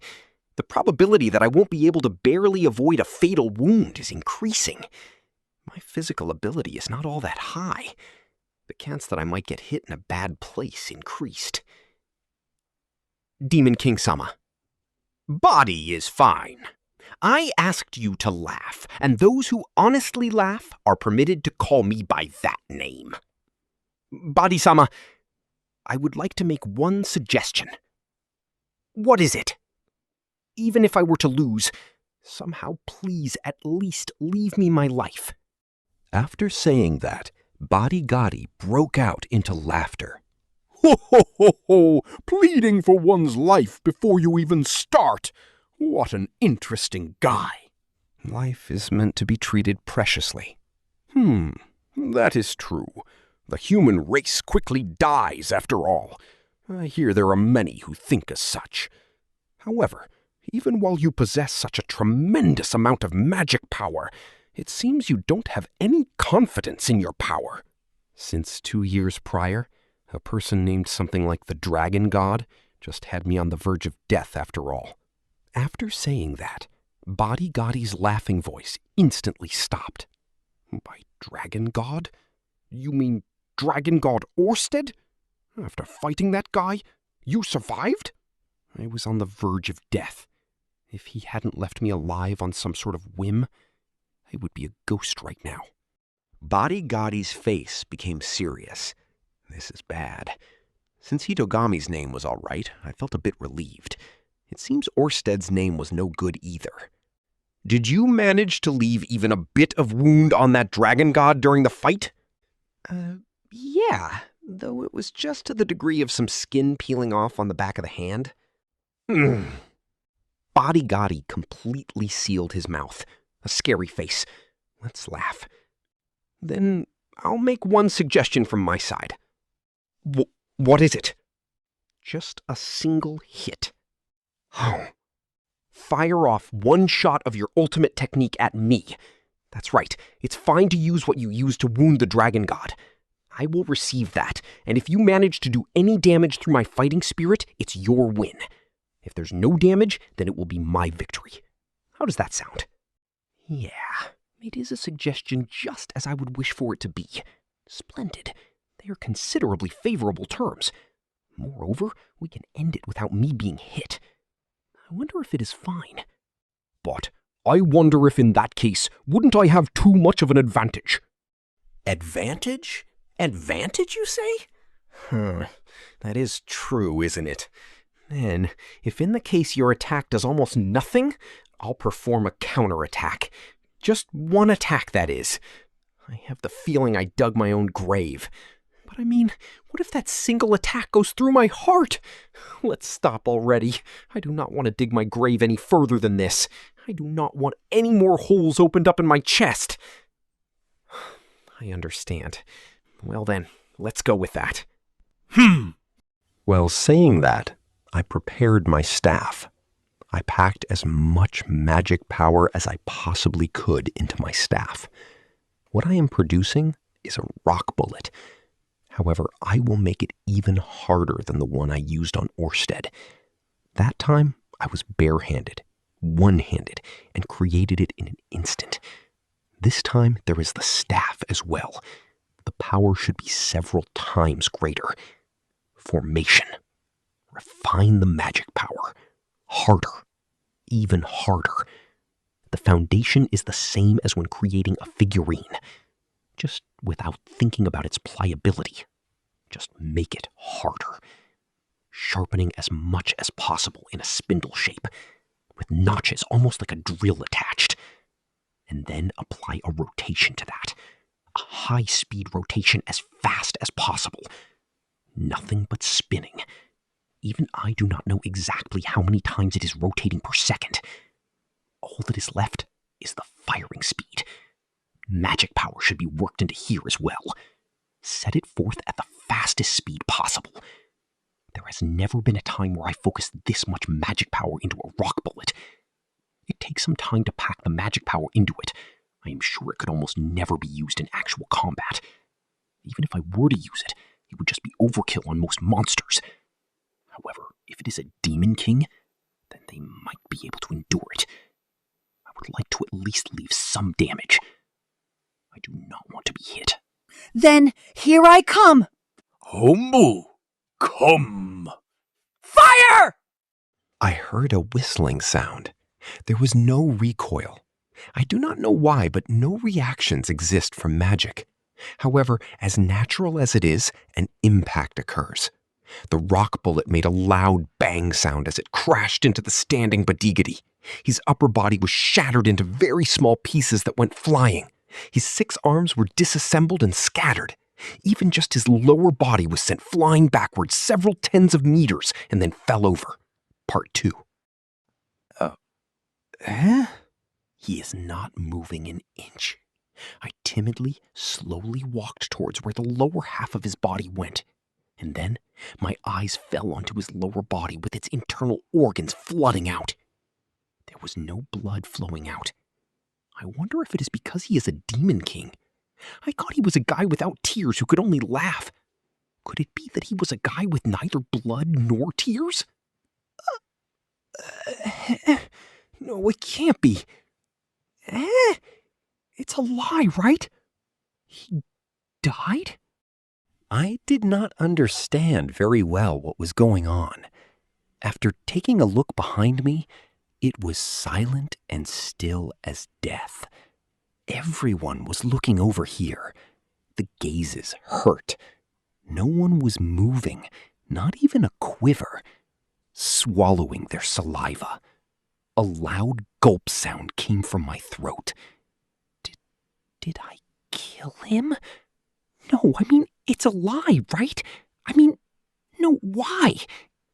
The probability that I won't be able to barely avoid a fatal wound is increasing. My physical ability is not all that high. The chance that I might get hit in a bad place increased. Demon King-sama. Body is fine. I asked you to laugh, and those who honestly laugh are permitted to call me by that name. Body-sama, I would like to make one suggestion. What is it? Even if I were to lose, somehow please at least leave me my life. After saying that, Body Gotti broke out into laughter. Ho, ho, ho, ho! Pleading for one's life before you even start. What an interesting guy. Life is meant to be treated preciously. That is true. The human race quickly dies after all. I hear there are many who think as such. However, even while you possess such a tremendous amount of magic power, it seems you don't have any confidence in your power. Since 2 years prior, a person named something like the Dragon God just had me on the verge of death after all. After saying that, Body Gotti's laughing voice instantly stopped. By Dragon God? You mean Dragon God Orsted? After fighting that guy, you survived? I was on the verge of death. If he hadn't left me alive on some sort of whim, I would be a ghost right now. Body Gotti's face became serious. This is bad. Since Hitogami's name was all right, I felt a bit relieved. It seems Orsted's name was no good either. Did you manage to leave even a bit of wound on that dragon god during the fight? Yeah, though it was just to the degree of some skin peeling off on the back of the hand. Body Gotti completely sealed his mouth. A scary face. Let's laugh. Then I'll make one suggestion from my side. What is it? Just a single hit. Oh. Fire off one shot of your ultimate technique at me. That's right. It's fine to use what you used to wound the dragon god. I will receive that, and if you manage to do any damage through my fighting spirit, it's your win. If there's no damage, then it will be my victory. How does that sound? Yeah, it is a suggestion just as I would wish for it to be. Splendid. They are considerably favorable terms. Moreover, we can end it without me being hit. I wonder if it is fine. But I wonder if in that case, wouldn't I have too much of an advantage? Advantage? Advantage, you say? That is true, isn't it? Then, if in the case your attack does almost nothing, I'll perform a counterattack. Just one attack, that is. I have the feeling I dug my own grave. But I mean, what if that single attack goes through my heart? Let's stop already. I do not want to dig my grave any further than this. I do not want any more holes opened up in my chest. I understand. Well then, let's go with that. Well, saying that, I prepared my staff. I packed as much magic power as I possibly could into my staff. What I am producing is a rock bullet. However, I will make it even harder than the one I used on Orsted. That time, I was barehanded, one-handed, and created it in an instant. This time, there is the staff as well. The power should be several times greater. Formation. Refine the magic power. Harder. Even harder. The foundation is the same as when creating a figurine. Just without thinking about its pliability. Just make it harder. Sharpening as much as possible in a spindle shape, with notches almost like a drill attached. And then apply a rotation to that. A high-speed rotation as fast as possible. Nothing but spinning. Even I do not know exactly how many times it is rotating per second. All that is left is the firing speed. Magic power should be worked into here as well. Set it forth at the fastest speed possible. There has never been a time where I focused this much magic power into a rock bullet. It takes some time to pack the magic power into it. I am sure it could almost never be used in actual combat. Even if I were to use it, it would just be overkill on most monsters. However, if it is a demon king, then they might be able to endure it. I would like to at least leave some damage. I do not want to be hit. Then here I come. Hombu, come. Fire! I heard a whistling sound. There was no recoil. I do not know why, but no reactions exist from magic. However, as natural as it is, an impact occurs. The rock bullet made a loud bang sound as it crashed into the standing Badigadi. His upper body was shattered into very small pieces that went flying. His 6 arms were disassembled and scattered. Even just his lower body was sent flying backwards several tens of meters and then fell over. Part 2. He is not moving an inch. I timidly, slowly walked towards where the lower half of his body went, and then my eyes fell onto his lower body with its internal organs flooding out. There was no blood flowing out. I wonder if it is because he is a demon king. I thought he was a guy without tears who could only laugh. Could it be that he was a guy with neither blood nor tears? No, it can't be. It's a lie, right? He died? I did not understand very well what was going on. After taking a look behind me, it was silent and still as death. Everyone was looking over here. The gazes hurt. No one was moving, not even a quiver, swallowing their saliva. A loud gulp sound came from my throat. Did I kill him? No, I mean, it's a lie, right? I mean, no, why?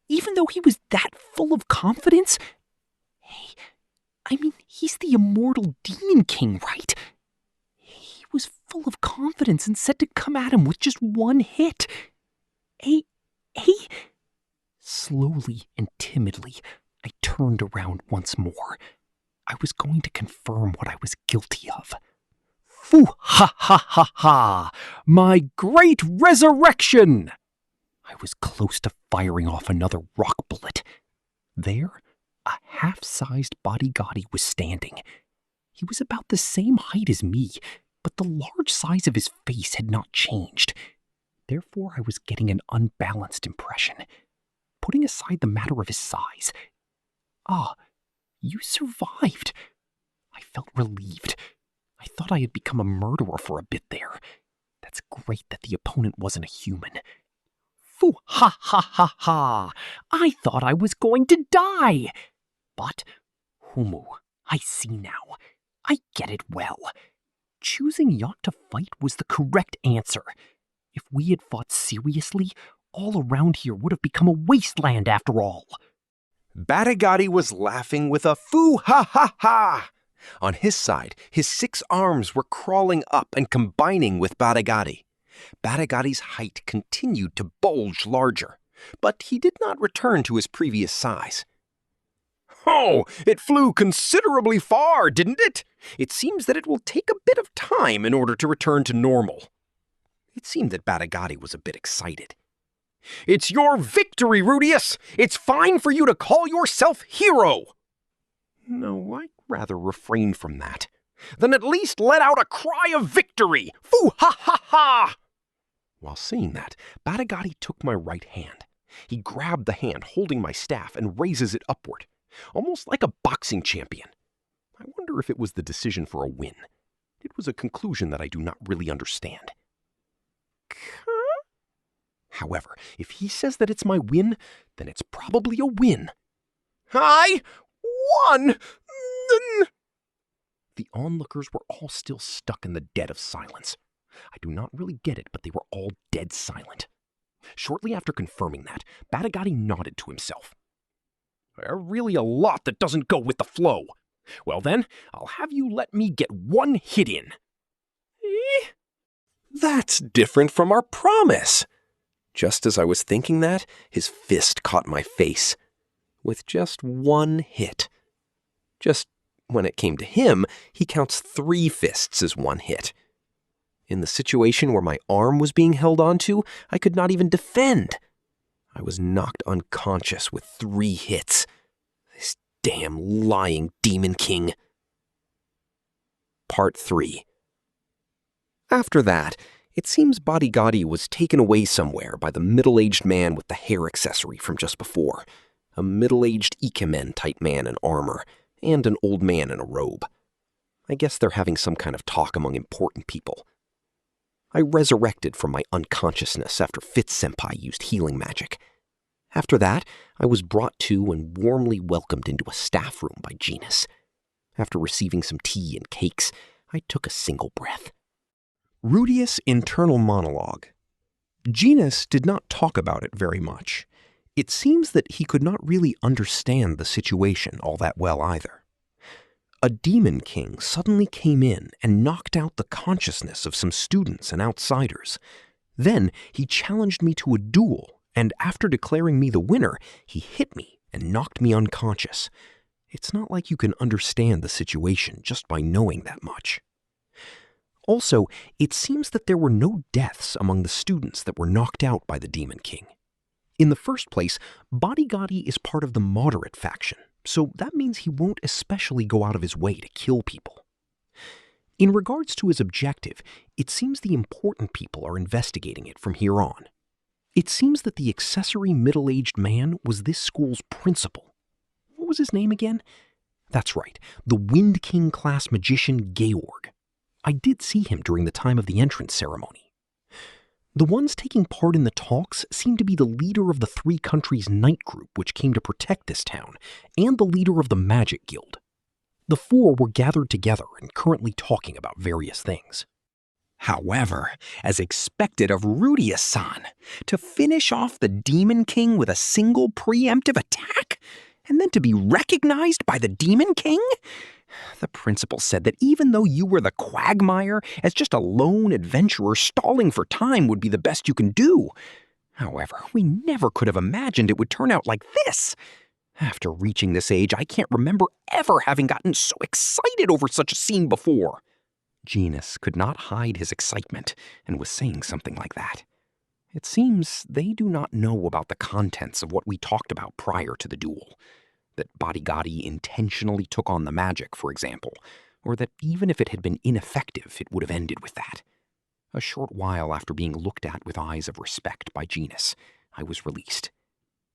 Even though he was that full of confidence? Hey, I mean, he's the immortal demon king, right? He was full of confidence and said to come at him with just one hit. Hey. Slowly and timidly, I turned around once more. I was going to confirm what I was guilty of. Foo ha ha ha ha! My great resurrection! I was close to firing off another rock bullet. There, a half-sized bodyguard was standing. He was about the same height as me, but the large size of his face had not changed. Therefore, I was getting an unbalanced impression. Putting aside the matter of his size. Ah, you survived. I felt relieved. I thought I had become a murderer for a bit there. That's great that the opponent wasn't a human. Foo ha ha ha ha! I thought I was going to die! But, Humu, I see now. I get it well. Choosing not to fight was the correct answer. If we had fought seriously, all around here would have become a wasteland after all. Badigadi was laughing with a foo ha ha ha! On his side, his 6 arms were crawling up and combining with Badigadi. Badigadi's height continued to bulge larger, but he did not return to his previous size. Oh, it flew considerably far, didn't it? It seems that it will take a bit of time in order to return to normal. It seemed that Badigadi was a bit excited. It's your victory, Rudeus! It's fine for you to call yourself hero! No, I'd rather refrain from that. Then at least let out a cry of victory! Foo ha ha ha! While saying that, Badigadi took my right hand. He grabbed the hand holding my staff and raises it upward, almost like a boxing champion. I wonder if it was the decision for a win. It was a conclusion that I do not really understand. However, if he says that it's my win, then it's probably a win. I won! The onlookers were all still stuck in the dead of silence. I do not really get it, but they were all dead silent. Shortly after confirming that, Badigadi nodded to himself. There's really a lot that doesn't go with the flow. Well then, I'll have you let me get one hit in. That's different from our promise. Just as I was thinking that, his fist caught my face. With just one hit. Just when it came to him, he counts 3 fists as one hit. In the situation where my arm was being held onto, I could not even defend. I was knocked unconscious with 3 hits. This damn lying demon king. Part 3. After that, it seems Badigadi was taken away somewhere by the middle-aged man with the hair accessory from just before. A middle-aged ikemen-type man in armor, and an old man in a robe. I guess they're having some kind of talk among important people. I resurrected from my unconsciousness after Fitz-senpai used healing magic. After that, I was brought to and warmly welcomed into a staff room by Genus. After receiving some tea and cakes, I took a single breath. Rudeus' internal monologue. Genus did not talk about it very much. It seems that he could not really understand the situation all that well either. A demon king suddenly came in and knocked out the consciousness of some students and outsiders. Then he challenged me to a duel, and after declaring me the winner, he hit me and knocked me unconscious. It's not like you can understand the situation just by knowing that much. Also, it seems that there were no deaths among the students that were knocked out by the Demon King. In the first place, Bodigadi is part of the moderate faction, so that means he won't especially go out of his way to kill people. In regards to his objective, it seems the important people are investigating it from here on. It seems that the accessory middle-aged man was this school's principal. What was his name again? That's right, the Wind King class magician Georg. I did see him during the time of the entrance ceremony. The ones taking part in the talks seem to be the leader of the 3 countries' night group which came to protect this town, and the leader of the Magic Guild. The 4 were gathered together and currently talking about various things. However, as expected of Rudeus-san, to finish off the Demon King with a single preemptive attack, and then to be recognized by the Demon King? The principal said that even though you were the quagmire, as just a lone adventurer, stalling for time would be the best you can do. However, we never could have imagined it would turn out like this. After reaching this age, I can't remember ever having gotten so excited over such a scene before. Genus could not hide his excitement and was saying something like that. It seems they do not know about the contents of what we talked about prior to the duel. That Bodigadi intentionally took on the magic, for example, or that even if it had been ineffective, it would have ended with that. A short while after being looked at with eyes of respect by Genus, I was released.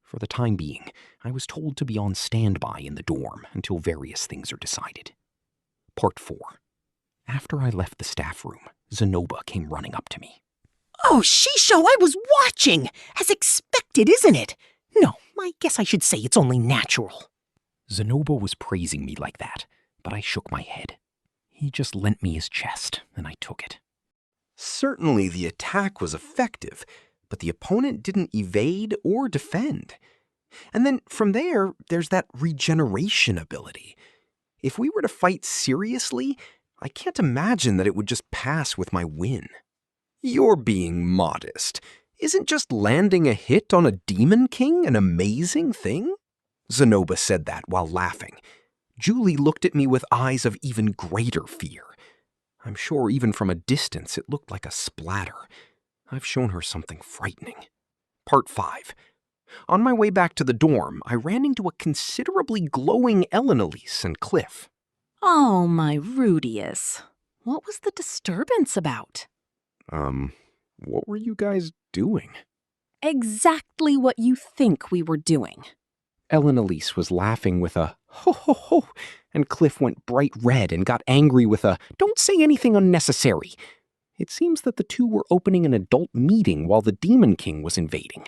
For the time being, I was told to be on standby in the dorm until various things are decided. Part 4. After I left the staff room, Zenoba came running up to me. Oh, Shisho, I was watching! As expected, isn't it? No, I guess I should say it's only natural. Zenoba was praising me like that, but I shook my head. He just lent me his chest, and I took it. Certainly the attack was effective, but the opponent didn't evade or defend. And then from there, there's that regeneration ability. If we were to fight seriously, I can't imagine that it would just pass with my win. You're being modest. Isn't just landing a hit on a Demon King an amazing thing? Zenoba said that while laughing. Julie looked at me with eyes of even greater fear. I'm sure even from a distance it looked like a splatter. I've shown her something frightening. Part 5. On my way back to the dorm, I ran into a considerably glowing Elise and Cliff. Oh, my Rudeus. What was the disturbance about? What were you guys doing? Exactly what you think we were doing. Elise was laughing with a ho ho ho, and Cliff went bright red and got angry with a don't say anything unnecessary. It seems that the two were opening an adult meeting while the Demon King was invading.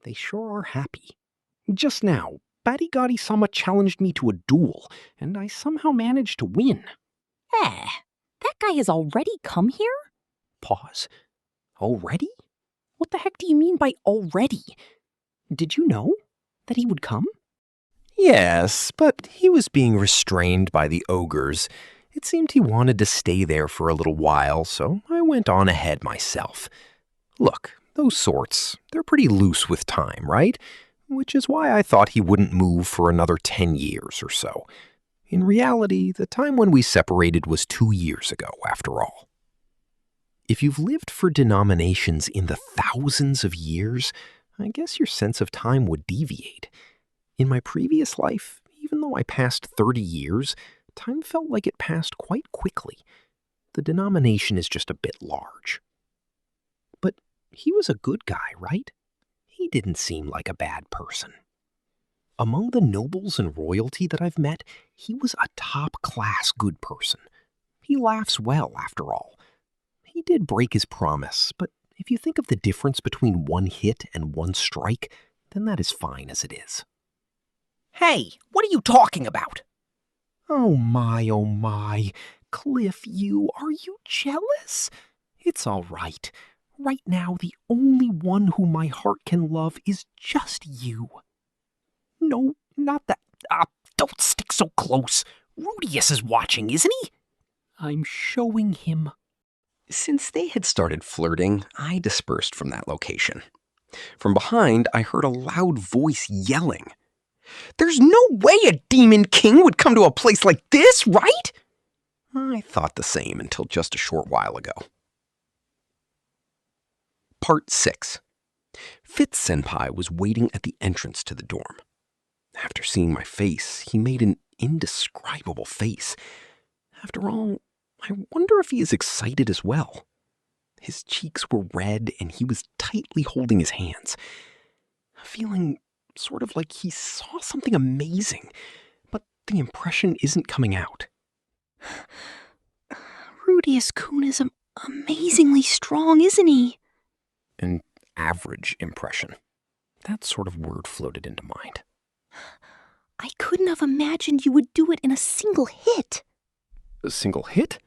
They sure are happy. Just now, Bodigadi-sama challenged me to a duel, and I somehow managed to win. That guy has already come here? Pause. Already? What the heck do you mean by already? Did you know that he would come? Yes, but he was being restrained by the ogres. It seemed he wanted to stay there for a little while, so I went on ahead myself. Look, those sorts, they're pretty loose with time, right? Which is why I thought he wouldn't move for another 10 years or so. In reality, the time when we separated was 2 years ago, after all. If you've lived for denominations in the thousands of years, I guess your sense of time would deviate. In my previous life, even though I passed 30 years, time felt like it passed quite quickly. The denomination is just a bit large. But he was a good guy, right? He didn't seem like a bad person. Among the nobles and royalty that I've met, he was a top-class good person. He laughs well, after all. He did break his promise, but if you think of the difference between one hit and one strike, then that is fine as it is. Hey, what are you talking about? Oh my, cliff, Are you jealous? It's all right. Right now, the only one whom my heart can love is just you. No, not that. Don't stick so close. Rudeus is watching, isn't he? I'm showing him. Since they had started flirting, I dispersed from that location. From behind, I heard a loud voice yelling. There's no way a demon king would come to a place like this, right? I thought the same until just a short while ago. Part 6. Fitz-senpai was waiting at the entrance to the dorm. After seeing my face, he made an indescribable face. After all, I wonder if he is excited as well. His cheeks were red and he was tightly holding his hands, feeling sort of like he saw something amazing, but the impression isn't coming out. Rudeus-kun is amazingly strong, isn't he? An average impression. That sort of word floated into mind. I couldn't have imagined you would do it in a single hit. A single hit?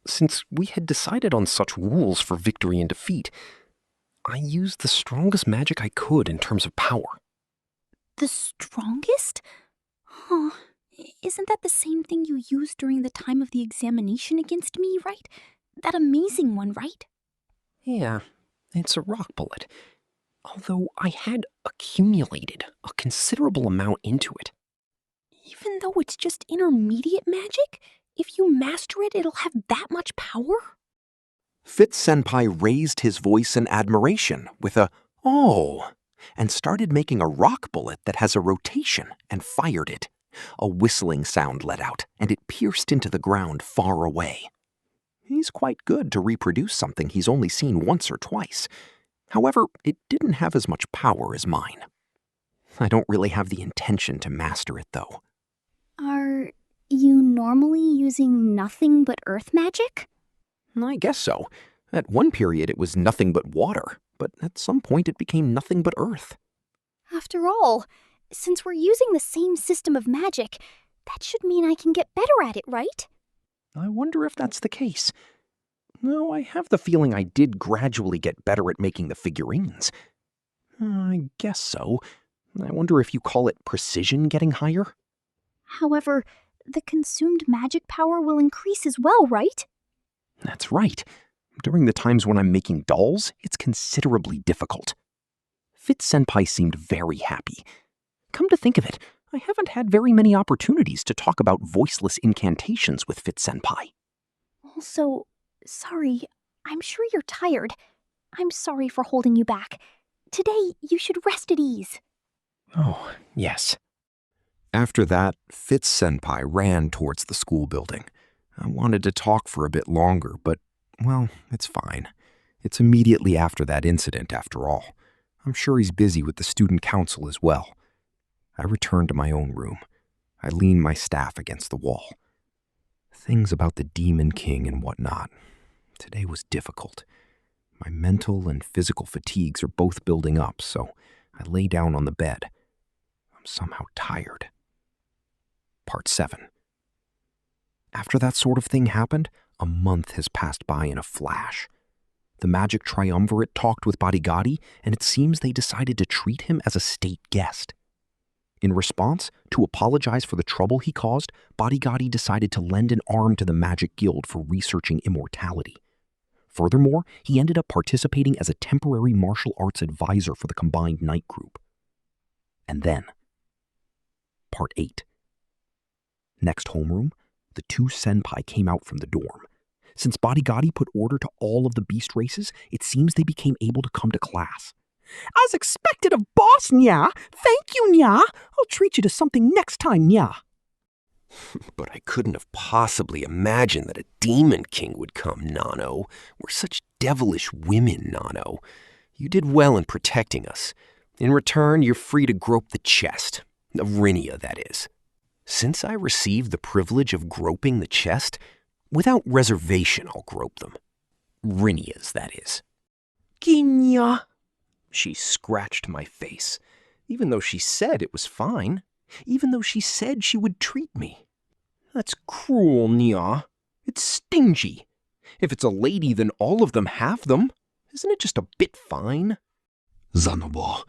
Since we had decided on such rules for victory and defeat, I used the strongest magic I could in terms of power. The strongest? Huh. Isn't that the same thing you used during the time of the examination against me, right? That amazing one, right? Yeah, it's a rock bullet. Although I had accumulated a considerable amount into it. Even though it's just intermediate magic? If you master it, it'll have that much power? Fitz-senpai raised his voice in admiration with a, "Oh," and started making a rock bullet that has a rotation and fired it. A whistling sound let out, and it pierced into the ground far away. He's quite good to reproduce something he's only seen once or twice. However, it didn't have as much power as mine. I don't really have the intention to master it, though. Are you normally using nothing but earth magic? I guess so. At one period, it was nothing but water, but at some point it became nothing but earth. After all, since we're using the same system of magic, that should mean I can get better at it, right? I wonder if that's the case. No, I have the feeling I did gradually get better at making the figurines. I guess so. I wonder if you call it precision getting higher? However, the consumed magic power will increase as well, right? That's right. During the times when I'm making dolls, it's considerably difficult. Fitz-senpai seemed very happy. Come to think of it, I haven't had very many opportunities to talk about voiceless incantations with Fitz-senpai. Also, sorry, I'm sure you're tired. I'm sorry for holding you back. Today, you should rest at ease. Oh, yes. After that, Fitz-senpai ran towards the school building. I wanted to talk for a bit longer, but, well, it's fine. It's immediately after that incident, after all. I'm sure he's busy with the student council as well. I returned to my own room. I leaned my staff against the wall. Things about the Demon King and whatnot. Today was difficult. My mental and physical fatigues are both building up, so I lay down on the bed. I'm somehow tired. Part 7. After that sort of thing happened, a month has passed by in a flash. The magic triumvirate talked with Bodigadi, and it seems they decided to treat him as a state guest. In response, to apologize for the trouble he caused, Bodigadi decided to lend an arm to the Magic Guild for researching immortality. Furthermore, he ended up participating as a temporary martial arts advisor for the combined night group. And then, Part 8. Next homeroom, the two senpai came out from the dorm. Since Bodigadi put order to all of the beast races, it seems they became able to come to class. As expected of boss, nya. Thank you, nya. I'll treat you to something next time, nya. But I couldn't have possibly imagined that a demon king would come, Nano. We're such devilish women, Nano. You did well in protecting us. In return, you're free to grope the chest. Of Rinia, that is. Since I received the privilege of groping the chest, without reservation I'll grope them. Rinia's, that is. Kinya. She scratched my face, even though she said it was fine, even though she said she would treat me. That's cruel, nya. It's stingy. If it's a lady, then all of them have them. Isn't it just a bit fine? ザノボ、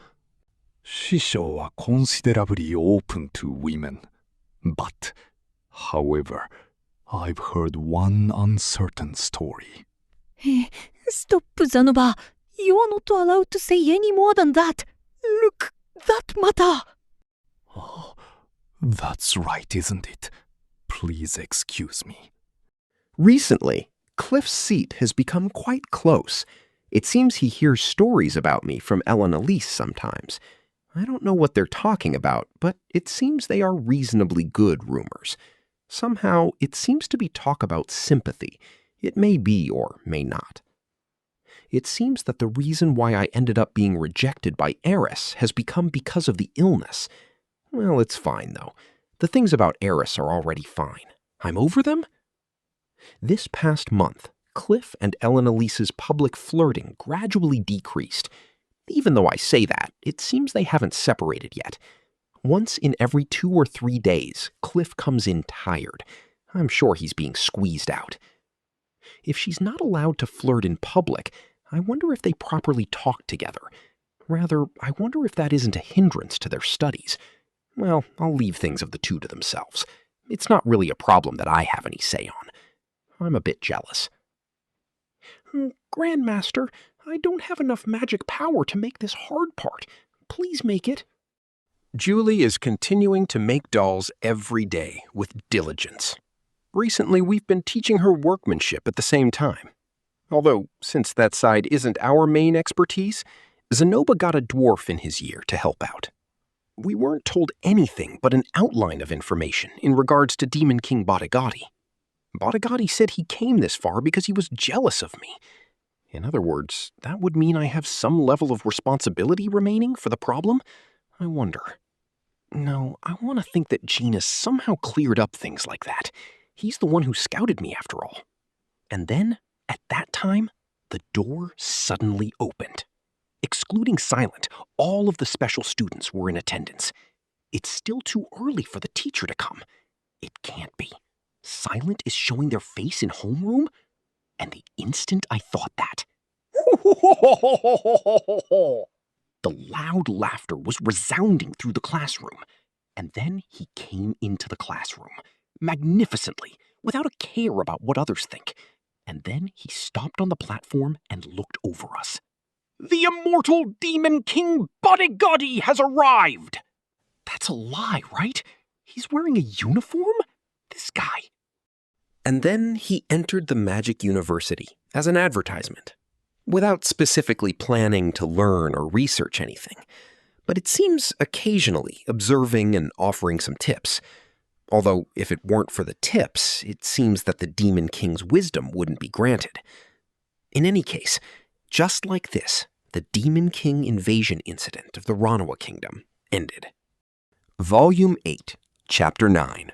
師匠は considerably open to women. But, however, I've heard one uncertain story. Stop, Zanova. You are not allowed to say any more than that. Look, that matter. Oh, that's right, isn't it? Please excuse me. Recently, Cliff's seat has become quite close. It seems he hears stories about me from Ellen Elise sometimes. I don't know what they're talking about, but it seems they are reasonably good rumors. Somehow, it seems to be talk about sympathy. It may be or may not. It seems that the reason why I ended up being rejected by Eris has become because of the illness. Well, it's fine, though. The things about Eris are already fine. I'm over them? This past month, Cliff and Ellen Elise's public flirting gradually decreased. Even though I say that, it seems they haven't separated yet. Once in every 2 or 3 days, Cliff comes in tired. I'm sure he's being squeezed out. If she's not allowed to flirt in public, I wonder if they properly talk together. Rather, I wonder if that isn't a hindrance to their studies. Well, I'll leave things of the two to themselves. It's not really a problem that I have any say on. I'm a bit jealous. Grandmaster, I don't have enough magic power to make this hard part. Please make it. Julie is continuing to make dolls every day with diligence. Recently, we've been teaching her workmanship at the same time. Although, since that side isn't our main expertise, Zenoba got a dwarf in his year to help out. We weren't told anything but an outline of information in regards to Demon King Bodigati. Bodigati said he came this far because he was jealous of me. In other words, that would mean I have some level of responsibility remaining for the problem? I wonder. No, I want to think that Genus somehow cleared up things like that. He's the one who scouted me after all. And then, at that time, the door suddenly opened. Excluding Silent, all of the special students were in attendance. It's still too early for the teacher to come. It can't be. Silent is showing their face in homeroom? And the instant I thought that, the loud laughter was resounding through the classroom. And then he came into the classroom, magnificently, without a care about what others think. And then he stopped on the platform and looked over us. The immortal Demon King Bodigati has arrived! That's a lie, right? He's wearing a uniform? This guy. And then he entered the Magic University as an advertisement, without specifically planning to learn or research anything. But it seems occasionally observing and offering some tips. Although, if it weren't for the tips, it seems that the Demon King's wisdom wouldn't be granted. In any case, just like this, the Demon King invasion incident of the Ranawa Kingdom ended. Volume 8, Chapter 9.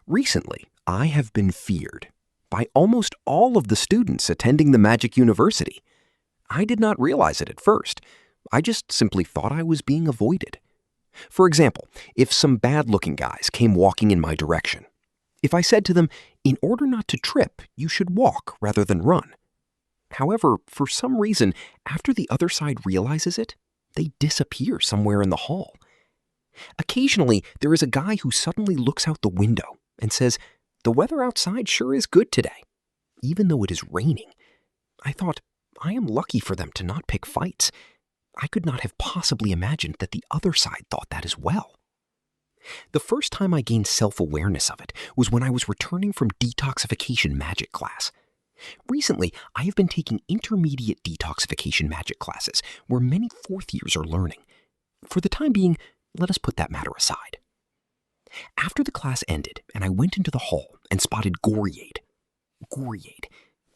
Recently, I have been feared by almost all of the students attending the Magic University. I did not realize it at first. I just simply thought I was being avoided. For example, if some bad-looking guys came walking in my direction, if I said to them, in order not to trip, you should walk rather than run. However, for some reason, after the other side realizes it, they disappear somewhere in the hall. Occasionally, there is a guy who suddenly looks out the window and says, the weather outside sure is good today, even though it is raining. I thought, I am lucky for them to not pick fights. I could not have possibly imagined that the other side thought that as well. The first time I gained self-awareness of it was when I was returning from detoxification magic class. Recently, I have been taking intermediate detoxification magic classes where many fourth years are learning. For the time being, let us put that matter aside. After the class ended and I went into the hall and spotted Goriade. Goriade.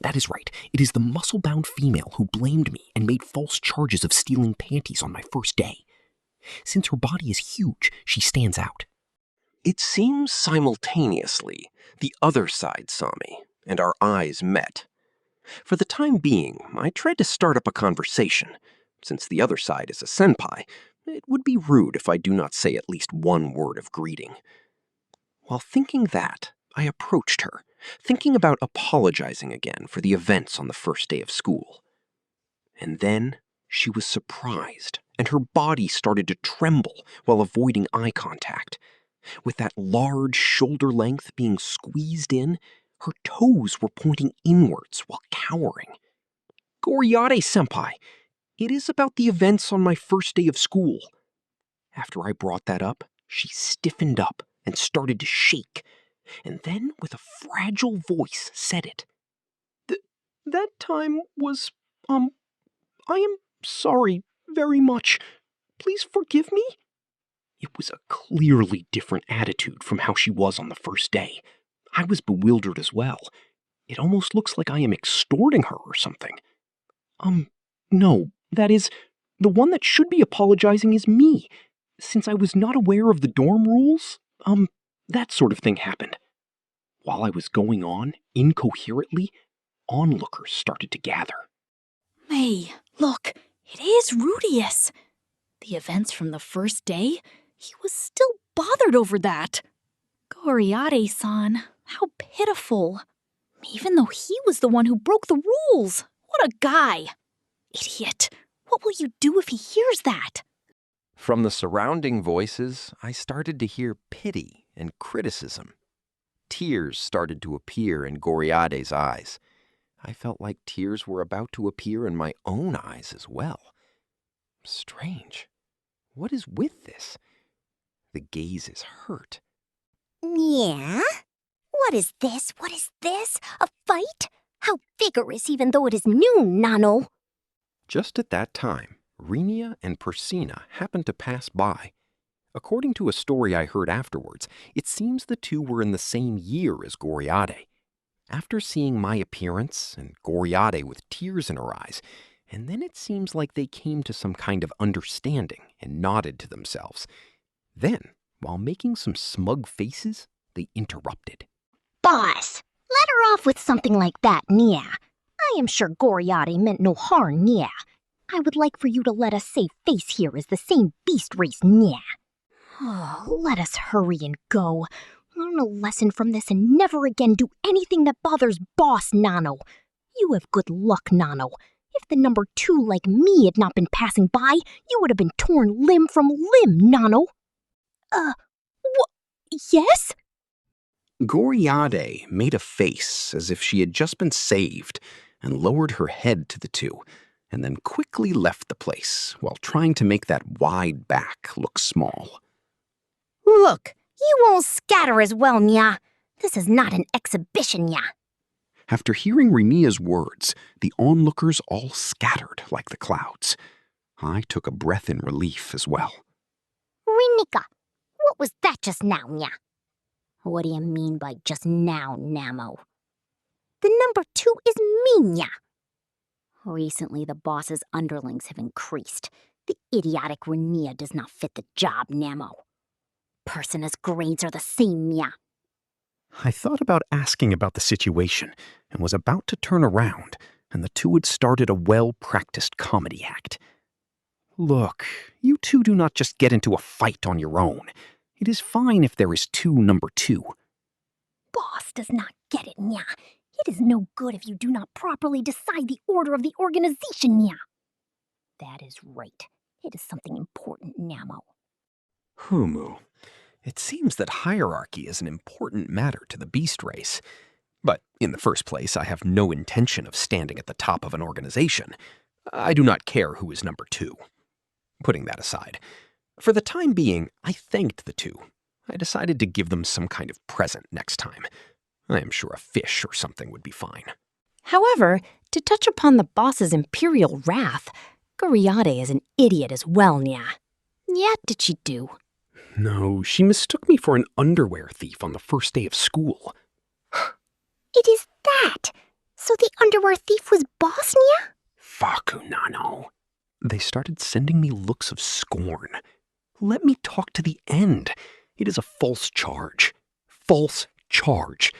That is right, it is the muscle-bound female who blamed me and made false charges of stealing panties on my first day. Since her body is huge, she stands out. It seems simultaneously the other side saw me, and our eyes met. For the time being, I tried to start up a conversation. Since the other side is a senpai, it would be rude if I do not say at least one word of greeting. While thinking that, I approached her, thinking about apologizing again for the events on the first day of school. And then she was surprised, and her body started to tremble while avoiding eye contact. With that large shoulder length being squeezed in, her toes were pointing inwards while cowering. Goriade-senpai, it is about the events on my first day of school. After I brought that up, she stiffened up and started to shake, and then with a fragile voice said it. That time was, I am sorry very much. Please forgive me? It was a clearly different attitude from how she was on the first day. I was bewildered as well. It almost looks like I am extorting her or something. No, that is, the one that should be apologizing is me. Since I was not aware of the dorm rules, that sort of thing happened. While I was going on, incoherently, onlookers started to gather. May, look, it is Rudeus. The events from the first day, he was still bothered over that. Goriade-san, how pitiful. Even though he was the one who broke the rules. What a guy. Idiot. What will you do if he hears that? From the surrounding voices, I started to hear pity and criticism. Tears started to appear in Goriade's eyes. I felt like tears were about to appear in my own eyes as well. Strange. What is with this? The gaze is hurt. Yeah? What is this? What is this? A fight? How vigorous, even though it is noon, Nano. Just at that time, Rinia and Persina happened to pass by. According to a story I heard afterwards, it seems the two were in the same year as Goriade. After seeing my appearance and Goriade with tears in her eyes, and then it seems like they came to some kind of understanding and nodded to themselves. Then, while making some smug faces, they interrupted. Boss, let her off with something like that, Nia. I am sure Goriade meant no harm, Nia. I would like for you to let us save face here as the same beast race, Nia. Oh, let us hurry and go. Learn a lesson from this and never again do anything that bothers Boss, Nano. You have good luck, Nano. If the number 2 like me had not been passing by, you would have been torn limb from limb, Nano. Yes? Goriade made a face as if she had just been saved and lowered her head to the two, and then quickly left the place while trying to make that wide back look small. Look, you won't scatter as well, Nya. This is not an exhibition, Nya. After hearing Rinia's words, the onlookers all scattered like the clouds. I took a breath in relief as well. Rinika, what was that just now, Nya? What do you mean by just now, Namo? The number 2 is me, Nya. Recently, the boss's underlings have increased. The idiotic Rinia does not fit the job, Namo. Persona's grades are the same, Nya. I thought about asking about the situation and was about to turn around, and the two had started a well-practiced comedy act. Look, you two do not just get into a fight on your own. It is fine if there is 2 number 2. Boss does not get it, Nya. It is no good if you do not properly decide the order of the organization, Nya. That is right. It is something important, Namo. Humu. It seems that hierarchy is an important matter to the beast race. But in the first place, I have no intention of standing at the top of an organization. I do not care who is number 2. Putting that aside, for the time being, I thanked the two. I decided to give them some kind of present next time. I am sure a fish or something would be fine. However, to touch upon the boss's imperial wrath, Goriade is an idiot as well, Nya. Yet did she do? No, she mistook me for an underwear thief on the first day of school. It is that! So the underwear thief was Boss, Nya? Fakunano. They started sending me looks of scorn. Let me talk to the end. It is a false charge. False charge.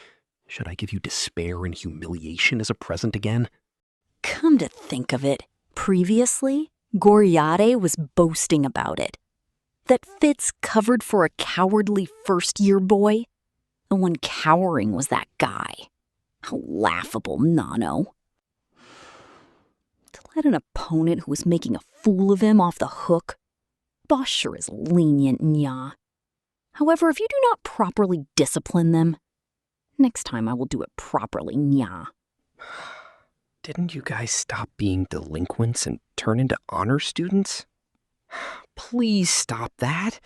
Should I give you despair and humiliation as a present again? Come to think of it, previously, Goriade was boasting about it. That Fitz covered for a cowardly first-year boy? The one cowering was that guy. How laughable, Nano. To let an opponent who was making a fool of him off the hook? Boss sure is lenient, nya. However, if you do not properly discipline them, next time I will do it properly, nya. Didn't you guys stop being delinquents and turn into honor students? Please stop that.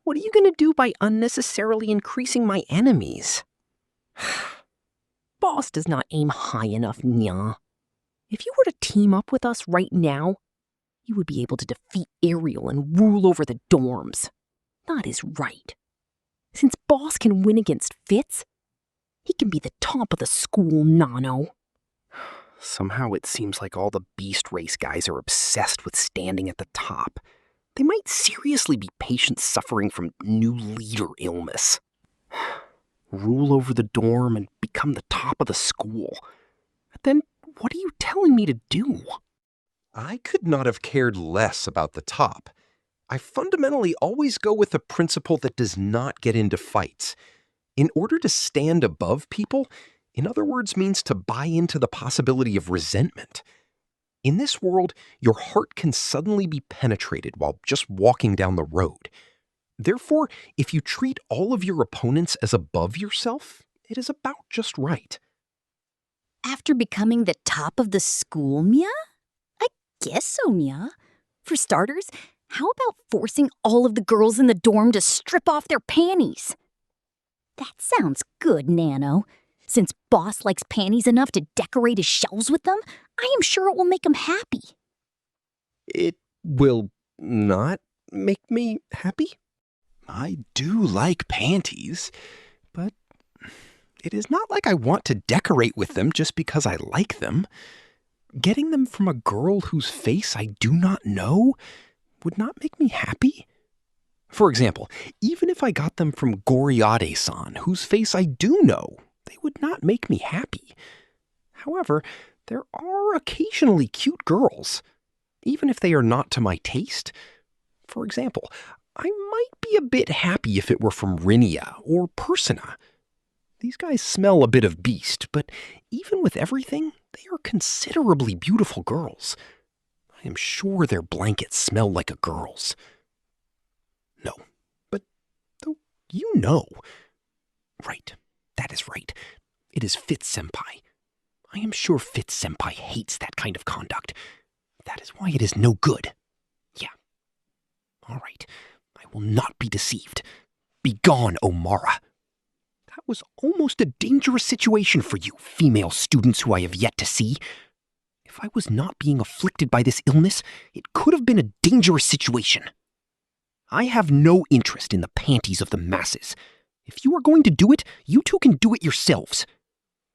What are you going to do by unnecessarily increasing my enemies? Boss does not aim high enough, nya. If you were to team up with us right now, you would be able to defeat Ariel and rule over the dorms. That is right. Since Boss can win against Fitz, he can be the top of the school, Nano. Somehow it seems like all the beast race guys are obsessed with standing at the top. They might seriously be patients suffering from new leader illness. Rule over the dorm and become the top of the school. Then what are you telling me to do? I could not have cared less about the top. I fundamentally always go with a principle that does not get into fights. In order to stand above people, in other words, means to buy into the possibility of resentment. In this world, your heart can suddenly be penetrated while just walking down the road. Therefore, if you treat all of your opponents as above yourself, it is about just right. After becoming the top of the school, Mia? I guess so, Mia. For starters, how about forcing all of the girls in the dorm to strip off their panties? That sounds good, Nano. Since Boss likes panties enough to decorate his shelves with them, I am sure it will make him happy. It will not make me happy? I do like panties, but it is not like I want to decorate with them just because I like them. Getting them from a girl whose face I do not know would not make me happy. For example, even if I got them from Goriade-san, whose face I do know, they would not make me happy. However, there are occasionally cute girls, even if they are not to my taste. For example, I might be a bit happy if it were from Rinia or Persona. These guys smell a bit of beast, but even with everything, they are considerably beautiful girls. I am sure their blankets smell like a girl's. No, but though you know. Right, that is right. It is Fitz-senpai. I am sure Fitz-senpai hates that kind of conduct. That is why it is no good. Yeah. All right, I will not be deceived. Begone, Omara. That was almost a dangerous situation for you, female students who I have yet to see. If I was not being afflicted by this illness, it could have been a dangerous situation. I have no interest in the panties of the masses. If you are going to do it, you two can do it yourselves.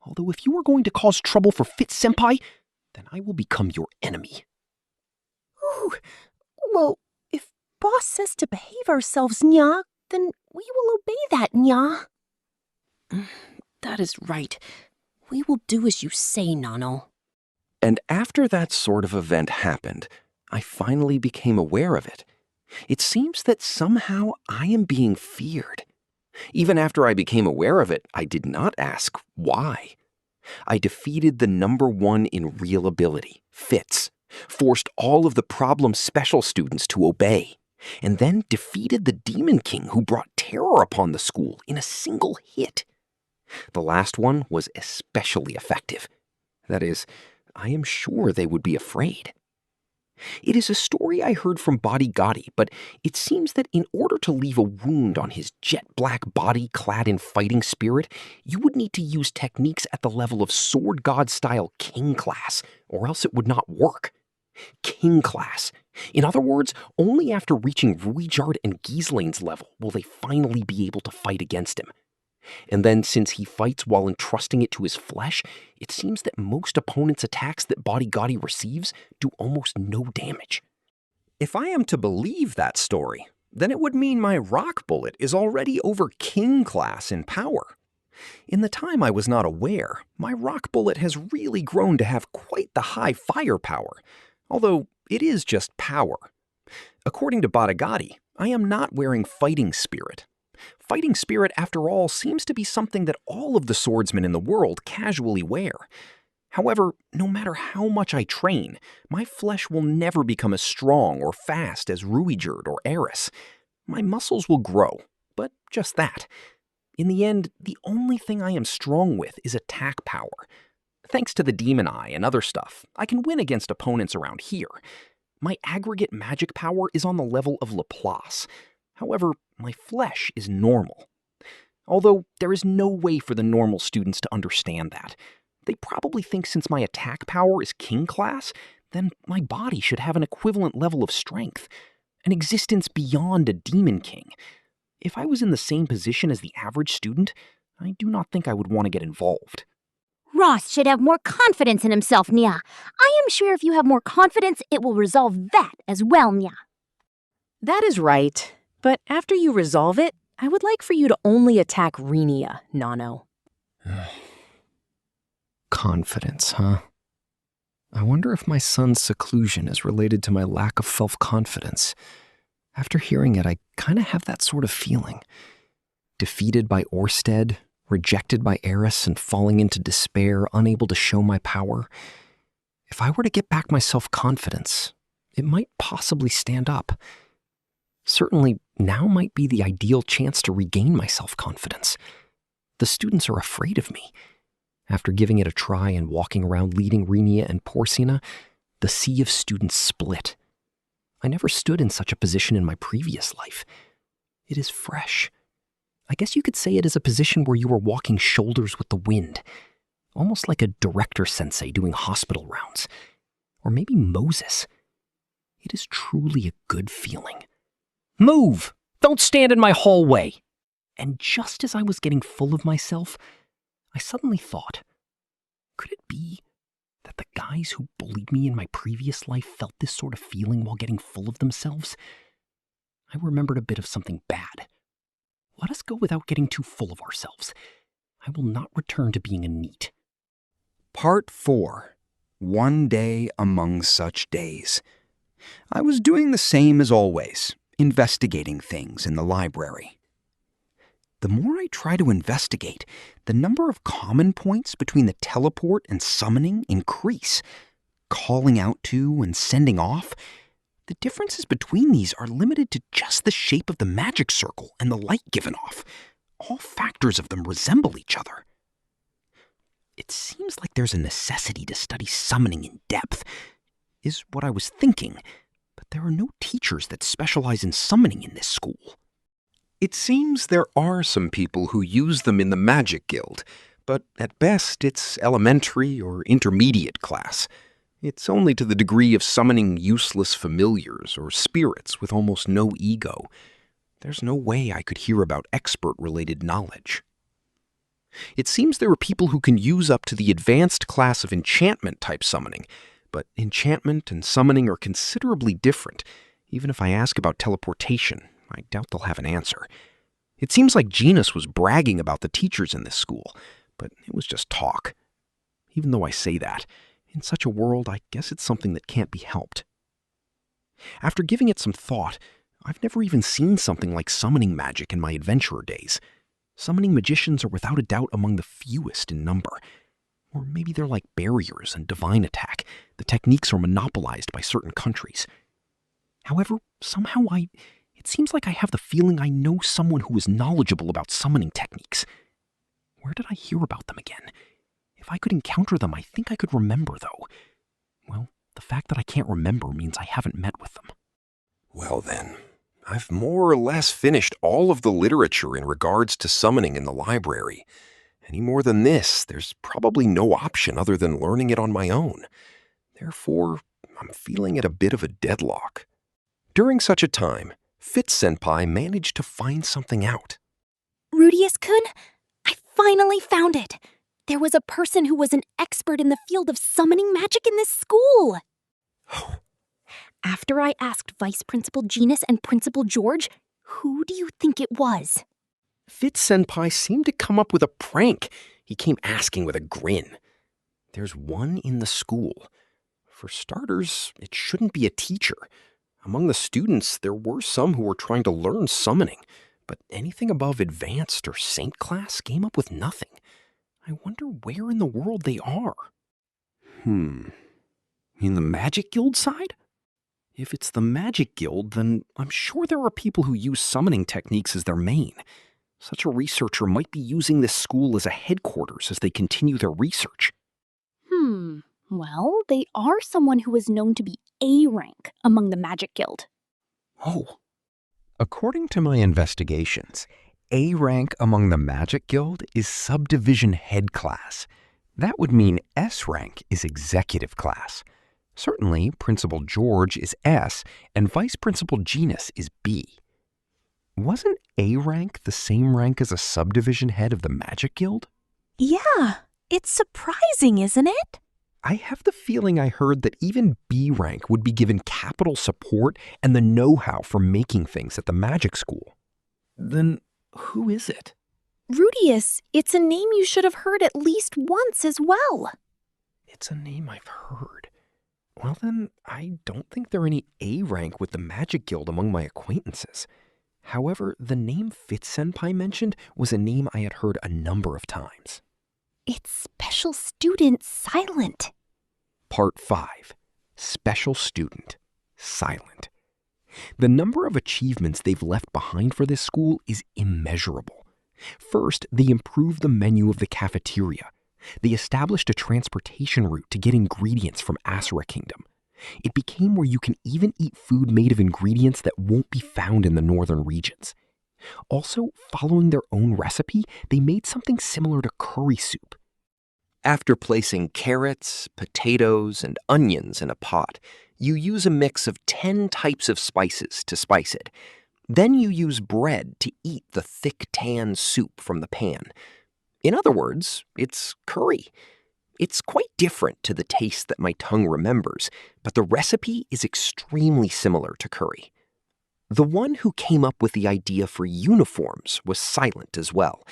Although if you are going to cause trouble for Fitz-senpai, then I will become your enemy. Ooh, well, if Boss says to behave ourselves, nya, then we will obey that, nya. That is right. We will do as you say, Nano. And after that sort of event happened, I finally became aware of it. It seems that somehow I am being feared. Even after I became aware of it, I did not ask why. I defeated the #1 in real ability, Fitz, forced all of the problem special students to obey, and then defeated the Demon King who brought terror upon the school in a single hit. The last one was especially effective. That is, I am sure they would be afraid. It is a story I heard from Bodigadi, but it seems that in order to leave a wound on his jet-black body clad in fighting spirit, you would need to use techniques at the level of Sword God-style King class, or else it would not work. King class. In other words, only after reaching Ruijard and Gislane's level will they finally be able to fight against him. And then, since he fights while entrusting it to his flesh, it seems that most opponents' attacks that Bodigadi receives do almost no damage. If I am to believe that story, then it would mean my rock bullet is already over King class in power. In the time I was not aware, my rock bullet has really grown to have quite the high firepower, although it is just power. According to Bodigadi, I am not wearing fighting spirit. Fighting spirit, after all, seems to be something that all of the swordsmen in the world casually wear. However, no matter how much I train, my flesh will never become as strong or fast as Rifujin or Eris. My muscles will grow, but just that. In the end, the only thing I am strong with is attack power. Thanks to the Demon Eye and other stuff, I can win against opponents around here. My aggregate magic power is on the level of Laplace. However, my flesh is normal. Although there is no way for the normal students to understand that. They probably think since my attack power is king class, then my body should have an equivalent level of strength, an existence beyond a demon king. If I was in the same position as the average student, I do not think I would want to get involved. Ross should have more confidence in himself, Nya. I am sure if you have more confidence, it will resolve that as well, Nya. That is right. But after you resolve it, I would like for you to only attack Rinia, Nano. Confidence, huh? I wonder if my son's seclusion is related to my lack of self-confidence. After hearing it, I kind of have that sort of feeling. Defeated by Orsted, rejected by Eris, and falling into despair, unable to show my power. If I were to get back my self-confidence, it might possibly stand up. Certainly, now might be the ideal chance to regain my self-confidence. The students are afraid of me. After giving it a try and walking around leading Rinia and Porcina, the sea of students split. I never stood in such a position in my previous life. It is fresh. I guess you could say it is a position where you are walking shoulders with the wind, almost like a director sensei doing hospital rounds. Or maybe Moses. It is truly a good feeling. Move! Don't stand in my hallway! And just as I was getting full of myself, I suddenly thought, could it be that the guys who bullied me in my previous life felt this sort of feeling while getting full of themselves? I remembered a bit of something bad. Let us go without getting too full of ourselves. I will not return to being a NEET. Part 4. One Day Among Such Days. I was doing the same as always, investigating things in the library. The more I try to investigate, the number of common points between the teleport and summoning increase. Calling out to and sending off, the differences between these are limited to just the shape of the magic circle and the light given off. All factors of them resemble each other. It seems like there's a necessity to study summoning in depth, is what I was thinking, but there are no teachers that specialize in summoning in this school. It seems there are some people who use them in the Magic Guild, but at best it's elementary or intermediate class. It's only to the degree of summoning useless familiars or spirits with almost no ego. There's no way I could hear about expert-related knowledge. It seems there are people who can use up to the advanced class of enchantment-type summoning, but enchantment and summoning are considerably different. Even if I ask about teleportation, I doubt they'll have an answer. It seems like Genus was bragging about the teachers in this school, but it was just talk. Even though I say that, in such a world, I guess it's something that can't be helped. After giving it some thought, I've never even seen something like summoning magic in my adventurer days. Summoning magicians are without a doubt among the fewest in number. Or maybe they're like barriers and divine attack. The techniques are monopolized by certain countries. However, somehow it seems like I have the feeling I know someone who is knowledgeable about summoning techniques. Where did I hear about them again? If I could encounter them, I think I could remember, though. Well, the fact that I can't remember means I haven't met with them. Well then, I've more or less finished all of the literature in regards to summoning in the library. Any more than this, there's probably no option other than learning it on my own. Therefore, I'm feeling at a bit of a deadlock. During such a time, Fitz-senpai managed to find something out. Rudeus-kun, I finally found it. There was a person who was an expert in the field of summoning magic in this school. After I asked Vice Principal Genus and Principal George, who do you think it was? Fitz-senpai seemed to come up with a prank. He came asking with a grin. There's one in the school. For starters, it shouldn't be a teacher. Among the students, there were some who were trying to learn summoning, but anything above advanced or saint class came up with nothing. I wonder where in the world they are. In the Magic Guild side? If it's the Magic Guild, then I'm sure there are people who use summoning techniques as their main. Such a researcher might be using this school as a headquarters as they continue their research. Well, they are someone who is known to be A rank among the Magic Guild. Oh. According to my investigations, A rank among the Magic Guild is subdivision head class. That would mean S rank is executive class. Certainly, Principal George is S and Vice Principal Genus is B. Wasn't A rank the same rank as a subdivision head of the Magic Guild? Yeah, it's surprising, isn't it? I have the feeling I heard that even B rank would be given capital support and the know-how for making things at the magic school. Then who is it? Rudeus, it's a name you should have heard at least once as well. It's a name I've heard. Well then, I don't think there are any A rank with the Magic Guild among my acquaintances. However, the name Fitz-senpai mentioned was a name I had heard a number of times. It's Special Student Silent. Part 5. Special Student Silent. The number of achievements they've left behind for this school is immeasurable. First, they improved the menu of the cafeteria. They established a transportation route to get ingredients from Asura Kingdom. It became where you can even eat food made of ingredients that won't be found in the northern regions. Also, following their own recipe, they made something similar to curry soup. After placing carrots, potatoes, and onions in a pot, you use a mix of 10 types of spices to spice it. Then you use bread to eat the thick tan soup from the pan. In other words, it's curry. It's quite different to the taste that my tongue remembers, but the recipe is extremely similar to curry. The one who came up with the idea for uniforms was Silent as well.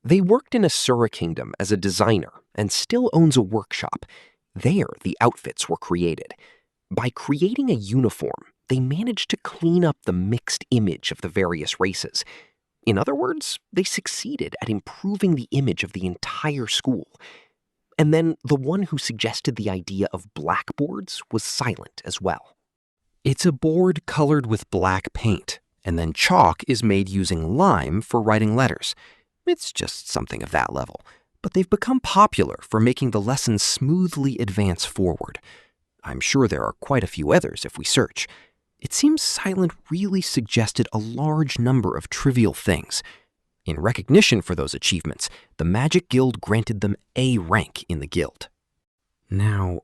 They worked in Asura Kingdom as a designer and still owns a workshop. There, the outfits were created. By creating a uniform, they managed to clean up the mixed image of the various races. In other words, they succeeded at improving the image of the entire school. And then the one who suggested the idea of blackboards was Silent as well. It's a board colored with black paint, and then chalk is made using lime for writing letters. It's just something of that level, but they've become popular for making the lessons smoothly advance forward. I'm sure there are quite a few others if we search. It seems Silent really suggested a large number of trivial things. In recognition for those achievements, the Magic Guild granted them A rank in the guild. Now,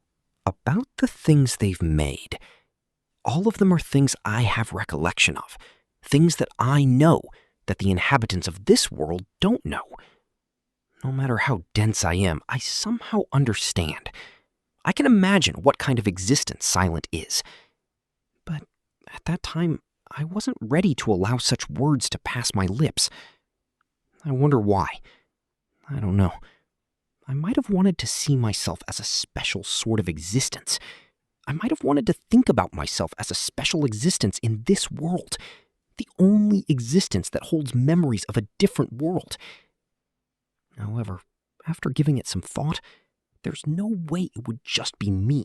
about the things they've made, all of them are things I have recollection of, things that I know that the inhabitants of this world don't know. No matter how dense I am, I somehow understand. I can imagine what kind of existence Silent is. But at that time, I wasn't ready to allow such words to pass my lips. I wonder why. I don't know. I might have wanted to see myself as a special sort of existence. I might have wanted to think about myself as a special existence in this world, the only existence that holds memories of a different world. However, after giving it some thought, there's no way it would just be me.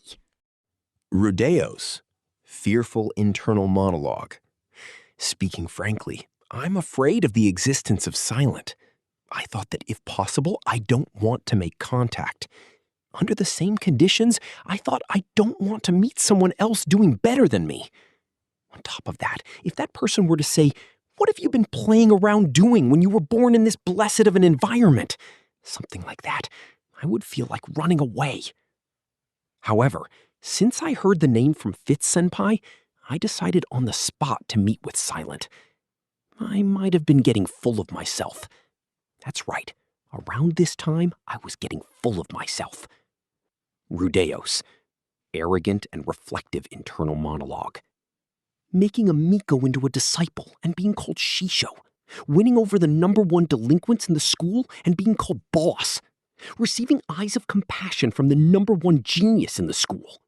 Rudeus, fearful internal monologue. Speaking frankly, I'm afraid of the existence of Silent. I thought that if possible, I don't want to make contact. Under the same conditions, I thought I don't want to meet someone else doing better than me. On top of that, if that person were to say, "What have you been playing around doing when you were born in this blessed of an environment?" Something like that, I would feel like running away. However, since I heard the name from Fitz-senpai, I decided on the spot to meet with Silent. I might have been getting full of myself. That's right, around this time, I was getting full of myself. Rudeus, arrogant and reflective internal monologue. Making a Miko into a disciple and being called Shisho. Winning over the #1 delinquents in the school and being called boss. Receiving eyes of compassion from the #1 genius in the school.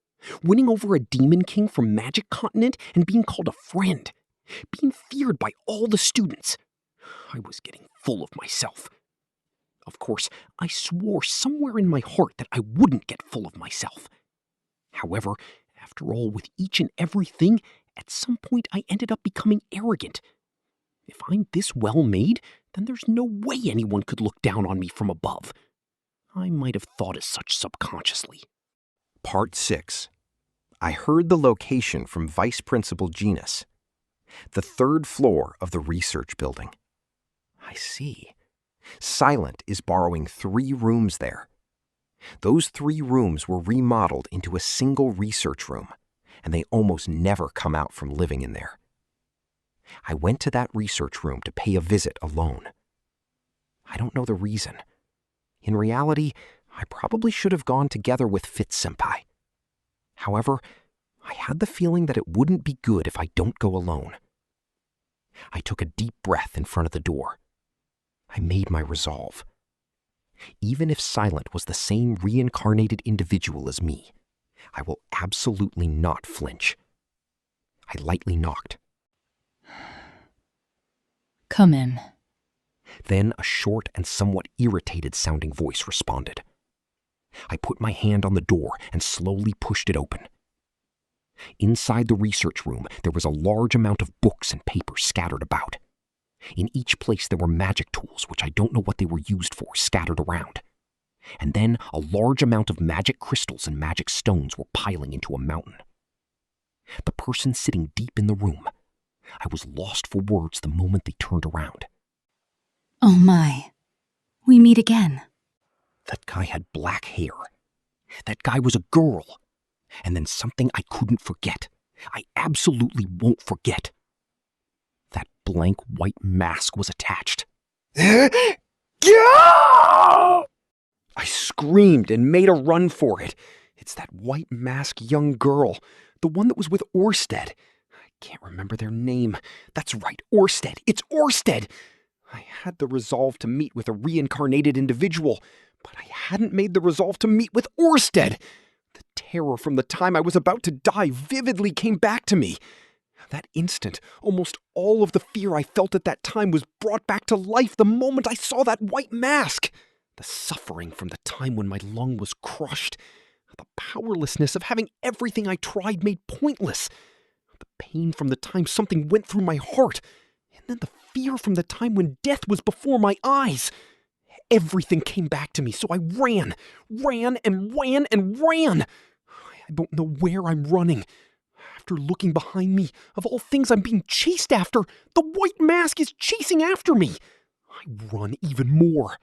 Winning over a demon king from Magic Continent and being called a friend. Being feared by all the students. I was getting full of myself. Of course, I swore somewhere in my heart that I wouldn't get full of myself. However, after all, with each and everything, at some point I ended up becoming arrogant. If I'm this well made, then there's no way anyone could look down on me from above. I might have thought as such subconsciously. Part 6. I heard the location from Vice Principal Genus. The 3rd floor of the research building. I see. Silent is borrowing 3 rooms there. Those 3 rooms were remodeled into a single research room, and they almost never come out from living in there. I went to that research room to pay a visit alone. I don't know the reason. In reality, I probably should have gone together with Fitz-senpai. However, I had the feeling that it wouldn't be good if I don't go alone. I took a deep breath in front of the door. I made my resolve. Even if Silent was the same reincarnated individual as me, I will absolutely not flinch. I lightly knocked. Come in. Then a short and somewhat irritated-sounding voice responded. I put my hand on the door and slowly pushed it open. Inside the research room, there was a large amount of books and papers scattered about. In each place there were magic tools, which I don't know what they were used for, scattered around. And then a large amount of magic crystals and magic stones were piling into a mountain. The person sitting deep in the room, I was lost for words the moment they turned around. Oh my. We meet again. That guy had black hair. That guy was a girl. And then something I couldn't forget. I absolutely won't forget. That blank white mask was attached. I screamed and made a run for it. It's that white masked young girl, the one that was with Orsted. I can't remember their name. That's right, Orsted. It's Orsted! I had the resolve to meet with a reincarnated individual, but I hadn't made the resolve to meet with Orsted. The terror from the time I was about to die vividly came back to me. That instant, almost all of the fear I felt at that time was brought back to life the moment I saw that white mask. The suffering from the time when my lung was crushed. The powerlessness of having everything I tried made pointless. The pain from the time something went through my heart. And then the fear from the time when death was before my eyes. Everything came back to me, so I ran. I don't know where I'm running. After looking behind me, of all things I'm being chased after, the white mask is chasing after me. I run even more.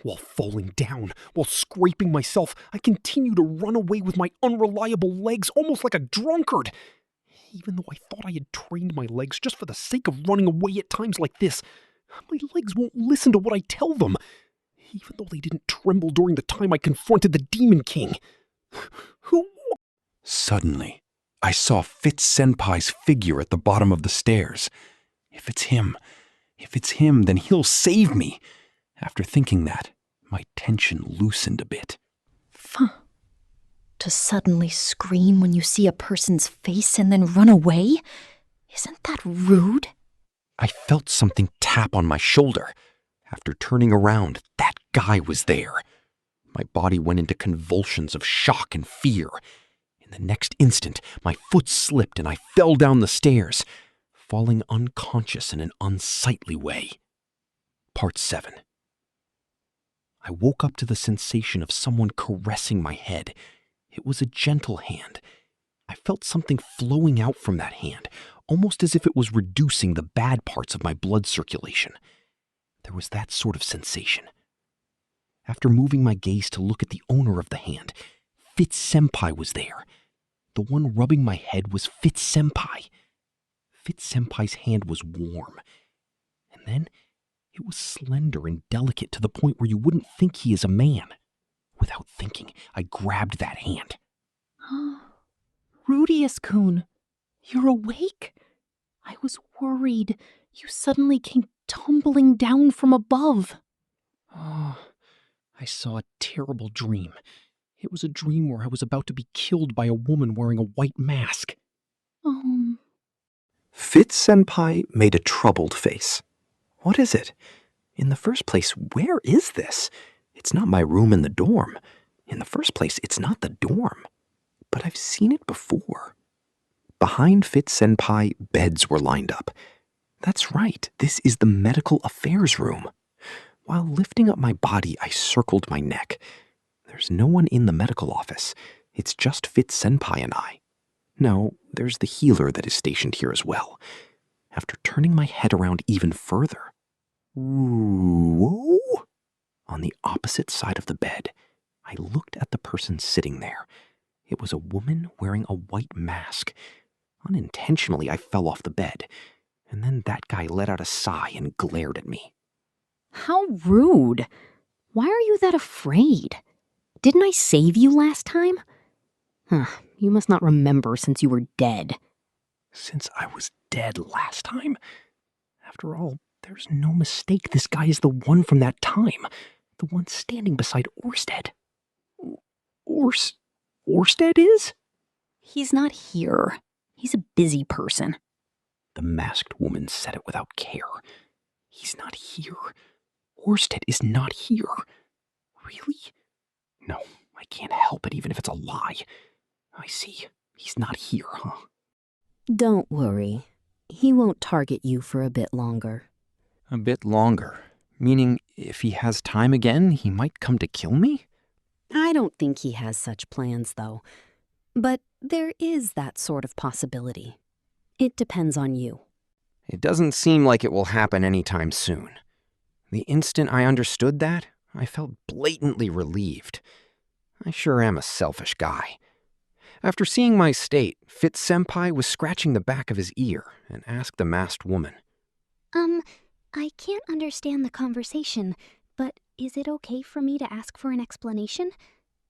While falling down, while scraping myself, I continue to run away with my unreliable legs almost like a drunkard. Even though I thought I had trained my legs just for the sake of running away at times like this, my legs won't listen to what I tell them. Even though they didn't tremble during the time I confronted the Demon King. Who? Suddenly, I saw Fitz-senpai's figure at the bottom of the stairs. If it's him, then he'll save me. After thinking that, my tension loosened a bit. To suddenly scream when you see a person's face and then run away? Isn't that rude? I felt something tap on my shoulder. After turning around, that guy was there. My body went into convulsions of shock and fear. In the next instant, my foot slipped and I fell down the stairs, falling unconscious in an unsightly way. Part 7. I woke up to the sensation of someone caressing my head. It was a gentle hand. I felt something flowing out from that hand, almost as if it was reducing the bad parts of my blood circulation. There was that sort of sensation. After moving my gaze to look at the owner of the hand, Fitz-senpai was there. The one rubbing my head was Fitz-senpai. Fitz-senpai's hand was warm. And then it was slender and delicate to the point where you wouldn't think he is a man. Without thinking, I grabbed that hand. Rudeus-kun, you're awake? I was worried. You suddenly came tumbling down from above. Oh, I saw a terrible dream. It was a dream where I was about to be killed by a woman wearing a white mask. Fitz-senpai made a troubled face. What is it? In the first place, where is this? It's not my room in the dorm. In the first place, it's not the dorm. But I've seen it before. Behind Fitz Senpai, beds were lined up. That's right, this is the medical affairs room. While lifting up my body, I circled my neck. There's no one in the medical office. It's just Fitz Senpai and I. No, there's the healer that is stationed here as well. After turning my head around even further, whoa! On the opposite side of the bed, I looked at the person sitting there. It was a woman wearing a white mask. Unintentionally, I fell off the bed, and then that guy let out a sigh and glared at me. How rude. Why are you that afraid? Didn't I save you last time? You must not remember since you were dead. Since I was dead last time? After all, there's no mistake this guy is the one from that time. The one standing beside Orsted. Orsted is? He's not here. He's a busy person. The masked woman said it without care. He's not here. Orsted is not here. Really? No, I can't help it even if it's a lie. I see. He's not here, huh? Don't worry. He won't target you for a bit longer. A bit longer? Meaning if he has time again, he might come to kill me? I don't think he has such plans, though. But there is that sort of possibility. It depends on you. It doesn't seem like it will happen anytime soon. The instant I understood that, I felt blatantly relieved. I sure am a selfish guy. After seeing my state, Fitz Senpai was scratching the back of his ear and asked the masked woman. I can't understand the conversation, but is it okay for me to ask for an explanation?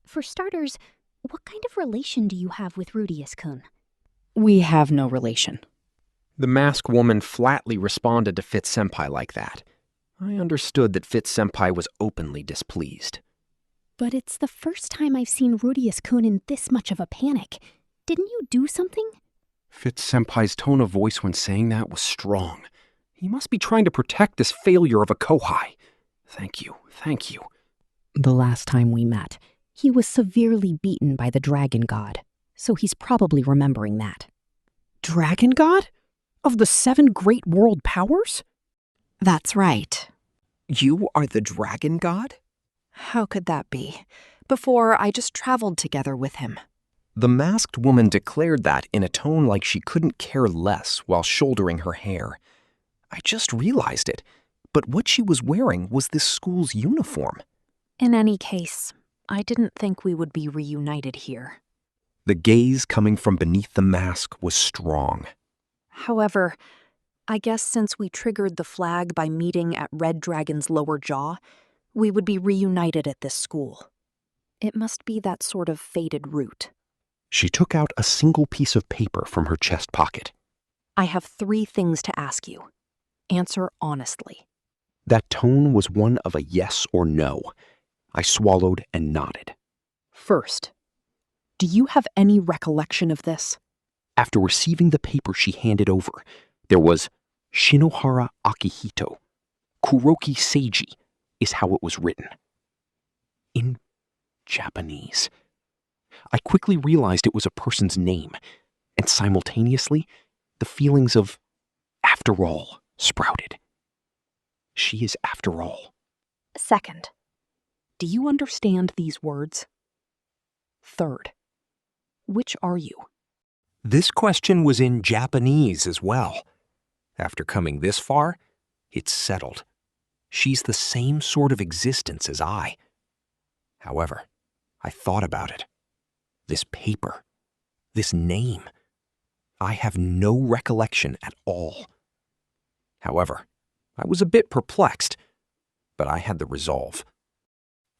For starters, what kind of relation do you have with Rudeus-kun? We have no relation. The masked woman flatly responded to Fitz Senpai like that. I understood that Fitz Senpai was openly displeased. But it's the first time I've seen Rudeus-kun in this much of a panic. Didn't you do something? Fitz Senpai's tone of voice when saying that was strong. He must be trying to protect this failure of a kohai. Thank you. The last time we met, he was severely beaten by the dragon god, so he's probably remembering that. Dragon god? Of the 7 great world powers? That's right. You are the dragon god? How could that be? Before, I just traveled together with him. The masked woman declared that in a tone like she couldn't care less while shouldering her hair. I just realized it, but what she was wearing was this school's uniform. In any case, I didn't think we would be reunited here. The gaze coming from beneath the mask was strong. However, I guess since we triggered the flag by meeting at Red Dragon's lower jaw, we would be reunited at this school. It must be that sort of fated route. She took out a single piece of paper from her chest pocket. I have 3 things to ask you. Answer honestly. That tone was one of a yes or no. I swallowed and nodded. First, do you have any recollection of this? After receiving the paper she handed over, there was Shinohara Akihito. Kuroki Seiji is how it was written. In Japanese. I quickly realized it was a person's name, and simultaneously, the feelings of after all sprouted. She is after all. Second, do you understand these words? Third, which are you? This question was in Japanese as well. After coming this far, it's settled. She's the same sort of existence as I. However, I thought about it. This paper, this name, I have no recollection at all. However, I was a bit perplexed, but I had the resolve.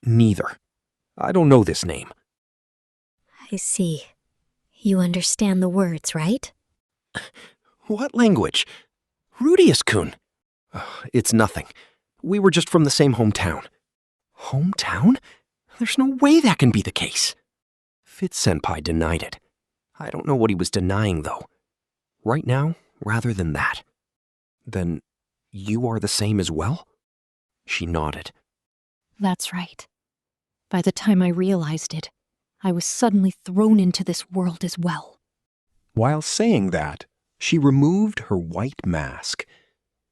Neither. I don't know this name. I see. You understand the words, right? What language? Rudeus-kun. It's nothing. We were just from the same hometown. Hometown? There's no way that can be the case. Fitz Senpai denied it. I don't know what he was denying, though. Right now, rather than that. Then, you are the same as well? She nodded. That's right. By the time I realized it, I was suddenly thrown into this world as well. While saying that, she removed her white mask.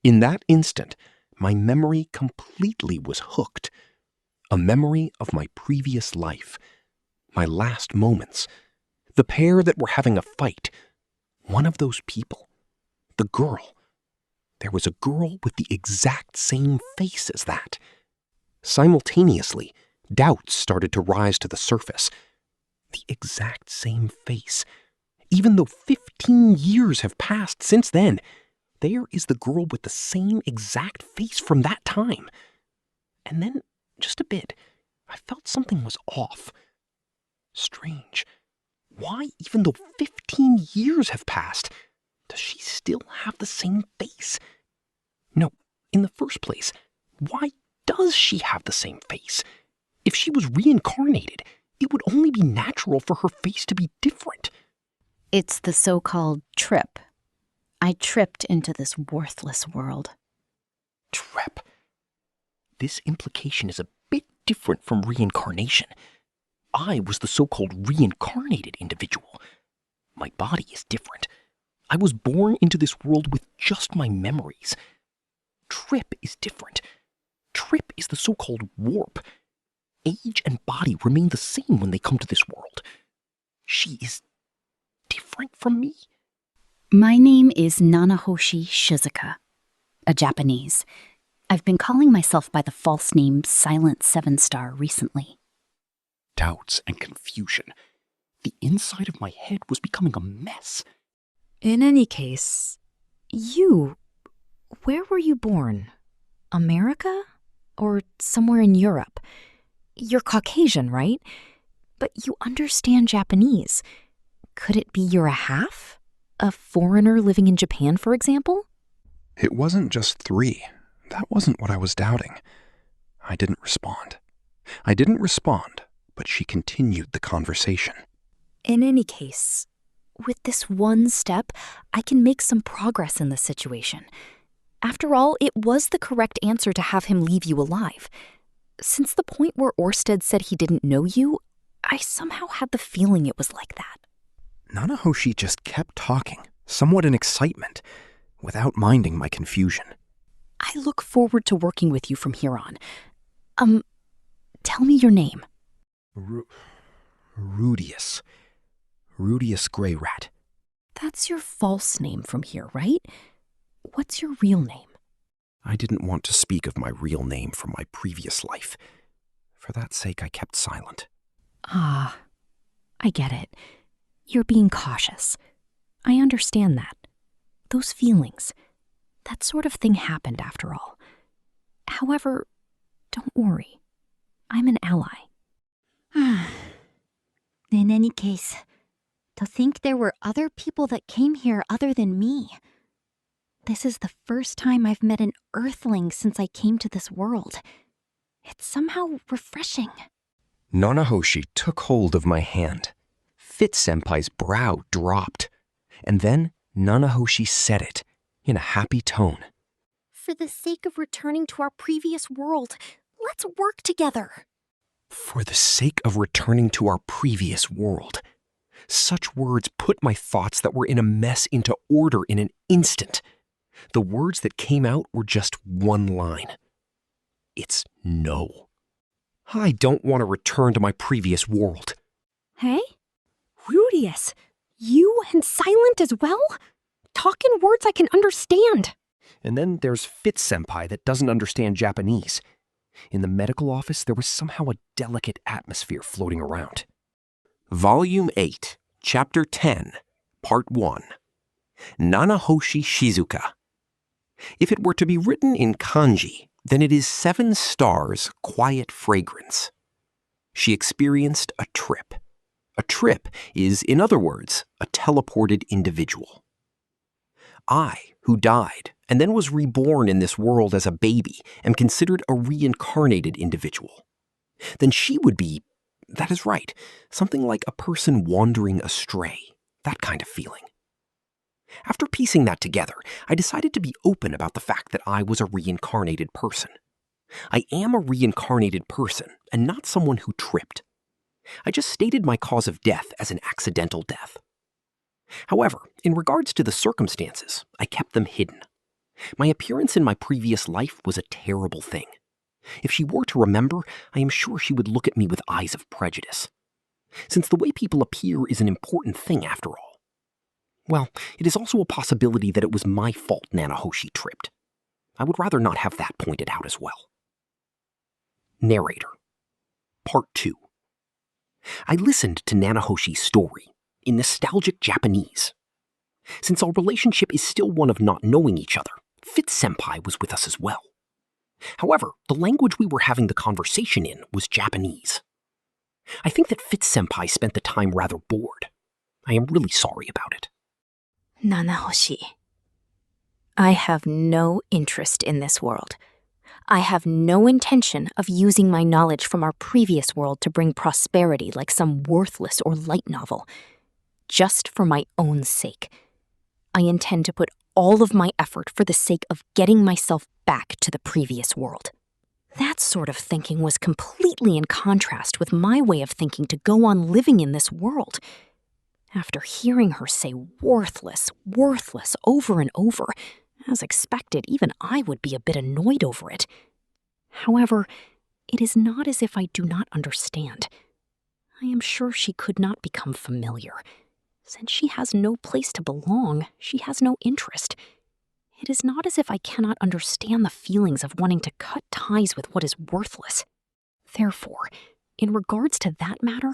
In that instant, my memory completely was hooked. A memory of my previous life, my last moments, the pair that were having a fight. One of those people, the girl. There was a girl with the exact same face as that. Simultaneously, doubts started to rise to the surface. The exact same face. Even though 15 years have passed since then, there is the girl with the same exact face from that time. And then, just a bit, I felt something was off. Strange. Why, even though 15 years have passed, does she still have the same face? No, in the first place, why does she have the same face? If she was reincarnated, it would only be natural for her face to be different. It's the so-called trip. I tripped into this worthless world. Trip. This implication is a bit different from reincarnation. I was the so-called reincarnated individual. My body is different. I was born into this world with just my memories. Trip is different. Trip is the so-called warp. Age and body remain the same when they come to this world. She is different from me? My name is Nanahoshi Shizuka, a Japanese. I've been calling myself by the false name Silent Seven Star recently. Doubts and confusion. The inside of my head was becoming a mess. In any case, where were you born? America? Or somewhere in Europe? You're Caucasian, right? But you understand Japanese. Could it be you're a half? A foreigner living in Japan, for example? It wasn't just 3. That wasn't what I was doubting. I didn't respond. But she continued the conversation. In any case, with this one step, I can make some progress in this situation. After all, it was the correct answer to have him leave you alive. Since the point where Orsted said he didn't know you, I somehow had the feeling it was like that. Nanahoshi just kept talking, somewhat in excitement, without minding my confusion. I look forward to working with you from here on. Tell me your name. Rudeus Greyrat. That's your false name from here, right? What's your real name? I didn't want to speak of my real name from my previous life. For that sake, I kept silent. Ah, I get it. You're being cautious. I understand that. Those feelings. That sort of thing happened after all. However, don't worry. I'm an ally. In any case, to think there were other people that came here other than me. This is the first time I've met an Earthling since I came to this world. It's somehow refreshing. Nanahoshi took hold of my hand. Fit-senpai's brow dropped. And then Nanahoshi said it, in a happy tone. For the sake of returning to our previous world, let's work together. For the sake of returning to our previous world. Such words put my thoughts that were in a mess into order in an instant. The words that came out were just one line. It's no. I don't want to return to my previous world. Hey? Rudeus, you and Silent as well? Talk in words I can understand. And then there's Fit-senpai that doesn't understand Japanese. In the medical office, there was somehow a delicate atmosphere floating around. Volume 8, Chapter 10, Part 1. Nanahoshi Shizuka. If it were to be written in kanji, then it is 7 stars, quiet fragrance. She experienced a trip. A trip is, in other words, a teleported individual. I, who died and then was reborn in this world as a baby, am considered a reincarnated individual. Then she would be, that is right, something like a person wandering astray, that kind of feeling. After piecing that together, I decided to be open about the fact that I was a reincarnated person. I am a reincarnated person and not someone who tripped. I just stated my cause of death as an accidental death. However, in regards to the circumstances, I kept them hidden. My appearance in my previous life was a terrible thing. If she were to remember, I am sure she would look at me with eyes of prejudice. Since the way people appear is an important thing after all. Well, it is also a possibility that it was my fault Nanahoshi tripped. I would rather not have that pointed out as well. Narrator. Part 2. I listened to Nanahoshi's story in nostalgic Japanese. Since our relationship is still one of not knowing each other, Fitz-senpai was with us as well. However, the language we were having the conversation in was Japanese. I think that Fitz-senpai spent the time rather bored. I am really sorry about it. Nanahoshi, I have no interest in this world. I have no intention of using my knowledge from our previous world to bring prosperity like some worthless or light novel. Just for my own sake. I intend to put all of my effort for the sake of getting myself back to the previous world. That sort of thinking was completely in contrast with my way of thinking to go on living in this world. After hearing her say worthless, worthless over and over, as expected, even I would be a bit annoyed over it. However, it is not as if I do not understand. I am sure she could not become familiar. Since she has no place to belong, she has no interest. It is not as if I cannot understand the feelings of wanting to cut ties with what is worthless. Therefore, in regards to that matter,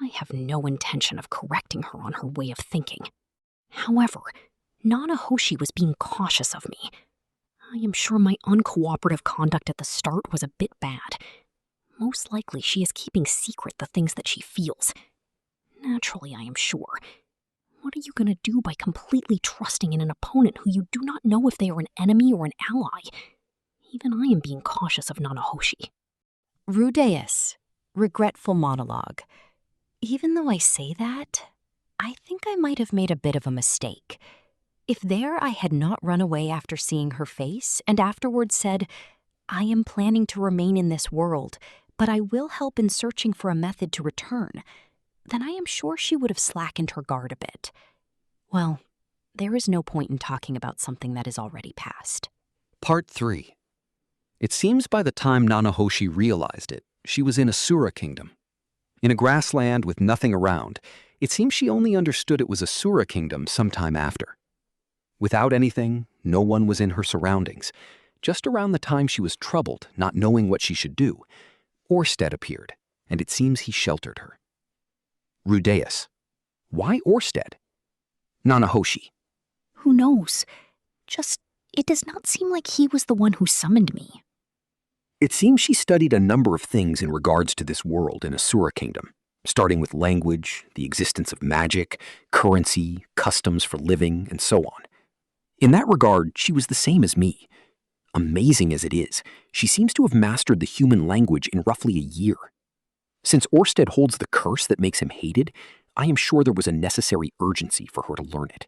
I have no intention of correcting her on her way of thinking. However, Nanahoshi was being cautious of me. I am sure my uncooperative conduct at the start was a bit bad. Most likely she is keeping secret the things that she feels. Naturally, I am sure. What are you going to do by completely trusting in an opponent who you do not know if they are an enemy or an ally? Even I am being cautious of Nanahoshi. Rudeus, regretful monologue. Even though I say that, I think I might have made a bit of a mistake. If there I had not run away after seeing her face and afterwards said, I am planning to remain in this world, but I will help in searching for a method to return, then I am sure she would have slackened her guard a bit. Well, there is no point in talking about something that is already past. Part 3. It seems by the time Nanahoshi realized it, she was in Asura Kingdom. In a grassland with nothing around, it seems she only understood it was Asura Kingdom sometime after. Without anything, no one was in her surroundings. Just around the time she was troubled, not knowing what she should do, Orsted appeared, and it seems he sheltered her. Rudeus. Why Orsted? Nanahoshi. Who knows? Just, it does not seem like he was the one who summoned me. It seems she studied a number of things in regards to this world in Asura Kingdom, starting with language, the existence of magic, currency, customs for living, and so on. In that regard, she was the same as me. Amazing as it is, she seems to have mastered the human language in roughly a year. Since Orsted holds the curse that makes him hated, I am sure there was a necessary urgency for her to learn it.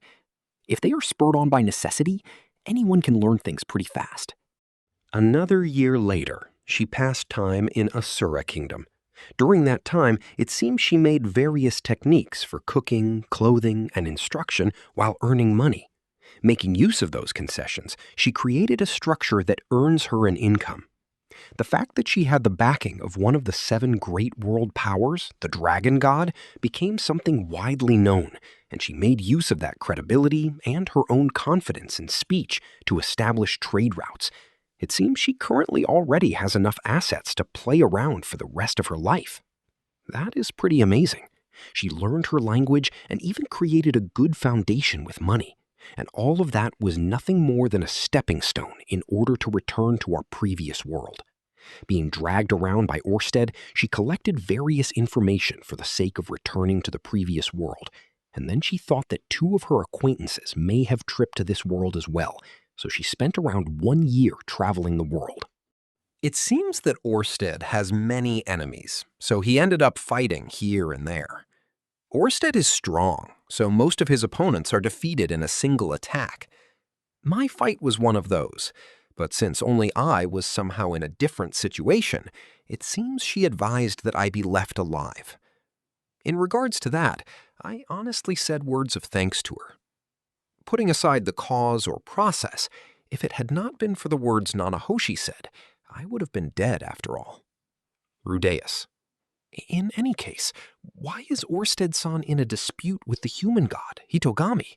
If they are spurred on by necessity, anyone can learn things pretty fast. Another year later, she passed time in Asura Kingdom. During that time, it seems she made various techniques for cooking, clothing, and instruction while earning money. Making use of those concessions, she created a structure that earns her an income. The fact that she had the backing of one of the 7 great world powers, the Dragon God, became something widely known, and she made use of that credibility and her own confidence in speech to establish trade routes. It seems she currently already has enough assets to play around for the rest of her life. That is pretty amazing. She learned her language and even created a good foundation with money. And all of that was nothing more than a stepping stone in order to return to our previous world. Being dragged around by Orsted, she collected various information for the sake of returning to the previous world, and then she thought that 2 of her acquaintances may have tripped to this world as well, so she spent around 1 year traveling the world. It seems that Orsted has many enemies, so he ended up fighting here and there. Orsted is strong, so most of his opponents are defeated in a single attack. My fight was one of those, but since only I was somehow in a different situation, it seems she advised that I be left alive. In regards to that, I honestly said words of thanks to her. Putting aside the cause or process, if it had not been for the words Nanahoshi said, I would have been dead after all. Rudeus. In any case, why is Orsted-san in a dispute with the human god, Hitogami?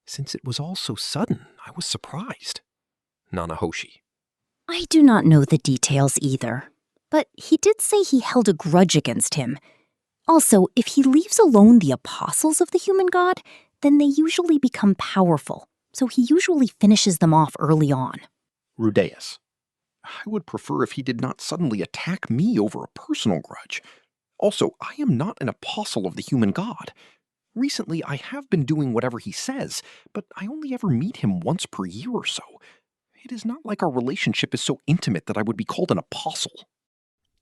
Since it was all so sudden, I was surprised. Nanahoshi. I do not know the details either, but he did say he held a grudge against him. Also, if he leaves alone the apostles of the human god, then they usually become powerful, so he usually finishes them off early on. Rudeus. I would prefer if he did not suddenly attack me over a personal grudge. Also, I am not an apostle of the human god. Recently, I have been doing whatever he says, but I only ever meet him once per year or so. It is not like our relationship is so intimate that I would be called an apostle.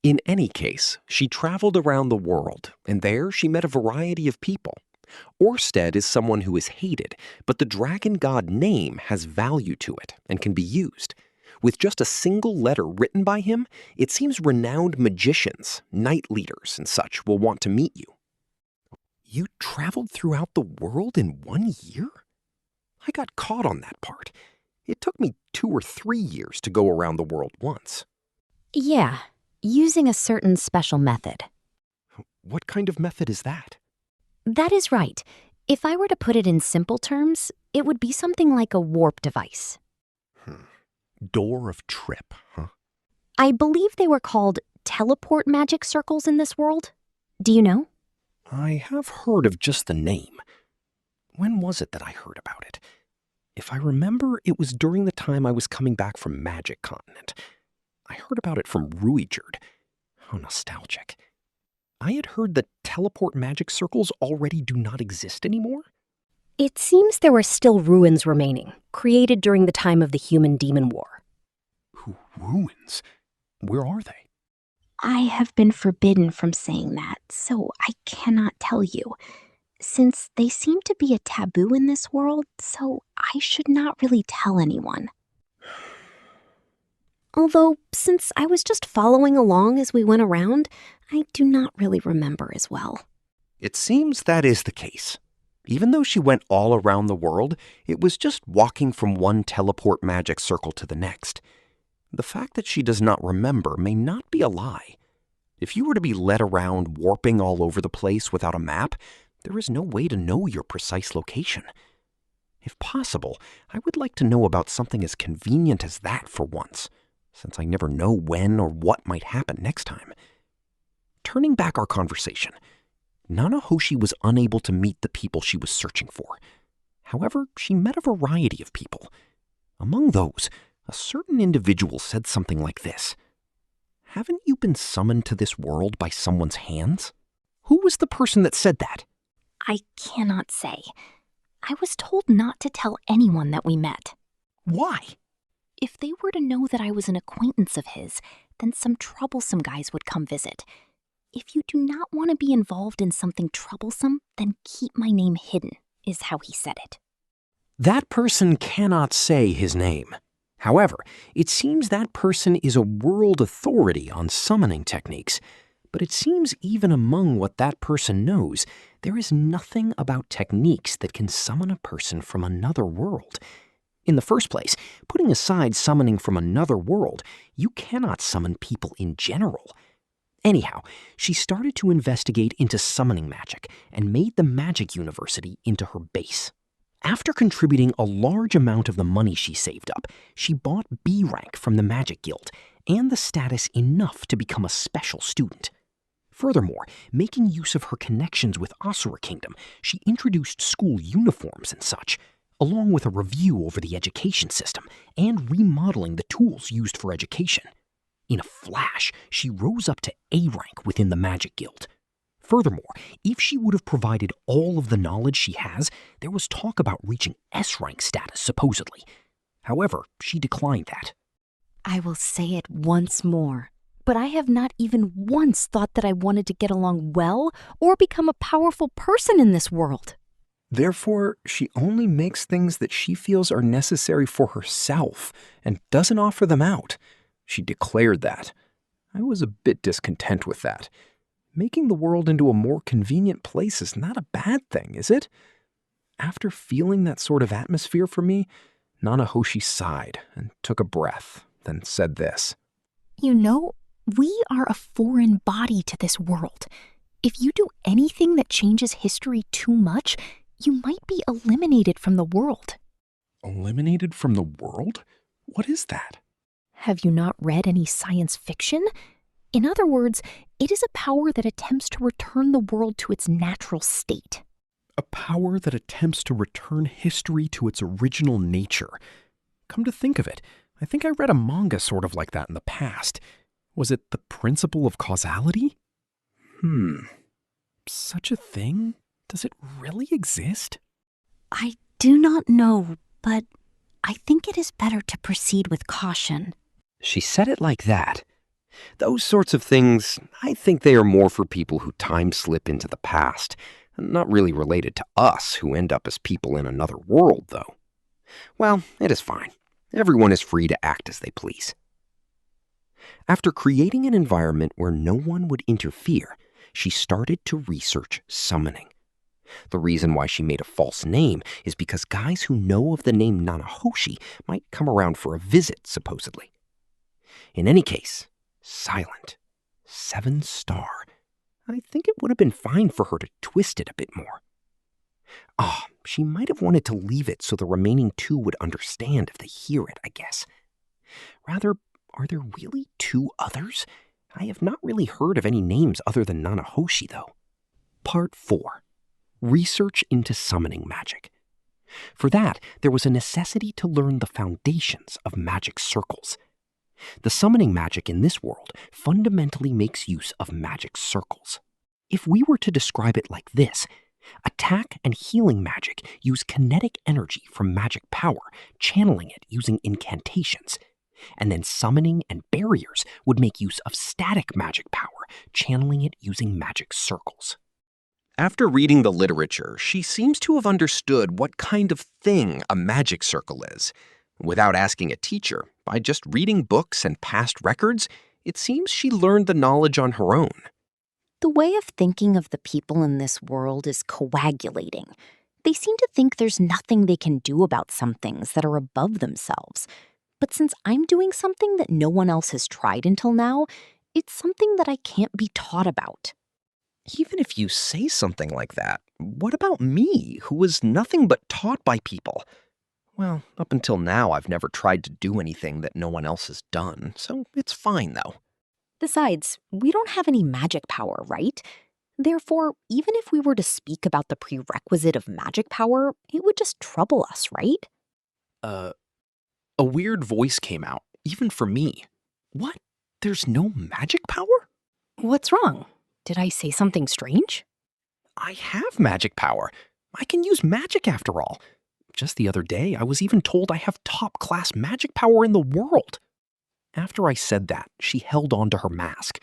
In any case, she traveled around the world, and there she met a variety of people. Orsted is someone who is hated, but the dragon god name has value to it and can be used. With just a single letter written by him, it seems renowned magicians, night leaders, and such will want to meet you. You traveled throughout the world in 1 year? I got caught on that part. It took me 2 or 3 years to go around the world once. Yeah, using a certain special method. What kind of method is that? That is right. If I were to put it in simple terms, it would be something like a warp device. Door of Trip, huh? I believe they were called teleport magic circles in this world. Do you know? I have heard of just the name. When was it that I heard about it? If I remember, it was during the time I was coming back from Magic Continent. I heard about it from Ruijerd. How nostalgic. I had heard that teleport magic circles already do not exist anymore? It seems there were still ruins remaining, created during the time of the Human-Demon War. Ruins? Where are they? I have been forbidden from saying that, so I cannot tell you. Since they seem to be a taboo in this world, so I should not really tell anyone. Although, since I was just following along as we went around, I do not really remember as well. It seems that is the case. Even though she went all around the world, it was just walking from one teleport magic circle to the next. The fact that she does not remember may not be a lie. If you were to be led around warping all over the place without a map, there is no way to know your precise location. If possible, I would like to know about something as convenient as that for once, since I never know when or what might happen next time. Turning back our conversation, Nanahoshi was unable to meet the people she was searching for. However, she met a variety of people. Among those, a certain individual said something like this. Haven't you been summoned to this world by someone's hands? Who was the person that said that? I cannot say. I was told not to tell anyone that we met. Why? If they were to know that I was an acquaintance of his, then some troublesome guys would come visit. If you do not want to be involved in something troublesome, then keep my name hidden, is how he said it. That person cannot say his name. However, it seems that person is a world authority on summoning techniques. But it seems even among what that person knows, there is nothing about techniques that can summon a person from another world. In the first place, putting aside summoning from another world, you cannot summon people in general. Anyhow, she started to investigate into summoning magic and made the Magic University into her base. After contributing a large amount of the money she saved up, she bought B rank from the Magic Guild and the status enough to become a special student. Furthermore, making use of her connections with Asura Kingdom, she introduced school uniforms and such, along with a review over the education system and remodeling the tools used for education. In a flash, she rose up to A rank within the Magic Guild. Furthermore, if she would have provided all of the knowledge she has, there was talk about reaching S rank status, supposedly. However, she declined that. I will say it once more. but I have not even once thought that I wanted to get along well or become a powerful person in this world. Therefore, she only makes things that she feels are necessary for herself and doesn't offer them out. She declared that. I was a bit discontent with that. Making the world into a more convenient place is not a bad thing, is it? After feeling that sort of atmosphere for me, Nanahoshi sighed and took a breath, then said this. You know, we are a foreign body to this world. If you do anything that changes history too much, you might be eliminated from the world. Eliminated from the world? What is that? Have you not read any science fiction? In other words, it is a power that attempts to return the world to its natural state. A power that attempts to return history to its original nature. Come to think of it, I think I read a manga sort of like that in the past. Was it the principle of causality? Such a thing? Does it really exist? I do not know, but I think it is better to proceed with caution. She said it like that. Those sorts of things, I think they are more for people who time slip into the past, not really related to us who end up as people in another world, though. Well, it is fine. Everyone is free to act as they please. After creating an environment where no one would interfere, she started to research summoning. The reason why she made a false name is because guys who know of the name Nanahoshi might come around for a visit, supposedly. In any case, silent, 7-star. I think it would have been fine for her to twist it a bit more. She might have wanted to leave it so the remaining 2 would understand if they hear it, I guess. Rather, are there really 2 others? I have not really heard of any names other than Nanahoshi, though. Part 4. Research into summoning magic. For that, there was a necessity to learn the foundations of magic circles. The summoning magic in this world fundamentally makes use of magic circles. If we were to describe it like this, attack and healing magic use kinetic energy from magic power, channeling it using incantations. And then summoning and barriers would make use of static magic power, channeling it using magic circles. After reading the literature, she seems to have understood what kind of thing a magic circle is. Without asking a teacher, by just reading books and past records, it seems she learned the knowledge on her own. The way of thinking of the people in this world is coagulating. They seem to think there's nothing they can do about some things that are above themselves. But since I'm doing something that no one else has tried until now, it's something that I can't be taught about. Even if you say something like that, what about me, who was nothing but taught by people? Well, up until now, I've never tried to do anything that no one else has done, so it's fine, though. Besides, we don't have any magic power, right? Therefore, even if we were to speak about the prerequisite of magic power, it would just trouble us, right? A weird voice came out, even for me. What? There's no magic power? What's wrong? Did I say something strange? I have magic power. I can use magic after all. Just the other day, I was even told I have top-class magic power in the world. After I said that, she held on to her mask.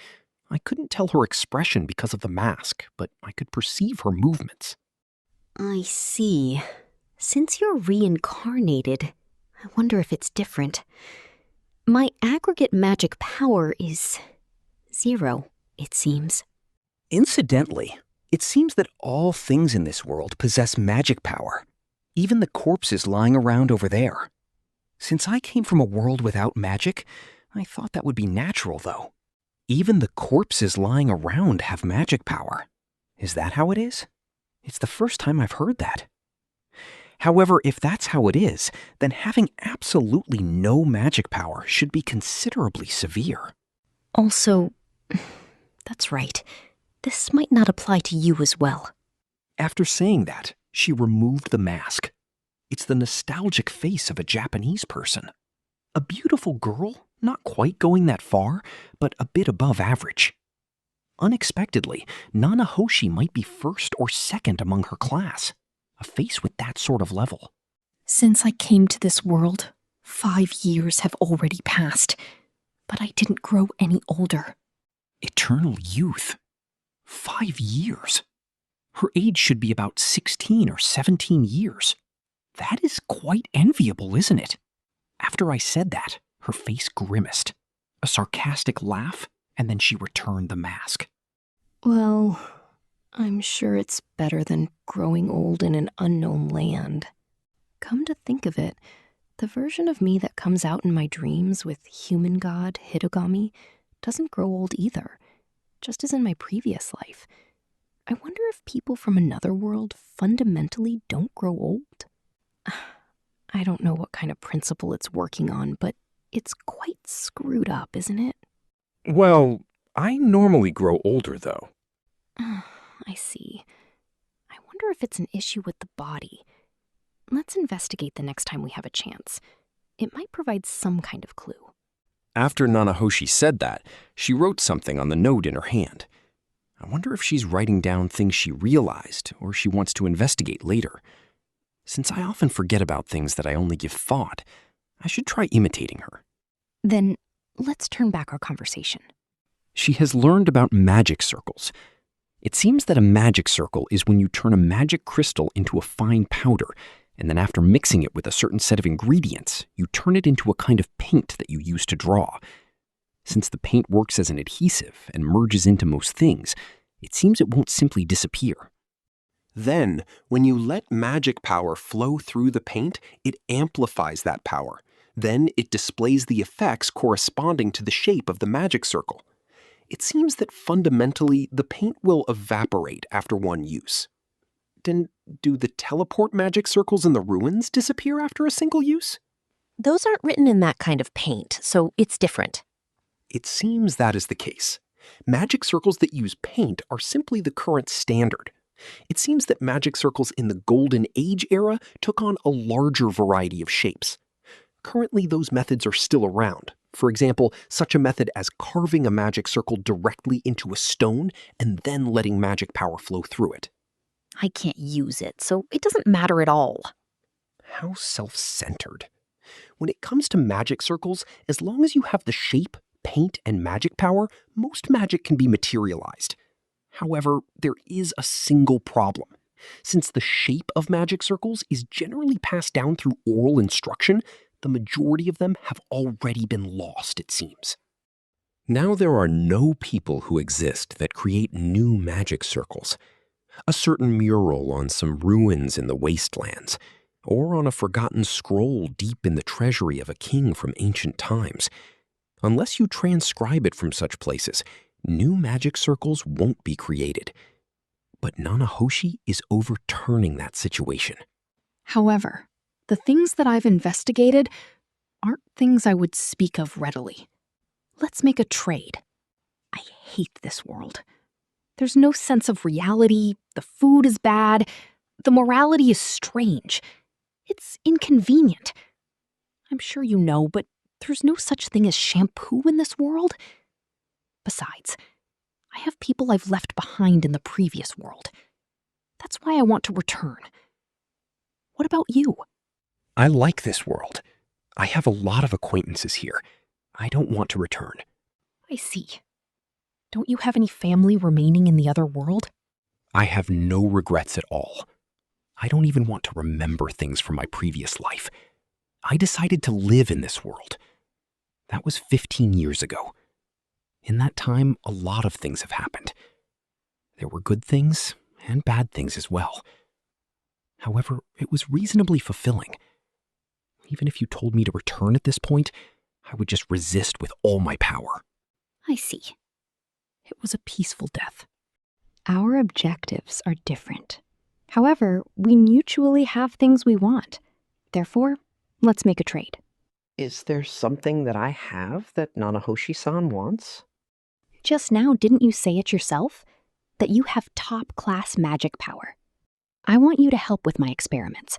I couldn't tell her expression because of the mask, but I could perceive her movements. I see. Since you're reincarnated, I wonder if it's different. My aggregate magic power is 0, it seems. Incidentally, it seems that all things in this world possess magic power. Even the corpses lying around over there. Since I came from a world without magic, I thought that would be natural, though. Even the corpses lying around have magic power. Is that how it is? It's the first time I've heard that. However, if that's how it is, then having absolutely no magic power should be considerably severe. Also, that's right. This might not apply to you as well. After saying that, she removed the mask. It's the nostalgic face of a Japanese person. A beautiful girl, not quite going that far, but a bit above average. Unexpectedly, Nanahoshi might be first or second among her class. A face with that sort of level. Since I came to this world, 5 years have already passed. But I didn't grow any older. Eternal youth. 5 years. Her age should be about 16 or 17 years. That is quite enviable, isn't it? After I said that, her face grimaced. A sarcastic laugh, and then she returned the mask. Well, I'm sure it's better than growing old in an unknown land. Come to think of it, the version of me that comes out in my dreams with human god Hitogami doesn't grow old either, just as in my previous life. I wonder if people from another world fundamentally don't grow old? I don't know what kind of principle it's working on, but it's quite screwed up, isn't it? Well, I normally grow older, though. I see. I wonder if it's an issue with the body. Let's investigate the next time we have a chance. It might provide some kind of clue. After Nanahoshi said that, she wrote something on the note in her hand. I wonder if she's writing down things she realized or she wants to investigate later. Since I often forget about things that I only give thought, I should try imitating her. Then let's turn back our conversation. She has learned about magic circles. It seems that a magic circle is when you turn a magic crystal into a fine powder, and then after mixing it with a certain set of ingredients, you turn it into a kind of paint that you use to draw. Since the paint works as an adhesive and merges into most things, it seems it won't simply disappear. Then, when you let magic power flow through the paint, it amplifies that power. Then it displays the effects corresponding to the shape of the magic circle. It seems that fundamentally, the paint will evaporate after one use. Then, do the teleport magic circles in the ruins disappear after a single use? Those aren't written in that kind of paint, so it's different. It seems that is the case. Magic circles that use paint are simply the current standard. It seems that magic circles in the Golden Age era took on a larger variety of shapes. Currently, those methods are still around. For example, such a method as carving a magic circle directly into a stone and then letting magic power flow through it. I can't use it, so it doesn't matter at all. How self-centered. When it comes to magic circles, as long as you have the shape, paint, and magic power, most magic can be materialized. However, there is a single problem. Since the shape of magic circles is generally passed down through oral instruction, the majority of them have already been lost, it seems. Now there are no people who exist that create new magic circles. A certain mural on some ruins in the wastelands, or on a forgotten scroll deep in the treasury of a king from ancient times. Unless you transcribe it from such places, new magic circles won't be created. But Nanahoshi is overturning that situation. However, the things that I've investigated aren't things I would speak of readily. Let's make a trade. I hate this world. There's no sense of reality, the food is bad, the morality is strange. It's inconvenient. I'm sure you know, but there's no such thing as shampoo in this world. Besides, I have people I've left behind in the previous world. That's why I want to return. What about you? I like this world. I have a lot of acquaintances here. I don't want to return. I see. Don't you have any family remaining in the other world? I have no regrets at all. I don't even want to remember things from my previous life. I decided to live in this world. That was 15 years ago. In that time, a lot of things have happened. There were good things and bad things as well. However, it was reasonably fulfilling. Even if you told me to return at this point, I would just resist with all my power. I see. It was a peaceful death. Our objectives are different. However, we mutually have things we want. Therefore, let's make a trade. Is there something that I have that Nanahoshi-san wants? Just now, didn't you say it yourself? That you have top-class magic power. I want you to help with my experiments,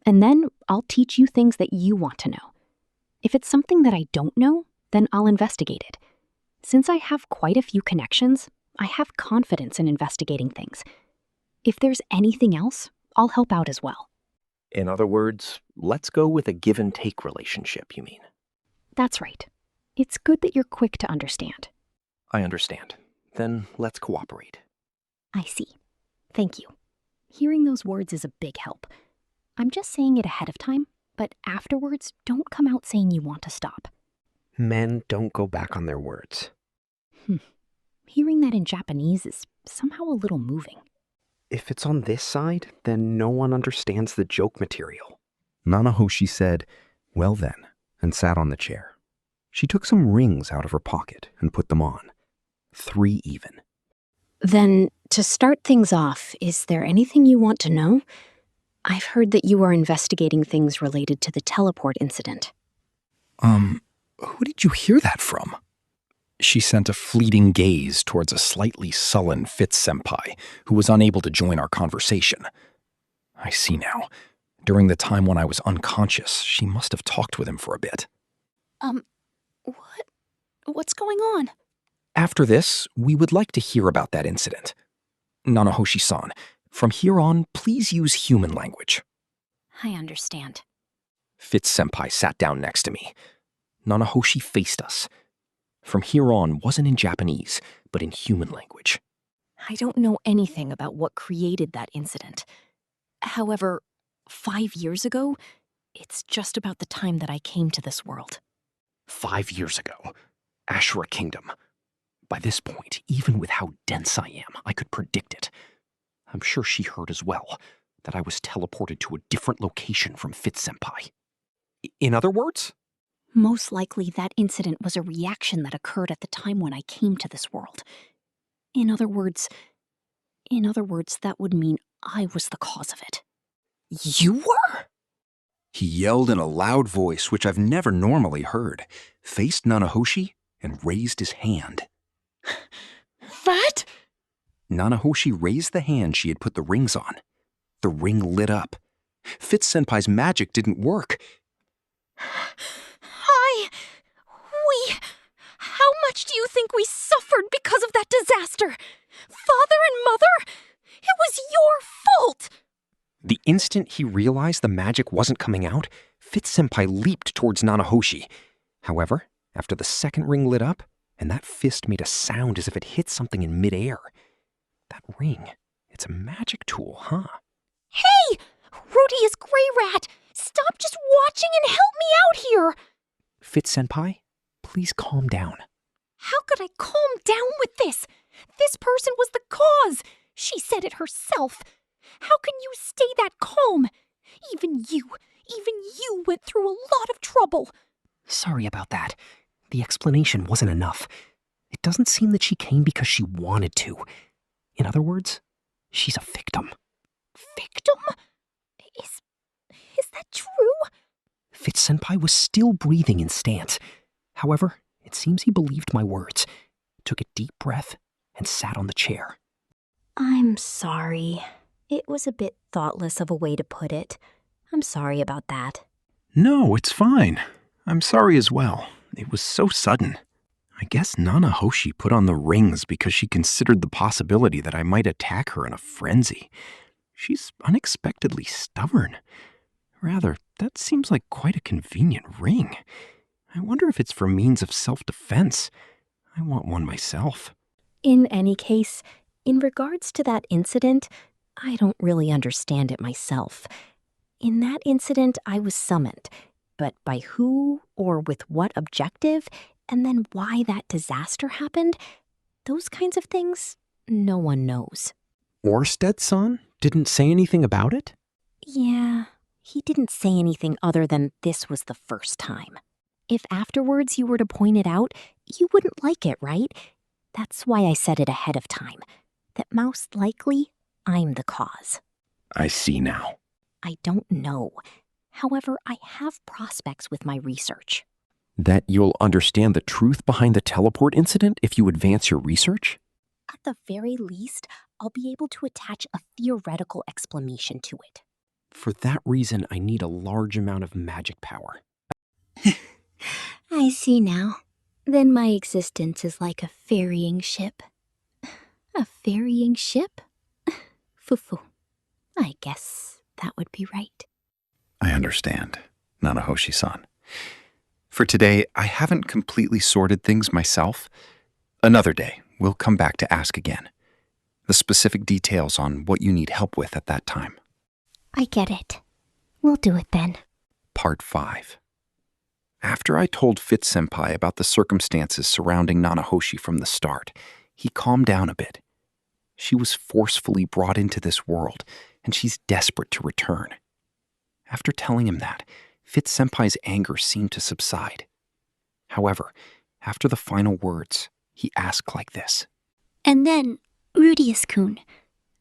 and then I'll teach you things that you want to know. If it's something that I don't know, then I'll investigate it. Since I have quite a few connections, I have confidence in investigating things. If there's anything else, I'll help out as well. In other words, let's go with a give-and-take relationship, you mean? That's right. It's good that you're quick to understand. I understand. Then let's cooperate. I see. Thank you. Hearing those words is a big help. I'm just saying it ahead of time, but afterwards, don't come out saying you want to stop. Men don't go back on their words. Hearing that in Japanese is somehow a little moving. If it's on this side, then no one understands the joke material. Nanahoshi said, "Well then," and sat on the chair. She took some rings out of her pocket and put them on. 3 even. Then, to start things off, is there anything you want to know? I've heard that you are investigating things related to the teleport incident. Who did you hear that from? She sent a fleeting gaze towards a slightly sullen Fitz-senpai, who was unable to join our conversation. I see now. During the time when I was unconscious, she must have talked with him for a bit. What's going on? After this, we would like to hear about that incident. Nanahoshi-san, from here on, please use human language. I understand. Fitz-senpai sat down next to me. Nanahoshi faced us. From here on wasn't in Japanese, but in human language. I don't know anything about what created that incident. However, 5 years ago, it's just about the time that I came to this world. 5 years ago, Ashura Kingdom. By this point, even with how dense I am, I could predict it. I'm sure she heard as well that I was teleported to a different location from Fitz-senpai. In other words? Most likely that incident was a reaction that occurred at the time when I came to this world. In other words, that would mean I was the cause of it. You were? He yelled in a loud voice, which I've never normally heard, faced Nanahoshi, and raised his hand. What? Nanahoshi raised the hand she had put the rings on. The ring lit up. Fitz-senpai's magic didn't work. How much do you think we suffered because of that disaster? Father and Mother? It was your fault! The instant he realized the magic wasn't coming out, Fitz-senpai leaped towards Nanahoshi. However, after the second ring lit up, and that fist made a sound as if it hit something in midair. That ring, it's a magic tool, huh? Hey! Rudeus Greyrat! Stop just watching and help me out here! Fitz-senpai, please calm down. How could I calm down with this? This person was the cause! She said it herself. How can you stay that calm? Even you went through a lot of trouble. Sorry about that. The explanation wasn't enough. It doesn't seem that she came because she wanted to. In other words, she's a victim. Victim? Is that true? Fitz-senpai was still breathing in stance. However, it seems he believed my words, took a deep breath, and sat on the chair. I'm sorry. It was a bit thoughtless of a way to put it. I'm sorry about that. No, it's fine. I'm sorry as well. It was so sudden. I guess Nanahoshi put on the rings because she considered the possibility that I might attack her in a frenzy. She's unexpectedly stubborn. Rather, that seems like quite a convenient ring. I wonder if it's for means of self-defense. I want one myself. In any case, in regards to that incident, I don't really understand it myself. In that incident, I was summoned, but by who or with what objective, and then why that disaster happened, those kinds of things, no one knows. Orsted-san didn't say anything about it? Yeah, he didn't say anything other than this was the first time. If afterwards you were to point it out, you wouldn't like it, right? That's why I said it ahead of time, that most likely I'm the cause. I see now. I don't know. However, I have prospects with my research. That you'll understand the truth behind the teleport incident if you advance your research? At the very least, I'll be able to attach a theoretical explanation to it. For that reason, I need a large amount of magic power. I see now. Then my existence is like a ferrying ship. A ferrying ship? Fufu. I guess that would be right. I understand, Nanahoshi-san. For today, I haven't completely sorted things myself. Another day, we'll come back to ask again. The specific details on what you need help with at that time. I get it. We'll do it then. Part 5. After I told Fitz-senpai about the circumstances surrounding Nanahoshi from the start, he calmed down a bit. She was forcefully brought into this world, and she's desperate to return. After telling him that, Fitz-senpai's anger seemed to subside. However, after the final words, he asked like this. And then, Rudeus-kun,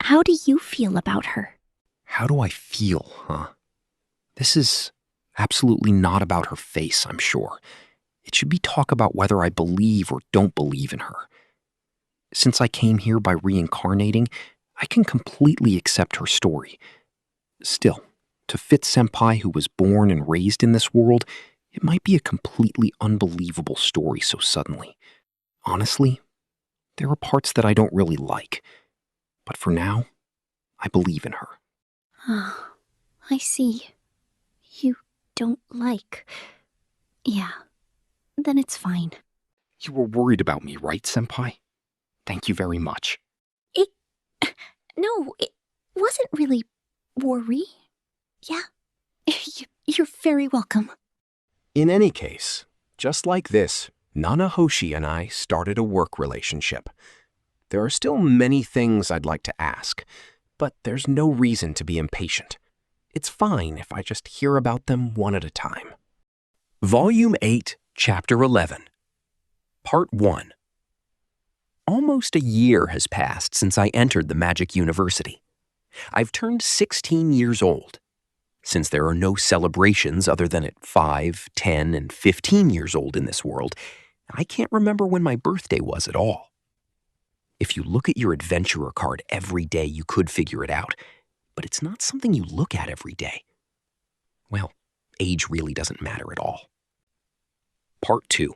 how do you feel about her? How do I feel, huh? This is absolutely not about her face, I'm sure. It should be talk about whether I believe or don't believe in her. Since I came here by reincarnating, I can completely accept her story. Still, to Fitz-senpai, who was born and raised in this world, it might be a completely unbelievable story so suddenly. Honestly, there are parts that I don't really like. But for now, I believe in her. Oh, I see. You don't like. Yeah, then it's fine. You were worried about me, right, senpai? Thank you very much. No, it wasn't really worry. Yeah, you're very welcome. In any case, just like this, Nanahoshi and I started a work relationship. There are still many things I'd like to ask, but there's no reason to be impatient. It's fine if I just hear about them one at a time. Volume 8, Chapter 11. Part 1. Almost a year has passed since I entered the Magic University. I've turned 16 years old. Since there are no celebrations other than at 5, 10, and 15 years old in this world, I can't remember when my birthday was at all. If you look at your adventurer card every day, you could figure it out, but it's not something you look at every day. Well, age really doesn't matter at all. Part 2.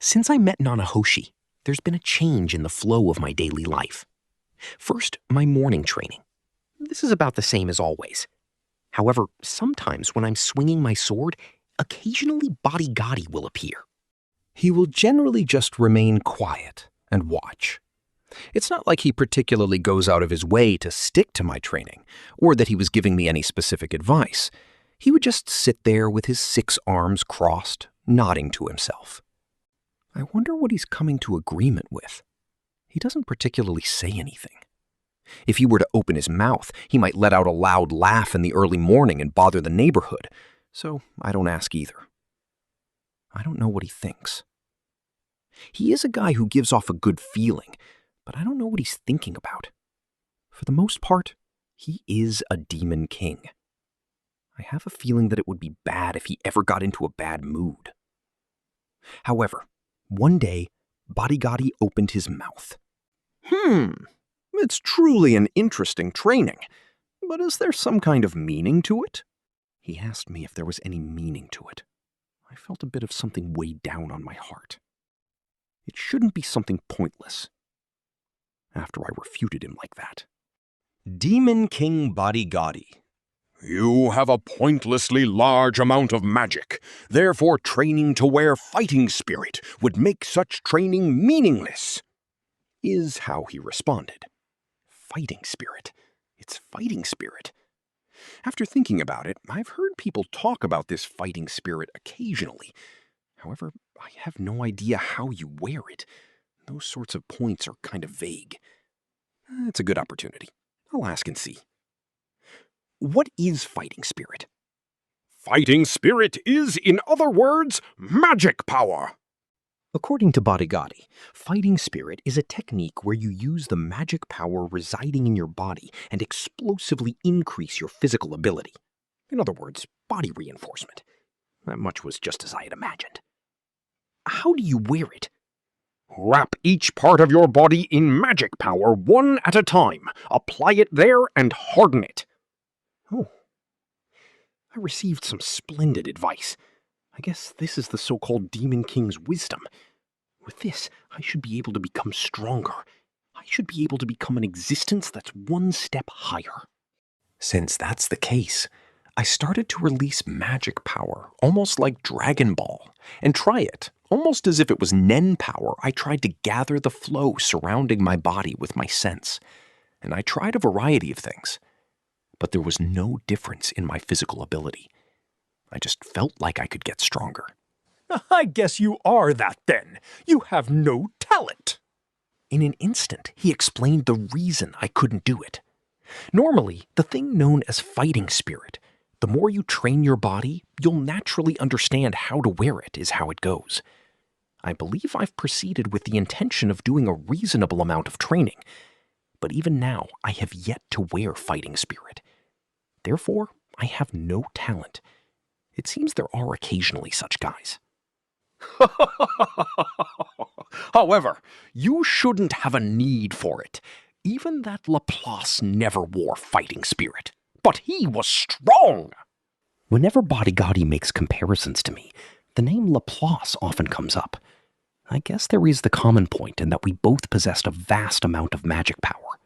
Since I met Nanahoshi, there's been a change in the flow of my daily life. First, my morning training. This is about the same as always. However, sometimes when I'm swinging my sword, occasionally Bodigadi will appear. He will generally just remain quiet and watch. It's not like he particularly goes out of his way to stick to my training, or that he was giving me any specific advice. He would just sit there with his 6 arms crossed, nodding to himself. I wonder what he's coming to agreement with. He doesn't particularly say anything. If he were to open his mouth, he might let out a loud laugh in the early morning and bother the neighborhood, so I don't ask either. I don't know what he thinks. He is a guy who gives off a good feeling, but I don't know what he's thinking about. For the most part, he is a demon king. I have a feeling that it would be bad if he ever got into a bad mood. However, one day, Bodigadi opened his mouth. It's truly an interesting training, but is there some kind of meaning to it? He asked me if there was any meaning to it. I felt a bit of something weighed down on my heart. It shouldn't be something pointless. After I refuted him like that. Demon King Bodigadi. You have a pointlessly large amount of magic. Therefore, training to wear fighting spirit would make such training meaningless, is how he responded. Fighting spirit. It's fighting spirit. After thinking about it, I've heard people talk about this fighting spirit occasionally. However, I have no idea how you wear it. Those sorts of points are kind of vague. It's a good opportunity. I'll ask and see. What is fighting spirit? Fighting spirit is, in other words, magic power. According to Bodigadi, fighting spirit is a technique where you use the magic power residing in your body and explosively increase your physical ability. In other words, body reinforcement. That much was just as I had imagined. How do you wear it? Wrap each part of your body in magic power one at a time. Apply it there and harden it. Oh. I received some splendid advice. I guess this is the so-called Demon King's wisdom. With this, I should be able to become stronger. I should be able to become an existence that's one step higher. Since that's the case, I started to release magic power, almost like Dragon Ball, and try it, almost as if it was Nen power. I tried to gather the flow surrounding my body with my sense, and I tried a variety of things, but there was no difference in my physical ability. I just felt like I could get stronger. I guess you are that then. You have no talent. In an instant, he explained the reason I couldn't do it. Normally, the thing known as fighting spirit, the more you train your body, you'll naturally understand how to wear it, is how it goes. I believe I've proceeded with the intention of doing a reasonable amount of training, but even now, I have yet to wear fighting spirit. Therefore, I have no talent. It seems there are occasionally such guys. However, you shouldn't have a need for it. Even that Laplace never wore fighting spirit, but he was strong. Whenever Bodygotti makes comparisons to me, the name Laplace often comes up. I guess there is the common point in that we both possessed a vast amount of magic power.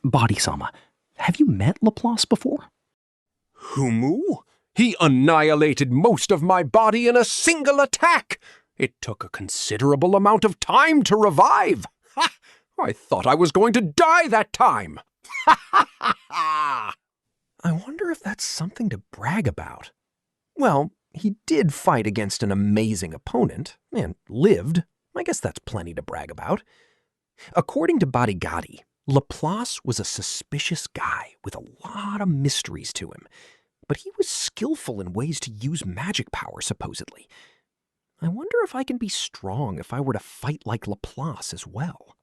Body-sama, have you met Laplace before? Humu? He annihilated most of my body in a single attack. It took a considerable amount of time to revive. Ha! I thought I was going to die that time. I wonder if that's something to brag about. Well, he did fight against an amazing opponent, and lived. I guess that's plenty to brag about. According to Bodygotti, Laplace was a suspicious guy with a lot of mysteries to him, but he was skillful in ways to use magic power, supposedly. I wonder if I can be strong if I were to fight like Laplace as well.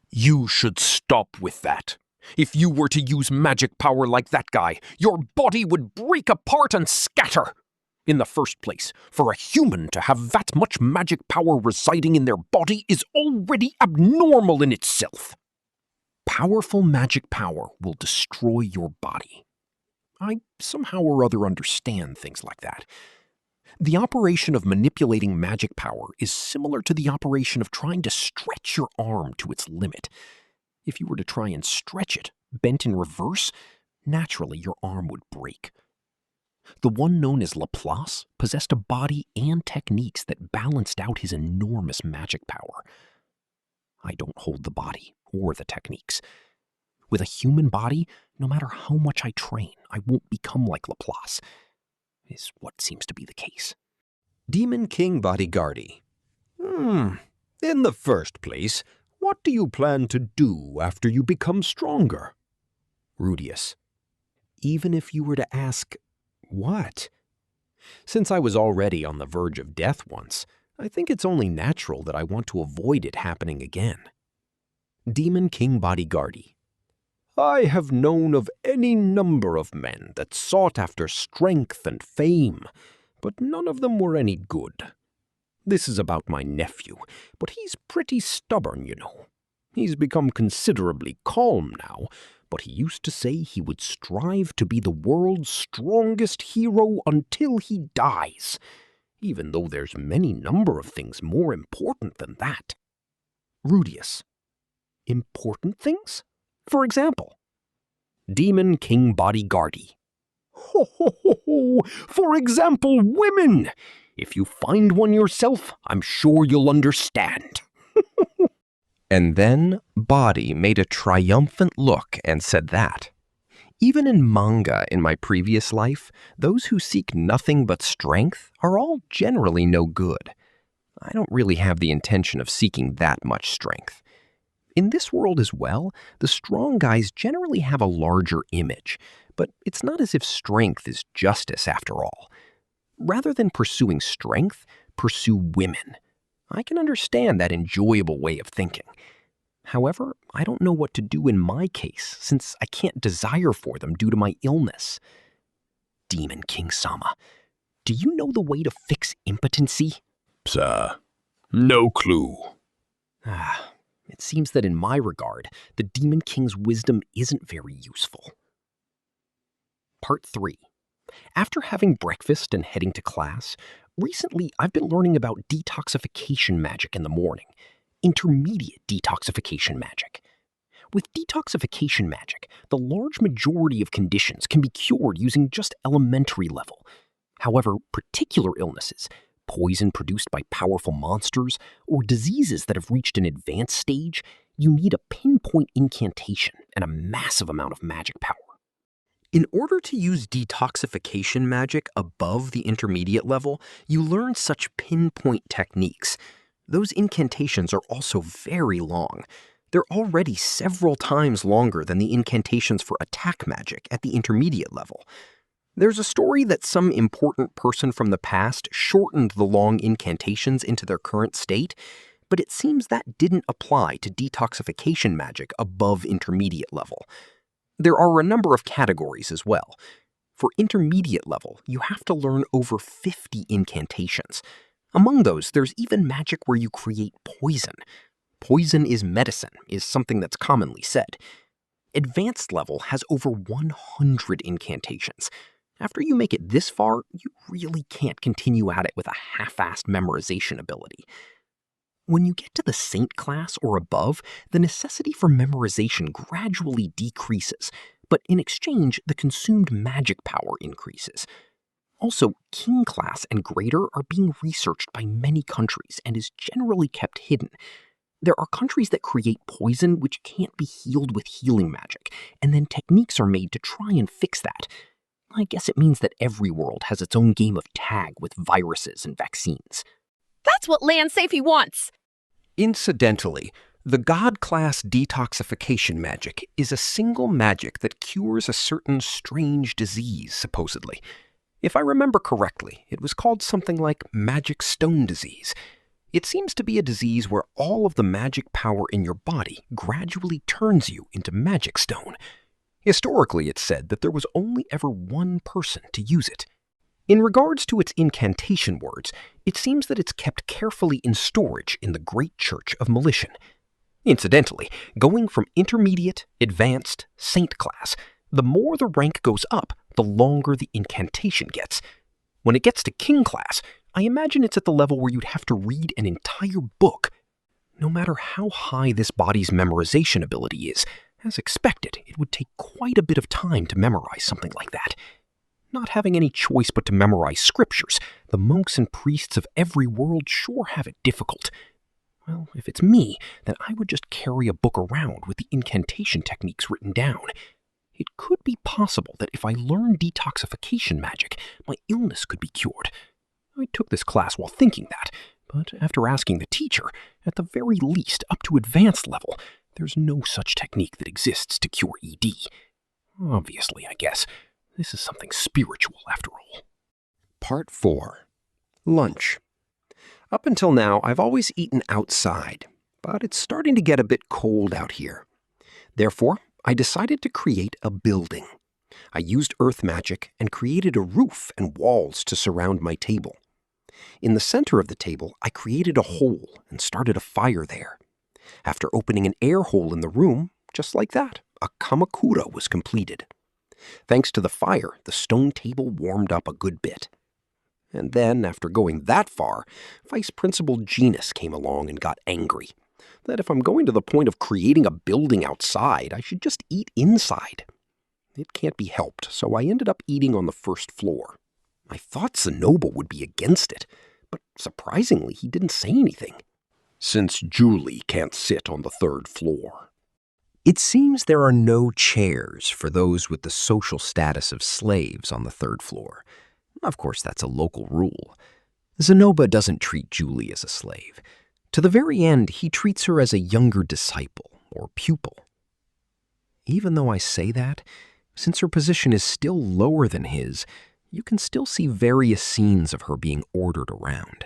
You should stop with that. If you were to use magic power like that guy, your body would break apart and scatter. In the first place, for a human to have that much magic power residing in their body is already abnormal in itself. Powerful magic power will destroy your body. I somehow or other understand things like that. The operation of manipulating magic power is similar to the operation of trying to stretch your arm to its limit. If you were to try and stretch it, bent in reverse, naturally your arm would break. The one known as Laplace possessed a body and techniques that balanced out his enormous magic power. I don't hold the body or the techniques. With a human body, no matter how much I train, I won't become like Laplace, is what seems to be the case. Demon King Bodyguardi. In the first place, what do you plan to do after you become stronger? Rudeus. Even if you were to ask, what? Since I was already on the verge of death once, I think it's only natural that I want to avoid it happening again. Demon King Bodyguardi. I have known of any number of men that sought after strength and fame, but none of them were any good. This is about my nephew, but he's pretty stubborn, you know. He's become considerably calm now, but he used to say he would strive to be the world's strongest hero until he dies, even though there's many number of things more important than that. Rudeus. Important things? For example, Demon King Bodyguardi. Ho, ho, ho, ho. For example, women! If you find one yourself, I'm sure you'll understand. And then Body made a triumphant look and said that. Even in manga in my previous life, those who seek nothing but strength are all generally no good. I don't really have the intention of seeking that much strength. In this world as well, the strong guys generally have a larger image, but it's not as if strength is justice after all. Rather than pursuing strength, pursue women. I can understand that enjoyable way of thinking. However, I don't know what to do in my case, since I can't desire for them due to my illness. Demon King Sama, do you know the way to fix impotency? Sir, no clue. It seems that in my regard, the Demon King's wisdom isn't very useful. Part 3. After having breakfast and heading to class, recently I've been learning about detoxification magic in the morning. Intermediate detoxification magic. With detoxification magic, the large majority of conditions can be cured using just elementary level. However, particular illnesses, poison produced by powerful monsters, or diseases that have reached an advanced stage, you need a pinpoint incantation and a massive amount of magic power. In order to use detoxification magic above the intermediate level, you learn such pinpoint techniques. Those incantations are also very long. They're already several times longer than the incantations for attack magic at the intermediate level. There's a story that some important person from the past shortened the long incantations into their current state, but it seems that didn't apply to detoxification magic above intermediate level. There are a number of categories as well. For intermediate level, you have to learn over 50 incantations. Among those, there's even magic where you create poison. Poison is medicine, is something that's commonly said. Advanced level has over 100 incantations. After you make it this far, you really can't continue at it with a half-assed memorization ability. When you get to the Saint class or above, the necessity for memorization gradually decreases, but in exchange, the consumed magic power increases. Also, King class and greater are being researched by many countries and is generally kept hidden. There are countries that create poison which can't be healed with healing magic, and then techniques are made to try and fix that. I guess it means that every world has its own game of tag with viruses and vaccines. That's what Land Safety wants! Incidentally, the God-class detoxification magic is a single magic that cures a certain strange disease, supposedly. If I remember correctly, it was called something like magic stone disease. It seems to be a disease where all of the magic power in your body gradually turns you into magic stone. Historically, it's said that there was only ever one person to use it. In regards to its incantation words, it seems that it's kept carefully in storage in the Great Church of Malishan. Incidentally, going from intermediate, advanced, saint class, the more the rank goes up, the longer the incantation gets. When it gets to king class, I imagine it's at the level where you'd have to read an entire book. No matter how high this body's memorization ability is, as expected, it would take quite a bit of time to memorize something like that. Not having any choice but to memorize scriptures, the monks and priests of every world sure have it difficult. Well, if it's me, then I would just carry a book around with the incantation techniques written down. It could be possible that if I learned detoxification magic, my illness could be cured. I took this class while thinking that, but after asking the teacher, at the very least up to advanced level, there's no such technique that exists to cure ED. Obviously, I guess. This is something spiritual, after all. Part 4. Lunch. Up until now, I've always eaten outside, but it's starting to get a bit cold out here. Therefore, I decided to create a building. I used earth magic and created a roof and walls to surround my table. In the center of the table, I created a hole and started a fire there. After opening an air hole in the room, just like that, a kamakura was completed. Thanks to the fire, the stone table warmed up a good bit. And then, after going that far, Vice Principal Genus came along and got angry. That if I'm going to the point of creating a building outside, I should just eat inside. It can't be helped, so I ended up eating on the first floor. I thought Sonoba would be against it, but surprisingly, he didn't say anything. Since Julie can't sit on the third floor. It seems there are no chairs for those with the social status of slaves on the third floor. Of course, that's a local rule. Sonoba doesn't treat Julie as a slave. To the very end, he treats her as a younger disciple or pupil. Even though I say that, since her position is still lower than his, you can still see various scenes of her being ordered around.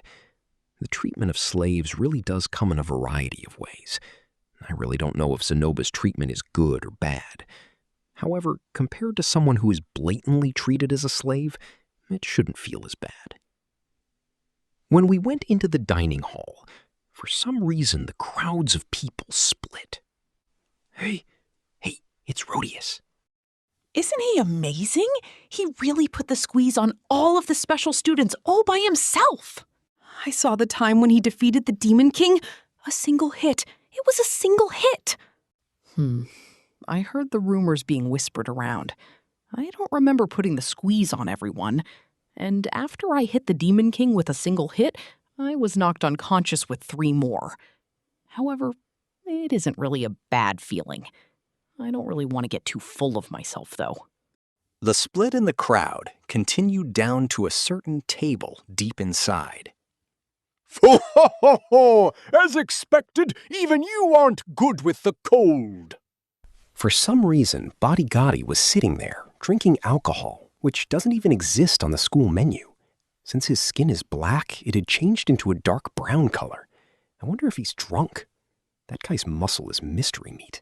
The treatment of slaves really does come in a variety of ways. I really don't know if Sonoba's treatment is good or bad. However, compared to someone who is blatantly treated as a slave, it shouldn't feel as bad. When we went into the dining hall, for some reason the crowds of people split. Hey, it's Rudeus. Isn't he amazing? He really put the squeeze on all of the special students all by himself. I saw the time when he defeated the Demon King. A single hit. It was a single hit. I heard the rumors being whispered around. I don't remember putting the squeeze on everyone. And after I hit the Demon King with a single hit, I was knocked unconscious with 3 more. However, it isn't really a bad feeling. I don't really want to get too full of myself, though. The split in the crowd continued down to a certain table deep inside. Ho ho ho ho! As expected, even you aren't good with the cold. For some reason, Bodigatti was sitting there, drinking alcohol, which doesn't even exist on the school menu. Since his skin is black, it had changed into a dark brown color. I wonder if he's drunk. That guy's muscle is mystery meat.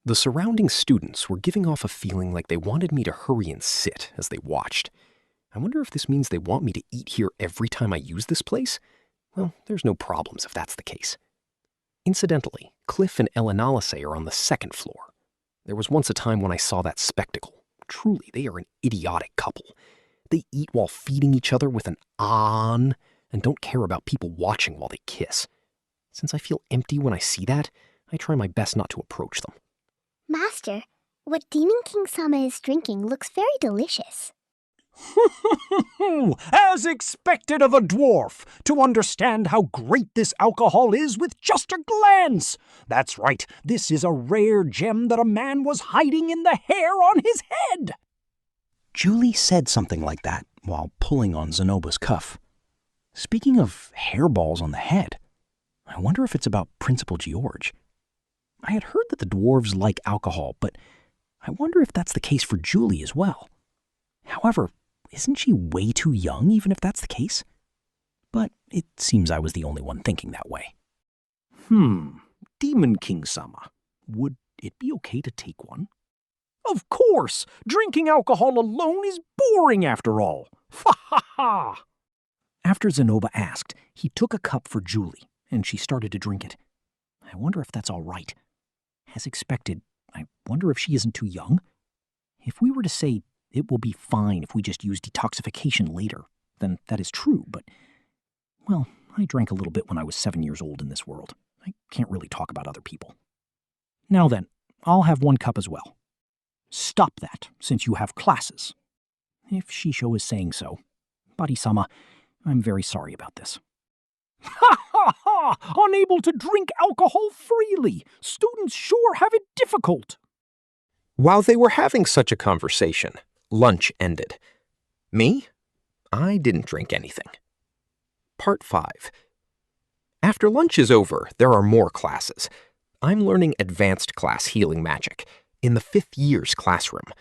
The surrounding students were giving off a feeling like they wanted me to hurry and sit as they watched. I wonder if this means they want me to eat here every time I use this place? Well, there's no problems if that's the case. Incidentally, Cliff and Elinalice are on the 2nd floor. There was once a time when I saw that spectacle. Truly, they are an idiotic couple. They eat while feeding each other with an on and don't care about people watching while they kiss. Since I feel empty when I see that, I try my best not to approach them. Master, what Demon King-sama is drinking looks very delicious. As expected of a dwarf, to understand how great this alcohol is with just a glance. That's right, this is a rare gem that a man was hiding in the hair on his head. Julie said something like that while pulling on Zenoba's cuff. Speaking of hairballs on the head, I wonder if it's about Principal George. I had heard that the dwarves like alcohol, but I wonder if that's the case for Julie as well. However, isn't she way too young, even if that's the case? But it seems I was the only one thinking that way. Demon King-sama, would it be okay to take one? Of course! Drinking alcohol alone is boring after all. Ha ha ha! After Zenoba asked, he took a cup for Julie, and she started to drink it. I wonder if that's all right. As expected, I wonder if she isn't too young. If we were to say it will be fine if we just use detoxification later, then that is true, but, well, I drank a little bit when I was 7 years old in this world. I can't really talk about other people. Now then, I'll have 1 cup as well. Stop that, since you have classes. If Shisho is saying so. Bari-sama, I'm very sorry about this. Ha ha ha! Unable to drink alcohol freely! Students sure have it difficult! While they were having such a conversation, lunch ended. Me? I didn't drink anything. Part 5. After lunch is over, there are more classes. I'm learning advanced class healing magic in the 5th year's classroom.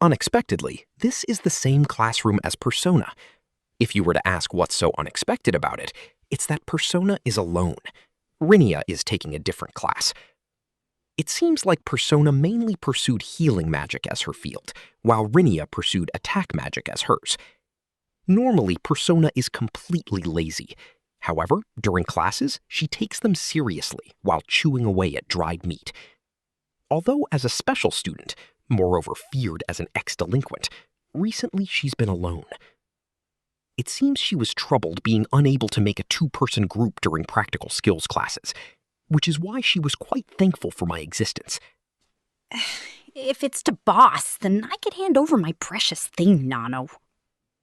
Unexpectedly, this is the same classroom as Persona. If you were to ask what's so unexpected about it, it's that Persona is alone. Rinia is taking a different class. It seems like Persona mainly pursued healing magic as her field, while Rinia pursued attack magic as hers. Normally, Persona is completely lazy. However, during classes, she takes them seriously while chewing away at dried meat. Although as a special student, moreover feared as an ex-delinquent, recently she's been alone. It seems she was troubled being unable to make a 2-person group during practical skills classes, which is why she was quite thankful for my existence. If it's to boss, then I could hand over my precious thing, Nano.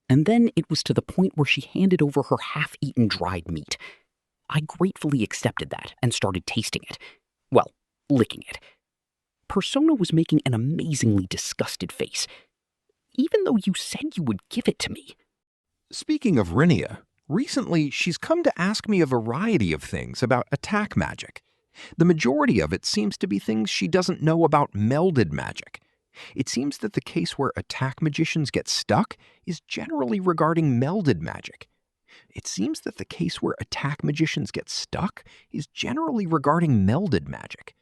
And then it was to the point where she handed over her half-eaten dried meat. I gratefully accepted that and started tasting it. Well, licking it. Persona was making an amazingly disgusted face. Even though you said you would give it to me. Speaking of Rinia, recently she's come to ask me a variety of things about attack magic. The majority of it seems to be things she doesn't know about melded magic. It seems that the case where attack magicians get stuck is generally regarding melded magic. It seems that the case where attack magicians get stuck is generally regarding melded magic.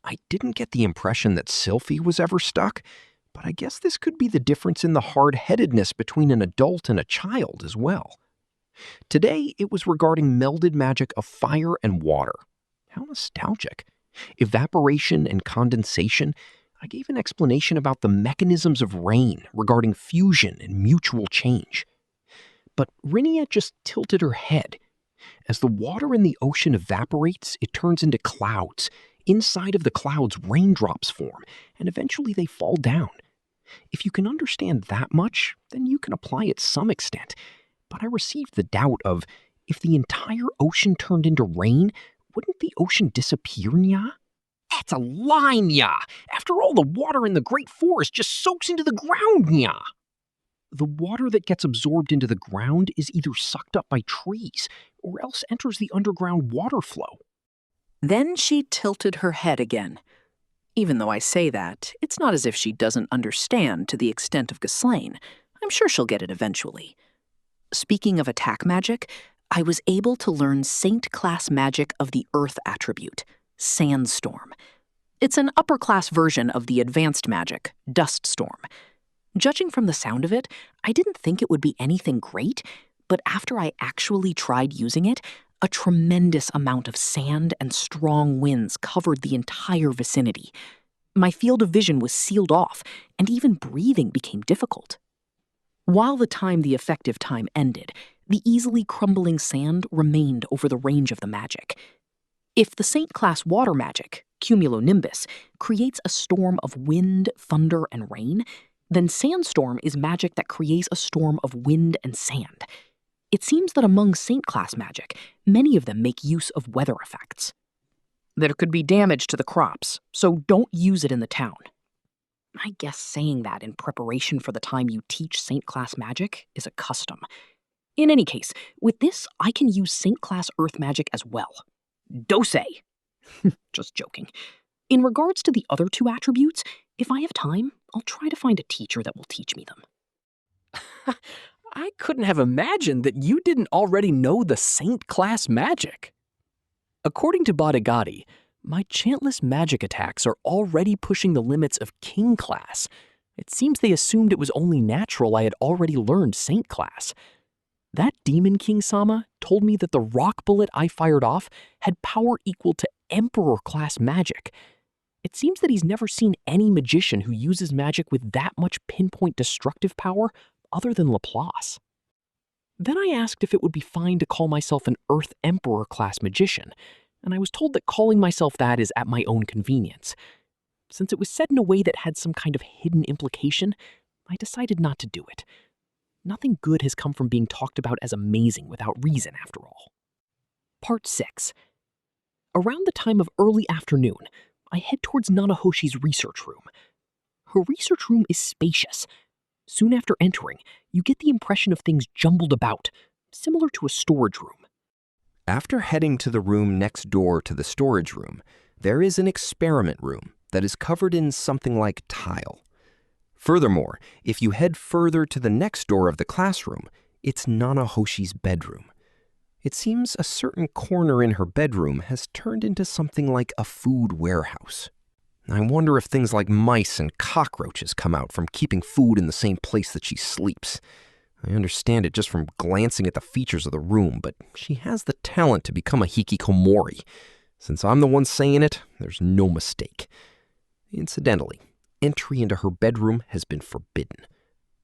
I didn't get the impression that Sylphie was ever stuck, but I guess this could be the difference in the hard-headedness between an adult and a child as well. Today, it was regarding melded magic of fire and water. How nostalgic. Evaporation and condensation. I gave an explanation about the mechanisms of rain regarding fusion and mutual change. But Rinia just tilted her head. As the water in the ocean evaporates, it turns into clouds. Inside of the clouds, raindrops form, and eventually they fall down. If you can understand that much, then you can apply it some extent. But I received the doubt of, if the entire ocean turned into rain, wouldn't the ocean disappear, nya? That's a lie, nya! After all, the water in the Great Forest just soaks into the ground, nya! The water that gets absorbed into the ground is either sucked up by trees, or else enters the underground water flow. Then she tilted her head again. Even though I say that, it's not as if she doesn't understand to the extent of Ghislaine. I'm sure she'll get it eventually. Speaking of attack magic, I was able to learn Saint class magic of the Earth attribute, Sandstorm. It's an upper-class version of the advanced magic, Duststorm. Judging from the sound of it, I didn't think it would be anything great, but after I actually tried using it, a tremendous amount of sand and strong winds covered the entire vicinity. My field of vision was sealed off, and even breathing became difficult. While the effective time ended, the easily crumbling sand remained over the range of the magic. If the Saint-class water magic, Cumulonimbus, creates a storm of wind, thunder, and rain, then Sandstorm is magic that creates a storm of wind and sand. It seems that among Saint-class magic, many of them make use of weather effects. There could be damage to the crops, so don't use it in the town. I guess saying that in preparation for the time you teach Saint-class magic is a custom. In any case, with this, I can use Saint-class earth magic as well. Dose! Just joking. In regards to the other two attributes, if I have time, I'll try to find a teacher that will teach me them. I couldn't have imagined that you didn't already know the Saint-class magic. According to Bodigati, my chantless magic attacks are already pushing the limits of King class. It seems they assumed it was only natural I had already learned Saint class. That Demon King Sama told me that the rock bullet I fired off had power equal to Emperor class magic. It seems that he's never seen any magician who uses magic with that much pinpoint destructive power other than Laplace. Then I asked if it would be fine to call myself an Earth Emperor class magician, and I was told that calling myself that is at my own convenience. Since it was said in a way that had some kind of hidden implication, I decided not to do it. Nothing good has come from being talked about as amazing without reason, after all. Part 6. Around the time of early afternoon, I head towards Nanahoshi's research room. Her research room is spacious. Soon after entering, you get the impression of things jumbled about, similar to a storage room. After heading to the room next door to the storage room, there is an experiment room that is covered in something like tile. Furthermore, if you head further to the next door of the classroom, it's Nanahoshi's bedroom. It seems a certain corner in her bedroom has turned into something like a food warehouse. I wonder if things like mice and cockroaches come out from keeping food in the same place that she sleeps. I understand it just from glancing at the features of the room, but she has the talent to become a hikikomori. Since I'm the one saying it, there's no mistake. Incidentally, entry into her bedroom has been forbidden.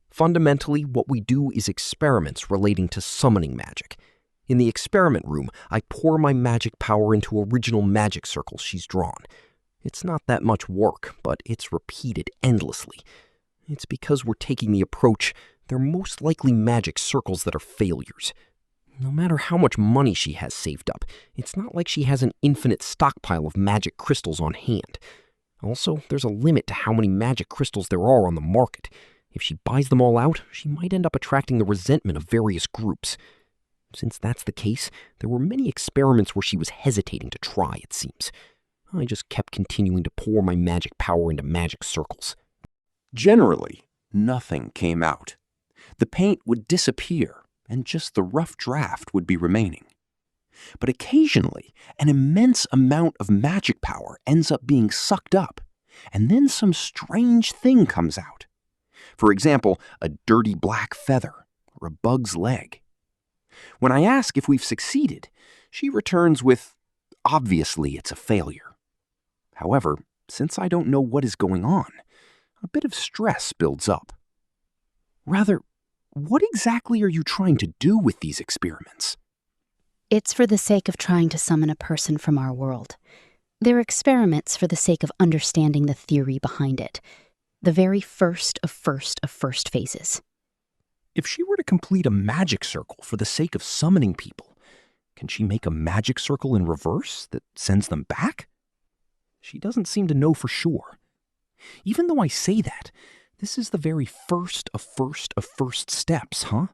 Fundamentally, what we do is experiments relating to summoning magic. In the experiment room, I pour my magic power into original magic circles she's drawn. It's not that much work, but it's repeated endlessly. It's because we're taking the approach, they're most likely magic circles that are failures. No matter how much money she has saved up, it's not like she has an infinite stockpile of magic crystals on hand. Also, there's a limit to how many magic crystals there are on the market. If she buys them all out, she might end up attracting the resentment of various groups. Since that's the case, there were many experiments where she was hesitating to try, it seems. I just kept continuing to pour my magic power into magic circles. Generally, nothing came out. The paint would disappear, and just the rough draft would be remaining. But occasionally, an immense amount of magic power ends up being sucked up, and then some strange thing comes out. For example, a dirty black feather, or a bug's leg. When I ask if we've succeeded, she returns with, obviously it's a failure. However, since I don't know what is going on, a bit of stress builds up. Rather, what exactly are you trying to do with these experiments? It's for the sake of trying to summon a person from our world. They're experiments for the sake of understanding the theory behind it. The very first of first phases. If she were to complete a magic circle for the sake of summoning people, can she make a magic circle in reverse that sends them back? She doesn't seem to know for sure. Even though I say that, this is the very first of first steps, huh?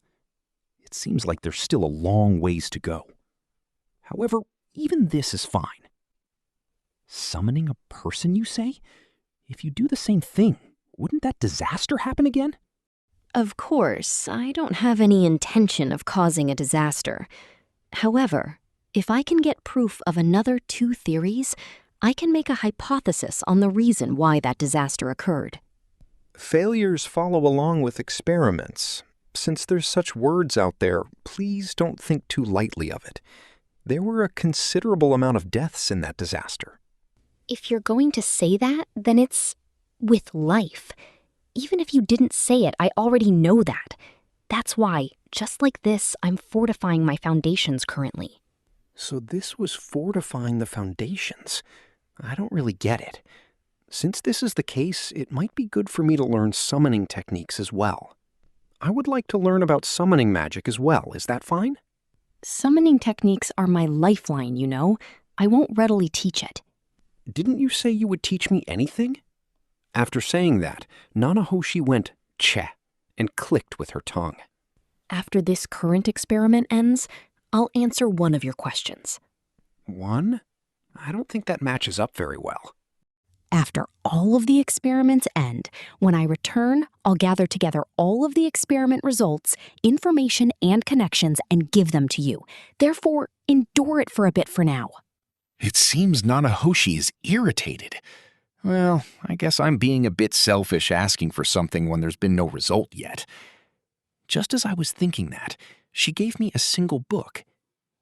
It seems like there's still a long ways to go. However, even this is fine. Summoning a person, you say? If you do the same thing, wouldn't that disaster happen again? Of course, I don't have any intention of causing a disaster. However, if I can get proof of another 2 theories, I can make a hypothesis on the reason why that disaster occurred. Failures follow along with experiments. Since there's such words out there, please don't think too lightly of it. There were a considerable amount of deaths in that disaster. If you're going to say that, then it's with life. Even if you didn't say it, I already know that. That's why, just like this, I'm fortifying my foundations currently. So this was fortifying the foundations. I don't really get it. Since this is the case, it might be good for me to learn summoning techniques as well. I would like to learn about summoning magic as well. Is that fine? Summoning techniques are my lifeline, you know. I won't readily teach it. Didn't you say you would teach me anything? After saying that, Nanahoshi went "che" and clicked with her tongue. After this current experiment ends, I'll answer one of your questions. One? I don't think that matches up very well. After all of the experiments end, when I return, I'll gather together all of the experiment results, information, and connections and give them to you. Therefore, endure it for a bit for now. It seems Nanahoshi is irritated. Well, I guess I'm being a bit selfish asking for something when there's been no result yet. Just as I was thinking that, she gave me a single book.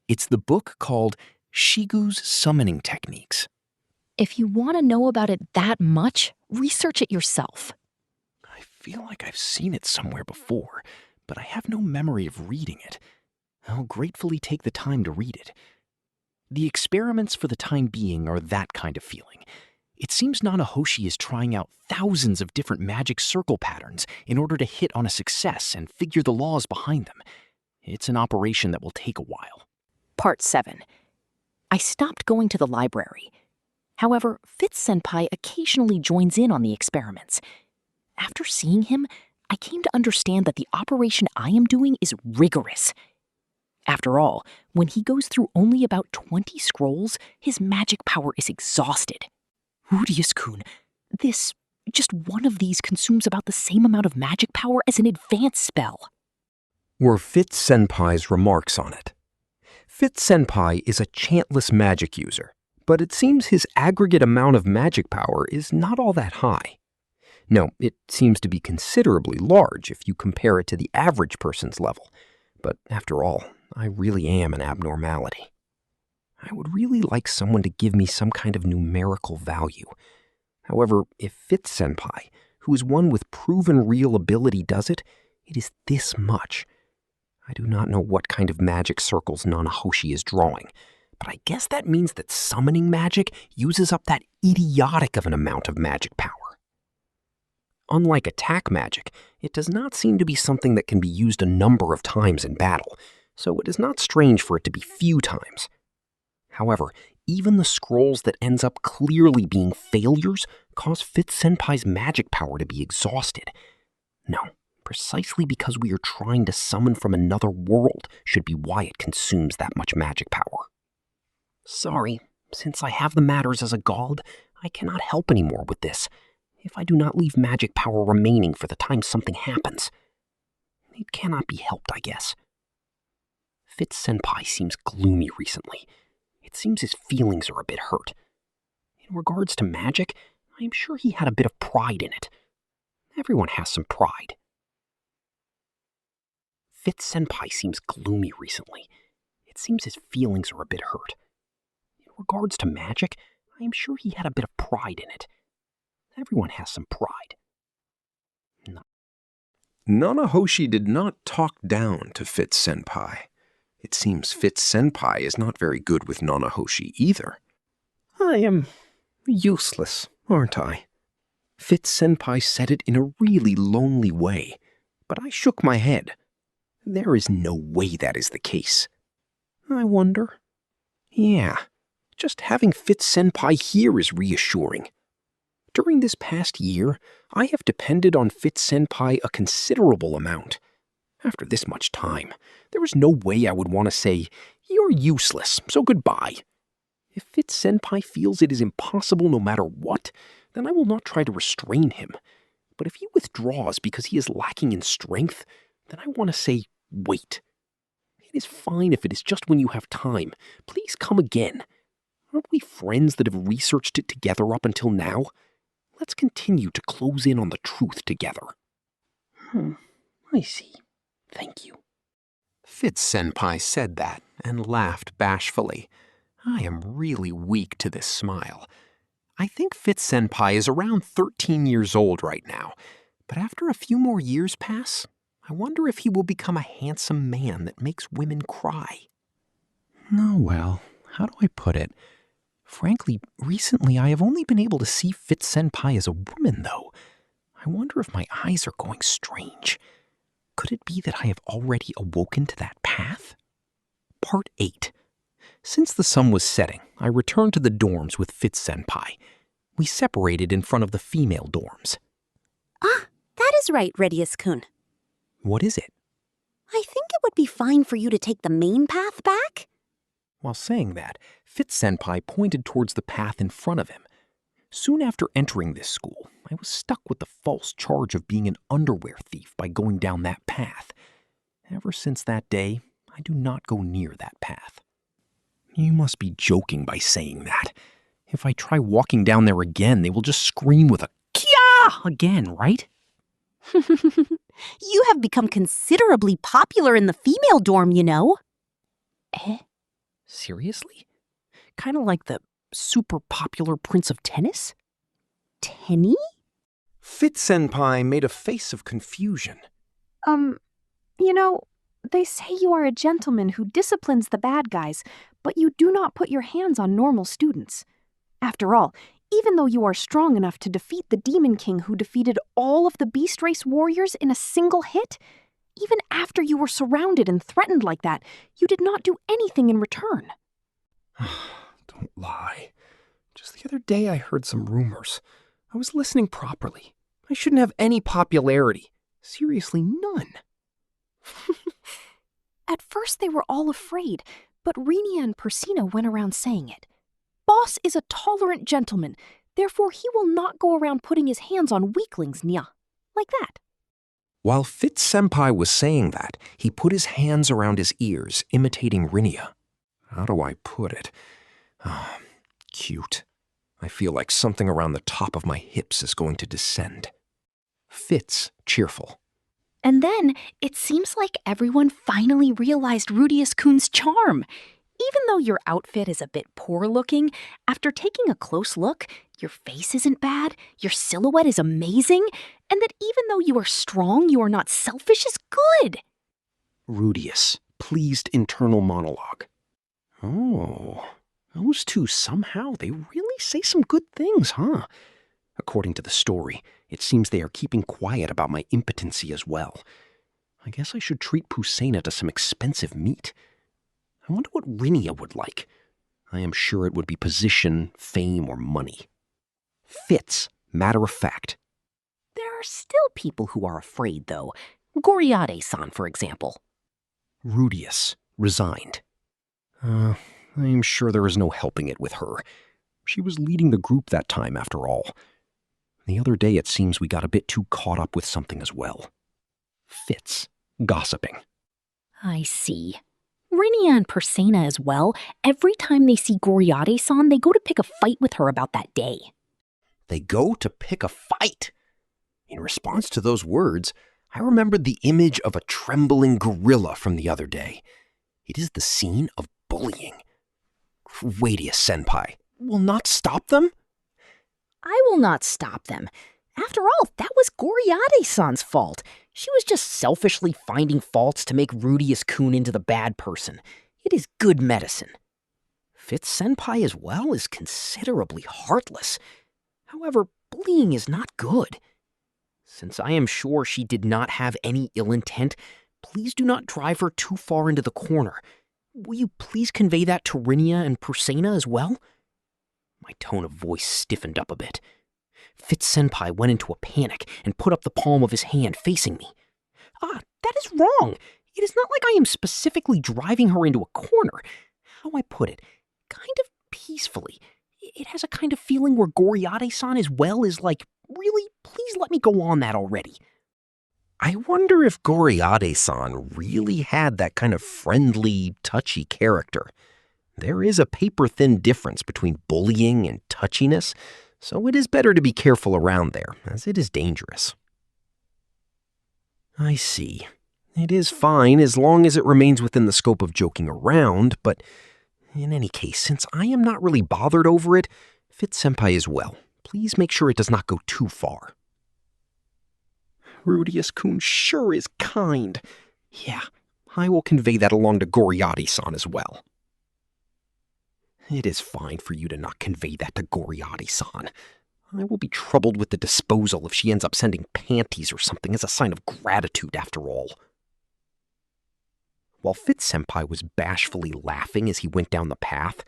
It's the book called Shigu's Summoning Techniques. If you want to know about it that much, research it yourself. I feel like I've seen it somewhere before, but I have no memory of reading it. I'll gratefully take the time to read it. The experiments for the time being are that kind of feeling. It seems Nanahoshi is trying out thousands of different magic circle patterns in order to hit on a success and figure the laws behind them. It's an operation that will take a while. Part 7. I stopped going to the library. However, Fitz-senpai occasionally joins in on the experiments. After seeing him, I came to understand that the operation I am doing is rigorous. After all, when he goes through only about 20 scrolls, his magic power is exhausted. Rudeus-kun, just one of these consumes about the same amount of magic power as an advanced spell. Were Fitz-senpai's remarks on it. Fitz-senpai is a chantless magic user, but it seems his aggregate amount of magic power is not all that high. No, it seems to be considerably large if you compare it to the average person's level. But after all, I really am an abnormality. I would really like someone to give me some kind of numerical value. However, if Fitz-senpai, who is one with proven real ability, does it, it is this much. I do not know what kind of magic circles Nanahoshi is drawing, but I guess that means that summoning magic uses up that idiotic of an amount of magic power. Unlike attack magic, it does not seem to be something that can be used a number of times in battle, so it is not strange for it to be few times. However, even the scrolls that ends up clearly being failures cause Fitz-senpai's magic power to be exhausted. No, precisely because we are trying to summon from another world should be why it consumes that much magic power. Sorry, since I have the matters as a god, I cannot help anymore with this, if I do not leave magic power remaining for the time something happens. It cannot be helped, I guess. Fitz-senpai seems gloomy recently. It seems his feelings are a bit hurt. In regards to magic, I am sure he had a bit of pride in it. Everyone has some pride. Fitz-senpai seems gloomy recently. It seems his feelings are a bit hurt. In regards to magic, I am sure he had a bit of pride in it. Everyone has some pride. No. Nanahoshi did not talk down to Fitz-senpai. It seems Fitz-senpai is not very good with Nanahoshi either. I am useless, aren't I? Fitz-senpai said it in a really lonely way, but I shook my head. There is no way that is the case. I wonder. Yeah, just having Fitz-senpai here is reassuring. During this past year, I have depended on Fitz-senpai a considerable amount. After this much time, there is no way I would want to say, "You're useless, so goodbye." If Fitz-senpai feels it is impossible no matter what, then I will not try to restrain him. But if he withdraws because he is lacking in strength, then I want to say, wait. It is fine if it is just when you have time. Please come again. Aren't we friends that have researched it together up until now? Let's continue to close in on the truth together. I see. Thank you. Fitz-senpai said that and laughed bashfully. I am really weak to this smile. I think Fitz-senpai is around 13 years old right now, but after a few more years pass, I wonder if he will become a handsome man that makes women cry. Oh, well, how do I put it? Frankly, recently I have only been able to see Fitz-senpai as a woman, though. I wonder if my eyes are going strange. Could it be that I have already awoken to that path? Part 8. Since the sun was setting, I returned to the dorms with Fitz-senpai. We separated in front of the female dorms. Ah, that is right, Rudeus-kun. What is it? I think it would be fine for you to take the main path back. While saying that, Fitz-senpai pointed towards the path in front of him. Soon after entering this school, I was stuck with the false charge of being an underwear thief by going down that path. Ever since that day, I do not go near that path. You must be joking by saying that. If I try walking down there again, they will just scream with a "Kya!" again, right? You have become considerably popular in the female dorm, you know. Seriously? Kind of like the super popular Prince of Tennis? Tenny? Fitz-senpai made a face of confusion. You know, they say you are a gentleman who disciplines the bad guys, but you do not put your hands on normal students. After all, even though you are strong enough to defeat the Demon King who defeated all of the Beast Race warriors in a single hit, even after you were surrounded and threatened like that, you did not do anything in return. Don't lie. Just the other day I heard some rumors. I was listening properly. I shouldn't have any popularity. Seriously, none. At first they were all afraid, but Renia and Persina went around saying it. Boss is a tolerant gentleman, therefore he will not go around putting his hands on weaklings, Nya. Like that. While Fitz-senpai was saying that, he put his hands around his ears, imitating Rinia. How do I put it? Cute. I feel like something around the top of my hips is going to descend. Fitz, cheerful. And then it seems like everyone finally realized Rudeus-kun's charm. Even though your outfit is a bit poor looking, after taking a close look, your face isn't bad, your silhouette is amazing, and that even though you are strong, you are not selfish is good. Rudeus, pleased internal monologue. Oh, those two somehow, they really say some good things, huh? According to the story, it seems they are keeping quiet about my impotency as well. I guess I should treat Pusena to some expensive meat. I wonder what Rinia would like. I am sure it would be position, fame, or money. Fitz, matter of fact. There are still people who are afraid, though. Goriade-san, for example. Rudeus, resigned. I am sure there is no helping it with her. She was leading the group that time, after all. The other day, it seems we got a bit too caught up with something as well. Fitz, gossiping. I see. Rinia and Persena as well. Every time they see Goriade-san, they go to pick a fight with her about that day. They go to pick a fight. In response to those words, I remembered the image of a trembling gorilla from the other day. It is the scene of bullying. Rudeus-senpai will not stop them? I will not stop them. After all, that was Goriade-san's fault. She was just selfishly finding faults to make Rudeus-kun into the bad person. It is good medicine. Fitz-senpai as well is considerably heartless. However, bullying is not good. Since I am sure she did not have any ill intent, please do not drive her too far into the corner. Will you please convey that to Rinia and Persena as well? My tone of voice stiffened up a bit. Fitz-senpai went into a panic and put up the palm of his hand facing me. That is wrong. It is not like I am specifically driving her into a corner. How I put it, kind of peacefully. It has a kind of feeling where Goriade-san as well is like, really, please let me go on that already. I wonder if Goriade-san really had that kind of friendly, touchy character. There is a paper-thin difference between bullying and touchiness, so it is better to be careful around there, as it is dangerous. I see. It is fine as long as it remains within the scope of joking around, but in any case, since I am not really bothered over it, Fitz-senpai as well. Please make sure it does not go too far. Rudeus-kun sure is kind. Yeah, I will convey that along to Goriade-san as well. It is fine for you to not convey that to Goriade-san. I will be troubled with the disposal if she ends up sending panties or something as a sign of gratitude after all. While Fitz-senpai was bashfully laughing as he went down the path,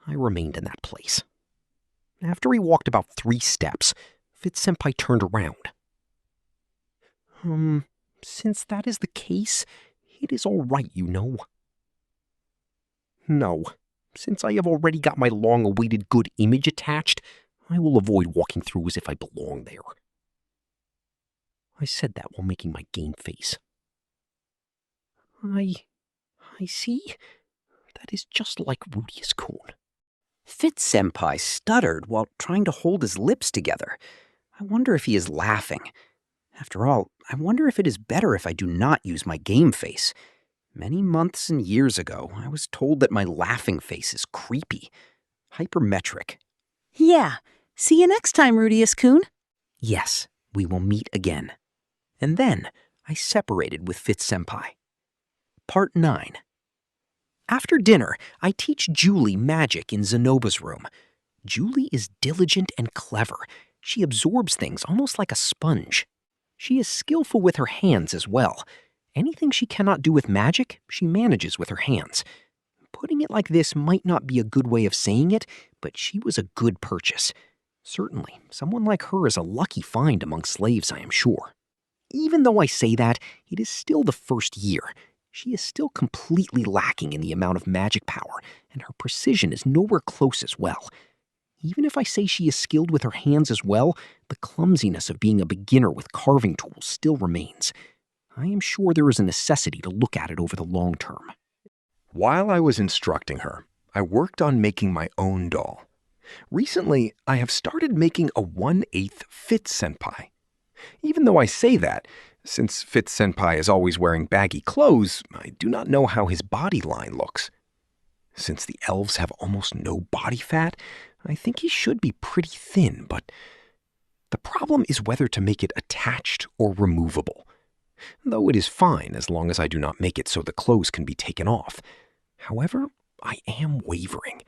I remained in that place. After he walked about 3 steps, Fitz-senpai turned around. Since that is the case, it is all right, you know. No, since I have already got my long-awaited good image attached, I will avoid walking through as if I belong there. I said that while making my game face. I see. That is just like Rudeus-kun. Fitz-senpai stuttered while trying to hold his lips together. I wonder if he is laughing. After all, I wonder if it is better if I do not use my game face. Many months and years ago, I was told that my laughing face is creepy, hypermetric. Yeah. See you next time, Rudeus-kun. Yes, we will meet again. And then I separated with Fitz-senpai. Part 9. After dinner, I teach Julie magic in Zenoba's room. Julie is diligent and clever. She absorbs things almost like a sponge. She is skillful with her hands as well. Anything she cannot do with magic, she manages with her hands. Putting it like this might not be a good way of saying it, but she was a good purchase. Certainly, someone like her is a lucky find among slaves, I am sure. Even though I say that, it is still the first year. She is still completely lacking in the amount of magic power, and her precision is nowhere close as well. Even if I say she is skilled with her hands as well, the clumsiness of being a beginner with carving tools still remains. I am sure there is a necessity to look at it over the long term. While I was instructing her, I worked on making my own doll. Recently, I have started making a 1/8 Fitz-senpai. Even though I say that, since Fitz-senpai is always wearing baggy clothes, I do not know how his body line looks. Since the elves have almost no body fat, I think he should be pretty thin, but the problem is whether to make it attached or removable. Though it is fine as long as I do not make it so the clothes can be taken off. However, I am wavering.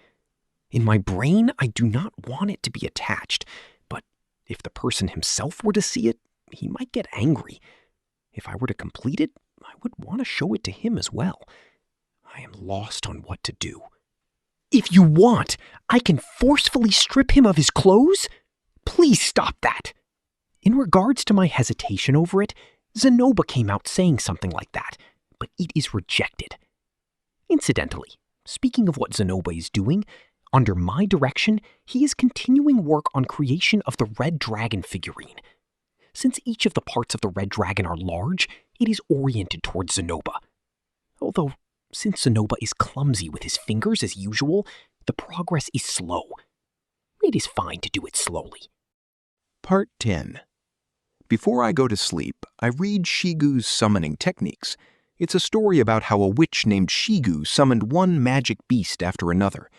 In my brain, I do not want it to be attached, but if the person himself were to see it, he might get angry. If I were to complete it, I would want to show it to him as well. I am lost on what to do. If you want, I can forcefully strip him of his clothes? Please stop that. In regards to my hesitation over it, Zenoba came out saying something like that, but it is rejected. Incidentally, speaking of what Zenoba is doing, under my direction, he is continuing work on creation of the Red Dragon figurine. Since each of the parts of the Red Dragon are large, it is oriented towards Zenoba. Although, since Zenoba is clumsy with his fingers as usual, the progress is slow. It is fine to do it slowly. Part 10. Before I go to sleep, I read Shigu's summoning techniques. It's a story about how a witch named Shigu summoned one magic beast after another.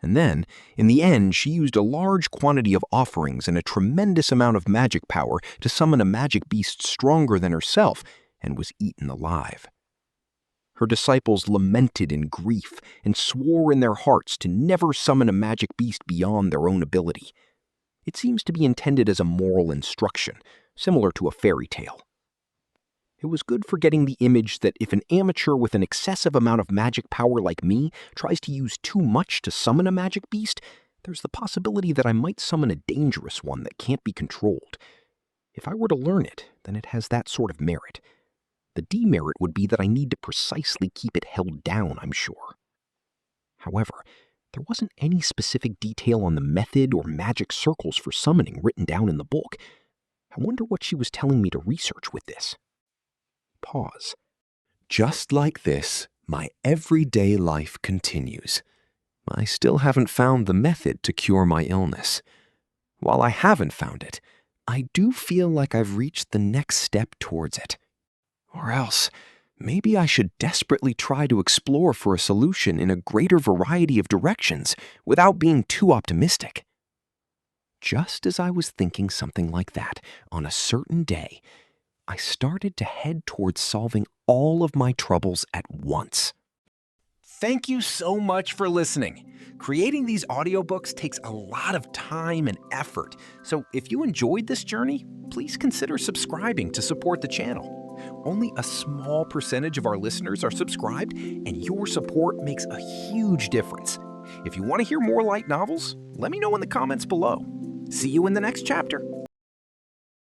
And then, in the end, she used a large quantity of offerings and a tremendous amount of magic power to summon a magic beast stronger than herself and was eaten alive. Her disciples lamented in grief and swore in their hearts to never summon a magic beast beyond their own ability. It seems to be intended as a moral instruction, similar to a fairy tale. It was good for getting the image that if an amateur with an excessive amount of magic power like me tries to use too much to summon a magic beast, there's the possibility that I might summon a dangerous one that can't be controlled. If I were to learn it, then it has that sort of merit. The demerit would be that I need to precisely keep it held down, I'm sure. However, there wasn't any specific detail on the method or magic circles for summoning written down in the book. I wonder what she was telling me to research with this. Pause. Just like this, my everyday life continues. I still haven't found the method to cure my illness. While I haven't found it, I do feel like I've reached the next step towards it. Or else, maybe I should desperately try to explore for a solution in a greater variety of directions without being too optimistic. Just as I was thinking something like that on a certain day, I started to head towards solving all of my troubles at once. Thank you so much for listening. Creating these audiobooks takes a lot of time and effort, so if you enjoyed this journey, please consider subscribing to support the channel. Only a small percentage of our listeners are subscribed, and your support makes a huge difference. If you want to hear more light novels, let me know in the comments below. See you in the next chapter.